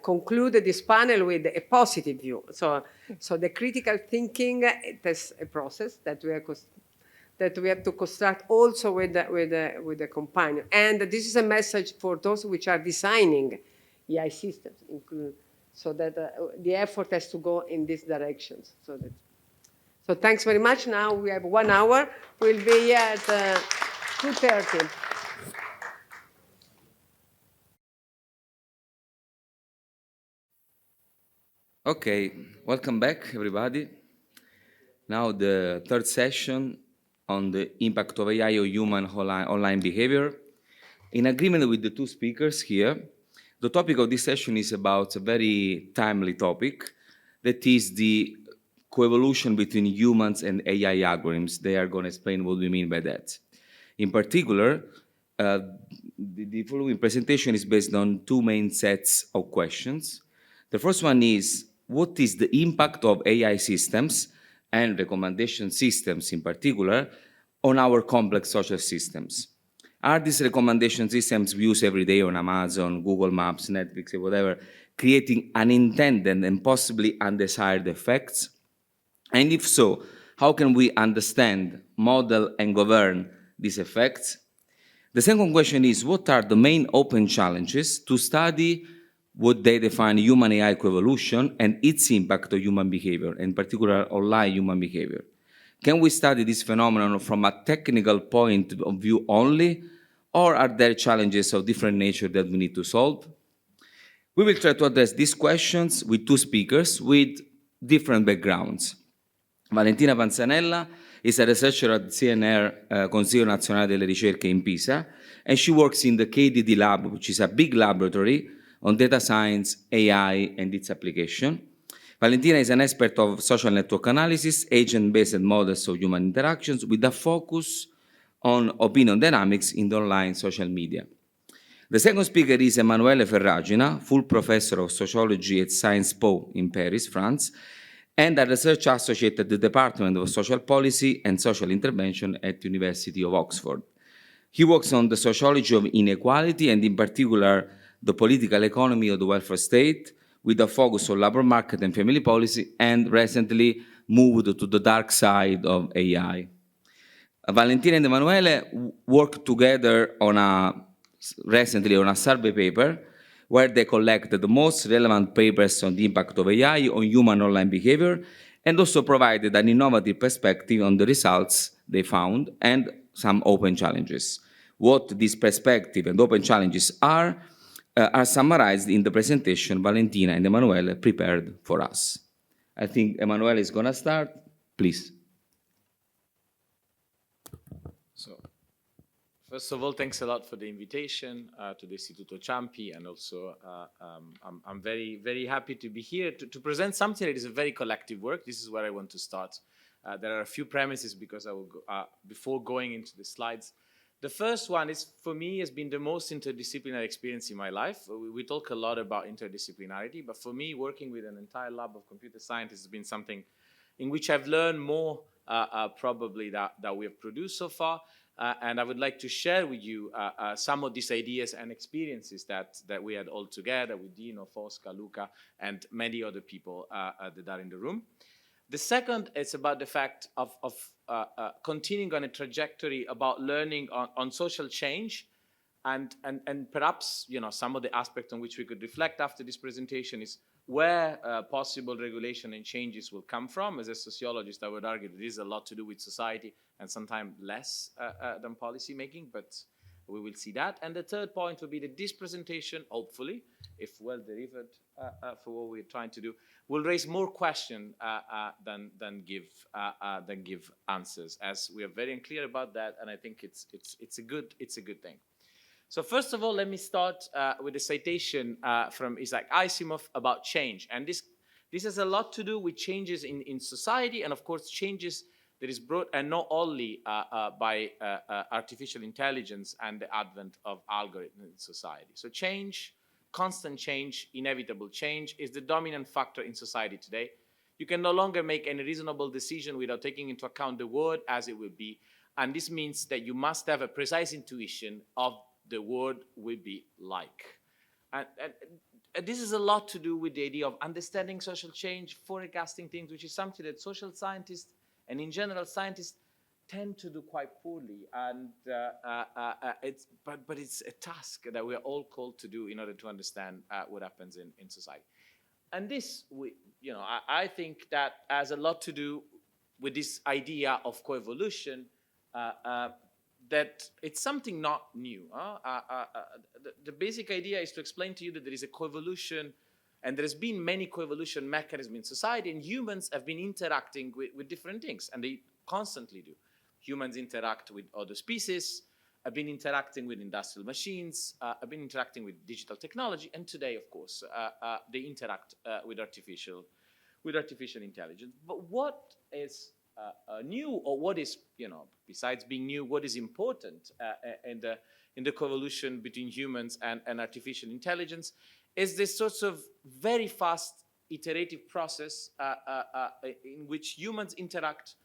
conclude this panel with a positive view. So the critical thinking, it is a process that we have to construct also with the companion. And this is a message for those which are designing AI systems, so that the effort has to go in these directions. So thanks very much. Now we have 1 hour. We'll be here at 2:30.
Okay, welcome back, everybody. Now the third session on the impact of AI on human online behavior. In agreement with the two speakers here, the topic of this session is about a very timely topic, that is the coevolution between humans and AI algorithms. They are going to explain what we mean by that. In particular, the following presentation is based on two main sets of questions. The first one is, what is the impact of AI systems and recommendation systems in particular on our complex social systems? Are these recommendation systems we use every day on Amazon, Google Maps, Netflix, or whatever, creating unintended and possibly undesired effects? And if so, how can we understand, model, and govern these effects? The second question is, what are the main open challenges to study what they define human AI coevolution and its impact on human behavior, in particular online human behavior? Can we study this phenomenon from a technical point of view only, or are there challenges of different nature that we need to solve? We will try to address these questions with two speakers with different backgrounds. Valentina Panzanella is a researcher at CNR, Consiglio Nazionale delle Ricerche in Pisa, and she works in the KDD lab, which is a big laboratory on data science, AI, and its application. Valentina is an expert of social network analysis, agent-based models of human interactions, with a focus on opinion dynamics in the online social media. The second speaker is Emanuele Ferragina, full professor of sociology at Sciences Po in Paris, France, and a research associate at the Department of Social Policy and Social Intervention at the University of Oxford. He works on the sociology of inequality and in particular the political economy of the welfare state with a focus on labor market and family policy, and recently moved to the dark side of AI. Valentina and Emanuele worked together recently on a survey paper where they collected the most relevant papers on the impact of AI on human online behavior and also provided an innovative perspective on the results they found and some open challenges. What this perspective and open challenges are summarized in the presentation Valentina and Emanuele prepared for us. I think Emanuele is going to start. Please.
So, first of all, thanks a lot for the invitation to the Istituto Ciampi, and also I'm very, very happy to be here to present something that is a very collective work. This is where I want to start. There are a few premises because I will go, before going into the slides. The first one is, for me, has been the most interdisciplinary experience in my life. We talk a lot about interdisciplinarity, but for me, working with an entire lab of computer scientists has been something in which I've learned more probably that we have produced so far. And I would like to share with you some of these ideas and experiences that we had all together with Dino, Fosca, Luca, and many other people that are in the room. The second is about the fact of continuing on a trajectory about learning on social change, and perhaps some of the aspects on which we could reflect after this presentation is where possible regulation and changes will come from. As a sociologist, I would argue that this has a lot to do with society and sometimes less than policy making, but we will see that. And the third point will be that this presentation, hopefully, if well delivered for what we're trying to do, will raise more questions than give answers, as we are very unclear about that, and I think it's a good thing. So first of all, let me start with a citation from Isaac Asimov about change, and this has a lot to do with changes in society, and of course changes that is brought and not only by artificial intelligence and the advent of algorithms in society. So change, constant change, inevitable change is the dominant factor in society today. You can no longer make any reasonable decision without taking into account the world as it will be. And this means that you must have a precise intuition of the world will be like. And this is a lot to do with the idea of understanding social change, forecasting things, which is something that social scientists and in general scientists tend to do quite poorly, and but it's a task that we are all called to do in order to understand what happens in society. And this, I think that has a lot to do with this idea of coevolution, that it's something not new. The basic idea is to explain to you that there is a coevolution, and there has been many coevolution mechanisms in society, and humans have been interacting with different things, and they constantly do. Humans interact with other species, have been interacting with industrial machines, have been interacting with digital technology, and today, of course, they interact with artificial intelligence. But what is new, or what is, besides being new, what is important in the coevolution between humans and artificial intelligence is this sort of very fast iterative process in which humans interact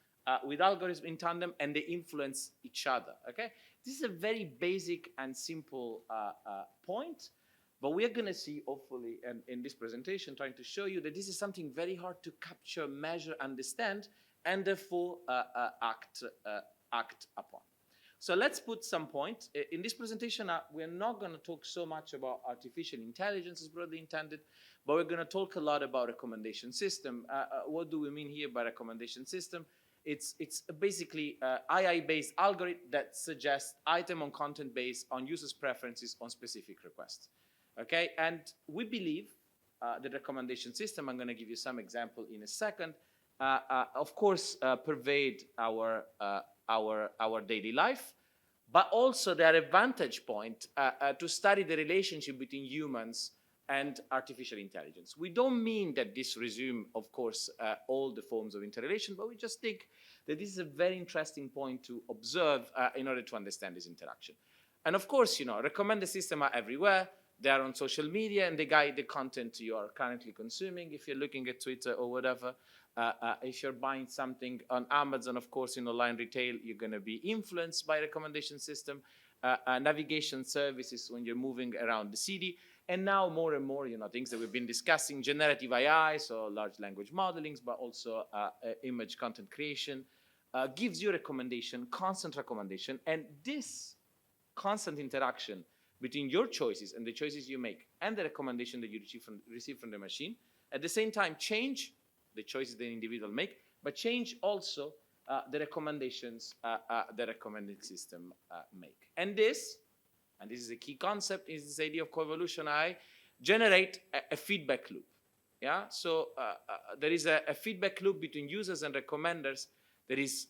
with algorithms in tandem, and they influence each other, okay? This is a very basic and simple point, but we are going to see, hopefully, and in this presentation, trying to show you that this is something very hard to capture, measure, understand, and therefore act upon. So let's put some point. In this presentation, we're not going to talk so much about artificial intelligence as broadly intended, but we're going to talk a lot about recommendation system. What do we mean here by recommendation system? It's basically AI-based algorithm that suggests item on content based on users' preferences on specific requests. Okay, and we believe the recommendation system, I'm going to give you some example in a second, of course, pervade our daily life, but also they are a vantage point to study the relationship between humans and artificial intelligence. We don't mean that this resume, of course, all the forms of interrelation, but we just think that this is a very interesting point to observe in order to understand this interaction. And of course, recommended systems are everywhere. They are on social media, and they guide the content you are currently consuming if you're looking at Twitter or whatever. If you're buying something on Amazon, of course, in online retail, you're going to be influenced by recommendation system, navigation services when you're moving around the city. And now more and more, things that we've been discussing, generative AI, so large language modelings, but also image content creation, gives you recommendation, constant recommendation. And this constant interaction between your choices and the choices you make and the recommendation that you receive from the machine, at the same time change the choices the individual make, but change also the recommendations the recommending system make. And this is a key concept, is this idea of coevolution generate a feedback loop. Yeah, so there is a feedback loop between users and recommenders that is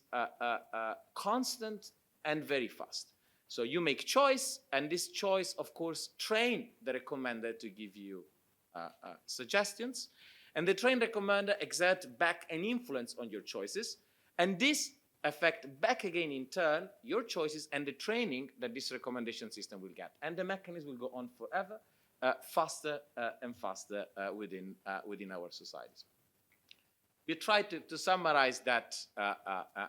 constant and very fast. So you make choice, and this choice, of course, train the recommender to give you suggestions. And the trained recommender exert back an influence on your choices. And this affect back again in turn your choices and the training that this recommendation system will get. And the mechanism will go on forever, faster and faster within our societies. We try to summarize that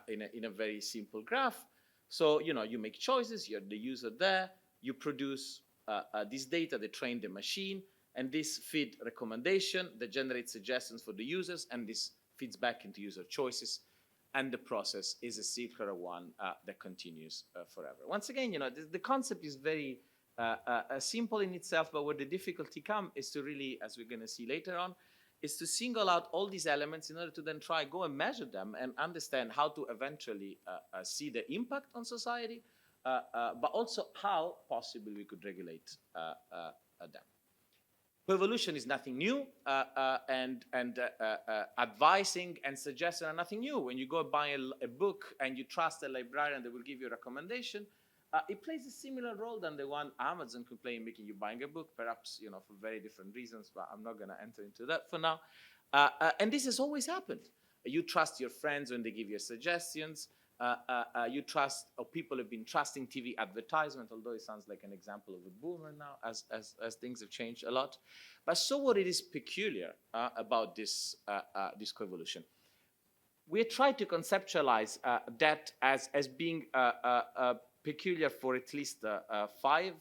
in a very simple graph. So, you make choices, you're the user there, you produce this data, they train the machine, and this feed recommendation that generates suggestions for the users, and this feeds back into user choices, and the process is a circular one that continues forever. Once again, the concept is very simple in itself, but where the difficulty comes is to really, as we're going to see later on, is to single out all these elements in order to then go and measure them and understand how to eventually see the impact on society, but also how possibly we could regulate them. Coevolution is nothing new, and advising and suggesting are nothing new. When you go buy a book and you trust a librarian that will give you a recommendation, it plays a similar role than the one Amazon could play in making you buying a book, perhaps for very different reasons, but I'm not going to enter into that for now. And this has always happened. You trust your friends when they give you suggestions. You trust, or people have been trusting TV advertisement, although it sounds like an example of a boomer now, as things have changed a lot. But so what it is peculiar about this coevolution. We try to conceptualize that as being peculiar for at least five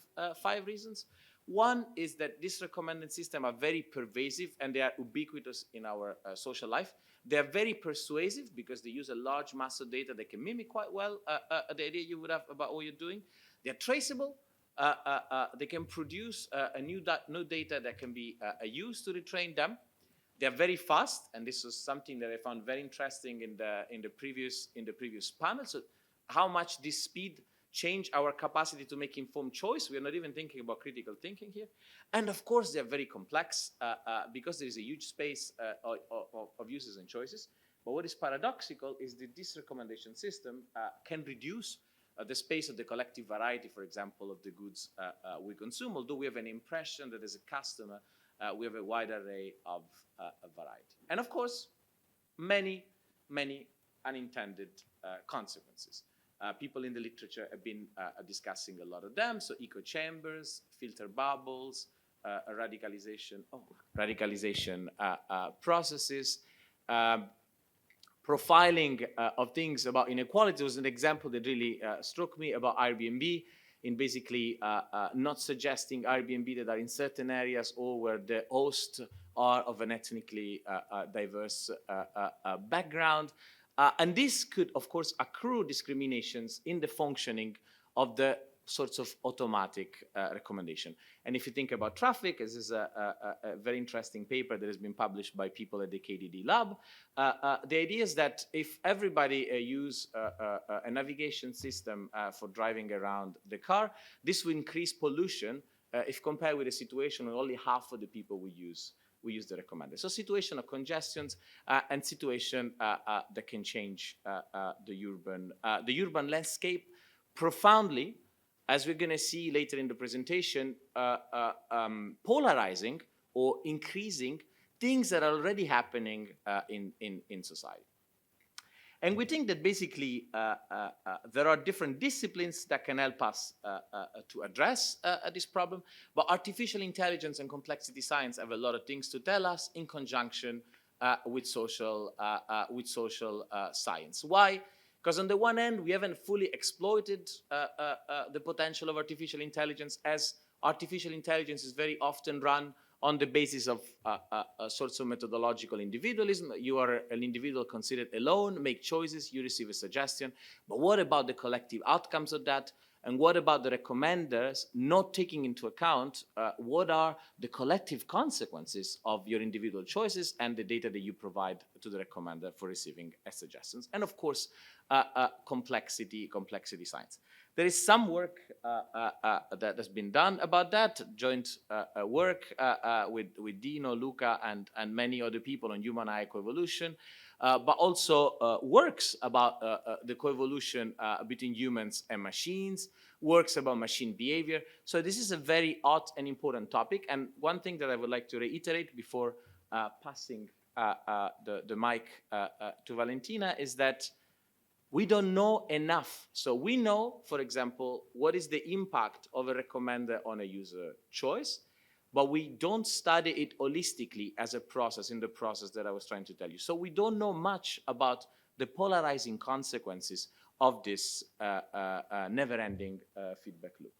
reasons. One is that these recommended systems are very pervasive and they are ubiquitous in our social life. They are very persuasive because they use a large mass of data that can mimic quite well the idea you would have about what you're doing. They are traceable. They can produce a new data that can be used to retrain them. They are very fast, and this was something that I found very interesting in the previous panel. So how much this speed change our capacity to make informed choice. We are not even thinking about critical thinking here. And of course, they're very complex because there is a huge space of uses and choices. But what is paradoxical is that this recommendation system can reduce the space of the collective variety, for example, of the goods we consume, although we have an impression that as a customer, we have a wide array of variety. And of course, many, many unintended consequences. People in the literature have been discussing a lot of them. So echo chambers, filter bubbles, radicalization processes, profiling of things about inequality was an example that really struck me about Airbnb in basically not suggesting Airbnb that are in certain areas or where the hosts are of an ethnically diverse background. And this could, of course, accrue discriminations in the functioning of the sorts of automatic recommendation. And if you think about traffic, this is a very interesting paper that has been published by people at the KDD lab. The idea is that if everybody use a navigation system for driving around the car, this will increase pollution if compared with a situation where only half of the people will use the recommender. So situation of congestions and situation that can change the urban landscape profoundly, as we're going to see later in the presentation, polarizing or increasing things that are already happening in society. And we think that basically there are different disciplines that can help us to address this problem, but artificial intelligence and complexity science have a lot of things to tell us in conjunction with social science. Why? Because on the one hand, we haven't fully exploited the potential of artificial intelligence, as artificial intelligence is very often run on the basis of sorts of methodological individualism. You are an individual considered alone, make choices, you receive a suggestion. But what about the collective outcomes of that? And what about the recommenders not taking into account what are the collective consequences of your individual choices and the data that you provide to the recommender for receiving suggestions? And of course, complexity science. There is some work that has been done about that, joint work with Dino, Luca, and many other people on human-AI coevolution, but also works about the coevolution between humans and machines, works about machine behavior. So this is a very hot and important topic. And one thing that I would like to reiterate before passing the mic to Valentina is that we don't know enough. So we know, for example, what is the impact of a recommender on a user choice, but we don't study it holistically as a process, in the process that I was trying to tell you. So we don't know much about the polarizing consequences of this never-ending feedback loop.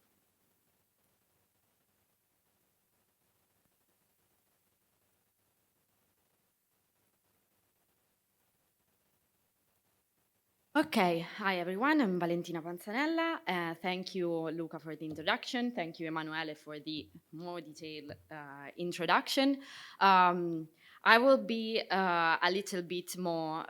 Okay, hi everyone, I'm Valentina Panzanella. Thank you, Luca, for the introduction. Thank you, Emanuele, for the more detailed introduction. I will be a little bit more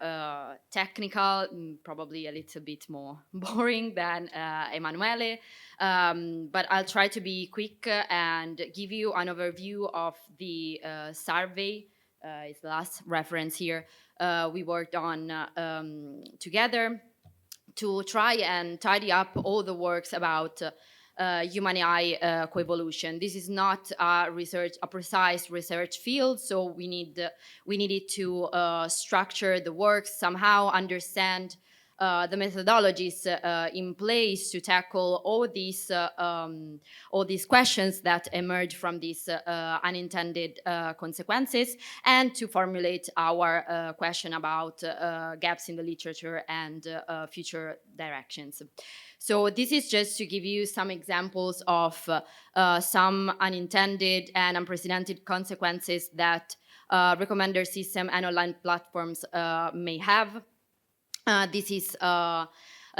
technical, probably a little bit more boring than Emanuele, but I'll try to be quick and give you an overview of the survey. It's the last reference here. We worked on together to try and tidy up all the works about human-AI coevolution. This is not a precise research field, so we needed to structure the works somehow, understand the methodologies in place to tackle all these questions that emerge from these unintended consequences, and to formulate our question about gaps in the literature and future directions. So this is just to give you some examples of some unintended and unprecedented consequences that recommender system and online platforms may have. This is a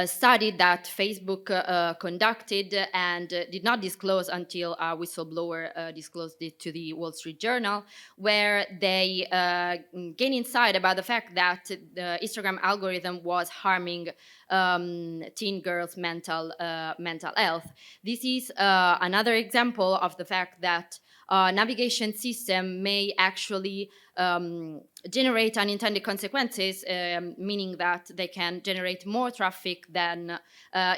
study that Facebook conducted and did not disclose until a whistleblower disclosed it to the Wall Street Journal, where they gain insight about the fact that the Instagram algorithm was harming teen girls' mental health. This is another example of the fact that navigation system may actually generate unintended consequences, meaning that they can generate more traffic than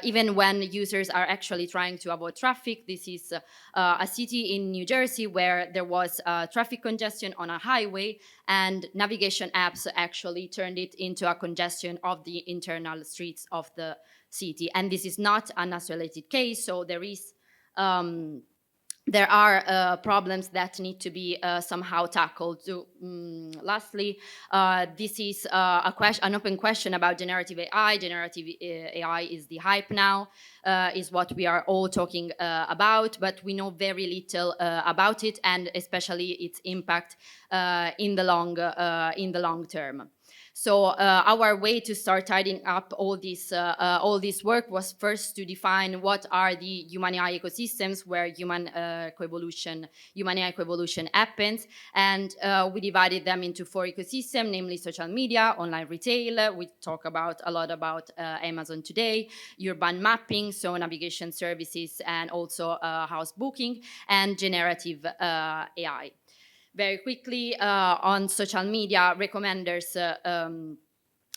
even when users are actually trying to avoid traffic. This is a city in New Jersey where there was traffic congestion on a highway, and navigation apps actually turned it into a congestion of the internal streets of the city. And this is not an isolated case, so there are problems that need to be somehow tackled. So, lastly, this is an open question about generative AI. Generative AI is the hype now, is what we are all talking about, but we know very little about it, and especially its impact in the long term. So our way to start tidying up all this work was first to define what are the human-AI ecosystems where human-AI coevolution happens, and we divided them into 4 ecosystems, namely social media, online retail, we talk a lot about Amazon today, urban mapping, so navigation services, and also house booking, and generative AI. Very quickly, on social media, recommenders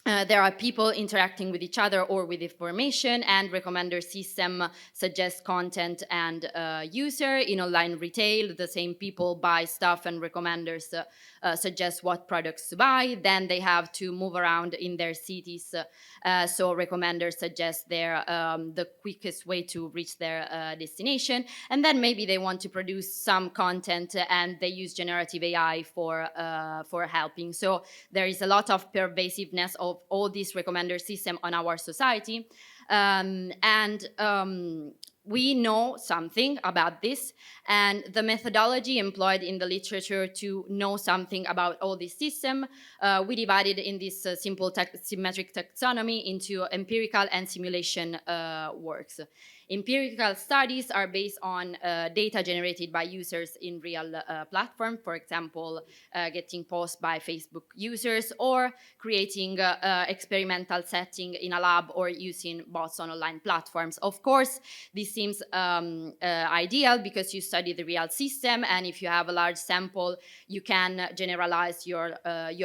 there are people interacting with each other or with information, and recommender system suggests content and user. In online retail, the same people buy stuff and recommenders suggest what products to buy. Then they have to move around in their cities, so recommenders suggest the quickest way to reach their destination. And then maybe they want to produce some content and they use generative AI for helping. So there is a lot of pervasiveness of all this recommender system on our society. We know something about this, and the methodology employed in the literature to know something about all this system, we divided in this simple symmetric taxonomy into empirical and simulation works. Empirical studies are based on data generated by users in real platforms, for example, getting posts by Facebook users, or creating experimental setting in a lab, or using bots on online platforms. Of course, this seems ideal because you study the real system, and if you have a large sample, you can generalize your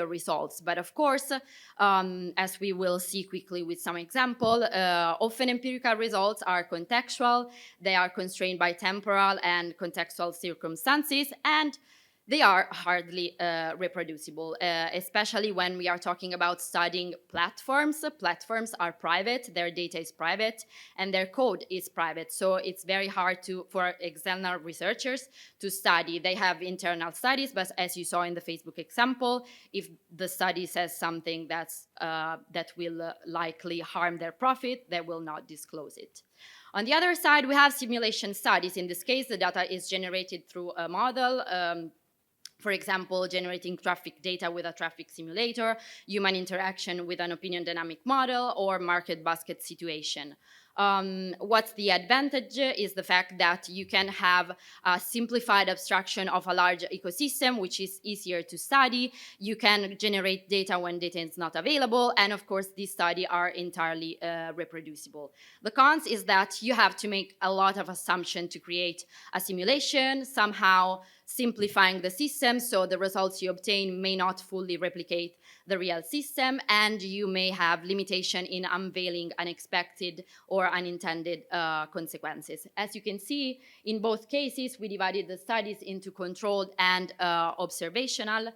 results. But of course, as we will see quickly with some example, often empirical results are contextual, they are constrained by temporal and contextual circumstances, and they are hardly reproducible, especially when we are talking about studying platforms. Platforms are private, their data is private, and their code is private. So it's very hard for external researchers to study. They have internal studies, but as you saw in the Facebook example, if the study says something that will likely harm their profit, they will not disclose it. On the other side, we have simulation studies. In this case, the data is generated through a model. For example, generating traffic data with a traffic simulator, human interaction with an opinion dynamic model, or market basket situation. What's the advantage is the fact that you can have a simplified abstraction of a large ecosystem, which is easier to study. You can generate data when data is not available. And of course, these studies are entirely reproducible. The cons is that you have to make a lot of assumptions to create a simulation, somehow simplifying the system, so the results you obtain may not fully replicate the real system, and you may have limitation in unveiling unexpected or unintended consequences. As you can see, in both cases, we divided the studies into controlled and observational.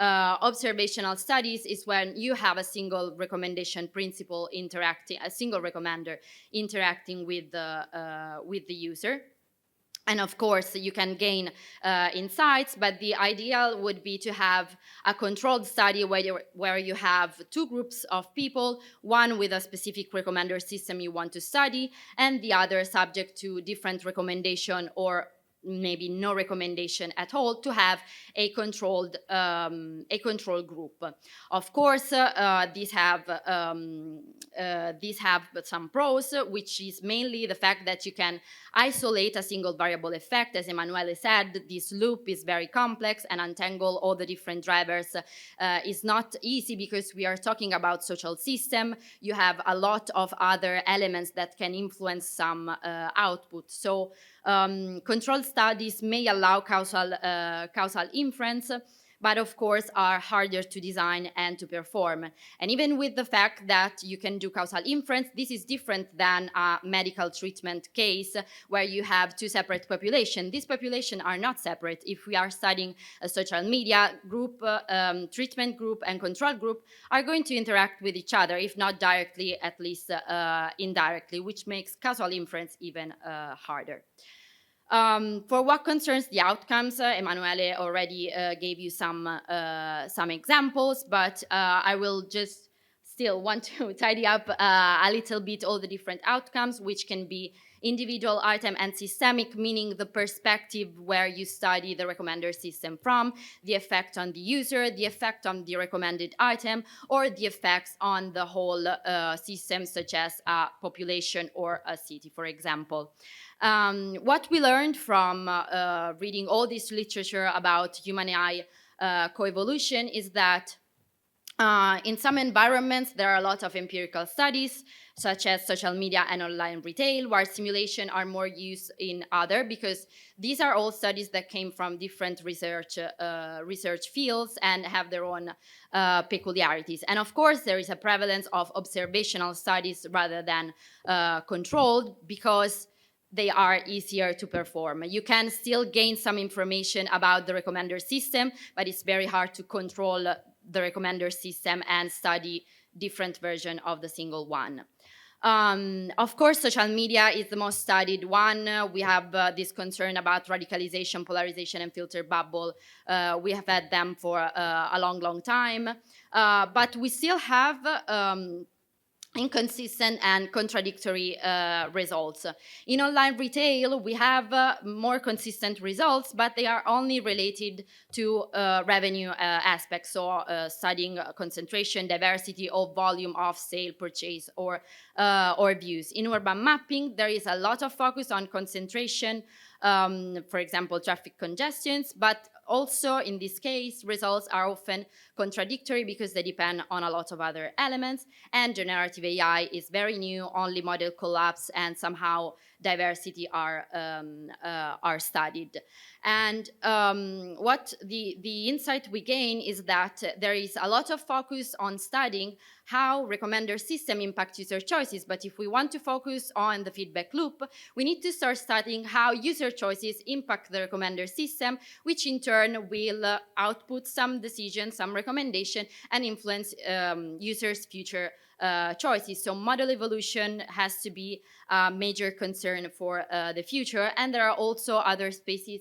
Observational studies is when you have a single recommendation principle interacting, a single recommender interacting with the user. And of course, you can gain insights, but the ideal would be to have a controlled study where you have two groups of people, one with a specific recommender system you want to study, and the other subject to different recommendation or maybe no recommendation at all, to have a control group. Of course, these have some pros, which is mainly the fact that you can isolate a single variable effect. As Emanuele said, this loop is very complex, and untangle all the different drivers is not easy because we are talking about social system. You have a lot of other elements that can influence some output. So controlled studies may allow causal inference, but of course are harder to design and to perform. And even with the fact that you can do causal inference, this is different than a medical treatment case where you have two separate populations. These populations are not separate. If we are studying a social media group, treatment group and control group are going to interact with each other, if not directly, at least indirectly, which makes causal inference even harder. For what concerns the outcomes, Emanuele already gave you some examples, but I will just still want to tidy up a little bit all the different outcomes, which can be individual, item, and systemic, meaning the perspective where you study the recommender system from, the effect on the user, the effect on the recommended item, or the effects on the whole system, such as a population or a city, for example. What we learned from reading all this literature about human AI coevolution is that In some environments, there are a lot of empirical studies, such as social media and online retail, while simulation are more used in other, because these are all studies that came from different research fields and have their own peculiarities. And of course, there is a prevalence of observational studies rather than controlled, because they are easier to perform. You can still gain some information about the recommender system, but it's very hard to control the recommender system and study different version of the single one. Of course, social media is the most studied one. We have this concern about radicalization, polarization, and filter bubble. We have had them for a long, long time. But we still have inconsistent and contradictory results. In online retail, we have more consistent results, but they are only related to revenue aspects, so studying concentration, diversity, or volume of sale, purchase, or views. In urban mapping, there is a lot of focus on concentration, for example, traffic congestions, but also in this case, results are often contradictory because they depend on a lot of other elements, and generative AI is very new, only model collapse and somehow diversity are studied. And what the insight we gain is that there is a lot of focus on studying how recommender system impact user choices, but if we want to focus on the feedback loop, we need to start studying how user choices impact the recommender system, which in turn will output some decisions, some recommendation, and influence users' future choices. So model evolution has to be a major concern for the future, and there are also other spaces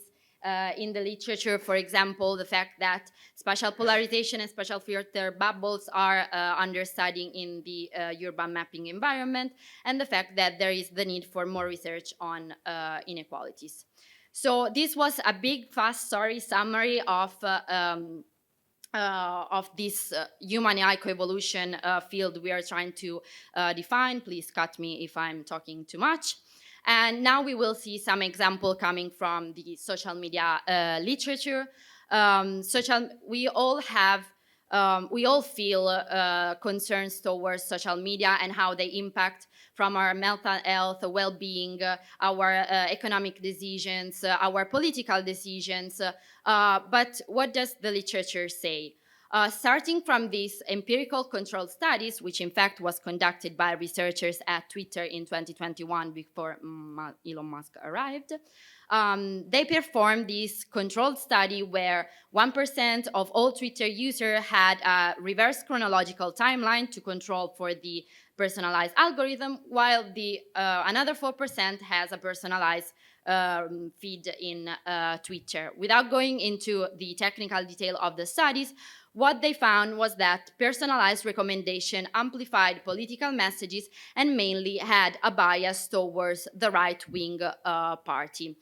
in the literature, for example, the fact that spatial polarization and spatial filter bubbles are under studying in the urban mapping environment, and the fact that there is the need for more research on inequalities. So this was a big, fast summary of this human AI coevolution field we are trying to define. Please cut me if I'm talking too much. And now we will see some example coming from the social media literature. We all feel concerns towards social media and how they impact from our mental health, well-being, our economic decisions, our political decisions. But what does the literature say? Starting from these empirical controlled studies, which in fact was conducted by researchers at Twitter in 2021 before Elon Musk arrived, they performed this controlled study where 1% of all Twitter users had a reverse chronological timeline to control for the personalized algorithm, while the another 4% has a personalized feed in Twitter. Without going into the technical detail of the studies, what they found was that personalized recommendation amplified political messages and mainly had a bias towards the right-wing party.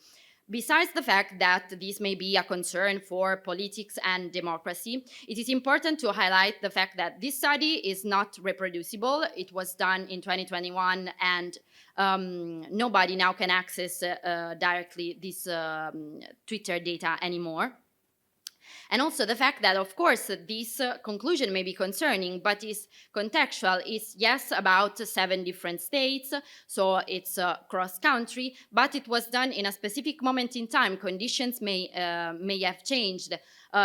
Besides the fact that this may be a concern for politics and democracy, it is important to highlight the fact that this study is not reproducible. It was done in 2021 and nobody now can access directly this Twitter data anymore. And also the fact that, of course, this conclusion may be concerning, but is contextual. It's, yes, about 7 different states, so it's cross-country, but it was done in a specific moment in time. Conditions may have changed.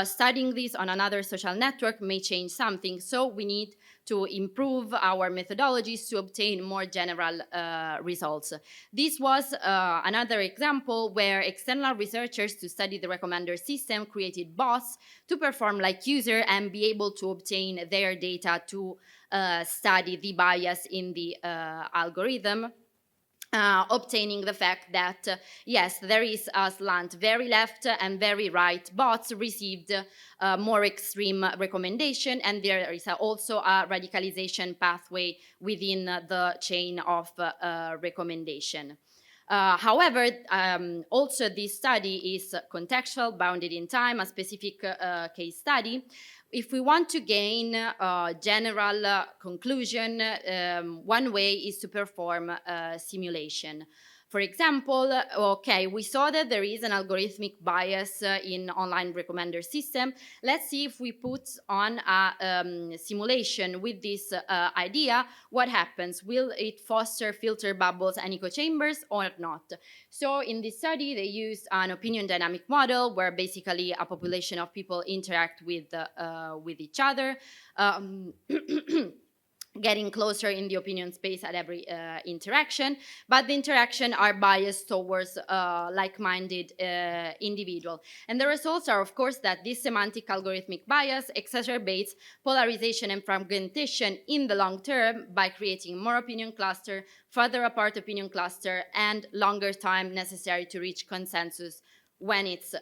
Studying this on another social network may change something, so we need to improve our methodologies to obtain more general results. This was another example where external researchers to study the recommender system created bots to perform like user and be able to obtain their data to study the bias in the algorithm. Obtaining the fact that, yes, there is a slant, very left and very right bots received more extreme recommendation, and there is also a radicalization pathway within the chain of recommendation. However, also this study is contextual, bounded in time, a specific case study. If we want to gain a general conclusion, one way is to perform simulation. For example, okay, we saw that there is an algorithmic bias in online recommender system. Let's see if we put on a simulation with this idea, what happens? Will it foster filter bubbles and echo chambers or not? So in this study, they used an opinion dynamic model where basically a population of people interact with each other. Getting closer in the opinion space at every interaction, but the interaction are biased towards like-minded individual. And the results are, of course, that this semantic algorithmic bias exacerbates polarization and fragmentation in the long term by creating more opinion cluster, further apart opinion cluster, and longer time necessary to reach consensus when it's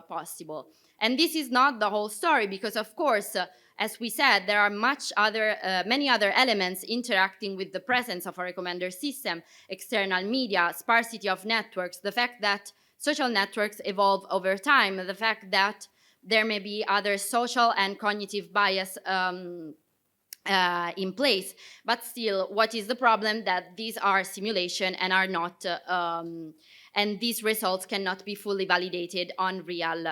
possible. And this is not the whole story, because of course, as we said, there are many other elements interacting with the presence of a recommender system, external media, sparsity of networks, the fact that social networks evolve over time, the fact that there may be other social and cognitive bias in place. But still, what is the problem? That these are simulation and are not, and these results cannot be fully validated on real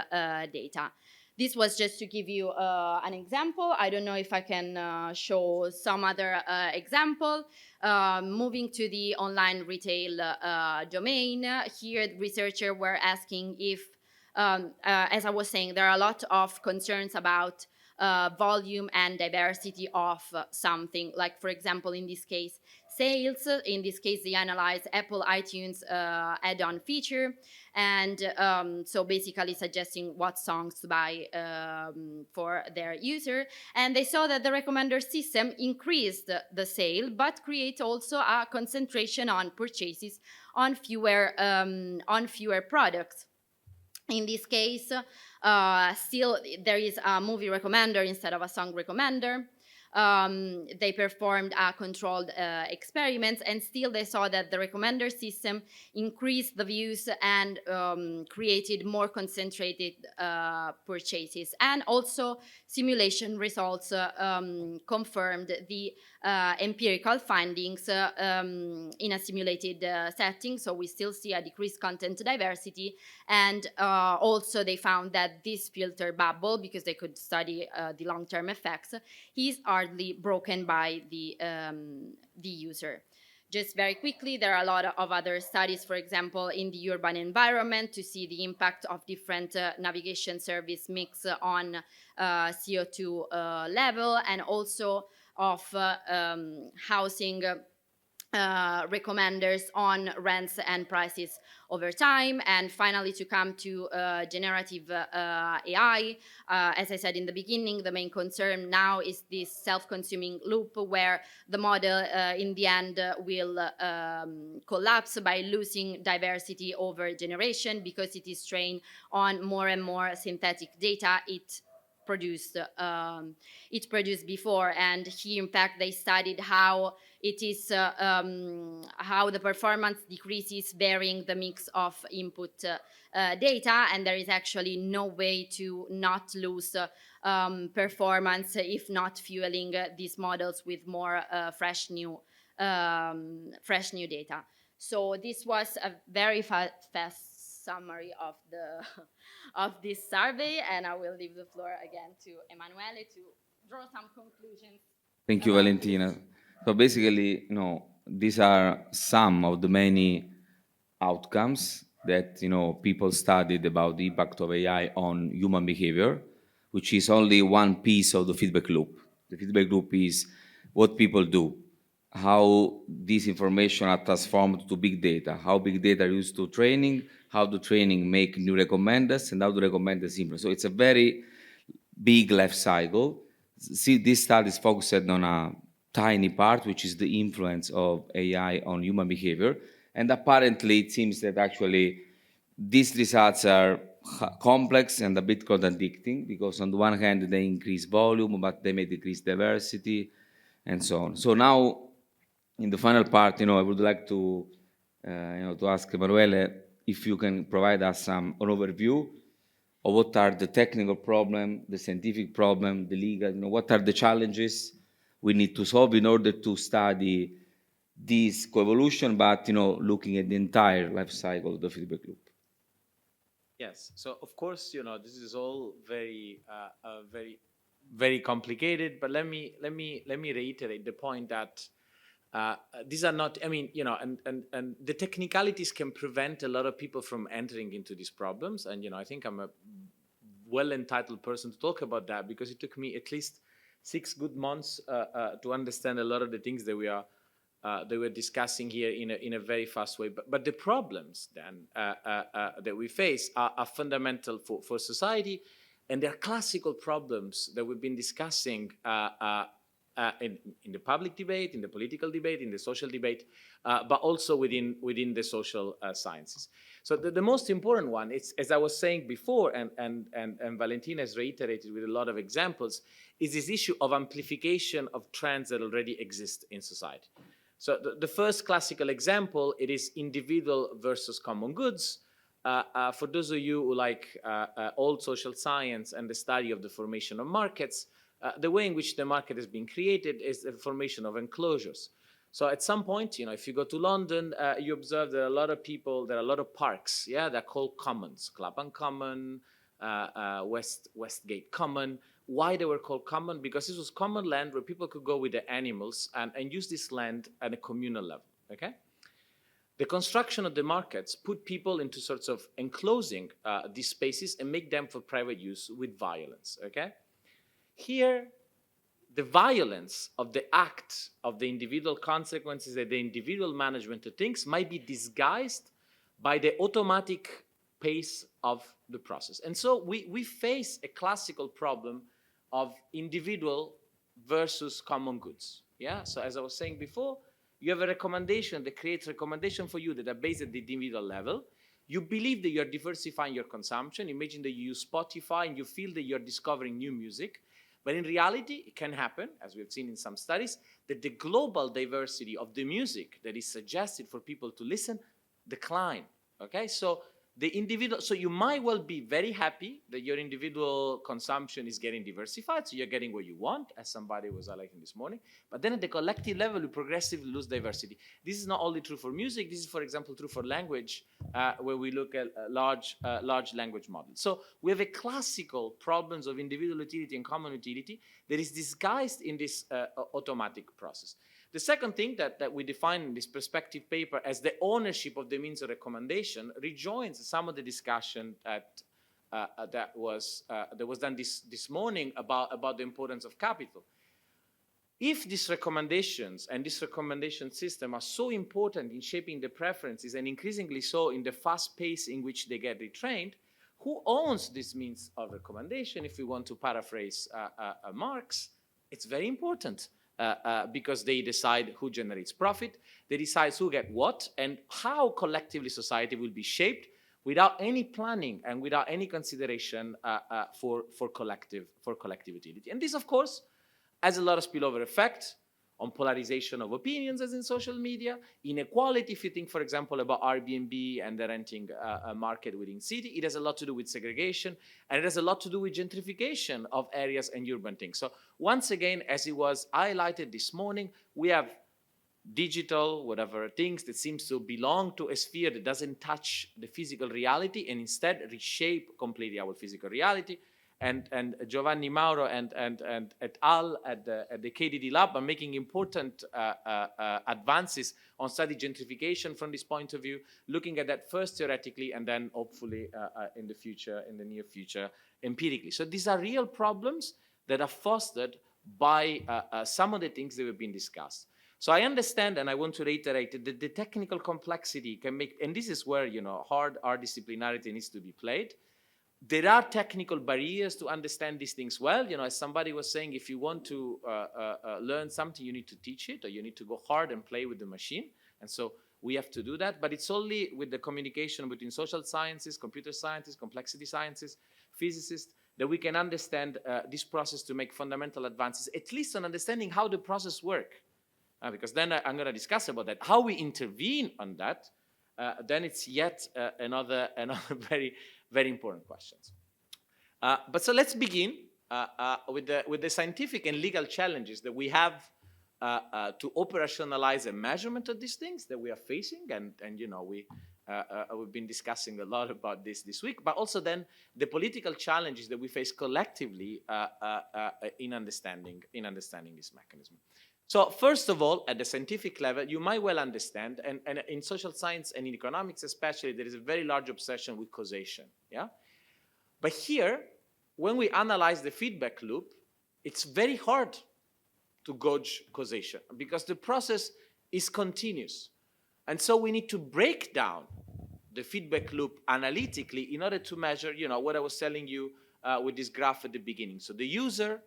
data. This was just to give you an example. I don't know if I can show some other example. Moving to the online retail domain, here researchers were asking if, as I was saying, there are a lot of concerns about volume and diversity of something, like for example in this case sales. In this case they analyzed Apple iTunes add-on feature, and so basically suggesting what songs to buy for their user, and they saw that the recommender system increased the sale but create also a concentration on purchases on fewer products. In this case, still there is a movie recommender instead of a song recommender. They performed a controlled experiments, and still they saw that the recommender system increased the views and created more concentrated purchases. And also simulation results confirmed the empirical findings in a simulated setting. So we still see a decreased content diversity, and also they found that this filter bubble, because they could study the long-term effects, is hardly broken by the user. Just very quickly, there are a lot of other studies, for example, in the urban environment to see the impact of different navigation service mix on CO2 level, and also of housing recommenders on rents and prices over time. And finally, to come to generative AI, as I said in the beginning, the main concern now is this self-consuming loop where the model in the end will collapse by losing diversity over generation, because it is trained on more and more synthetic data it produced before. And here, in fact, they studied how it is how the performance decreases varying the mix of input data, and there is actually no way to not lose performance if not fueling these models with more fresh new data. So this was a very fast summary of this survey, and I will leave the floor again to Emanuele to draw some conclusions.
Thank you, Valentina. So basically, these are some of the many outcomes that, people studied about the impact of AI on human behavior, which is only one piece of the feedback loop. The feedback loop is what people do, how this information are transformed to big data, how big data are used to training, how the training make new recommenders, and how the recommenders improve. So it's a very big life cycle. See, this study is focused on a tiny part, which is the influence of AI on human behavior. And apparently, it seems that actually these results are complex and a bit contradicting, because on the one hand, they increase volume, but they may decrease diversity, and so on. So now, in the final part, I would like to ask Emanuele if you can provide us an overview of what are the technical problem, the scientific problem, the legal, what are the challenges we need to solve in order to study this coevolution, but looking at the entire life cycle of the feedback loop.
Yes. So of course, this is all very complicated. But let me reiterate the point that these are not. I mean, and the technicalities can prevent a lot of people from entering into these problems. And I think I'm a well entitled person to talk about that, because it took me at least 6 good months to understand a lot of the things that we're discussing here in a very fast way. But the problems then that we face are fundamental for society, and they're classical problems that we've been discussing in the public debate, in the political debate, in the social debate, but also within the social sciences. So the most important one, it's, as I was saying before, and Valentina has reiterated with a lot of examples, is this issue of amplification of trends that already exist in society. So the first classical example, it is individual versus common goods. For those of you who like old social science and the study of the formation of markets, the way in which the market has been created is the formation of enclosures. So at some point, if you go to London, you observe there are a lot of people, there are a lot of parks, they're called commons, Clapham Common, Westgate Common. Why they were called common? Because this was common land where people could go with their animals and use this land at a communal level, okay? The construction of the markets put people into sorts of enclosing these spaces and make them for private use with violence, okay? Here, the violence of the act of the individual consequences and the individual management of things might be disguised by the automatic pace of the process. And so we face a classical problem of individual versus common goods. So as I was saying before, you have a recommendation that creates recommendation for you that are based at the individual level. You believe that you're diversifying your consumption. Imagine that you use Spotify and you feel that you're discovering new music. But in reality, it can happen, as we have seen in some studies, that the global diversity of the music that is suggested for people to listen decline, okay? So the individual, so you might well be very happy that your individual consumption is getting diversified, so you're getting what you want, as somebody was highlighting this morning, but then at the collective level, you progressively lose diversity. This is not only true for music, this is, for example, true for language, where we look at large language models. So we have a classical problems of individual utility and common utility that is disguised in this automatic process. The second thing that we define in this perspective paper as the ownership of the means of recommendation rejoins some of the discussion that was done this morning about the importance of capital. If these recommendations and this recommendation system are so important in shaping the preferences and increasingly so in the fast pace in which they get retrained, who owns this means of recommendation? If we want to paraphrase Marx, it's very important. Because they decide who generates profit, they decide who get what, and how collectively society will be shaped without any planning and without any consideration for collective utility. And this, of course, has a lot of spillover effect on polarization of opinions, as in social media, inequality. If you think, for example, about Airbnb and the renting market within city, it has a lot to do with segregation, and it has a lot to do with gentrification of areas and urban things. So once again, as it was highlighted this morning, we have digital, whatever things that seems to belong to a sphere that doesn't touch the physical reality and instead reshape completely our physical reality. And Giovanni Mauro and et al. At the KDD lab are making important advances on study gentrification from this point of view, looking at that first theoretically and then hopefully in the near future, empirically. So these are real problems that are fostered by some of the things that have been discussed. So I understand, and I want to reiterate that the technical complexity can make, and this is where hard disciplinarity needs to be played. There are technical barriers to understand these things well. As somebody was saying, if you want to learn something, you need to teach it, or you need to go hard and play with the machine. And so we have to do that. But it's only with the communication between social sciences, computer sciences, complexity sciences, physicists, that we can understand this process to make fundamental advances, at least on understanding how the process works. Because then I'm going to discuss about that. How we intervene on that, then it's yet another very, very important questions. But so let's begin with the scientific and legal challenges that we have to operationalize a measurement of these things that we are facing, and you know, we've been discussing a lot about this week, but also then the political challenges that we face collectively in understanding this mechanism. So first of all, at the scientific level, you might well understand, and in social science and in economics especially, there is a very large obsession with causation. Yeah, but here, when we analyze the feedback loop, it's very hard to gauge causation because the process is continuous. And so we need to break down the feedback loop analytically in order to measure, you know, what I was telling you with this graph at the beginning. So the user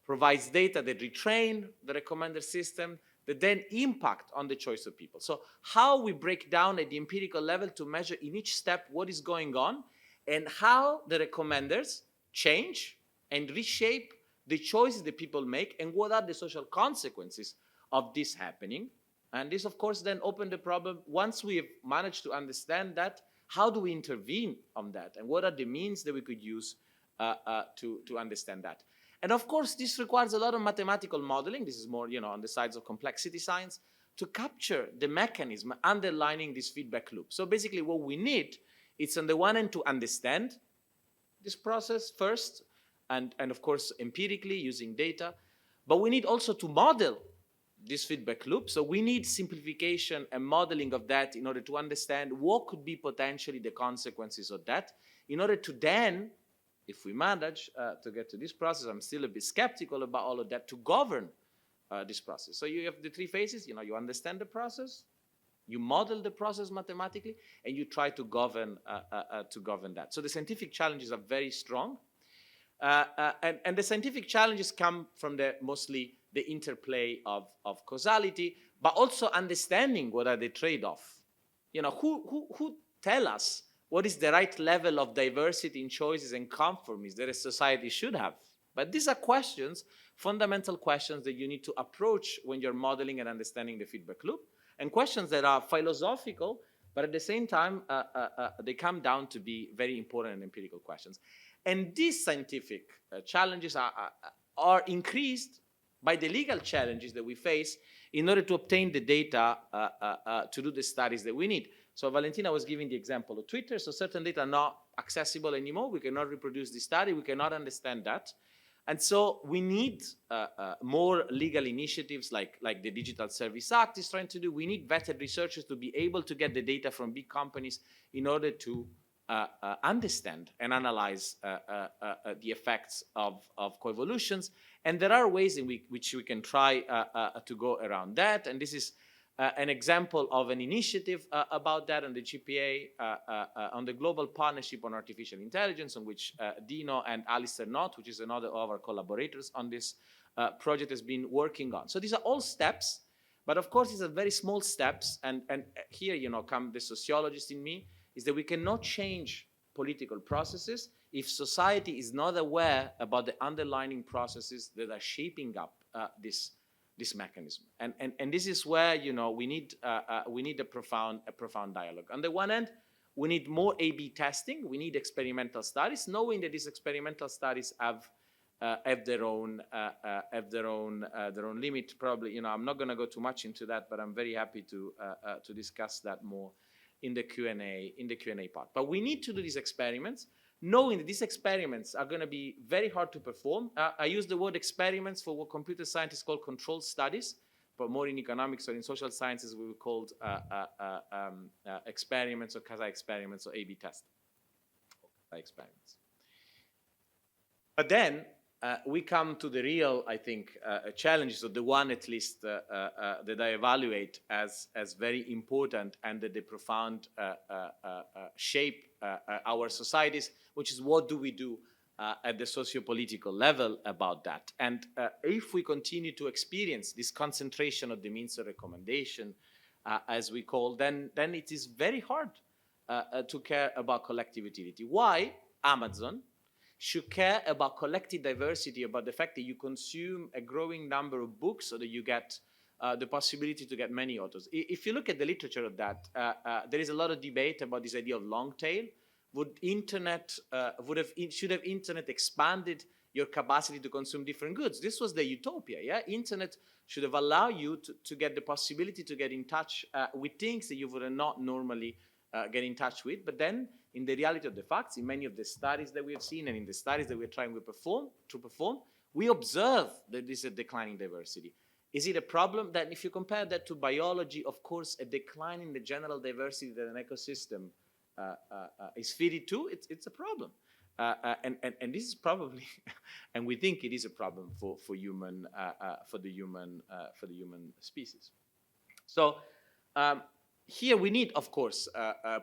provides data that retrain the recommender system that then impact on the choice of people. So how we break down at the empirical level to measure in each step what is going on and how the recommenders change and reshape the choices that people make and what are the social consequences of this happening. And this, of course, then opened the problem. Once we have managed to understand that, how do we intervene on that? And what are the means that we could use to understand that? And of course, this requires a lot of mathematical modeling. This is more, you know, on the sides of complexity science to capture the mechanism underlining this feedback loop. So basically what we need is on the one hand to understand this process first, and of course, empirically using data, but we need also to model this feedback loop. So we need simplification and modeling of that in order to understand what could be potentially the consequences of that, in order to then, if we manage to get to this process, I'm still a bit skeptical about all of that, to govern this process. So you have the three phases, you know, you understand the process, you model the process mathematically, and you try to govern that. So the scientific challenges are very strong. And the scientific challenges come from mostly the interplay of causality, but also understanding what are the trade-off. You know, who tell us what is the right level of diversity in choices and conformism that a society should have? But these are questions, fundamental questions that you need to approach when you're modeling and understanding the feedback loop, and questions that are philosophical, but at the same time, they come down to be very important and empirical questions. And these scientific challenges are increased by the legal challenges that we face in order to obtain the data to do the studies that we need. So Valentina was giving the example of Twitter. So certain data are not accessible anymore. We cannot reproduce the study. We cannot understand that. And so we need more legal initiatives like the Digital Service Act is trying to do. We need vetted researchers to be able to get the data from big companies in order to understand and analyze the effects of coevolutions. And there are ways in which we can try to go around that. And this is an example of an initiative about that on the GPA, on the Global Partnership on Artificial Intelligence, on which Dino and Alistair Knott, which is another of our collaborators on this project, has been working on. So these are all steps, but of course these are very small steps. And here, you know, come the sociologist in me, is that we cannot change political processes if society is not aware about the underlying processes that are shaping up this mechanism. And this is where, you know, we need a profound dialogue. On the one hand, we need more A/B testing. We need experimental studies, knowing that these experimental studies have their own limit. Probably, you know, I'm not going to go too much into that, but I'm very happy to discuss that more in the Q&A part. But we need to do these experiments, knowing that these experiments are going to be very hard to perform. I use the word experiments for what computer scientists call controlled studies, but more in economics or in social sciences we would call experiments or quasi-experiments or A/B testing. Experiments. But then we come to the real, I think, challenges, or the one at least that I evaluate as very important and that they profound shape our societies, which is what do we do at the socio-political level about that. And if we continue to experience this concentration of the means of recommendation, as we call, then it is very hard to care about collective utility. Why Amazon should care about collective diversity, about the fact that you consume a growing number of books so that you get the possibility to get many authors. If you look at the literature of that, there is a lot of debate about this idea of long tail. Should have internet expanded your capacity to consume different goods? This was the utopia, yeah? Internet should have allowed you to get the possibility to get in touch with things that you would not normally get in touch with. But then, in the reality of the facts, in many of the studies that we have seen and in the studies that we're trying to perform, we observe that there's a declining diversity. Is it a problem? That if you compare that to biology, of course, a decline in the general diversity that an ecosystem is fitted to, it's a problem. And this is probably, and we think it is a problem for the human species. So here we need, of course,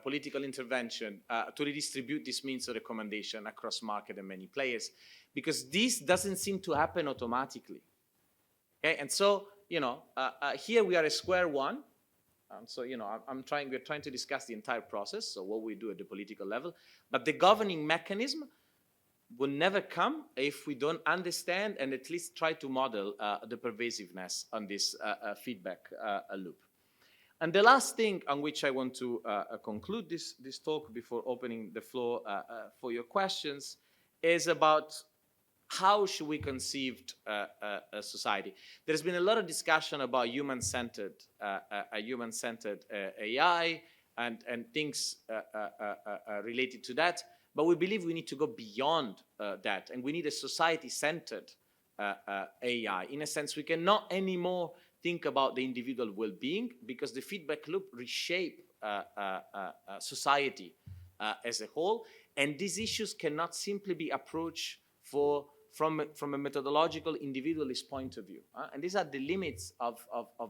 political intervention to redistribute this means of recommendation across market and many players, because this doesn't seem to happen automatically. Okay, and so here we are at square one. So we're trying to discuss the entire process, so what we do at the political level, but the governing mechanism will never come if we don't understand and at least try to model the pervasiveness on this feedback loop. And the last thing on which I want to conclude this talk before opening the floor for your questions is about how should we conceive a society. There's been a lot of discussion about human-centered AI and things related to that, but we believe we need to go beyond that, and we need a society-centered AI. In a sense, we cannot anymore think about the individual well-being, because the feedback loop reshape society as a whole, and these issues cannot simply be approached from a methodological individualist point of view. And these are the limits of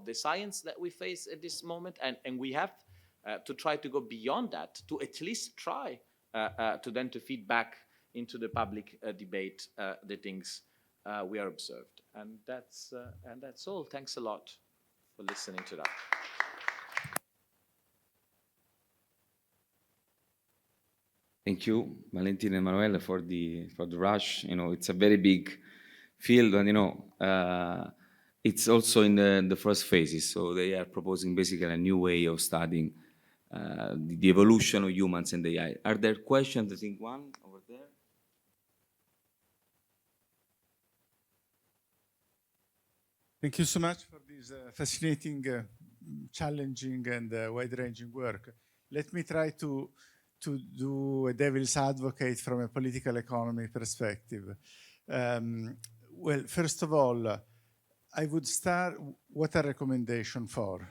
the science that we face at this moment, and we have to try to go beyond that, to at least try to feed back into the public debate the things we are observed. And that's all. Thanks a lot for listening to that.
Thank you, Valentina and Emanuele, for the rush. It's a very big field, and it's also in the first phases. So they are proposing basically a new way of studying the evolution of humans and AI. Are there questions? I think one over there.
Thank you so much for this fascinating, challenging, and wide-ranging work. Let me try to do a devil's advocate from a political economy perspective. Well, first of all, I would start, what a recommendation for?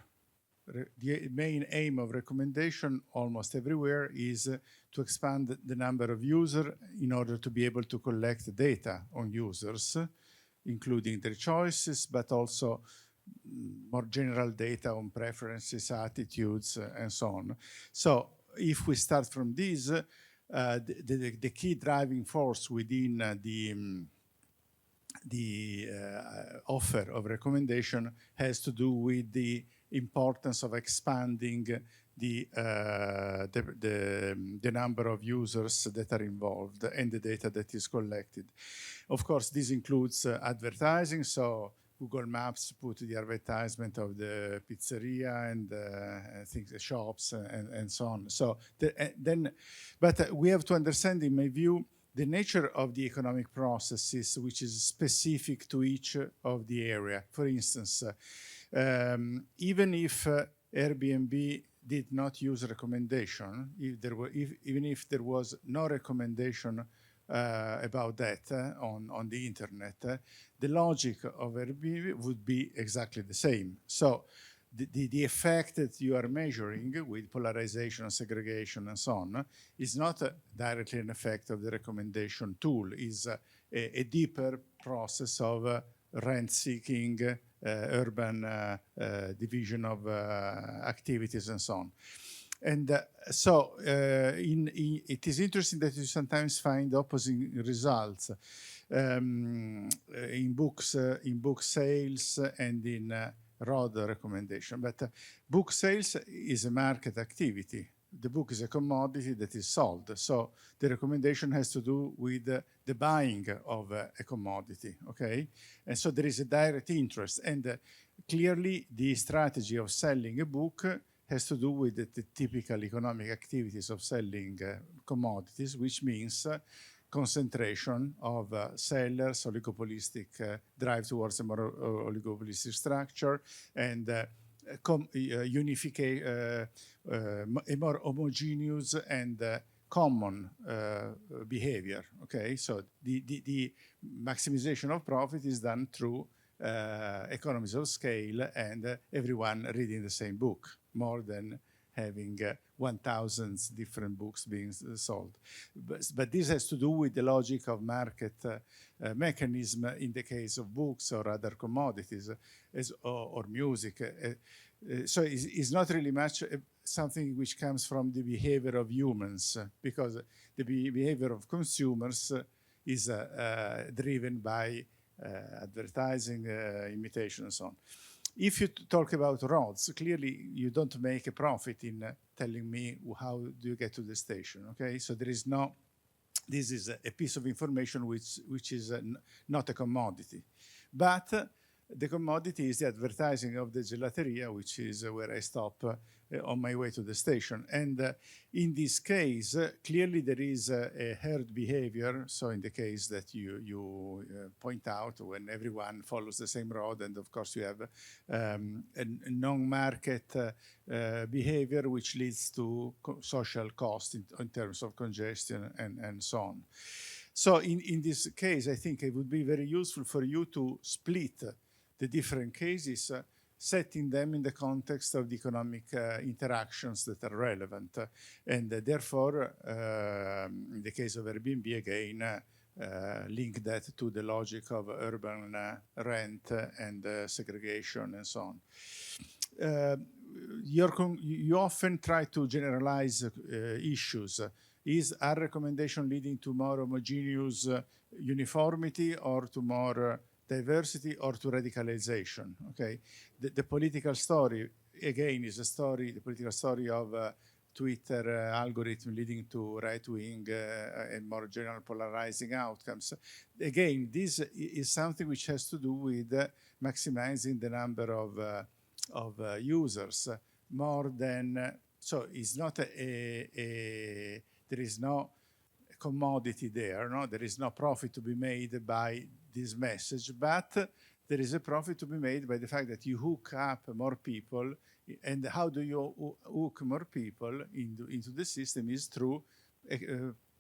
The main aim of recommendation almost everywhere is to expand the number of users in order to be able to collect data on users, including their choices, but also more general data on preferences, attitudes, and so on. So if we start from this, the key driving force within the offer of recommendation has to do with the importance of expanding the number of users that are involved and the data that is collected. Of course, this includes advertising, so Google Maps put the advertisement of the pizzeria and I think the shops and so on. So but we have to understand, in my view, the nature of the economic processes, which is specific to each of the area. For instance, even if Airbnb did not use recommendation, even if there was no recommendation about that on the internet, the logic of Airbnb would be exactly the same. So the effect that you are measuring with polarization, segregation, and so on is not directly an effect of the recommendation tool, is a deeper process of rent-seeking, urban division of activities, and so on. And so it is interesting that you sometimes find opposing results in book sales and in road recommendation. But book sales is a market activity. The book is a commodity that is sold. So the recommendation has to do with the buying of a commodity, okay? And so there is a direct interest. And clearly the strategy of selling a book has to do with the typical economic activities of selling commodities, which means concentration of sellers, oligopolistic drive towards a more oligopolistic structure, and a more homogeneous and common behavior. Okay, so the maximization of profit is done through economies of scale and everyone reading the same book, more than having 1,000 different books being sold. But this has to do with the logic of market mechanism in the case of books or other commodities or music. So it's not really much something which comes from the behavior of humans, because the behavior of consumers is driven by advertising, imitation, and so on. If you talk about roads, clearly you don't make a profit in telling me how do you get to the station, okay? So there is no, this is a piece of information which is not a commodity. But the commodity is the advertising of the gelateria, which is where I stop on my way to the station. And in this case, clearly there is a herd behavior. So in the case that you point out, when everyone follows the same road, and of course you have a non-market behavior, which leads to social cost in terms of congestion and so on. So in this case, I think it would be very useful for you to split the different cases, setting them in the context of the economic interactions that are relevant. And therefore, in the case of Airbnb, again, link that to the logic of urban rent and segregation and so on. You often try to generalize issues. Is our recommendation leading to more homogeneous uniformity, or to more diversity, or to radicalization? Okay, the political story, again, is a story, the political story of Twitter algorithm leading to right-wing and more general polarizing outcomes. Again, this is something which has to do with maximizing the number of users more than, so it's not there is no commodity there, no? There is no profit to be made by this message, but there is a profit to be made by the fact that you hook up more people. And how do you hook more people into the system? Is through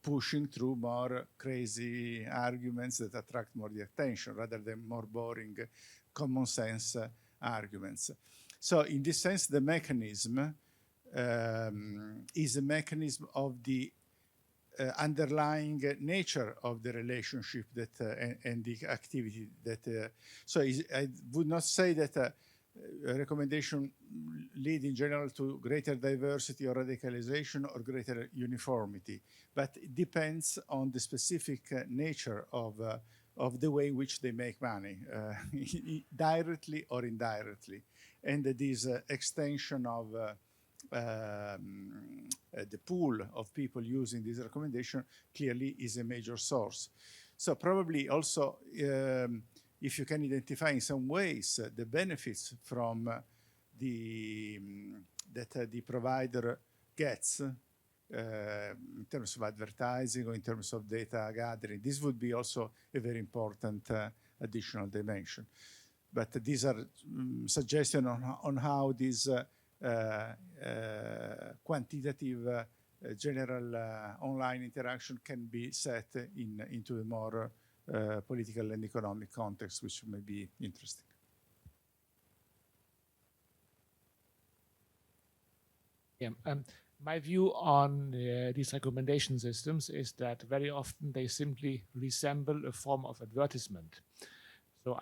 pushing through more crazy arguments that attract more the attention, rather than more boring common sense arguments. So in this sense, the mechanism is a mechanism of the underlying nature of the relationship that and the activity that. So I would not say that a recommendation lead in general to greater diversity or radicalization or greater uniformity, but it depends on the specific nature of the way in which they make money, directly or indirectly, and this extension of the pool of people using this recommendation clearly is a major source. So probably also, if you can identify in some ways the benefits from that the provider gets in terms of advertising or in terms of data gathering, this would be also a very important additional dimension. But these are suggestions on how this quantitative general online interaction can be set into a more political and economic context, which may be interesting.
Yeah, my view on these recommendation systems is that very often they simply resemble a form of advertisement. So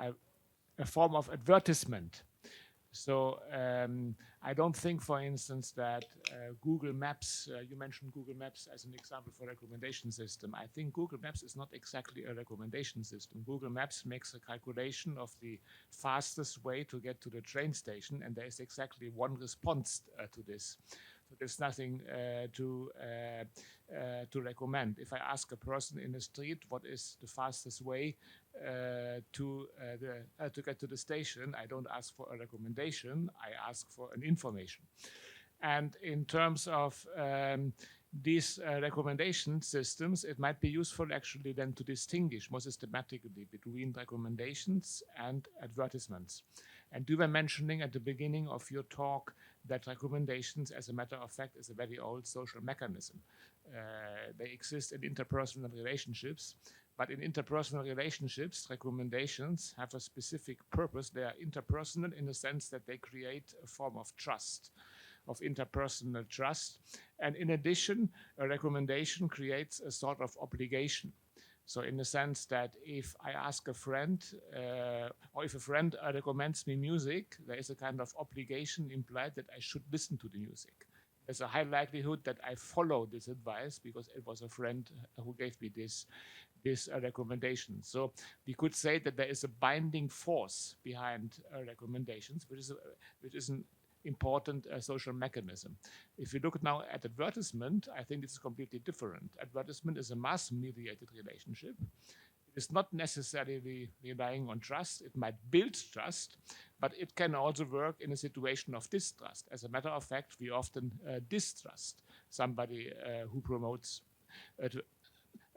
a form of advertisement. So I don't think, for instance, that Google Maps, you mentioned Google Maps as an example for a recommendation system. I think Google Maps is not exactly a recommendation system. Google Maps makes a calculation of the fastest way to get to the train station, and there is exactly one response to this. So there's nothing to recommend. If I ask a person in the street what is the fastest way to get to the station, I don't ask for a recommendation, I ask for an information. And in terms of these recommendation systems, it might be useful actually then to distinguish more systematically between recommendations and advertisements. And you were mentioning at the beginning of your talk that recommendations, as a matter of fact, is a very old social mechanism. They exist in interpersonal relationships, but in interpersonal relationships, recommendations have a specific purpose. They are interpersonal in the sense that they create a form of trust, of interpersonal trust. And in addition, a recommendation creates a sort of obligation. So in the sense that if I ask a friend, or if a friend recommends me music, there is a kind of obligation implied that I should listen to the music. There's a high likelihood that I follow this advice because it was a friend who gave me this recommendation. So we could say that there is a binding force behind recommendations, which is an important social mechanism. If you look now at advertisement, I think it's completely different. Advertisement is a mass-mediated relationship. It is not necessarily relying on trust. It might build trust, but it can also work in a situation of distrust. As a matter of fact, we often distrust somebody who promotes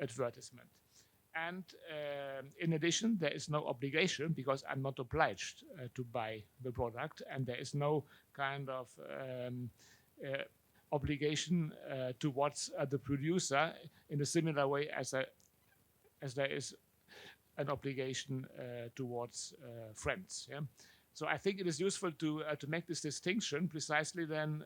advertisement. And in addition, there is no obligation because I'm not obliged to buy the product, and there is no kind of obligation towards the producer in a similar way as there is an obligation towards friends. Yeah? So I think it is useful to make this distinction precisely then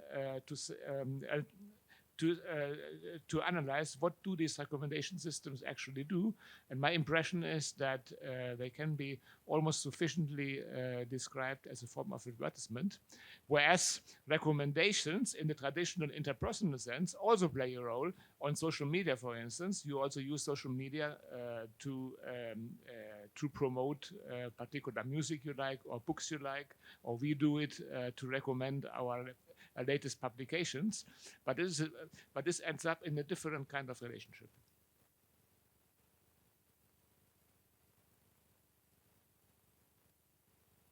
to analyze what do these recommendation systems actually do. And my impression is that they can be almost sufficiently described as a form of advertisement, whereas recommendations in the traditional interpersonal sense also play a role on social media, for instance. You also use social media to promote particular music you like or books you like, or we do it to recommend our latest publications, but this ends up in a different kind of relationship.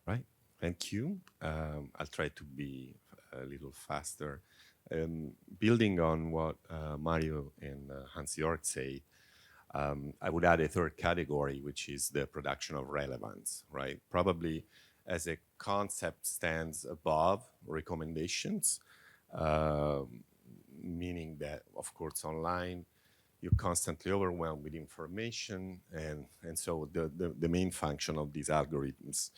Right, thank you. I'll try to be a little faster. Building on what Mario and Hans-Jörg said, I would add a third category, which is the production of relevance, right? Probably as a concept stands above recommendations, meaning that, of course, online, you're constantly overwhelmed with information, and so the main function of these algorithms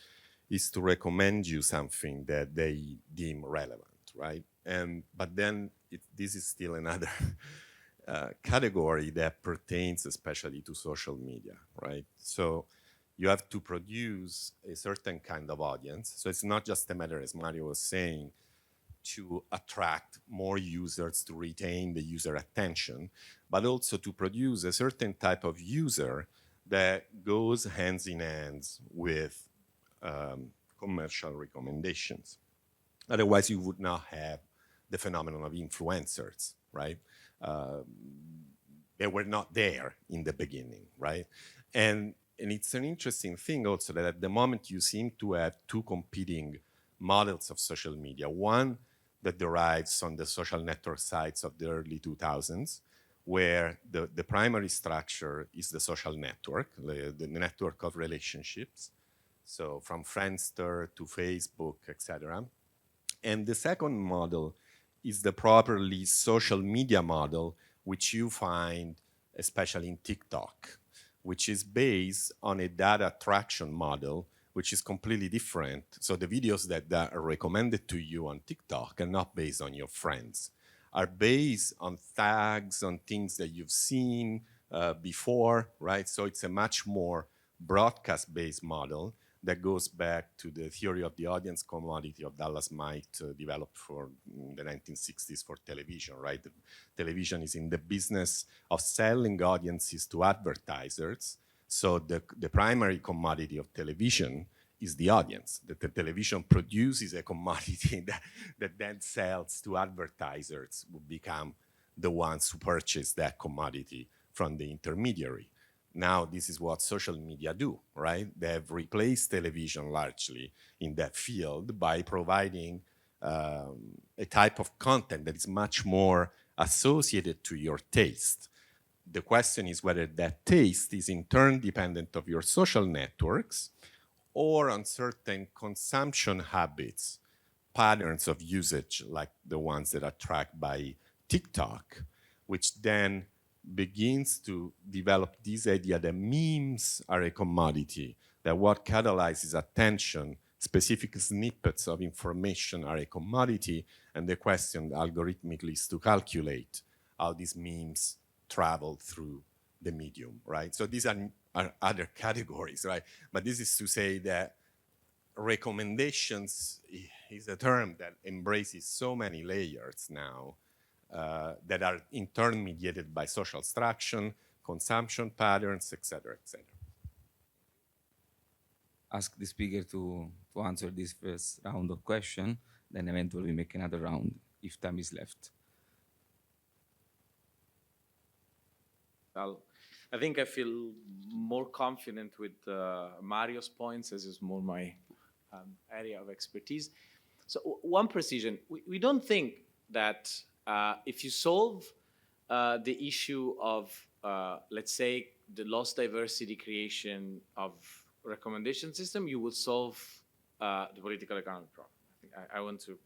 is to recommend you something that they deem relevant, right? But then this is still another category that pertains especially to social media, right? So you have to produce a certain kind of audience. So it's not just a matter, as Mario was saying, to attract more users, to retain the user attention, but also to produce a certain type of user that goes hands in hands with commercial recommendations. Otherwise, you would not have the phenomenon of influencers, right? They were not there in the beginning, right? And it's an interesting thing also that at the moment you seem to have two competing models of social media. One that derives on the social network sites of the early 2000s, where the primary structure is the social network, the network of relationships. So from Friendster to Facebook, etc. And the second model is the properly social media model, which you find especially in TikTok, which is based on a data attraction model, which is completely different. So the videos that are recommended to you on TikTok are not based on your friends, are based on tags, on things that you've seen before, right? So it's a much more broadcast-based model that goes back to the theory of the audience commodity of Dallas Might, developed for the 1960s for television, right? Television is in the business of selling audiences to advertisers. So the primary commodity of television is the audience. That the television produces a commodity that then sells to advertisers who become the ones who purchase that commodity from the intermediary. Now, this is what social media do, right? They have replaced television largely in that field by providing a type of content that is much more associated to your taste. The question is whether that taste is in turn dependent of your social networks or on certain consumption habits, patterns of usage like the ones that are tracked by TikTok, which then begins to develop this idea that memes are a commodity, that what catalyzes attention, specific snippets of information are a commodity, and the question algorithmically is to calculate how these memes travel through the medium, right? So these are other categories, right? But this is to say that recommendations is a term that embraces so many layers now that are in turn mediated by social structure, consumption patterns, et cetera, et cetera.
Ask the speaker to answer this first round of questions, then eventually we make another round if time is left.
Well, I think I feel more confident with Mario's points, as is more my area of expertise. So one precision, we don't think that if you solve the issue of, let's say, the lost diversity creation of recommendation system, you will solve the political economic problem. I think I want to,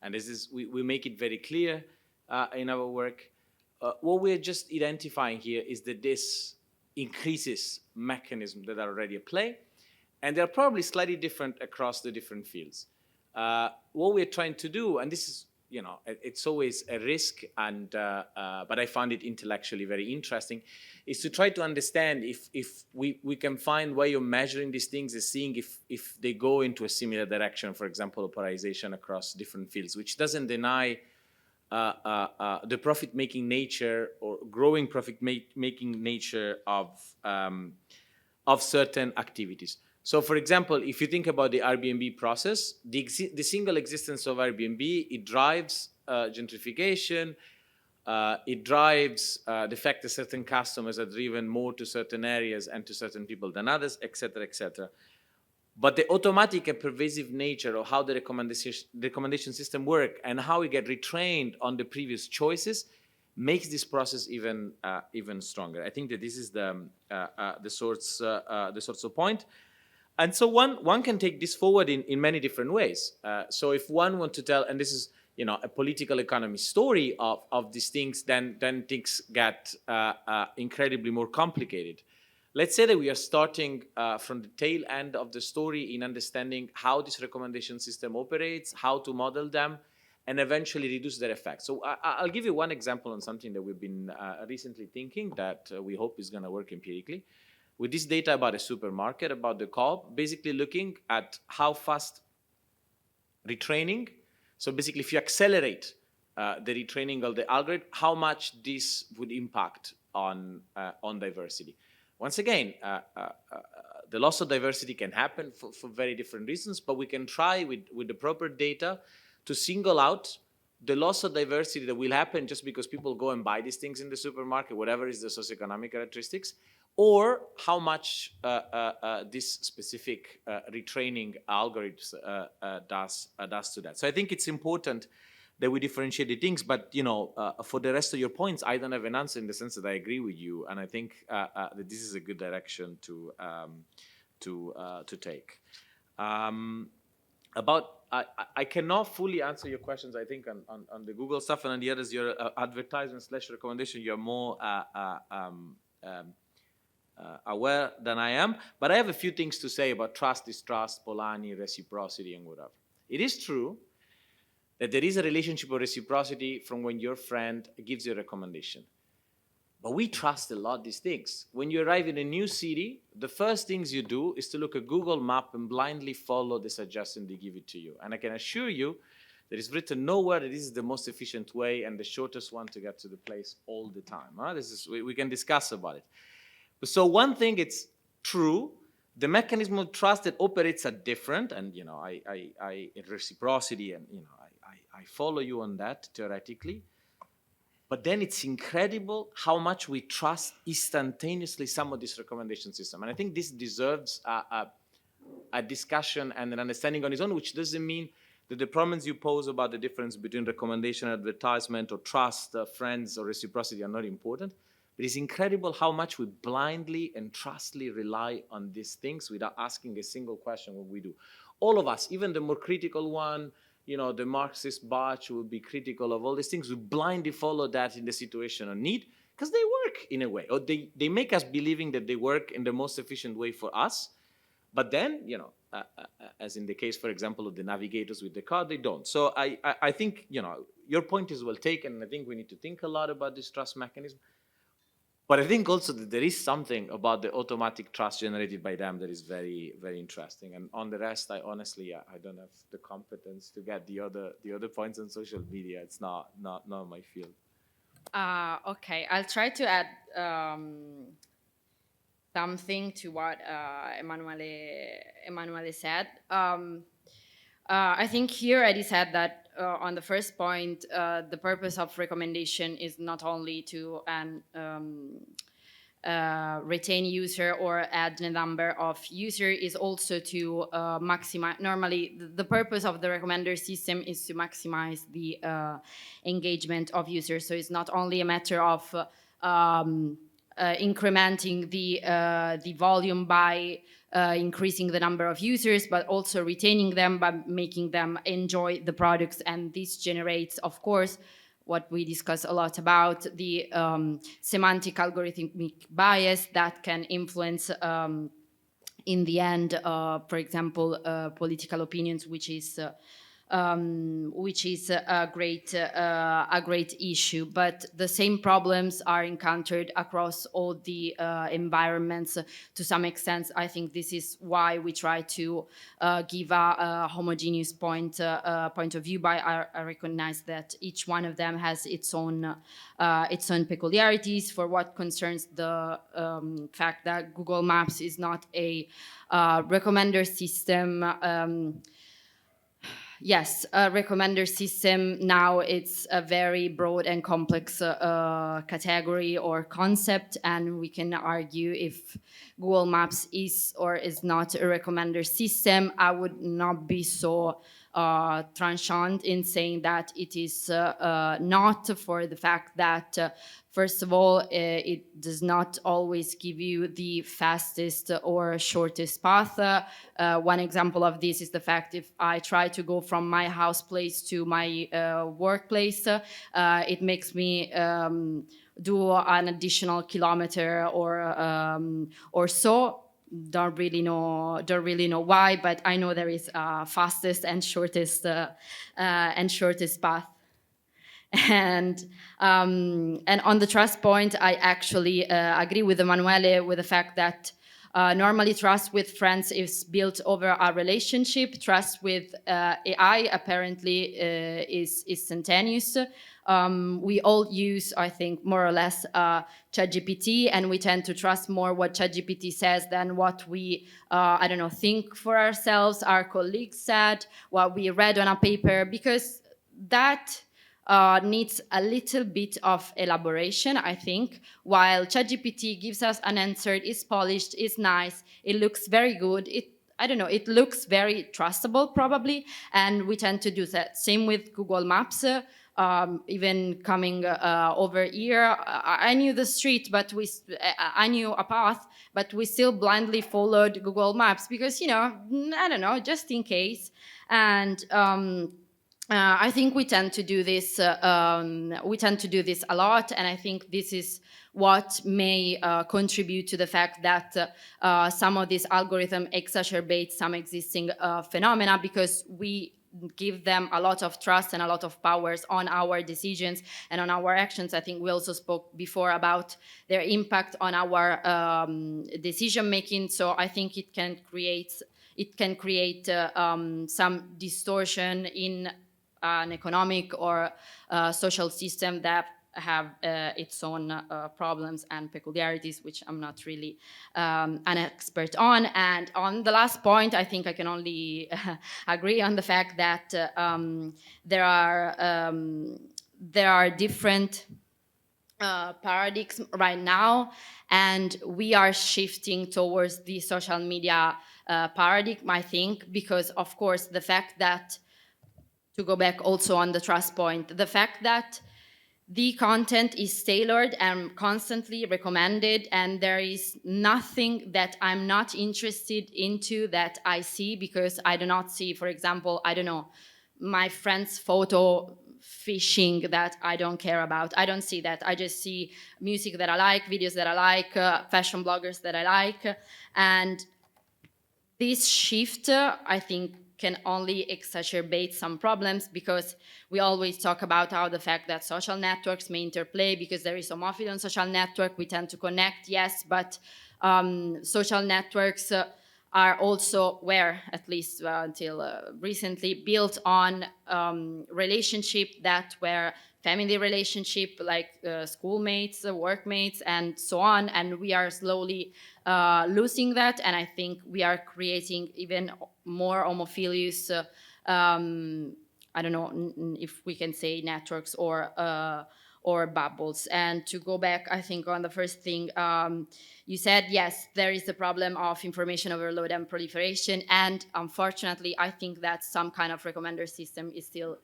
and this is, we make it very clear in our work. What we're just identifying here is that this increases mechanisms that are already at play, and they're probably slightly different across the different fields. What we're trying to do, and this is, it's always a risk, and but I found it intellectually very interesting, is to try to understand if we can find way of measuring these things is seeing if they go into a similar direction, for example, polarization across different fields, which doesn't deny the profit-making nature or growing profit-making nature of certain activities. So, for example, if you think about the Airbnb process, the single existence of Airbnb, it drives gentrification, it drives the fact that certain customers are driven more to certain areas and to certain people than others, et cetera, et cetera. But the automatic and pervasive nature of how the recommendation system work and how we get retrained on the previous choices makes this process even stronger. I think that this is the sorts of point. And so one can take this forward in many different ways. So if one wants to tell, and this is a political economy story of these things, then things get incredibly more complicated. Let's say that we are starting from the tail end of the story in understanding how this recommendation system operates, how to model them, and eventually reduce their effect. So I'll give you one example on something that we've been recently thinking that we hope is going to work empirically. With this data about a supermarket, about the co-op, basically looking at how fast retraining, so basically if you accelerate the retraining of the algorithm, how much this would impact on diversity. Once again, the loss of diversity can happen for very different reasons, but we can try with the proper data to single out the loss of diversity that will happen just because people go and buy these things in the supermarket, whatever is the socioeconomic characteristics, or how much this specific retraining algorithms does to that. So I think it's important that we differentiate the things, but for the rest of your points, I don't have an answer in the sense that I agree with you, and I think that this is a good direction to take. I cannot fully answer your questions, I think, on the Google stuff, and on the others, your advertisement/recommendation, you're more aware than I am, but I have a few things to say about trust, distrust, Polanyi, reciprocity, and whatever. It is true that there is a relationship of reciprocity from when your friend gives you a recommendation. But we trust a lot these things. When you arrive in a new city, the first things you do is to look at Google Map and blindly follow the suggestion they give it to you. And I can assure you that it's written nowhere that this is the most efficient way and the shortest one to get to the place all the time. We can discuss about it. So one thing, it's true, the mechanism of trust that operates are different, and I reciprocity, and I follow you on that theoretically. But then it's incredible how much we trust instantaneously some of this recommendation system. And I think this deserves a discussion and an understanding on its own, which doesn't mean
that the problems you pose about the difference between recommendation, advertisement, or trust, friends, or reciprocity are not important. But it's incredible how much we blindly and trustly rely on these things without asking a single question what we do. All of us, even the more critical one, you know, the Marxist batch will be critical of all these things. We blindly follow that in the situation of need because they work in a way, or they make us believing that they work in the most efficient way for us. But then, you know, as in the case, for example, of the navigators with the car, they don't. So I think, you know, your point is well taken, and I think we need to think a lot about this trust mechanism. But I think also that there is something about the automatic trust generated by them that is very, very interesting. And on the rest, I honestly, I don't have the competence to get the other points on social media. It's not my field.
Okay, I'll try to add something to what Emanuele said. I think he already said that on the first point, the purpose of recommendation is not only to retain user or add the number of user, is also to maximize. Normally, the purpose of the recommender system is to maximize the engagement of users. So it's not only a matter of incrementing the volume by increasing the number of users, but also retaining them by making them enjoy the products. And this generates, of course, what we discuss a lot about, the semantic algorithmic bias that can influence, in the end, for example, political opinions, which is a great issue. But the same problems are encountered across all the environments to some extent. I think this is why we try to give a homogeneous point of view. But I recognize that each one of them has its own peculiarities. For what concerns the fact that Google Maps is not a recommender system. Yes, a recommender system now, it's a very broad and complex category or concept, and we can argue if Google Maps is or is not a recommender system. I would not be so tranchant in saying that it is not, for the fact that first of all, it does not always give you the fastest or shortest path. One example of this is the fact if I try to go from my house place to my workplace, it makes me do an additional kilometer or so. Don't really know why, but I know there is fastest and shortest path. And on the trust point, I actually agree with Emanuele with the fact that normally trust with friends is built over a relationship. Trust with AI apparently is instantaneous. We all use, I think, more or less ChatGPT, and we tend to trust more what ChatGPT says than what we, think for ourselves, our colleagues said, what we read on a paper, because that needs a little bit of elaboration, I think. While ChatGPT gives us an answer, it's polished, it's nice, it looks very good, it looks very trustable probably, and we tend to do that. Same with Google Maps. Even coming over here, I knew the street, but I knew a path, but we still blindly followed Google Maps because, just in case. And I think we tend to do this. We tend to do this a lot, and I think this is what may contribute to the fact that some of this algorithm exacerbates some existing phenomena, because we give them a lot of trust and a lot of powers on our decisions and on our actions. I think we also spoke before about their impact on our decision making. So I think it can create some distortion in an economic or social system that have its own problems and peculiarities, which I'm not really an expert on. And on the last point, I think I can only agree on the fact that there are different paradigms right now, and we are shifting towards the social media paradigm, I think, because of course the fact that to go back also on the trust point, the fact that the content is tailored and constantly recommended, and there is nothing that I'm not interested into that I see, because I do not see, for example, I don't know, my friend's photo fishing that I don't care about. I don't see that. I just see music that I like, videos that I like, fashion bloggers that I like. And this shift, I think, can only exacerbate some problems, because we always talk about how the fact that social networks may interplay, because there is homophoby on social network, we tend to connect, yes, but social networks are also, were at least until recently, built on relationship that were family relationship, like schoolmates, workmates, and so on. And we are slowly losing that. And I think we are creating even more homophilous, I don't know if we can say networks or bubbles. And to go back, I think, on the first thing, you said, yes, there is the problem of information overload and proliferation. And unfortunately, I think that some kind of recommender system is still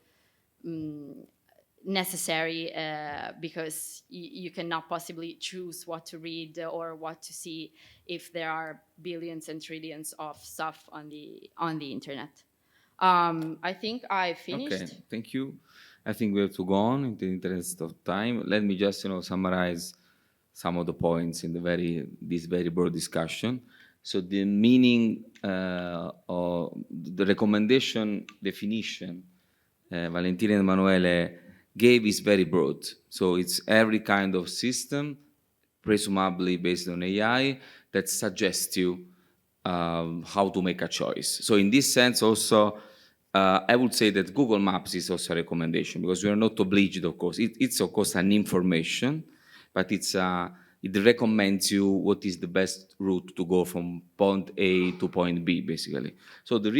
necessary, because you cannot possibly choose what to read or what to see if there are billions and trillions of stuff on the internet. I think I finished.
Okay, thank you. I think we have to go on in the interest of time. Let me just, summarize some of the points in this very broad discussion. So the meaning of the recommendation definition Valentina and Emanuele gave is very broad. So it's every kind of system, presumably based on AI, that suggests you how to make a choice. So in this sense also, I would say that Google Maps is also a recommendation, because we are not obliged, of course. It's of course an information, but it recommends you what is the best route to go from point A to point B, basically. So the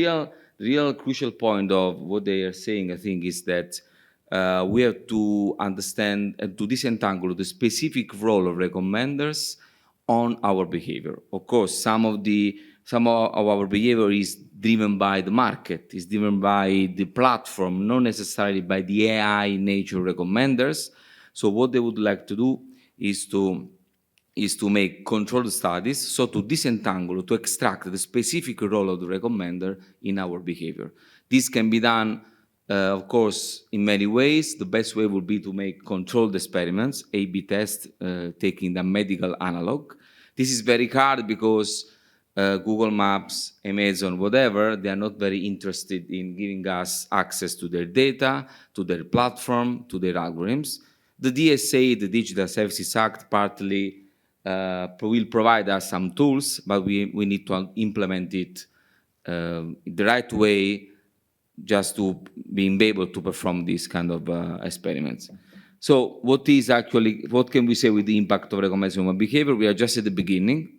real crucial point of what they are saying, I think, is that we have to understand and to disentangle the specific role of recommenders on our behavior. Of course, some of our behavior is driven by the market, is driven by the platform, not necessarily by the AI nature recommenders. So what they would like to do is to make controlled studies, so to disentangle, to extract the specific role of the recommender in our behavior. This can be done, of course, in many ways. The best way would be to make controlled experiments, A/B tests, taking the medical analog. This is very hard because Google Maps, Amazon, whatever, they are not very interested in giving us access to their data, to their platform, to their algorithms. The DSA, the Digital Services Act, partly will provide us some tools, but we need to implement it the right way, just to being able to perform these kind of experiments. So what can we say with the impact of recommendation on behavior? We are just at the beginning.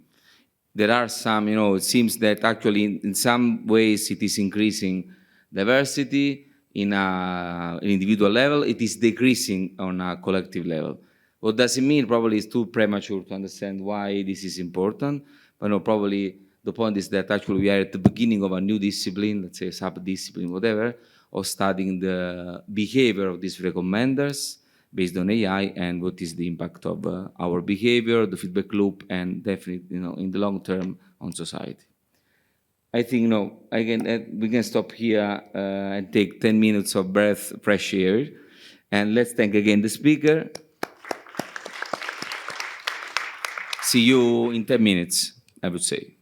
There are some, it seems that actually in some ways it is increasing diversity in an individual level. It is decreasing on a collective level. What does it mean? Probably it's too premature to understand why this is important. But no, probably the point is that actually we are at the beginning of a new discipline, let's say sub-discipline, whatever, of studying the behavior of these recommenders based on AI and what is the impact of our behavior, the feedback loop, and definitely, in the long term on society. I think, we can stop here and take 10 minutes of breath, fresh air. And let's thank again the speaker. See you in 10 minutes, I would say.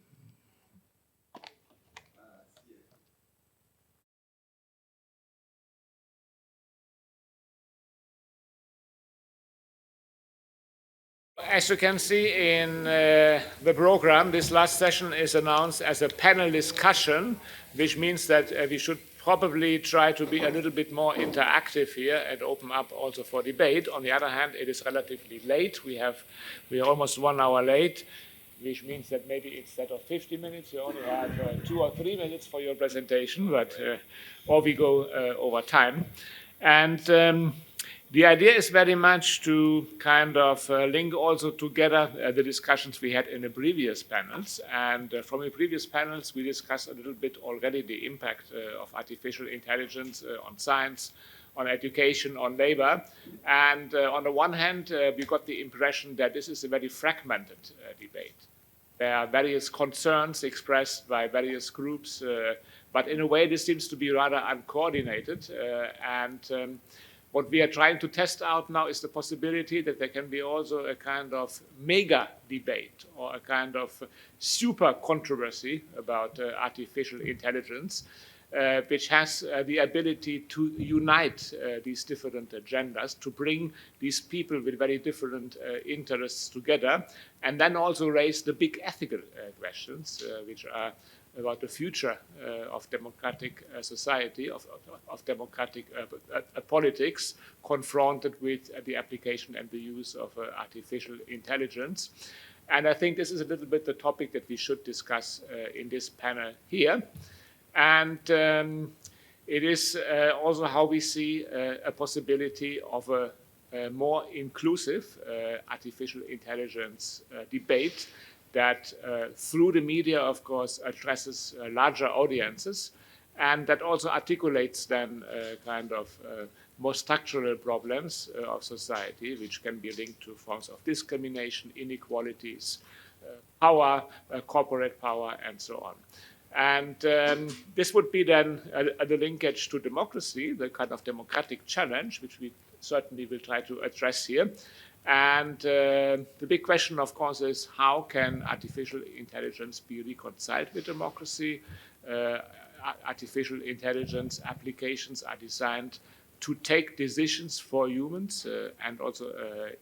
As you can see in the program, this last session is announced as a panel discussion, which means that we should probably try to be a little bit more interactive here and open up also for debate. On the other hand, it is relatively late. We are almost 1 hour late, which means that maybe instead of 50 minutes, you only have 2 or 3 minutes for your presentation, or we go over time. And The idea is very much to kind of link also together the discussions we had in the previous panels. And from the previous panels, we discussed a little bit already the impact of artificial intelligence on science, on education, on labor. And on the one hand, we got the impression that this is a very fragmented debate. There are various concerns expressed by various groups, but in a way, this seems to be rather uncoordinated. What we are trying to test out now is the possibility that there can be also a kind of mega debate or a kind of super controversy about artificial intelligence, which has the ability to unite these different agendas, to bring these people with very different interests together, and then also raise the big ethical questions, which are about the future of democratic society, of democratic politics, confronted with the application and the use of artificial intelligence. And I think this is a little bit the topic that we should discuss in this panel here. And it is also how we see a possibility of a more inclusive artificial intelligence debate that through the media, of course, addresses larger audiences, and that also articulates then kind of more structural problems of society, which can be linked to forms of discrimination, inequalities, power, corporate power, and so on. And this would be then the linkage to democracy, the kind of democratic challenge, which we certainly will try to address here. And the big question, of course, is how can artificial intelligence be reconciled with democracy? Artificial intelligence applications are designed to take decisions for humans and also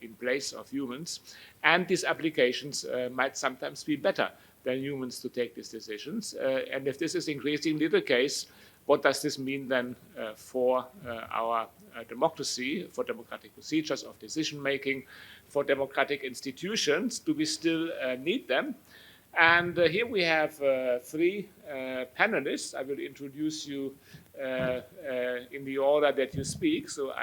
in place of humans. And these applications might sometimes be better than humans to take these decisions. And if this is increasingly the case, what does this mean then for our democracy, for democratic procedures of decision-making, for democratic institutions? Do we still need them? And here we have three panelists. I will introduce you in the order that you speak. So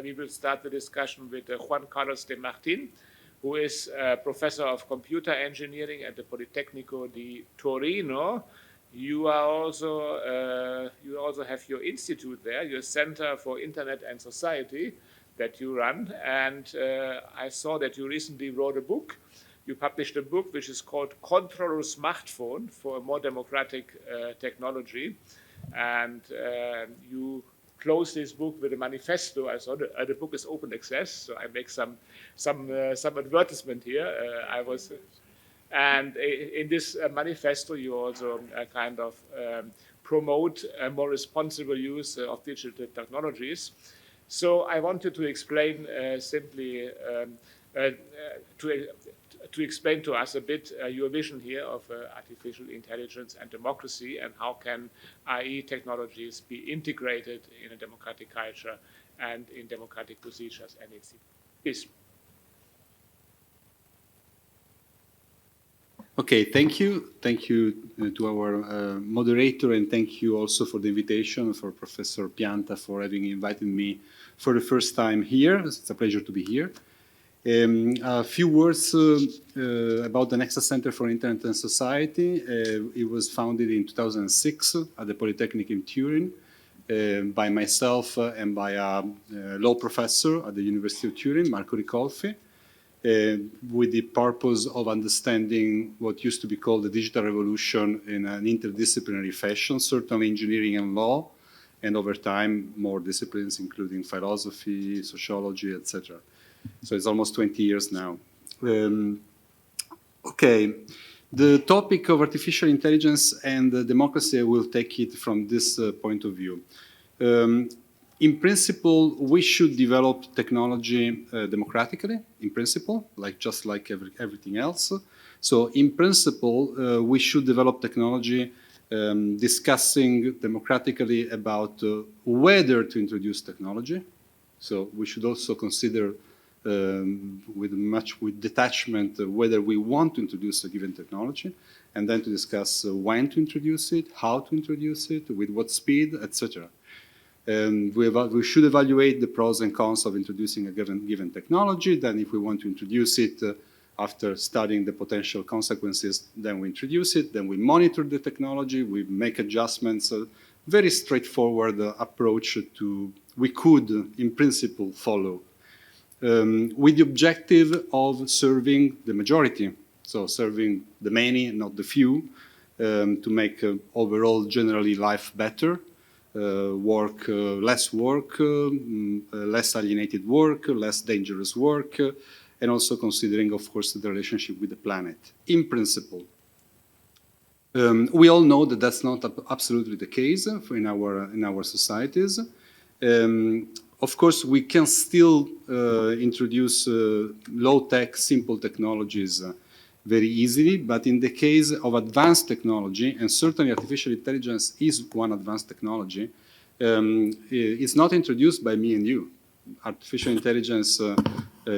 we will start the discussion with Juan Carlos de Martin, who is professor of computer engineering at the Politecnico di Torino. You also have your institute there, your Center for Internet and Society that you run. And I saw that you recently wrote a book. You published a book which is called Control Smartphone for a More Democratic Technology. And you close this book with a manifesto. I saw the book is open access, so I make some advertisement here. And in this manifesto, you also kind of promote a more responsible use of digital technologies. So I wanted to explain simply to explain to us a bit your vision here of artificial intelligence and democracy, and how can AI technologies be integrated in a democratic culture and in democratic procedures and its peace.
Okay, thank you. Thank you to our moderator, and thank you also for the invitation, for Professor Pianta for having invited me for the first time here. It's a pleasure to be here. A few words about the Nexus Center for Internet and Society. It was founded in 2006 at the Polytechnic in Turin by myself and by a law professor at the University of Turin, Marco Ricolfi, with the purpose of understanding what used to be called the digital revolution in an interdisciplinary fashion, certainly engineering and law, and over time more disciplines including philosophy, sociology, etc. So it's almost 20 years now. Okay, the topic of artificial intelligence and democracy, I will take it from this point of view. In principle, we should develop technology democratically, in principle, just like everything else. So in principle, we should develop technology discussing democratically about whether to introduce technology. So we should also consider with detachment whether we want to introduce a given technology, and then to discuss when to introduce it, how to introduce it, with what speed, etc. We should evaluate the pros and cons of introducing a given technology. Then if we want to introduce it, after studying the potential consequences, then we introduce it, then we monitor the technology, we make adjustments. Very straightforward approach we could, in principle, follow. With the objective of serving the majority, so serving the many, not the few, to make overall generally life better, less alienated work, less dangerous work, and also considering, of course, the relationship with the planet, in principle. We all know that that's not absolutely the case in our societies. Of course, we can still introduce low-tech, simple technologies very easily, but in the case of advanced technology, and certainly artificial intelligence is one advanced technology, it's not introduced by me and you. Artificial intelligence,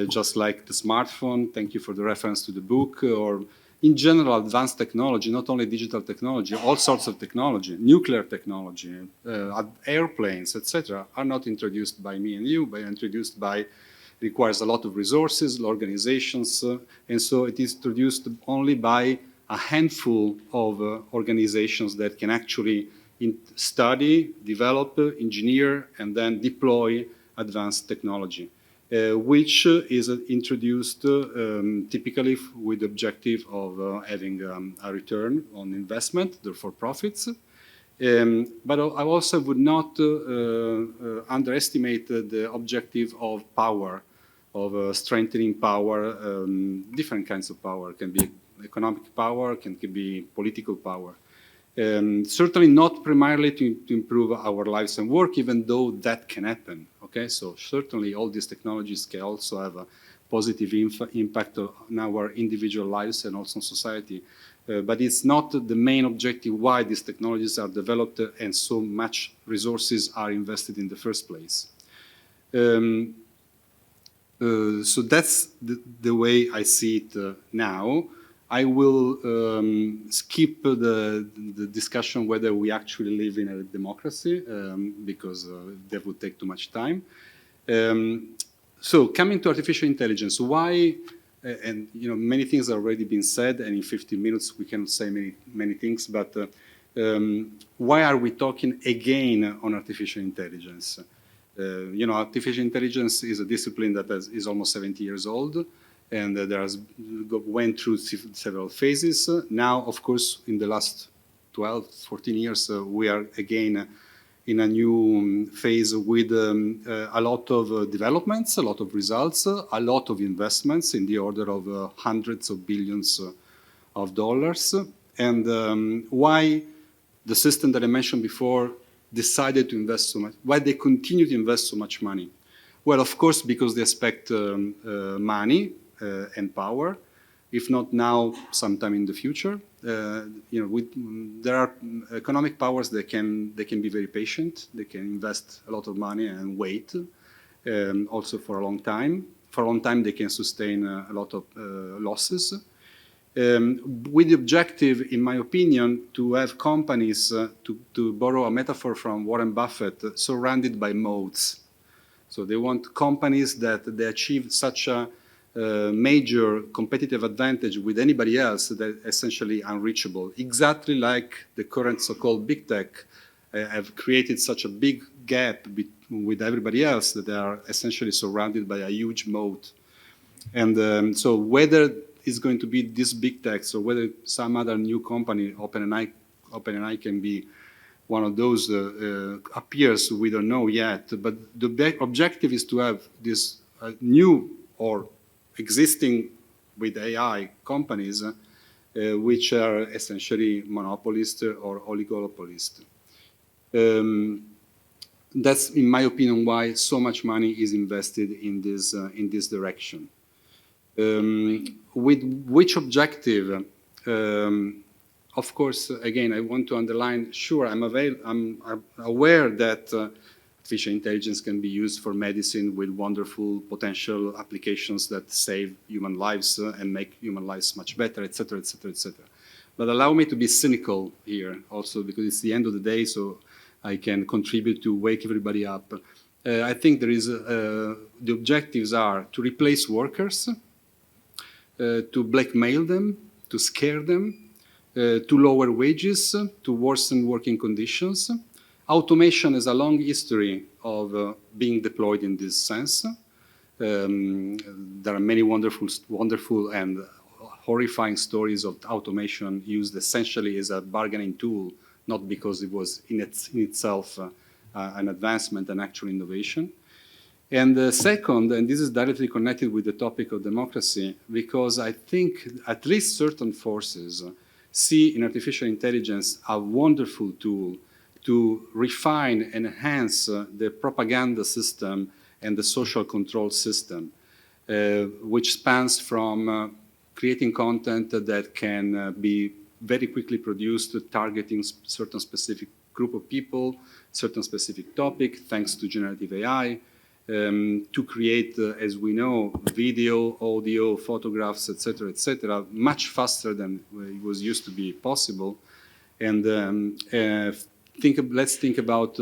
just like the smartphone, thank you for the reference to the book, or in general advanced technology, not only digital technology, all sorts of technology, nuclear technology, airplanes, etc., are not introduced by me and you, but introduced by, requires a lot of resources, organizations, and so it is introduced only by a handful of organizations that can actually study, develop, engineer, and then deploy advanced technology, which is introduced typically with the objective of having a return on investment, therefore profits. But I also would not underestimate the objective of power, of strengthening power, different kinds of power. Can be economic power, can be political power. Certainly not primarily to improve our lives and work, even though that can happen. Okay, so certainly all these technologies can also have a positive impact on our individual lives and also on society. But it's not the main objective why these technologies are developed and so much resources are invested in the first place. So that's the way I see it now. I will skip the discussion whether we actually live in a democracy, because that would take too much time. So coming to artificial intelligence, why, and many things have already been said, and in 15 minutes we can say many things, but why are we talking again on artificial intelligence? Artificial intelligence is a discipline that is almost 70 years old, and went through several phases. Now, of course, in the last 12, 14 years, we are again in a new phase with a lot of developments, a lot of results, a lot of investments in the order of hundreds of billions of dollars. And why the system that I mentioned before decided to invest so much, why they continue to invest so much money? Well, of course, because they expect money and power, if not now, sometime in the future. There are economic powers that can be very patient. They can invest a lot of money and wait, also for a long time. For a long time, they can sustain a lot of losses. With the objective, in my opinion, to have companies, to borrow a metaphor from Warren Buffett, surrounded by moats. So they want companies that they achieve such a major competitive advantage with anybody else that essentially unreachable. Exactly like the current so-called big tech have created such a big gap with everybody else that they are essentially surrounded by a huge moat. And so whether it's going to be this big tech or whether some other new company, OpenAI can be one of those appears, we don't know yet. But the objective is to have this new or existing with AI companies which are essentially monopolists or oligopolists. That's, in my opinion, why so much money is invested in this direction. With which objective? Of course, again, I want to underline, sure, I'm aware that artificial intelligence can be used for medicine with wonderful potential applications that save human lives and make human lives much better, etc., etc., etc. But allow me to be cynical here also, because it's the end of the day, so I can contribute to wake everybody up. I think there is, the objectives are to replace workers, to blackmail them, to scare them, to lower wages, to worsen working conditions. Automation has a long history of being deployed in this sense. There are many wonderful and horrifying stories of automation used essentially as a bargaining tool, not because it was in itself an advancement and actual innovation. And second, and this is directly connected with the topic of democracy, because I think at least certain forces see in artificial intelligence a wonderful tool to refine and enhance the propaganda system and the social control system, which spans from creating content that can be very quickly produced, targeting certain specific group of people, certain specific topic, thanks to generative AI, to create, as we know, video, audio, photographs, etc., much faster than it was used to be possible. And let's think about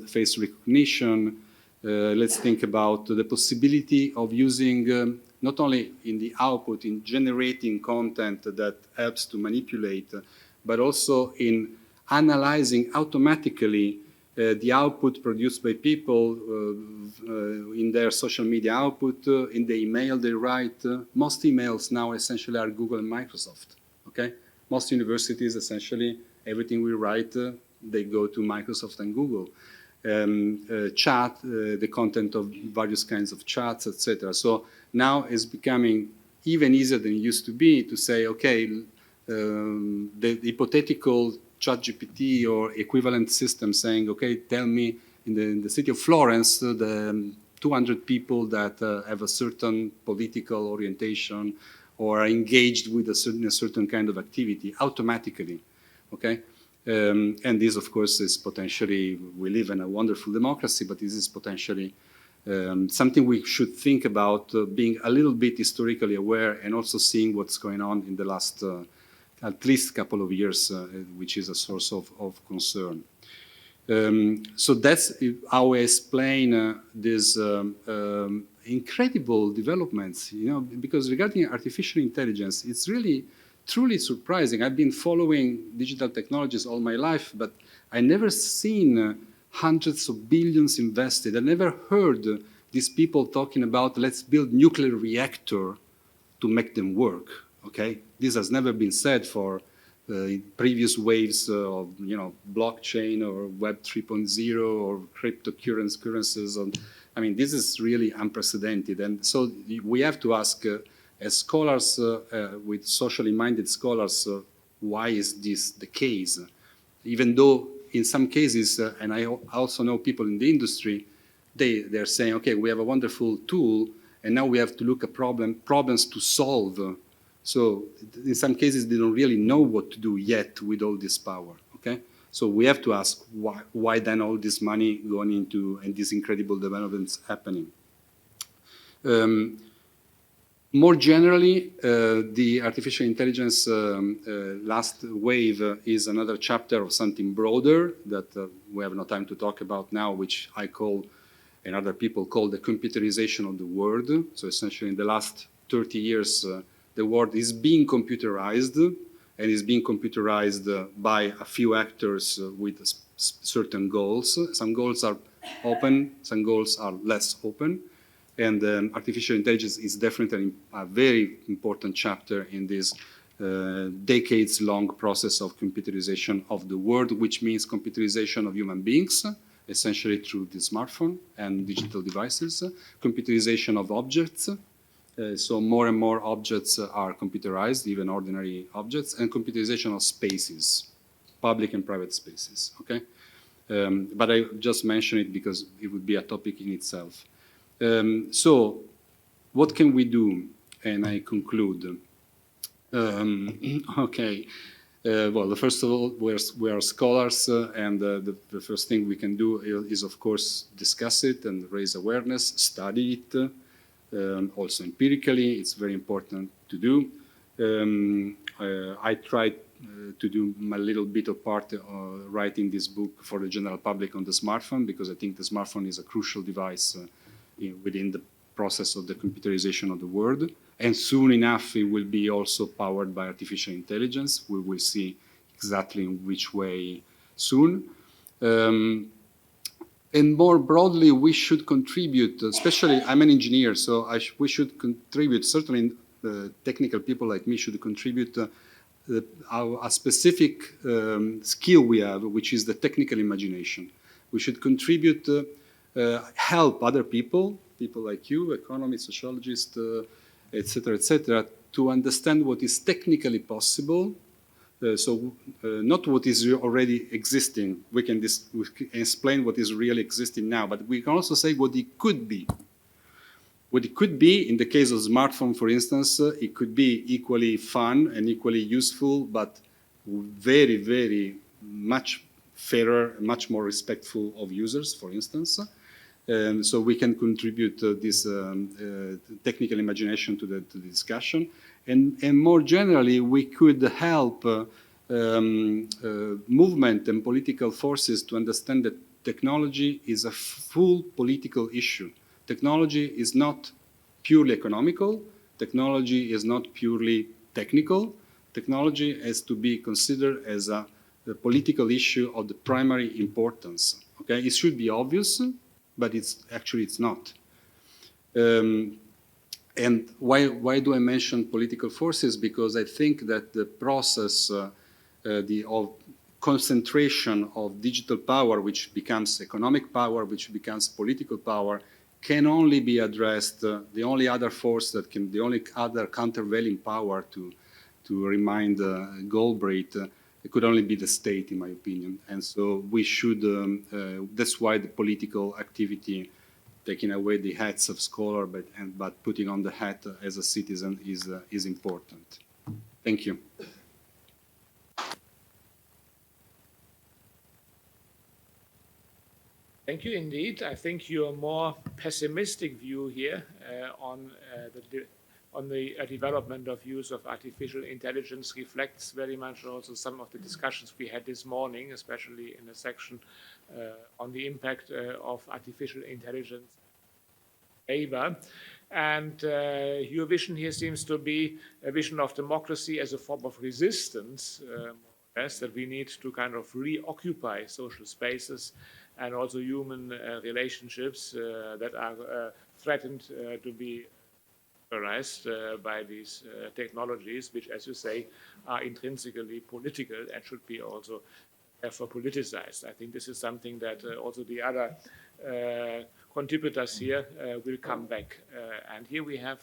face recognition. Let's think about the possibility of using not only in the output, in generating content that helps to manipulate, but also in analyzing automatically the output produced by people in their social media output, in the email they write. Most emails now essentially are Google and Microsoft, okay? Most universities, essentially, everything we write, they go to Microsoft and Google. Chat, the content of various kinds of chats, etc. So now it's becoming even easier than it used to be to say, okay, the hypothetical ChatGPT or equivalent system saying, okay, tell me in the city of Florence, the 200 people that have a certain political orientation or are engaged with a certain kind of activity automatically, okay? And this, of course, is potentially, we live in a wonderful democracy, but this is potentially something we should think about, being a little bit historically aware and also seeing what's going on in the last at least couple of years, which is a source of concern. So that's how I explain these incredible developments, you know, because regarding artificial intelligence, it's really truly surprising. I've been following digital technologies all my life, but I never seen hundreds of billions invested. I never heard these people talking about let's build nuclear reactor to make them work. Okay, this has never been said for previous waves of blockchain or Web 3.0 or cryptocurrencies. I mean, this is really unprecedented, and so we have to ask. As scholars, with socially minded scholars, why is this the case? Even though in some cases, and I also know people in the industry, they're saying, okay, we have a wonderful tool, and now we have to look at problems to solve. So in some cases, they don't really know what to do yet with all this power, okay? So we have to ask why then all this money going into and these incredible developments happening. More generally, the artificial intelligence last wave is another chapter of something broader that we have no time to talk about now, which I call, and other people call, the computerization of the world. So essentially in the last 30 years, the world is being computerized, and is being computerized by a few actors with certain goals. Some goals are open, some goals are less open. And artificial intelligence is definitely a very important chapter in this decades-long process of computerization of the world, which means computerization of human beings, essentially through the smartphone and digital devices, computerization of objects, so more and more objects are computerized, even ordinary objects, and computerization of spaces, public and private spaces, okay? But I just mention it because it would be a topic in itself. So what can we do? And I conclude. Okay. Well, first of all, we are scholars, and the first thing we can do is, of course, discuss it and raise awareness, study it, also empirically. It's very important to do. I tried to do my little bit of part writing this book for the general public on the smartphone, because I think the smartphone is a crucial device within the process of the computerization of the world. And soon enough, it will be also powered by artificial intelligence. We will see exactly in which way soon. And more broadly, we should contribute, especially I'm an engineer, so we should contribute, certainly technical people like me should contribute a specific skill we have, which is the technical imagination. We should contribute, help other people like you, economists, sociologists, etc., to understand what is technically possible. Not what is already existing. We can explain what is really existing now, but we can also say what it could be. What it could be, in the case of smartphone, for instance, it could be equally fun and equally useful, but very, very much fairer, much more respectful of users, for instance. So we can contribute this technical imagination to the discussion. And more generally, we could help movement and political forces to understand that technology is a full political issue. Technology is not purely economical. Technology is not purely technical. Technology has to be considered as a political issue of the primary importance. Okay, it should be obvious, but it's not. And why do I mention political forces? Because I think that the process of concentration of digital power, which becomes economic power, which becomes political power, can only be addressed, the only other force that can, the only other countervailing power to remind Galbraith, it could only be the state, in my opinion. And so we should, that's why the political activity, taking away the hats of scholar, but putting on the hat as a citizen is important. Thank you.
Thank you indeed. I think your more pessimistic view here on the development of use of artificial intelligence reflects very much also some of the discussions we had this morning, especially in the section on the impact of artificial intelligence labor. And your vision here seems to be a vision of democracy as a form of resistance, more or less, that we need to kind of reoccupy social spaces and also human relationships that are threatened to be characterized by these technologies, which, as you say, are intrinsically political and should be also therefore politicized. I think this is something that also the other contributors here will come back. And here we have,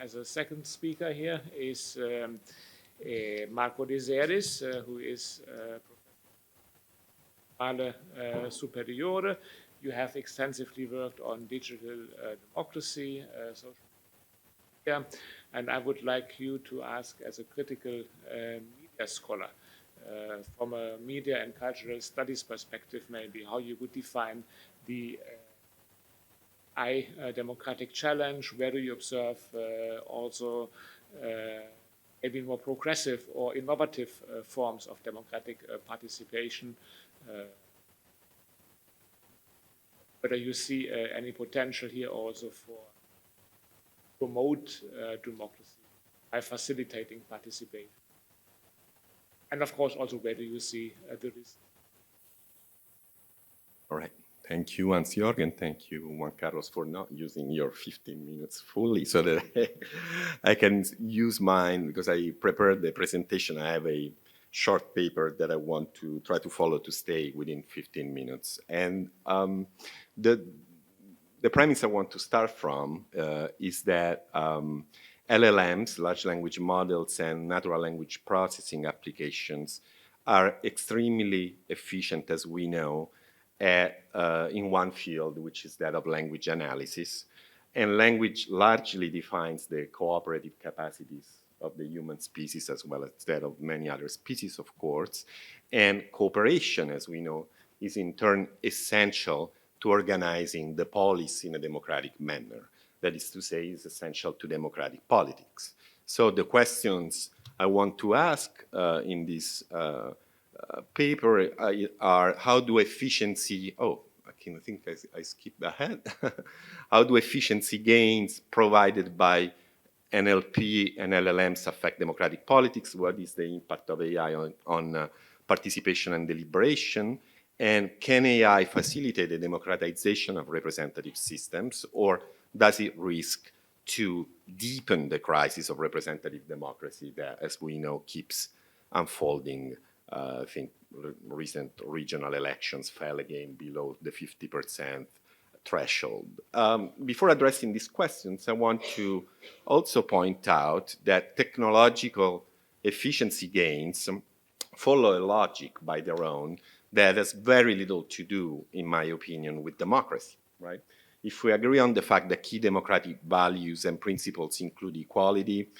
as a second speaker here, is Marco De Seris, who is Superiore. You have extensively worked on digital democracy, social media, and I would like you to ask, as a critical media scholar, from a media and cultural studies perspective, maybe how you would define the democratic challenge. Where do you observe also maybe more progressive or innovative forms of democratic participation? Whether you see any potential here also for promote democracy by facilitating participation. And of course, also where do you see the risk?
All right. Thank you, Hans-Jörg. Thank you, Juan Carlos, for not using your 15 minutes fully so that I can use mine, because I prepared the presentation. I have a short paper that I want to try to follow to stay within 15 minutes. And the premise I want to start from is that LLMs, large language models, and natural language processing applications are extremely efficient, as we know, in one field, which is that of language analysis. And language largely defines the cooperative capacities of the human species, as well as that of many other species, of course. And cooperation, as we know, is in turn essential to organizing the polis in a democratic manner. That is to say, is essential to democratic politics. So the questions I want to ask in this paper are how do efficiency, I think I skipped ahead. How do efficiency gains provided by NLP and LLMs affect democratic politics? What is the impact of AI on participation and deliberation? And can AI facilitate the democratization of representative systems, or does it risk to deepen the crisis of representative democracy that, as we know, keeps unfolding? I think recent regional elections fell again below the 50% threshold. Before addressing these questions, I want to also point out that technological efficiency gains follow a logic by their own that has very little to do, in my opinion, with democracy, right? If we agree on the fact that key democratic values and principles include equality,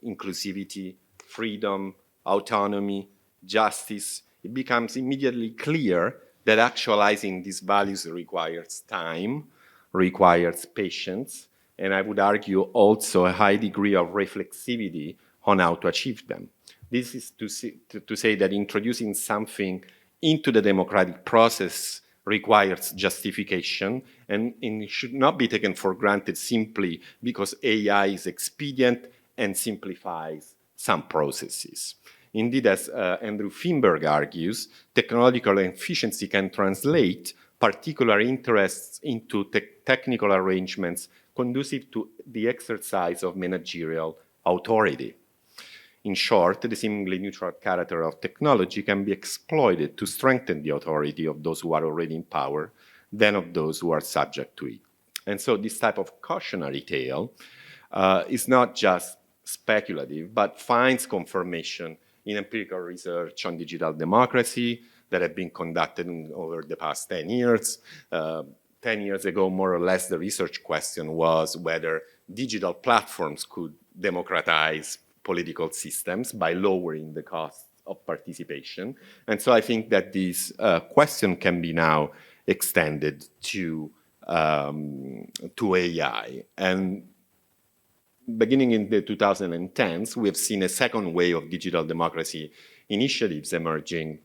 inclusivity, freedom, autonomy, justice, it becomes immediately clear that actualizing these values requires time, requires patience, and I would argue also a high degree of reflexivity on how to achieve them. This is to say that introducing something into the democratic process requires justification, and it should not be taken for granted simply because AI is expedient and simplifies some processes. Indeed, as Andrew Finberg argues, technological efficiency can translate particular interests into technical arrangements conducive to the exercise of managerial authority. In short, the seemingly neutral character of technology can be exploited to strengthen the authority of those who are already in power than of those who are subject to it. And so this type of cautionary tale is not just speculative, but finds confirmation in empirical research on digital democracy that have been conducted over the past 10 years. 10 years ago, more or less, the research question was whether digital platforms could democratize political systems by lowering the cost of participation. And so I think that this question can be now extended to AI. And beginning in the 2010s, we have seen a second wave of digital democracy initiatives emerging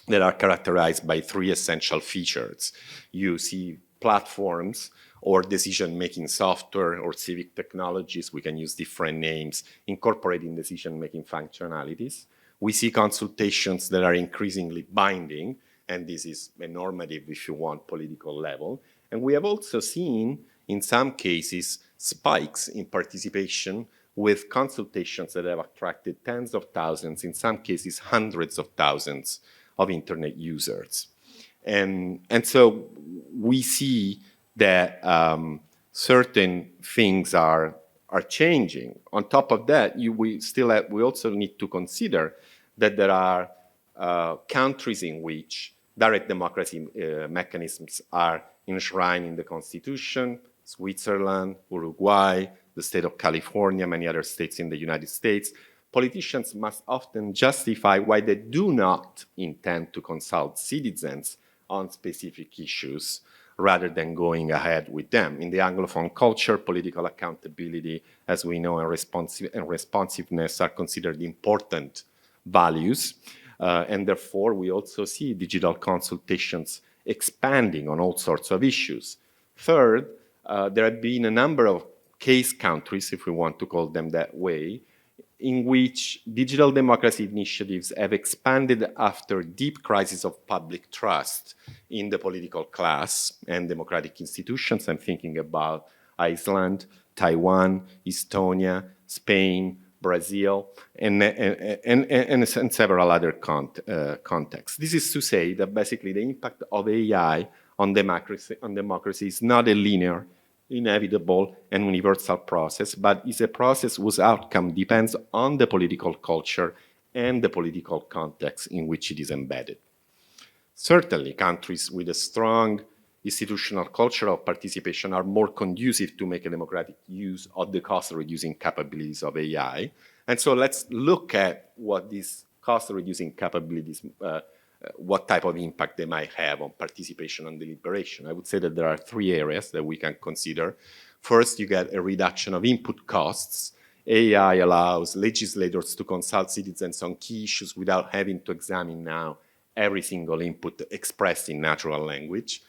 that are characterized by three essential features. You see platforms or decision-making software or civic technologies, we can use different names, incorporating decision-making functionalities. We see consultations that are increasingly binding, and this is a normative, if you want, political level. And we have also seen, in some cases, spikes in participation with consultations that have attracted tens of thousands, in some cases hundreds of thousands of internet users. And so we see that certain things are changing. On top of that, we also need to consider that there are countries in which direct democracy mechanisms are enshrined in the Constitution: Switzerland, Uruguay, the state of California, many other states in the United States. Politicians must often justify why they do not intend to consult citizens on specific issues rather than going ahead with them. In the Anglophone culture, political accountability, as we know, and responsiveness are considered important values. And therefore, we also see digital consultations expanding on all sorts of issues. Third, there have been a number of case countries, if we want to call them that way, in which digital democracy initiatives have expanded after deep crisis of public trust in the political class and democratic institutions. I'm thinking about Iceland, Taiwan, Estonia, Spain, Brazil, and several other contexts. This is to say that basically the impact of AI on democracy is not a linear, inevitable, and universal process, but is a process whose outcome depends on the political culture and the political context in which it is embedded. Certainly, countries with a strong institutional culture of participation are more conducive to make a democratic use of the cost-reducing capabilities of AI. And so let's look at what these cost-reducing capabilities, what type of impact they might have on participation and deliberation. I would say that there are three areas that we can consider. First, you get a reduction of input costs AI allows legislators to consult citizens on key issues without having to examine now every single input expressed in natural language.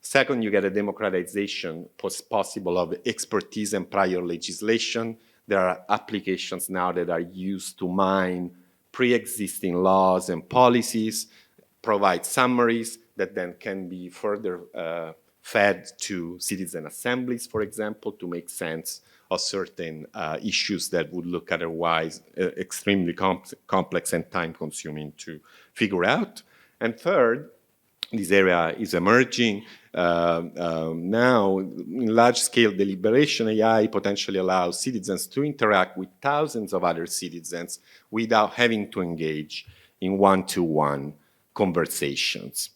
Second, you get a democratization possible of expertise and prior legislation. There are applications now that are used to mine pre-existing laws and policies, provide summaries that then can be further fed to citizen assemblies, for example, to make sense of certain issues that would look otherwise extremely complex and time-consuming to figure out. And third, this area is emerging now in large-scale deliberation. AI potentially allows citizens to interact with thousands of other citizens without having to engage in one-to-one conversations.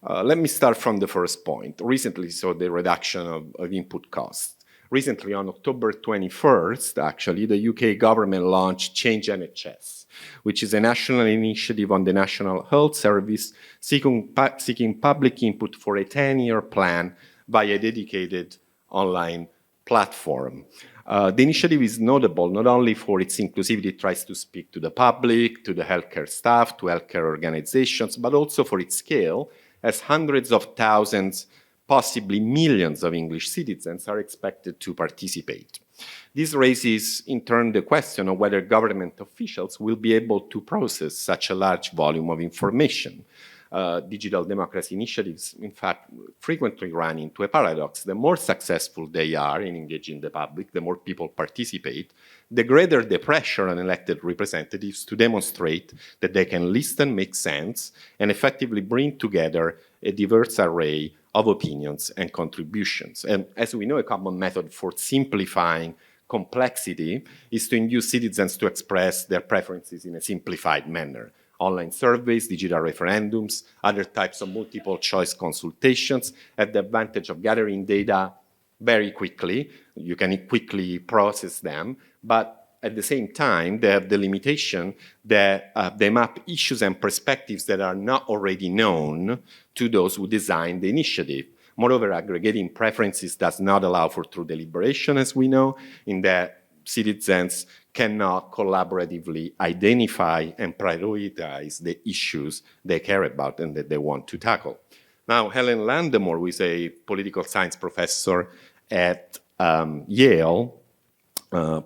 Let me start from the first point. Recently, so the reduction of input costs. Recently, on October 21st, actually, the UK government launched Change NHS, which is a national initiative on the National Health Service seeking public input for a 10-year plan by a dedicated online platform. The initiative is notable not only for its inclusivity, it tries to speak to the public, to the healthcare staff, to healthcare organizations, but also for its scale, as hundreds of thousands, possibly millions of English citizens are expected to participate. This raises, in turn, the question of whether government officials will be able to process such a large volume of information. Digital democracy initiatives, in fact, frequently run into a paradox. The more successful they are in engaging the public, the more people participate, the greater the pressure on elected representatives to demonstrate that they can listen, make sense, and effectively bring together a diverse array of opinions and contributions. And as we know, a common method for simplifying complexity is to induce citizens to express their preferences in a simplified manner. Online surveys, digital referendums, other types of multiple choice consultations have the advantage of gathering data very quickly. You can quickly process them, but at the same time, they have the limitation that they map issues and perspectives that are not already known to those who designed the initiative. Moreover, aggregating preferences does not allow for true deliberation, as we know, in that citizens cannot collaboratively identify and prioritize the issues they care about and that they want to tackle. Now, Helen Landemore, who is a political science professor at Yale,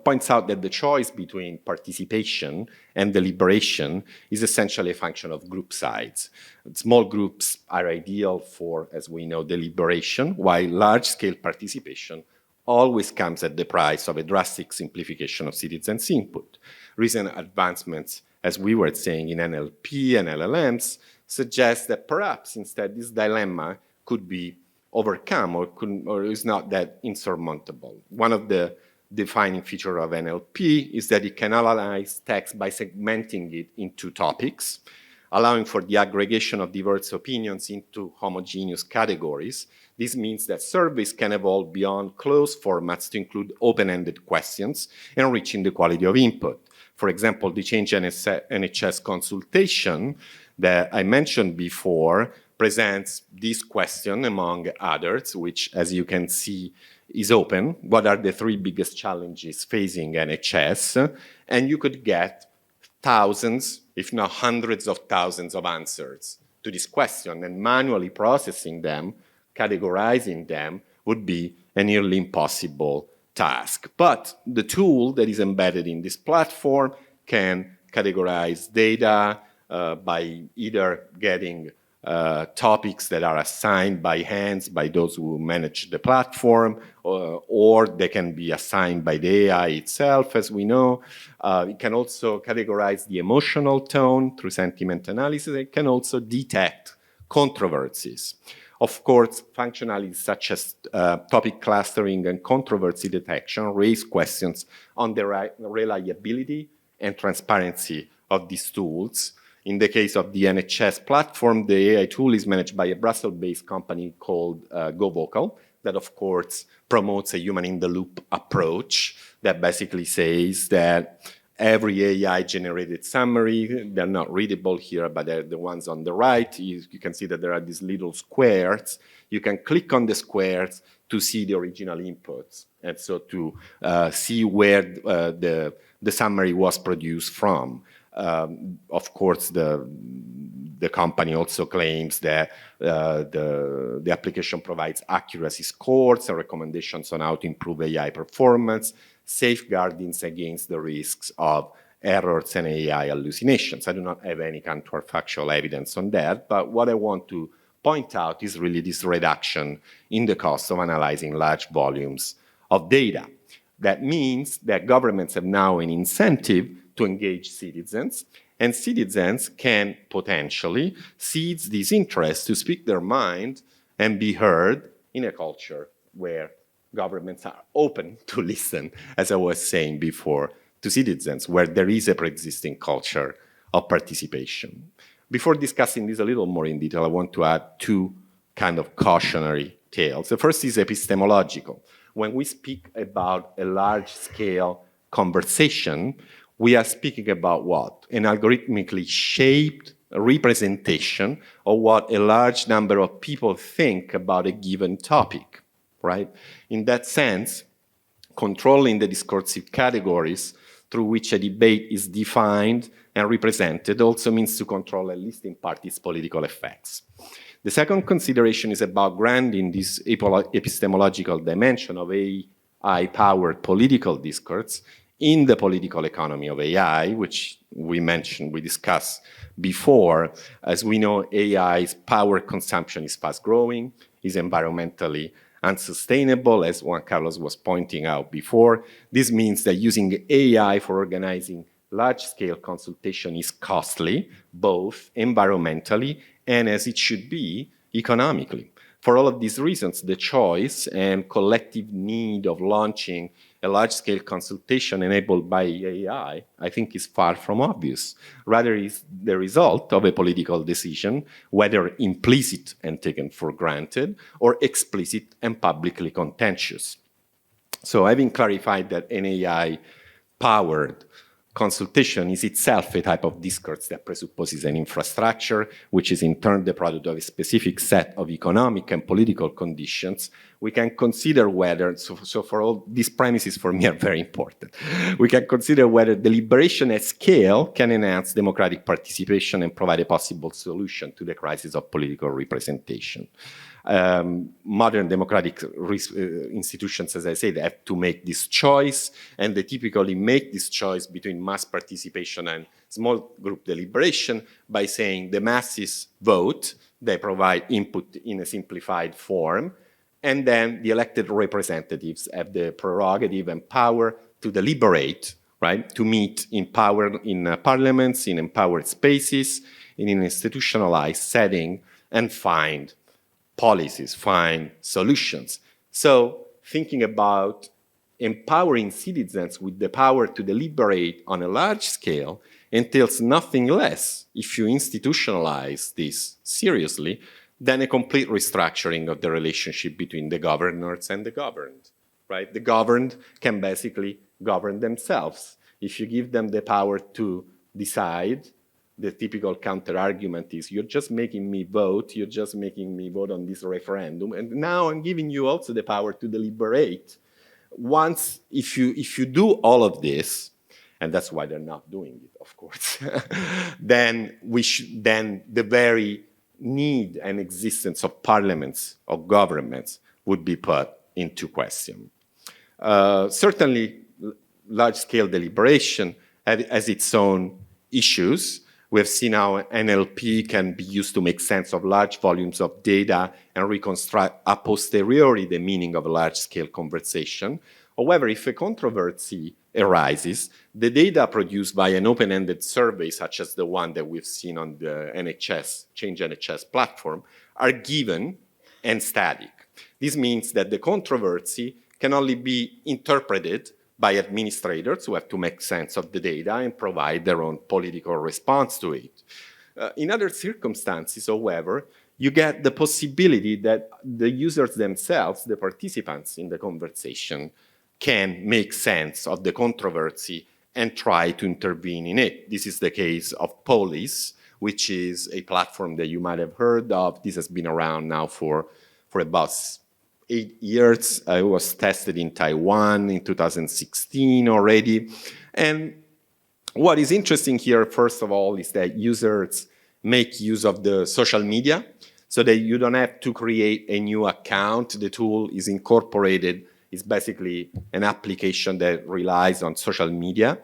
points out that the choice between participation and deliberation is essentially a function of group size. Small groups are ideal for, as we know, deliberation, while large-scale participation always comes at the price of a drastic simplification of citizens' input. Recent advancements, as we were saying, in NLP and LLMs suggest that perhaps instead this dilemma could be overcome or is not that insurmountable. One of the defining feature of NLP is that it can analyze text by segmenting it into topics, allowing for the aggregation of diverse opinions into homogeneous categories. This means that surveys can evolve beyond closed formats to include open-ended questions, enriching the quality of input. For example, the Change NHS consultation that I mentioned before presents this question, among others, which, as you can see, is open. What are the three biggest challenges facing NHS? And you could get thousands, if not hundreds of thousands of answers to this question, and manually processing them, categorizing them, would be a nearly impossible task. But the tool that is embedded in this platform can categorize data by either getting topics that are assigned by hands by those who manage the platform, or they can be assigned by the AI itself, as we know. It can also categorize the emotional tone through sentiment analysis. It can also detect controversies. Of course, functionalities such as topic clustering and controversy detection raise questions on the reliability and transparency of these tools. In the case of the NHS platform, the AI tool is managed by a Brussels-based company called GoVocal, that of course promotes a human-in-the-loop approach that basically says that every AI-generated summary. They're not readable here, but they're the ones on the right. You can see that there are these little squares. You can click on the squares to see the original inputs, and so to see where the summary was produced from. Of course, the company also claims that the application provides accuracy scores and recommendations on how to improve AI performance, safeguardings against the risks of errors and AI hallucinations. I do not have any counterfactual evidence on that, but what I want to point out is really this reduction in the cost of analyzing large volumes of data. That means that governments have now an incentive to engage citizens, and citizens can potentially seize this interest to speak their mind and be heard in a culture where governments are open to listen, as I was saying before, to citizens, where there is a pre-existing culture of participation. Before discussing this a little more in detail, I want to add two kind of cautionary tales. The first is epistemological. When we speak about a large-scale conversation, we are speaking about what? An algorithmically shaped representation of what a large number of people think about a given topic, right? In that sense, controlling the discursive categories through which a debate is defined and represented also means to control, at least in part, its political effects. The second consideration is about grounding this epistemological dimension of AI-powered political discourse in the political economy of AI, which we discussed before. As we know, AI's power consumption is fast growing, is environmentally unsustainable, as Juan Carlos was pointing out before. This means that using AI for organizing large-scale consultation is costly, both environmentally and, as it should be, economically. For all of these reasons, the choice and collective need of launching a large-scale consultation enabled by AI, I think, is far from obvious. Rather, is the result of a political decision, whether implicit and taken for granted, or explicit and publicly contentious. So, having clarified that an AI-powered consultation is itself a type of discourse that presupposes an infrastructure, which is in turn the product of a specific set of economic and political conditions, we can consider whether, so for all these premises for me are very important, we can consider whether deliberation at scale can enhance democratic participation and provide a possible solution to the crisis of political representation. Modern democratic institutions, as I said, have to make this choice, and they typically make this choice between mass participation and small group deliberation by saying the masses vote, they provide input in a simplified form, and then the elected representatives have the prerogative and power to deliberate, right, to meet in parliaments, in empowered spaces, in an institutionalized setting, and find policies, find solutions. So thinking about empowering citizens with the power to deliberate on a large scale entails nothing less, if you institutionalize this seriously, than a complete restructuring of the relationship between the governors and the governed, right? The governed can basically govern themselves. If you give them the power to decide, the typical counter-argument is, you're just making me vote, you're just making me vote on this referendum, and now I'm giving you also the power to deliberate. Once, if you do all of this, and that's why they're not doing it, of course, then the very need and existence of parliaments, of governments, would be put into question. Certainly, large-scale deliberation has its own issues. We have seen how NLP can be used to make sense of large volumes of data and reconstruct a posteriori the meaning of a large-scale conversation. However, if a controversy arises, the data produced by an open-ended survey, such as the one that we've seen on the Change NHS platform, are given and static. This means that the controversy can only be interpreted by administrators who have to make sense of the data and provide their own political response to it. In other circumstances, however, you get the possibility that the users themselves, the participants in the conversation, can make sense of the controversy and try to intervene in it. This is the case of Polis, which is a platform that you might have heard of. This has been around now for about 8 years. It was tested in Taiwan in 2016 already. And what is interesting here, first of all, is that users make use of the social media so that you don't have to create a new account. The tool is incorporated. It's basically an application that relies on social media.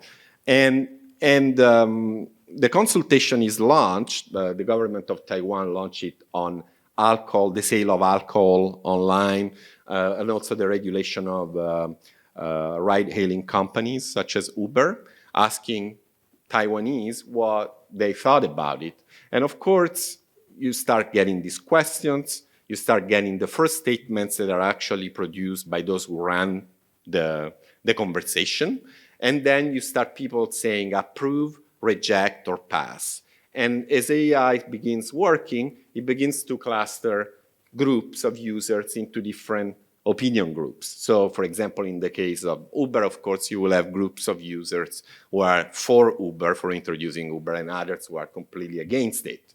And the consultation is launched. The government of Taiwan launched it on alcohol, the sale of alcohol online, and also the regulation of ride-hailing companies such as Uber, asking Taiwanese what they thought about it. And of course, you start getting these questions. You start getting the first statements that are actually produced by those who ran the conversation. And then you start people saying approve, reject, or pass. And as AI begins working, it begins to cluster groups of users into different opinion groups. So for example, in the case of Uber, of course, you will have groups of users who are for Uber, for introducing Uber, and others who are completely against it.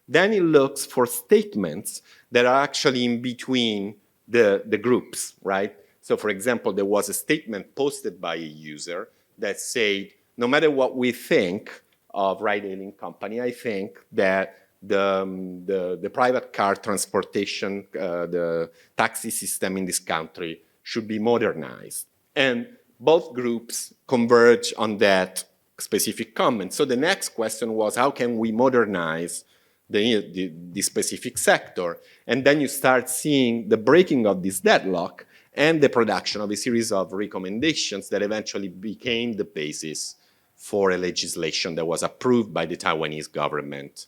Then it looks for statements that are actually in between the groups, right? So for example, there was a statement posted by a user that said, no matter what we think of ride-hailing company, I think that the private car transportation, the taxi system in this country should be modernized. And both groups converge on that specific comment. So the next question was, how can we modernize the specific sector? And then you start seeing the breaking of this deadlock and the production of a series of recommendations that eventually became the basis for a legislation that was approved by the Taiwanese government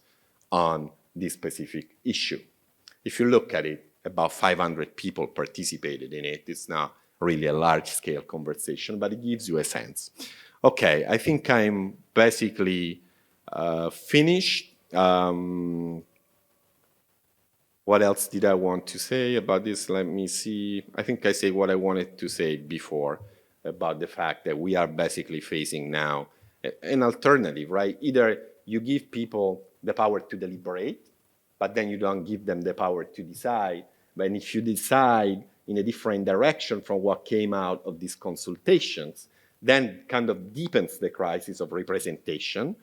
on this specific issue. If you look at it, about 500 people participated in it. It's not really a large-scale conversation, but it gives you a sense. Okay, I think I'm basically finished. What else did I want to say about this? Let me see. I think I said what I wanted to say before about the fact that we are basically facing now an alternative, right? Either you give people the power to deliberate, but then you don't give them the power to decide. But if you decide in a different direction from what came out of these consultations, then kind of deepens the crisis of representation.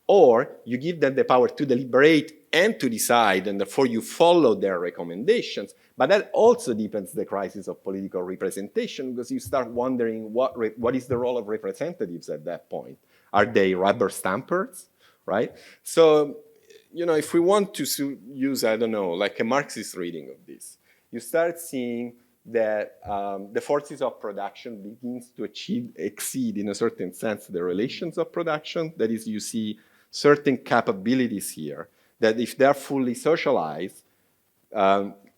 Or you give them the power to deliberate and to decide, and therefore you follow their recommendations. But that also deepens the crisis of political representation, because you start wondering what is the role of representatives at that point. Are they rubber stampers, right? So, you know, if we want to use, I don't know, like a Marxist reading of this, you start seeing that the forces of production begins to exceed, in a certain sense, the relations of production. That is, you see certain capabilities here that, if they're fully socialized,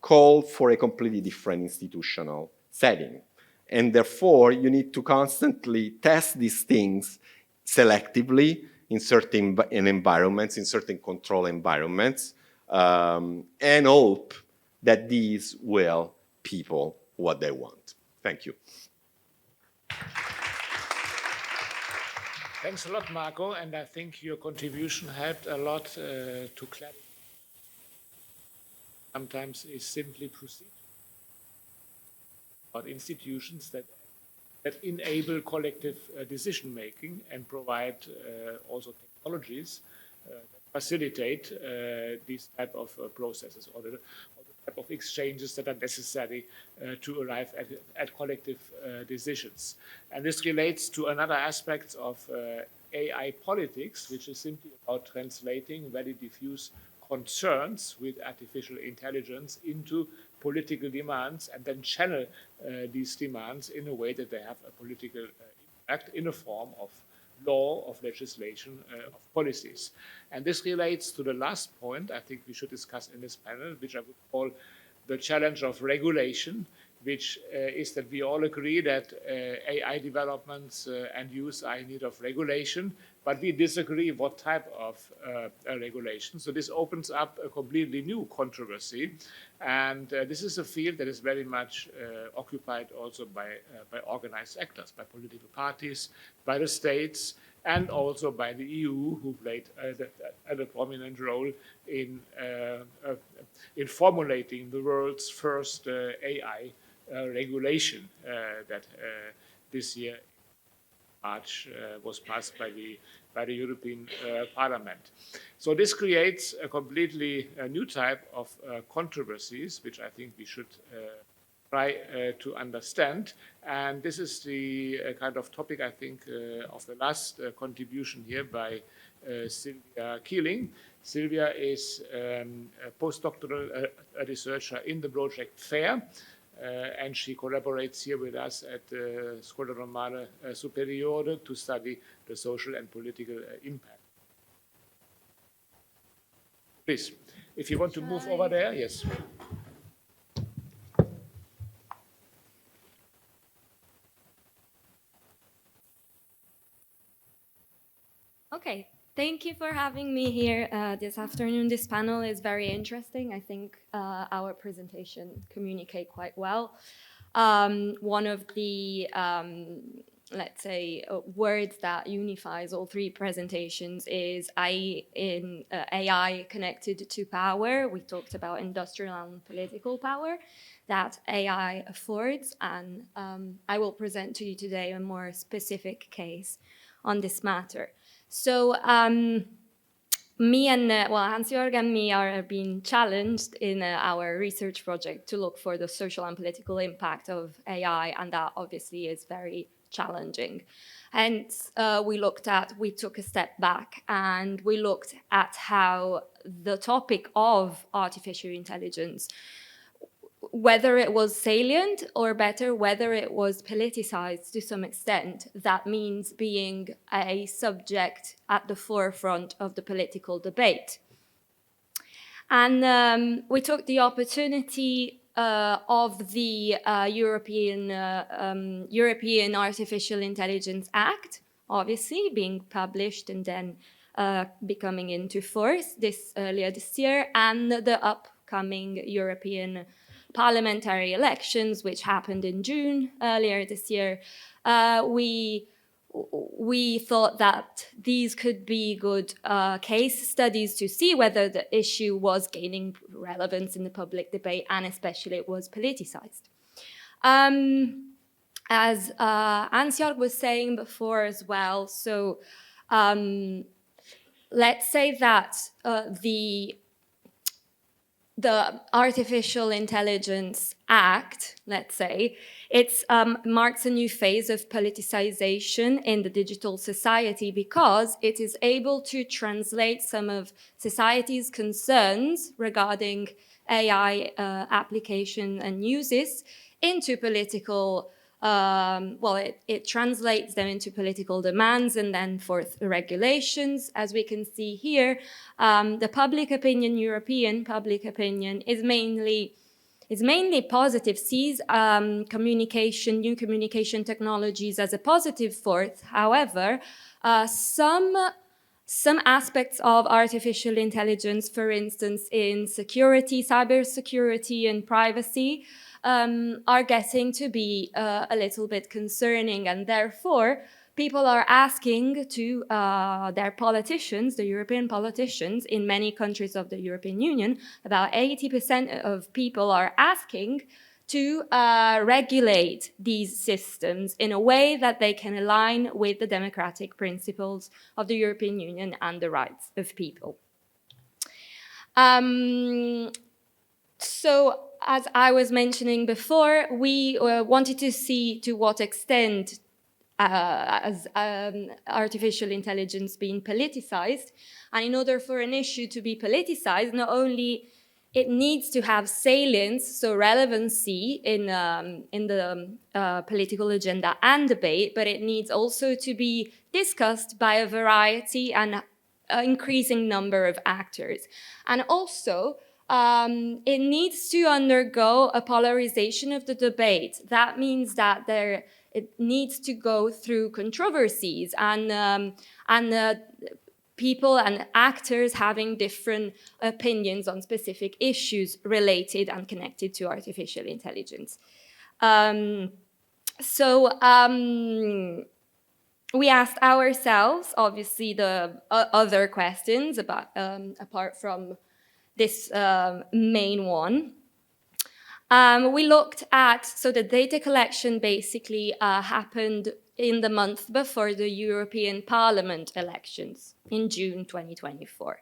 call for a completely different institutional setting. And therefore, you need to constantly test these things selectively in certain environments, in certain control environments, and hope that these will people what they want. Thank you.
Thanks a lot, Marco, and I think your contribution helped a lot to clarify. Sometimes is simply proceed about institutions that enable collective decision-making and provide also technologies that facilitate these type of processes, or the type of exchanges that are necessary to arrive at collective decisions. And this relates to another aspect of AI politics, which is simply about translating very diffuse concerns with artificial intelligence into political demands, and then channel these demands in a way that they have a political impact in a form of law, of legislation, of policies. And this relates to the last point I think we should discuss in this panel, which I would call the challenge of regulation, which is that we all agree that AI developments and use are in need of regulation, but we disagree what type of regulation. So this opens up a completely new controversy. And this is a field that is very much occupied also by organized actors, by political parties, by the states, and also by the EU, who played a prominent role in formulating the world's first AI regulation that this year March was passed by the European Parliament. So this creates a completely new type of controversies, which I think we should try to understand. And this is the kind of topic, I think, of the last contribution here by Sylvia Keeling. Sylvia is a postdoctoral researcher in the project FAIR, and she collaborates here with us at the Scuola Normale Superiore to study the social and political impact. Please, if you want to move over there, yes.
Okay, thank you for having me here this afternoon. This panel is very interesting. I think our presentation communicate quite well. One of the, let's say, words that unifies all three presentations is AI connected to power. We talked about industrial and political power that AI affords, and I will present to you today a more specific case on this matter. So me and, Hans-Jörg and me are being challenged in our research project to look for the social and political impact of AI, and that obviously is very challenging. Hence, we took a step back and we looked at how the topic of artificial intelligence, whether it was salient or better, whether it was politicized to some extent. That means being a subject at the forefront of the political debate. And we took the opportunity of the European Artificial Intelligence Act, obviously being published and then becoming into force earlier this year, and the upcoming European parliamentary elections, which happened in June earlier this year. We thought that these could be good case studies to see whether the issue was gaining relevance in the public debate, and especially it was politicized. As Hans-Jörg was saying before as well, so let's say that the Artificial Intelligence Act, let's say, it marks a new phase of politicization in the digital society because it is able to translate some of society's concerns regarding AI application and uses into political, it translates them into political demands and then forth regulations. As we can see here, the public opinion, European public opinion, is mainly positive, sees new communication technologies as a positive force. However, some aspects of artificial intelligence, for instance, in security, cybersecurity and privacy, are getting to be a little bit concerning, and therefore people are asking to their politicians, the European politicians in many countries of the European Union, about 80% of people are asking to regulate these systems in a way that they can align with the democratic principles of the European Union and the rights of people. So, as I was mentioning before, we wanted to see to what extent as artificial intelligence being politicized. And in order for an issue to be politicized, not only it needs to have salience, so relevancy in the political agenda and debate, but it needs also to be discussed by a variety and increasing number of actors. And also, it needs to undergo a polarization of the debate. That means that it needs to go through controversies and people and actors having different opinions on specific issues related and connected to artificial intelligence. We asked ourselves, obviously, the other questions about apart from this main one. We looked at, so the data collection basically happened in the month before the European Parliament elections in June 2024.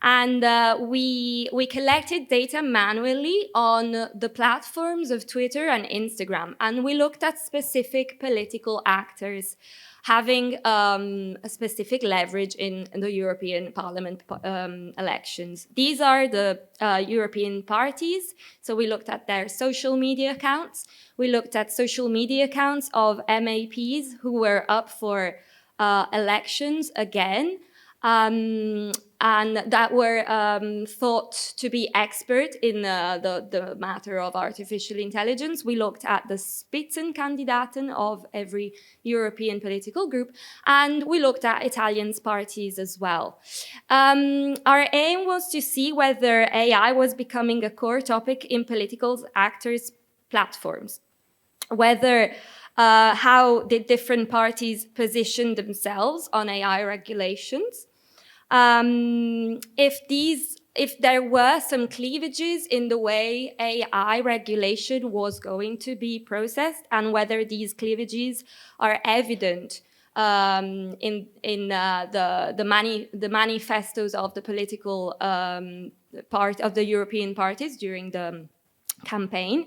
And we collected data manually on the platforms of Twitter and Instagram, and we looked at specific political actors having a specific leverage in the European Parliament elections. These are the European parties, so we looked at their social media accounts. We looked at social media accounts of MEPs who were up for elections again, and that were thought to be expert in the matter of artificial intelligence. We looked at the Spitzenkandidaten of every European political group, and we looked at Italian parties as well. Our aim was to see whether AI was becoming a core topic in political actors' platforms, whether how did different parties position themselves on AI regulations, if there were some cleavages in the way AI regulation was going to be processed, and whether these cleavages are evident in the manifestos of the political part of the European parties during the campaign,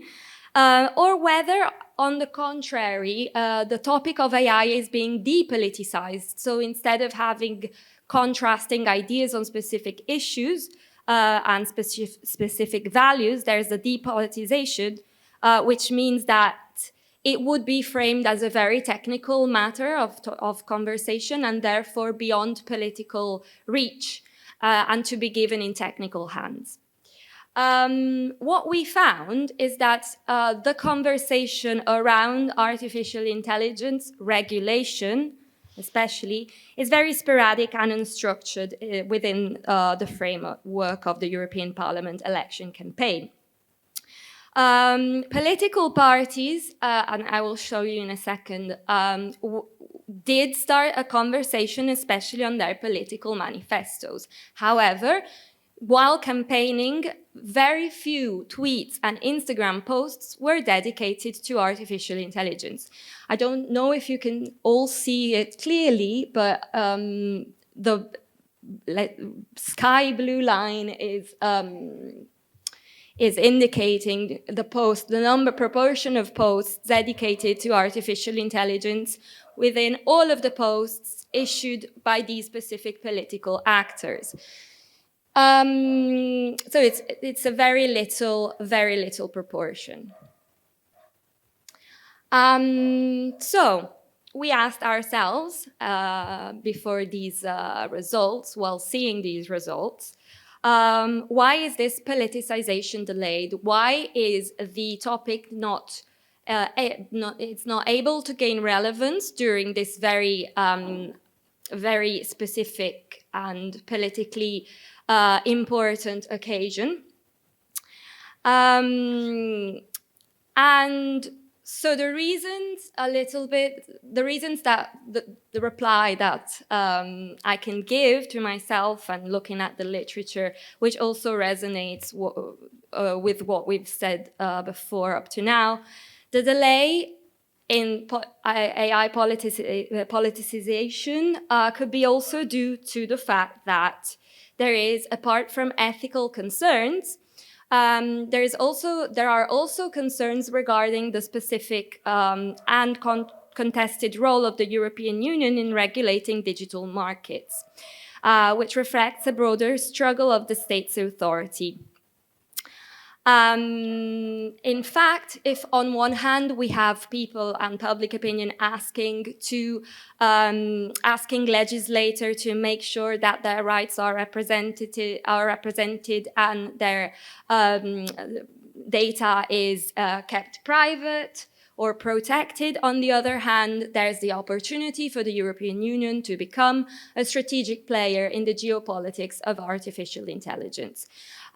or whether, on the contrary, the topic of AI is being depoliticized. So instead of having contrasting ideas on specific issues and specific values, there's a depolitization, which means that it would be framed as a very technical matter of conversation and therefore beyond political reach and to be given in technical hands. What we found is that the conversation around artificial intelligence regulation, especially, is very sporadic and unstructured within the framework of the European Parliament election campaign. Political parties, and I will show you in a second, did start a conversation, especially on their political manifestos. However, while campaigning, very few tweets and Instagram posts were dedicated to artificial intelligence. I don't know if you can all see it clearly, but the sky blue line is indicating the proportion of posts dedicated to artificial intelligence within all of the posts issued by these specific political actors. So it's a very little proportion. So we asked ourselves before these results, while seeing these results, why is this politicization delayed? Why is the topic not able to gain relevance during this very specific and politically important occasion? And so the reply that I can give to myself and looking at the literature, which also resonates with what we've said before up to now, the delay in AI politicization could be also due to the fact that there is, apart from ethical concerns, there are also concerns regarding the specific and contested role of the European Union in regulating digital markets, which reflects a broader struggle of the state's authority. In fact, if on one hand we have people and public opinion asking legislator to make sure that their rights are represented and their data is kept private or protected. On the other hand, there's the opportunity for the European Union to become a strategic player in the geopolitics of artificial intelligence.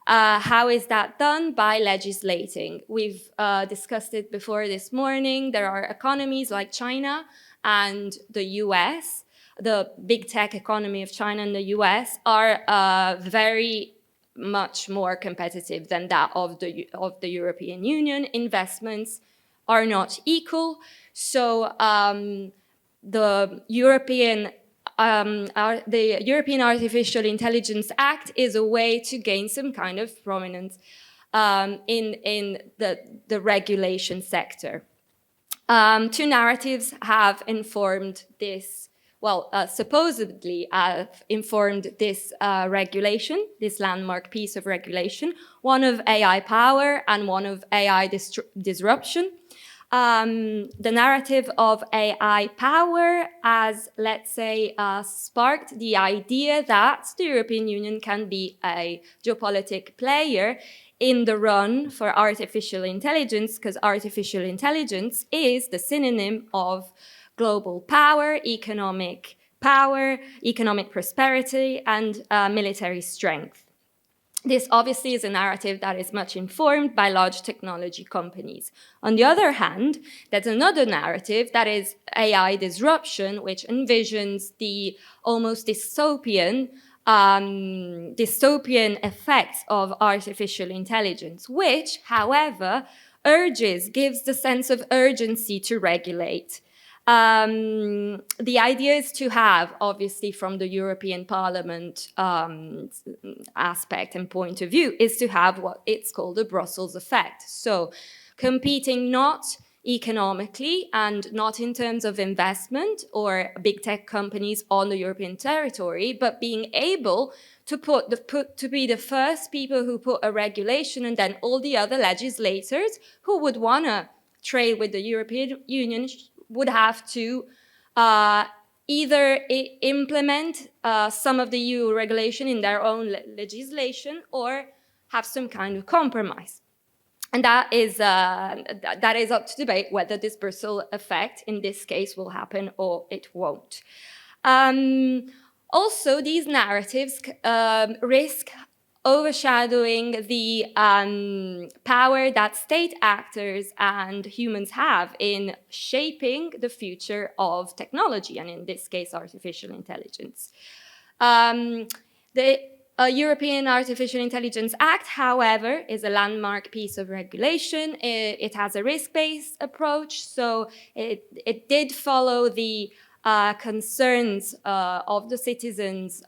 How is that done? By legislating. We've discussed it before this morning. There are economies like China and the US. The big tech economy of China and the US are very much more competitive than that of the European Union. Investments are not equal. So the European Artificial Intelligence Act is a way to gain some kind of prominence in the regulation sector. Two narratives have informed this, supposedly have informed this regulation, this landmark piece of regulation, one of AI power and one of AI disruption. The narrative of AI power has, let's say, sparked the idea that the European Union can be a geopolitical player in the run for artificial intelligence, because artificial intelligence is the synonym of global power, economic prosperity, and military strength. This obviously is a narrative that is much informed by large technology companies. On the other hand, there's another narrative that is AI disruption, which envisions the almost dystopian effects of artificial intelligence, which, however, gives the sense of urgency to regulate. The idea is to have, obviously from the European Parliament aspect and point of view, is to have what it's called the Brussels effect. So competing not economically and not in terms of investment or big tech companies on the European territory, but being able to be the first people who put a regulation, and then all the other legislators who would want to trade with the European Union would have to either implement some of the EU regulation in their own legislation or have some kind of compromise. And that is up to debate whether this Brussels effect in this case will happen or it won't. Also, these narratives risk overshadowing the power that state actors and humans have in shaping the future of technology, and in this case, artificial intelligence. The European Artificial Intelligence Act, however, is a landmark piece of regulation. It has a risk-based approach, so it did follow the concerns of the citizens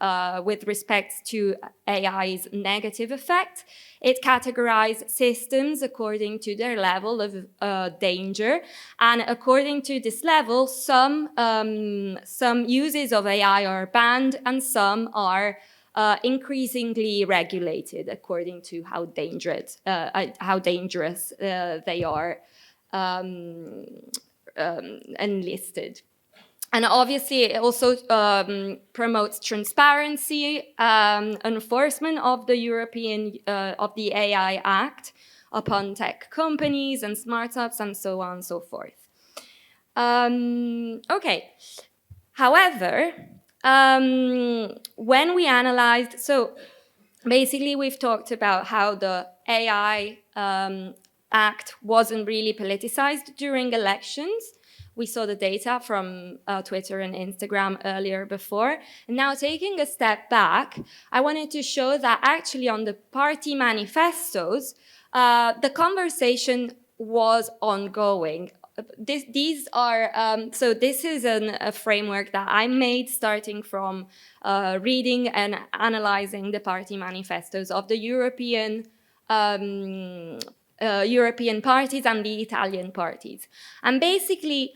with respect to AI's negative effect. It categorized systems according to their level of danger, and according to this level, some uses of AI are banned and some are increasingly regulated according to how dangerous they are enlisted. And obviously, it also promotes transparency, enforcement of the of the AI Act upon tech companies and startups and so on and so forth. Okay. However, when we analyzed, so basically we've talked about how the AI Act wasn't really politicized during elections. We saw the data from Twitter and Instagram earlier before. And now taking a step back, I wanted to show that actually on the party manifestos, the conversation was ongoing. This is a framework that I made starting from reading and analyzing the party manifestos of the European European parties and the Italian parties. And basically,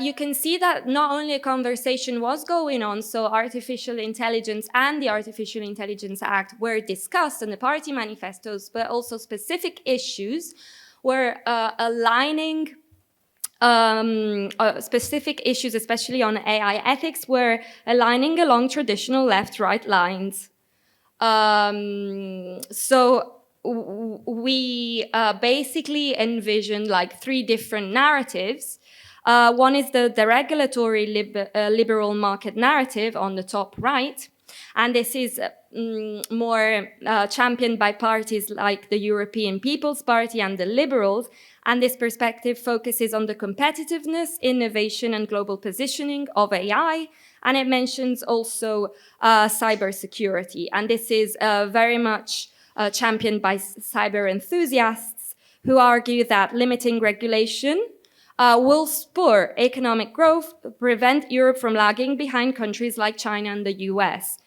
you can see that not only a conversation was going on, so artificial intelligence and the Artificial Intelligence Act were discussed in the party manifestos, but also specific issues were aligning specific issues, especially on AI ethics, were aligning along traditional left-right lines. So we basically envisioned like 3 different narratives. One is the regulatory liberal market narrative on the top right, and this is more championed by parties like the European People's Party and the Liberals, and this perspective focuses on the competitiveness, innovation, and global positioning of AI, and it mentions also cybersecurity, and this is very much championed by cyber enthusiasts who argue that limiting regulation will spur economic growth, prevent Europe from lagging behind countries like China and the US.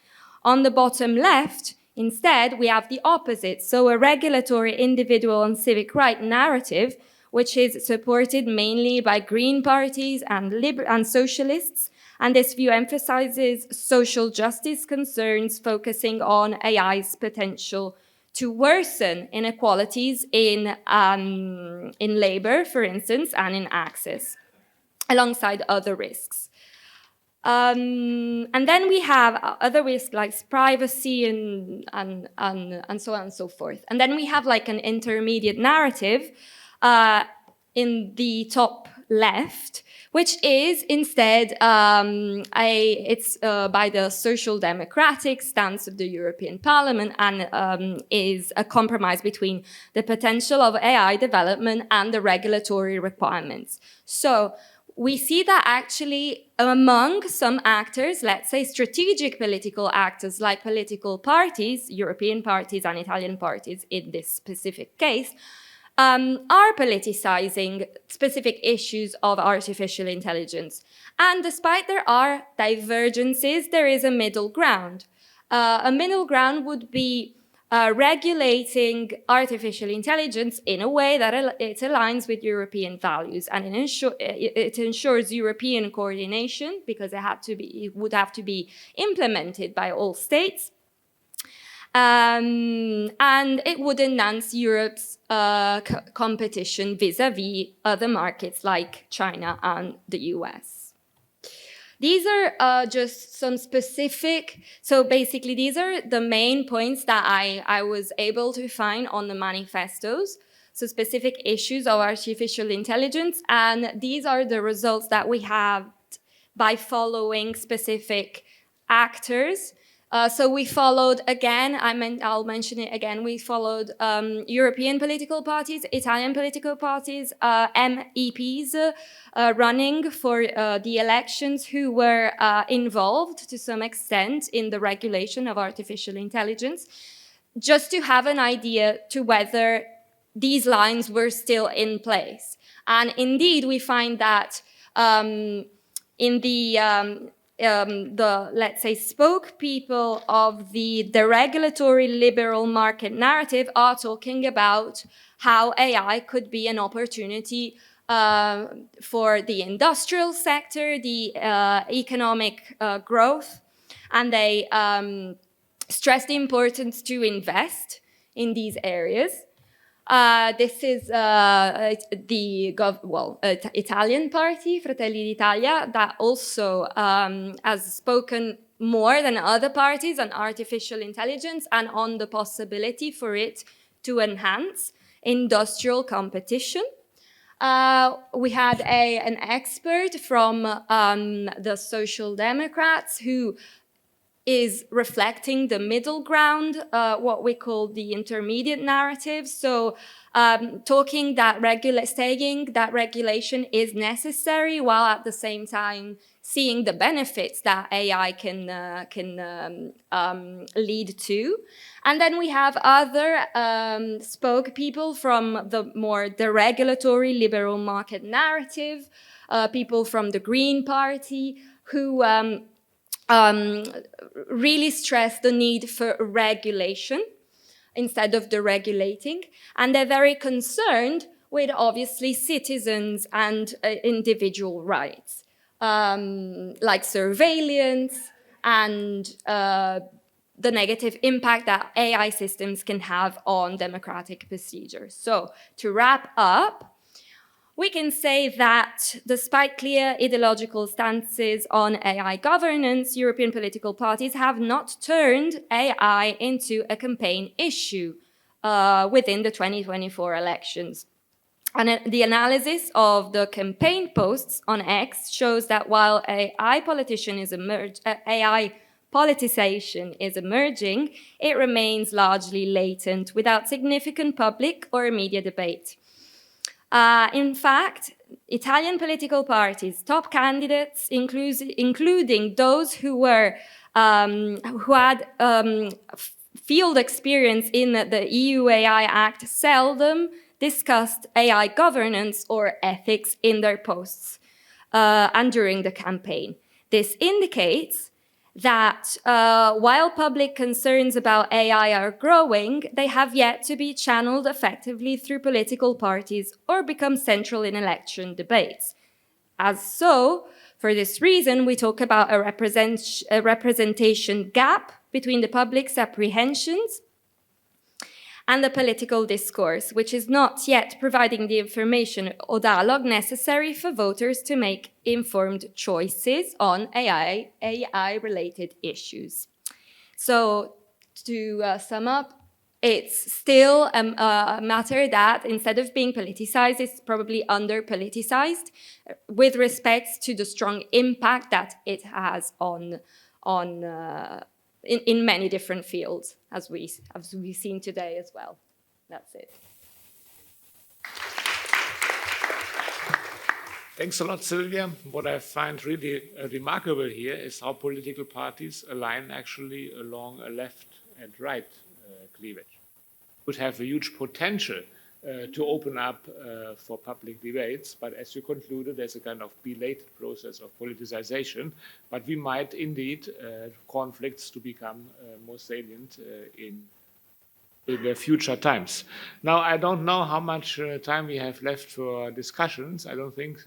On the bottom left, instead, we have the opposite, so a regulatory, individual, and civic right narrative, which is supported mainly by green parties and socialists, and this view emphasizes social justice concerns, focusing on AI's potential to worsen inequalities in labor, for instance, and in access, alongside other risks. And then we have other risks like privacy and so on and so forth. And then we have like an intermediate narrative in the top left, which is instead it's by the social democratic stance of the European Parliament, and is a compromise between the potential of AI development and the regulatory requirements. So we see that actually among some actors, let's say strategic political actors like political parties, European parties and Italian parties in this specific case, are politicizing specific issues of artificial intelligence. And despite there are divergences, there is a middle ground. A middle ground would be regulating artificial intelligence in a way that it aligns with European values, and it ensures European coordination because it would have to be implemented by all states. And it would enhance Europe's competition vis-à-vis other markets like China and the US. These are just some specific, so basically these are the main points that I was able to find on the manifestos, so specific issues of artificial intelligence, and these are the results that we have by following specific actors. So we followed, again, I'll mention it again, we followed European political parties, Italian political parties, MEPs running for the elections who were involved to some extent in the regulation of artificial intelligence, just to have an idea to whether these lines were still in place. And indeed, we find that in the let's say, spokespeople of the regulatory liberal market narrative are talking about how AI could be an opportunity for the industrial sector, the economic growth, and they stress the importance to invest in these areas. This is the Italian party, Fratelli d'Italia, that also has spoken more than other parties on artificial intelligence and on the possibility for it to enhance industrial competition. We had an expert from the Social Democrats who is reflecting the middle ground, what we call the intermediate narrative. So saying that regulation is necessary while at the same time seeing the benefits that AI can lead to. And then we have other spokespeople from the regulatory liberal market narrative, people from the Green Party who really stress the need for regulation. instead of deregulating. And they're very concerned with, obviously, citizens and individual rights, like surveillance and the negative impact that AI systems can have on democratic procedures. So to wrap up, we can say that despite clear ideological stances on AI governance, European political parties have not turned AI into a campaign issue within the 2024 elections. And the analysis of the campaign posts on X shows that while AI politicization is emerging, it remains largely latent without significant public or media debate. In fact, Italian political parties, top candidates, including those who had field experience in the EU AI Act, seldom discussed AI governance or ethics in their posts and during the campaign. This indicates that while public concerns about AI are growing, they have yet to be channeled effectively through political parties or become central in election debates. For this reason, we talk about a representation gap between the public's apprehensions and the political discourse, which is not yet providing the information or dialogue necessary for voters to make informed choices on AI-related issues. So to sum up, it's still a matter that, instead of being politicized, it's probably under-politicized with respect to the strong impact that it has in many different fields, as we've seen today as well. That's it.
Thanks a lot, Silvia. What I find really remarkable here is how political parties align actually along a left and right cleavage. Would have a huge potential to open up for public debates, but as you concluded, there's a kind of belated process of politicization, but we might indeed conflicts to become more salient in the future times. Now, I don't know how much time we have left for discussions. I don't think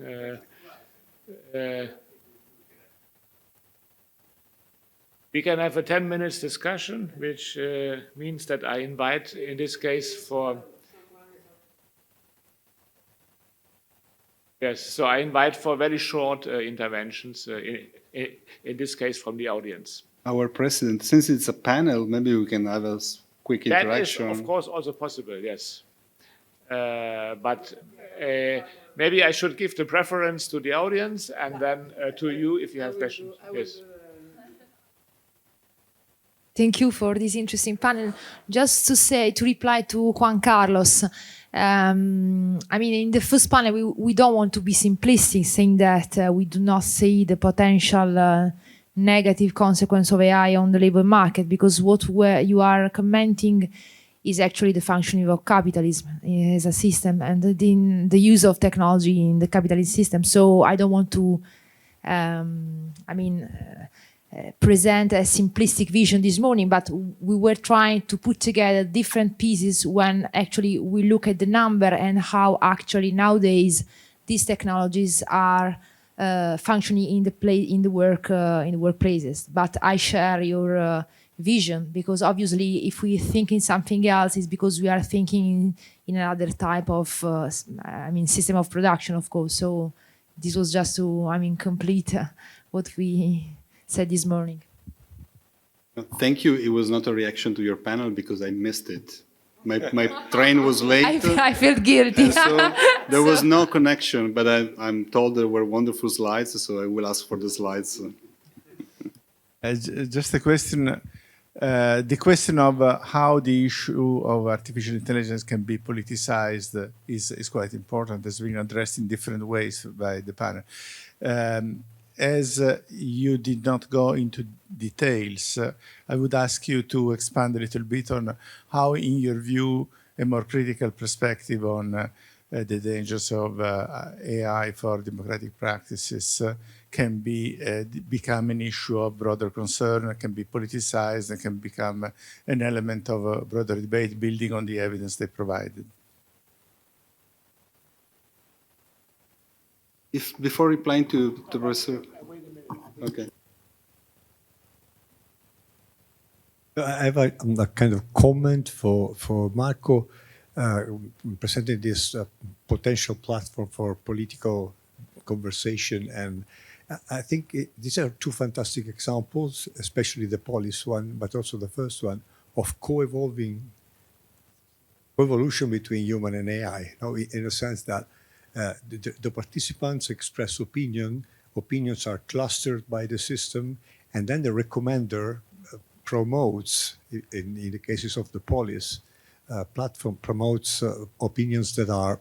we can have a 10 minutes discussion, which means that I invite, in this case, I invite for very short interventions, in this case from the audience.
Our president, since it's a panel, maybe we can have a quick interaction.
That is, of course, also possible, yes. But maybe I should give the preference to the audience and then to you if you have questions. Yes.
Thank you for this interesting panel. Just to reply to Juan Carlos, I mean, in the first panel, we don't want to be simplistic, saying that we do not see the potential negative consequence of AI on the labor market, because what you are commenting is actually the functioning of capitalism as a system and the use of technology in the capitalist system. So I don't want to, present a simplistic vision this morning, but we were trying to put together different pieces when actually we look at the number and how actually nowadays these technologies are functioning in the workplaces. But I share your vision, because obviously if we think in something else, it's because we are thinking in another type of system of production, of course. So this was just to complete what we said this morning.
Thank you. It was not a reaction to your panel because I missed it. My train was late.
I felt guilty.
So there was no connection, but I'm told there were wonderful slides, so I will ask for the slides.
Just a question. The question of how the issue of artificial intelligence can be politicized is quite important. It's been addressed in different ways by the panel. As you did not go into details, I would ask you to expand a little bit on how, in your view, a more critical perspective on the dangers of AI for democratic practices can be become an issue of broader concern, can be politicized, and can become an element of a broader debate building on the evidence they provided.
If before replying to Professor, okay.
I have a kind of comment for Marco presenting this potential platform for political conversation. And I think these are two fantastic examples, especially the police one, but also the first one, of coevolution between human and AI, in a sense that the participants express opinions are clustered by the system, and then the recommender promotes, in the cases of the police platform, promotes opinions that are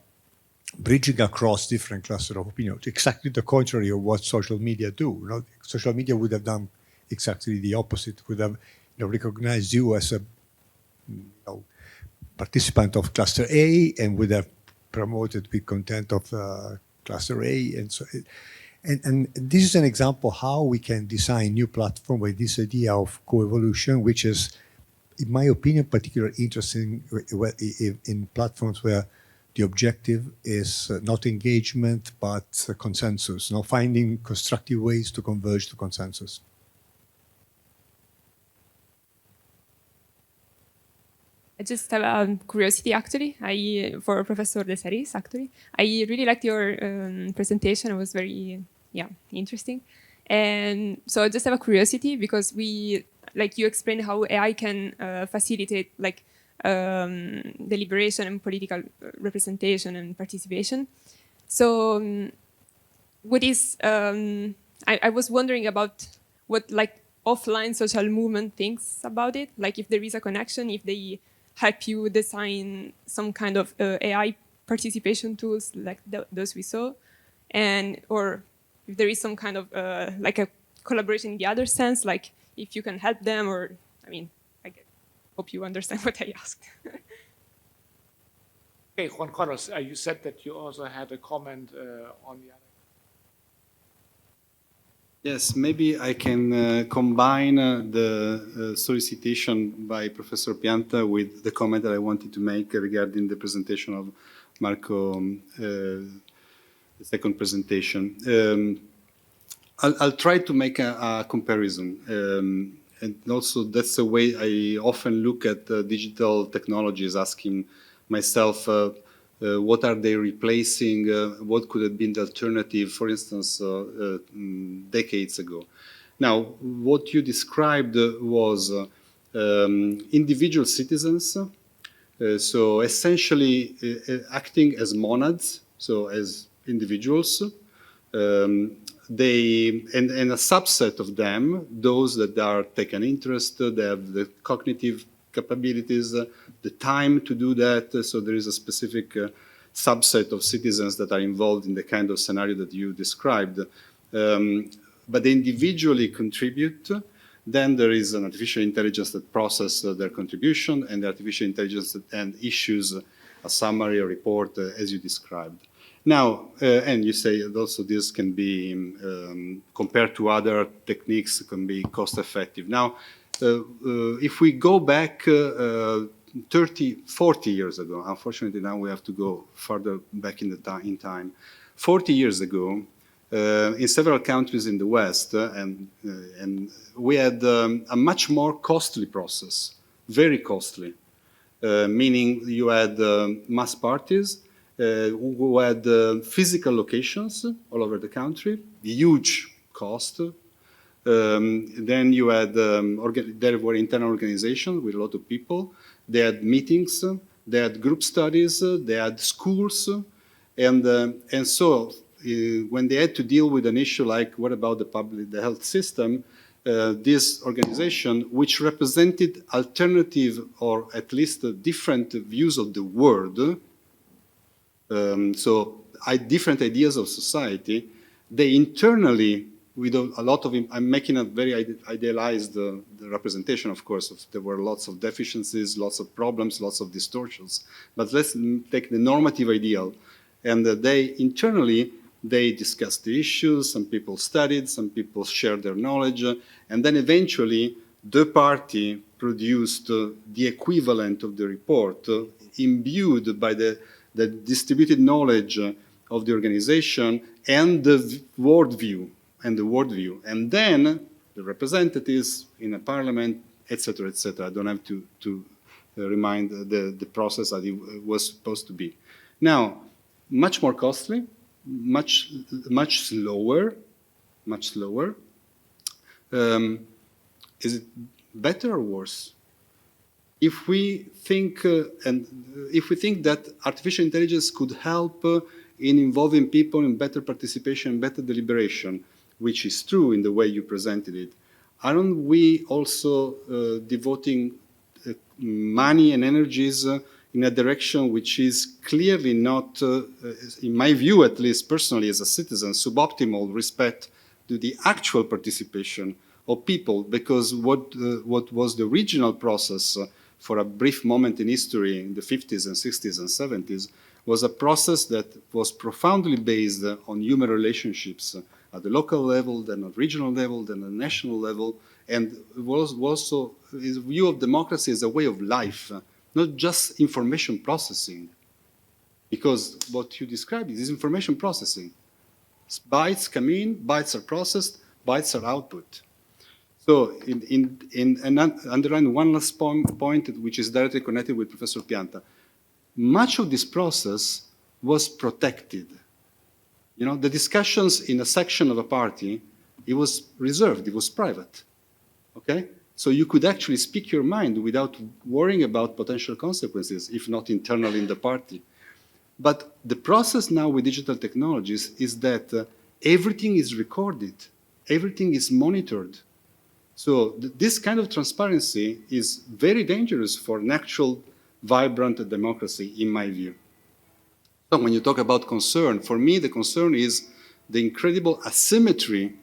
bridging across different clusters of opinions, exactly the contrary of what social media do. Social media would have done exactly the opposite, would have recognized you as a participant of cluster A and would have promoted with content of cluster A. And so, and this is an example how we can design new platform with this idea of coevolution, which is, in my opinion, particularly interesting in platforms where the objective is not engagement, but consensus, finding constructive ways to converge to consensus.
I just have a curiosity, actually, for Professor De Seris, actually. I really liked your presentation. It was very, interesting. And so I just have a curiosity because you explained how AI can facilitate, deliberation and political representation and participation. So what is, I was wondering about what, offline social movement thinks about it, if there is a connection, if they help you design some kind of AI participation tools like those we saw, or if there is some kind of a collaboration in the other sense, if you can help them, or I hope you understand what I asked.
Okay, Juan Carlos, you said that you also had a comment on the other.
Yes, maybe I can combine the solicitation by Professor Pianta with the comment that I wanted to make regarding the presentation of Marco, the second presentation. I'll try to make a comparison. And also that's the way I often look at digital technologies, asking myself, what are they replacing? What could have been the alternative, for instance, decades ago? Now, what you described was individual citizens, so essentially acting as monads, so as individuals. And a subset of them, those that are taken interest, they have the cognitive capabilities, the time to do that. So there is a specific subset of citizens that are involved in the kind of scenario that you described. But they individually contribute. Then there is an artificial intelligence that processes their contribution, and the artificial intelligence and issues a summary, a report, as you described. Now, and you say also this can be, compared to other techniques, can be cost effective. Now, if we go back 30, 40 years ago, unfortunately now we have to go further back in time. 40 years ago, in several countries in the West, and we had a much more costly process, very costly, meaning you had mass parties, who had physical locations all over the country, huge cost. Then you had, there were internal organizations with a lot of people. They had meetings, they had group studies, they had schools. And so when they had to deal with an issue like what about the health system, this organization, which represented alternative or at least different views of the world, so different ideas of society, they internally, with a lot of, I'm making a very idealized representation, of course. There were lots of deficiencies, lots of problems, lots of distortions. But let's take the normative ideal. And they internally, They discussed the issues, some people studied, some people shared their knowledge, and then eventually the party produced the equivalent of the report, imbued by the distributed knowledge of the organization and the worldview. And then the representatives in a parliament, etc., etc. I don't have to remind the process that it was supposed to be. Now, much more costly, much slower. Is it better or worse? If we think that artificial intelligence could help in involving people in better participation, better deliberation, which is true in the way you presented it, aren't we also devoting money and energies in a direction which is clearly not, in my view at least personally as a citizen, suboptimal with respect to the actual participation of people? Because what was the original process for a brief moment in history in the 50s and 60s and 70s was a process that was profoundly based on human relationships at the local level, then at regional level, then at national level, and was also his view of democracy as a way of life, not just information processing. Because what you described is information processing. Bytes come in, bytes are processed, bytes are output. So, and underline one last point, which is directly connected with Professor Pianta. Much of this process was protected. You know, the discussions in a section of a party, it was reserved, it was private. Okay? So you could actually speak your mind without worrying about potential consequences, if not internally in the party. But the process now with digital technologies is that everything is recorded, everything is monitored. So this kind of transparency is very dangerous for an actual vibrant democracy, in my view. So when you talk about concern, for me the concern is the incredible asymmetry,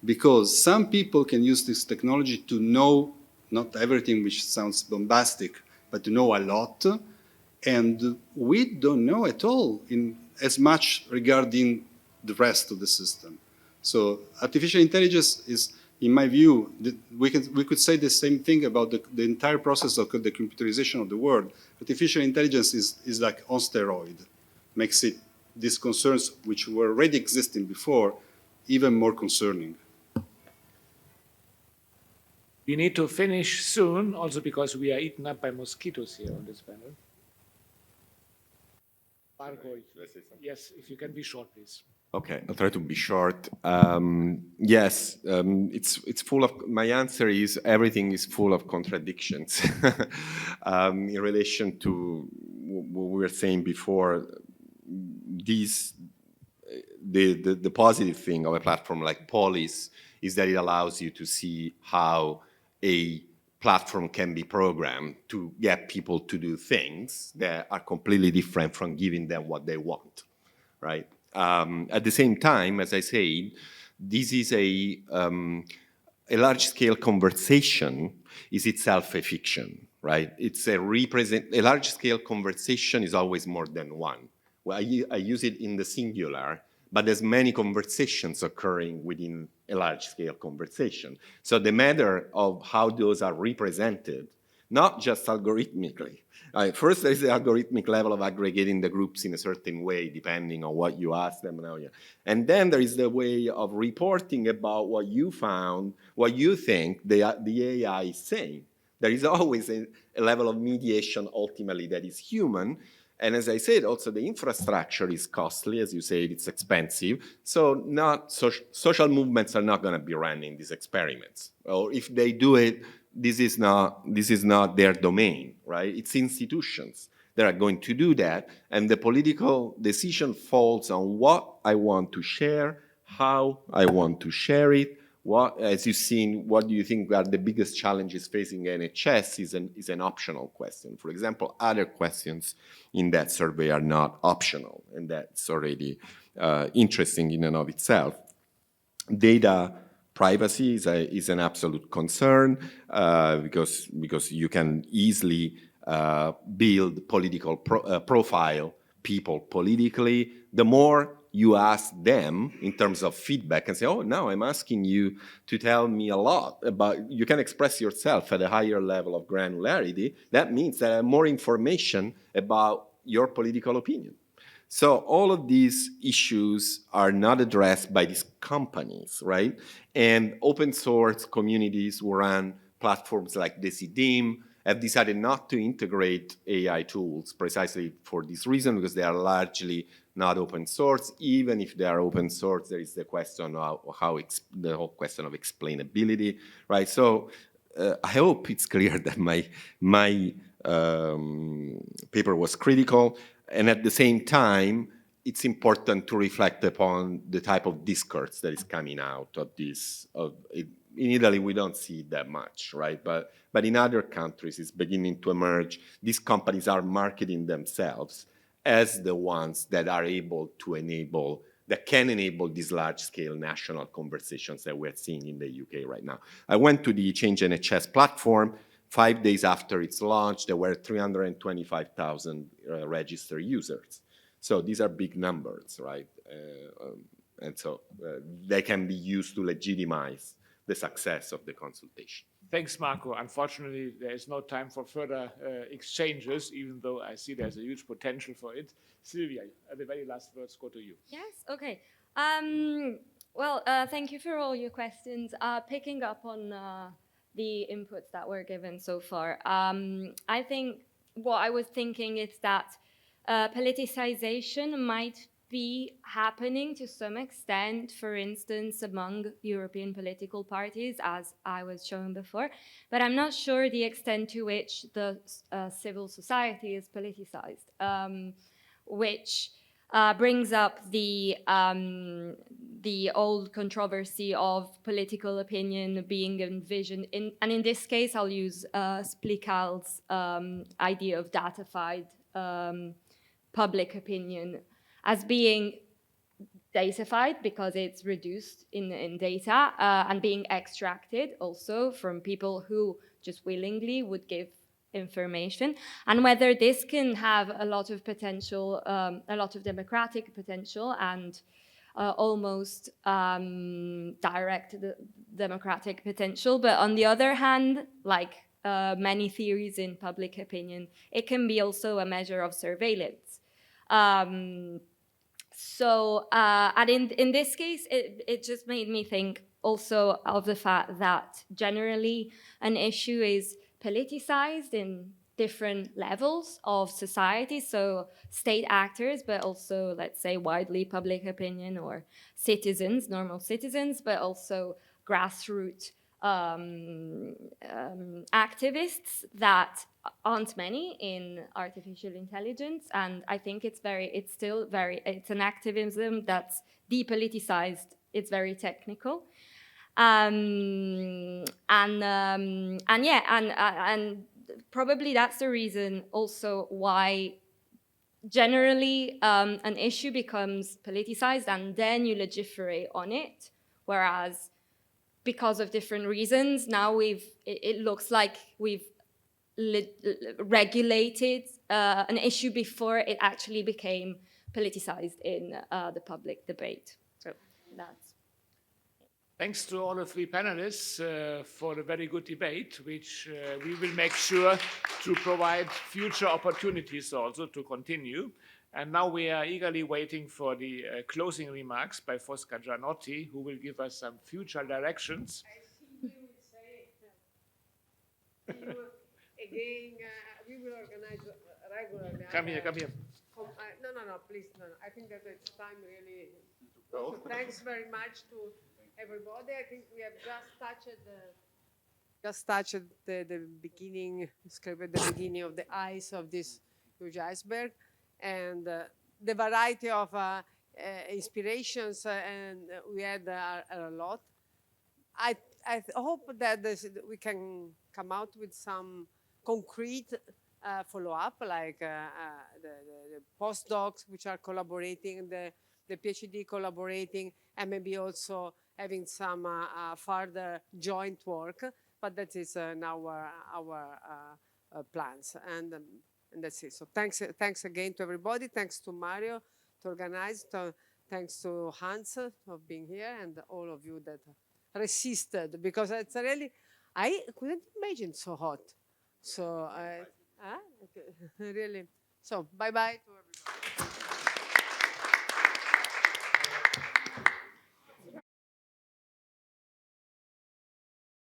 because some people can use this technology to know not everything, which sounds bombastic, but to know a lot, and we don't know at all in as much regarding the rest of the system. So artificial intelligence is, in my view, we could say the same thing about the entire process of the computerization of the world. Artificial intelligence is like on steroid, makes it these concerns, which were already existing before, even more concerning.
We need to finish soon, also because we are eaten up by mosquitoes here on this panel. Marco, yes, if you can be short, please.
Okay, I'll try to be short. Yes, it's full of, my answer is everything is full of contradictions in relation to what we were saying before. The positive thing of a platform like Polis is that it allows you to see how a platform can be programmed to get people to do things that are completely different from giving them what they want, right? At the same time, as I said, this is a large-scale conversation is itself a fiction, right? It's a large-scale conversation is always more than one. Well, I use it in the singular, but there's many conversations occurring within a large-scale conversation. So the matter of how those are represented, not just algorithmically. First, there is the algorithmic level of aggregating the groups in a certain way, depending on what you ask them. And then there is the way of reporting about what you found, what you think the AI is saying. There is always a level of mediation, ultimately, that is human. And as I said, also the infrastructure is costly. As you said, it's expensive. So social movements are not going to be running these experiments. Or if they do it, this is not their domain, right? It's institutions that are going to do that. And the political decision falls on what I want to share, how I want to share it. As you've seen, what do you think are the biggest challenges facing NHS is an optional question. For example, other questions in that survey are not optional, and that's already interesting in and of itself. Data privacy is an absolute concern because you can easily build political profile people politically. The more you ask them in terms of feedback and say, oh, now I'm asking you to tell me a lot about, you can express yourself at a higher level of granularity. That means that I have more information about your political opinion. So all of these issues are not addressed by these companies, right? And open source communities who run platforms like Decidim have decided not to integrate AI tools precisely for this reason, because they are largely not open source. Even if they are open source, there is the question of the whole question of explainability, right? So I hope it's clear that my paper was critical, and at the same time, it's important to reflect upon the type of discourse that is coming out of this. In Italy, we don't see it that much, right? But in other countries, it's beginning to emerge. These companies are marketing themselves as the ones that are able to enable, that can enable these large-scale national conversations that we're seeing in the UK right now. I went to the Change NHS platform. 5 days after its launch, there were 325,000 registered users. So these are big numbers, right? And so they can be used to legitimize the success of the consultation.
Thanks, Marco. Unfortunately, there is no time for further exchanges, even though I see there's a huge potential for it. Sylvia, the very last words go to you.
Yes, okay. Well, thank you for all your questions. Picking up on the inputs that were given so far, I think what I was thinking is that politicization might be happening to some extent, for instance, among European political parties, as I was showing before, but I'm not sure the extent to which the civil society is politicized, which brings up the old controversy of political opinion being envisioned, and in this case, I'll use Splical's idea of datafied public opinion as being datafied because it's reduced in data and being extracted also from people who just willingly would give information, and whether this can have a lot of potential, a lot of democratic potential and almost direct democratic potential. But on the other hand, like many theories in public opinion, it can be also a measure of surveillance. And in this case, it just made me think also of the fact that generally an issue is politicized in different levels of society, so state actors, but also, let's say, widely public opinion or citizens, normal citizens, but also grassroots activists that aren't many in artificial intelligence. And I think it's an activism that's depoliticized. It's very technical. And probably that's the reason also why generally an issue becomes politicized and then you legiferate on it, whereas because of different reasons, now it looks like we've regulated an issue before it actually became politicized in the public debate. So that's.
Thanks to all the three panelists for a very good debate, which we will make sure to provide future opportunities also to continue. And now we are eagerly waiting for the closing remarks by Fosca Giannotti, who will give us some future directions.
I think we will say, again, we will organize regularly.
Come here.
No, please, no. I think that it's time really. So thanks very much to everybody. I think we have just touched the beginning, the beginning of the ice of this huge iceberg, and the variety of inspirations, and we had a lot. I hope that we can come out with some concrete follow-up, like the postdocs which are collaborating, the PhD collaborating, and maybe also having some further joint work. But that is in our plans, and that's it. So thanks again to everybody. Thanks to Mario to organize. thanks to Hans for being here and all of you that resisted, because it's really, I couldn't imagine so hot. So, okay. Really. So, bye-bye to everybody.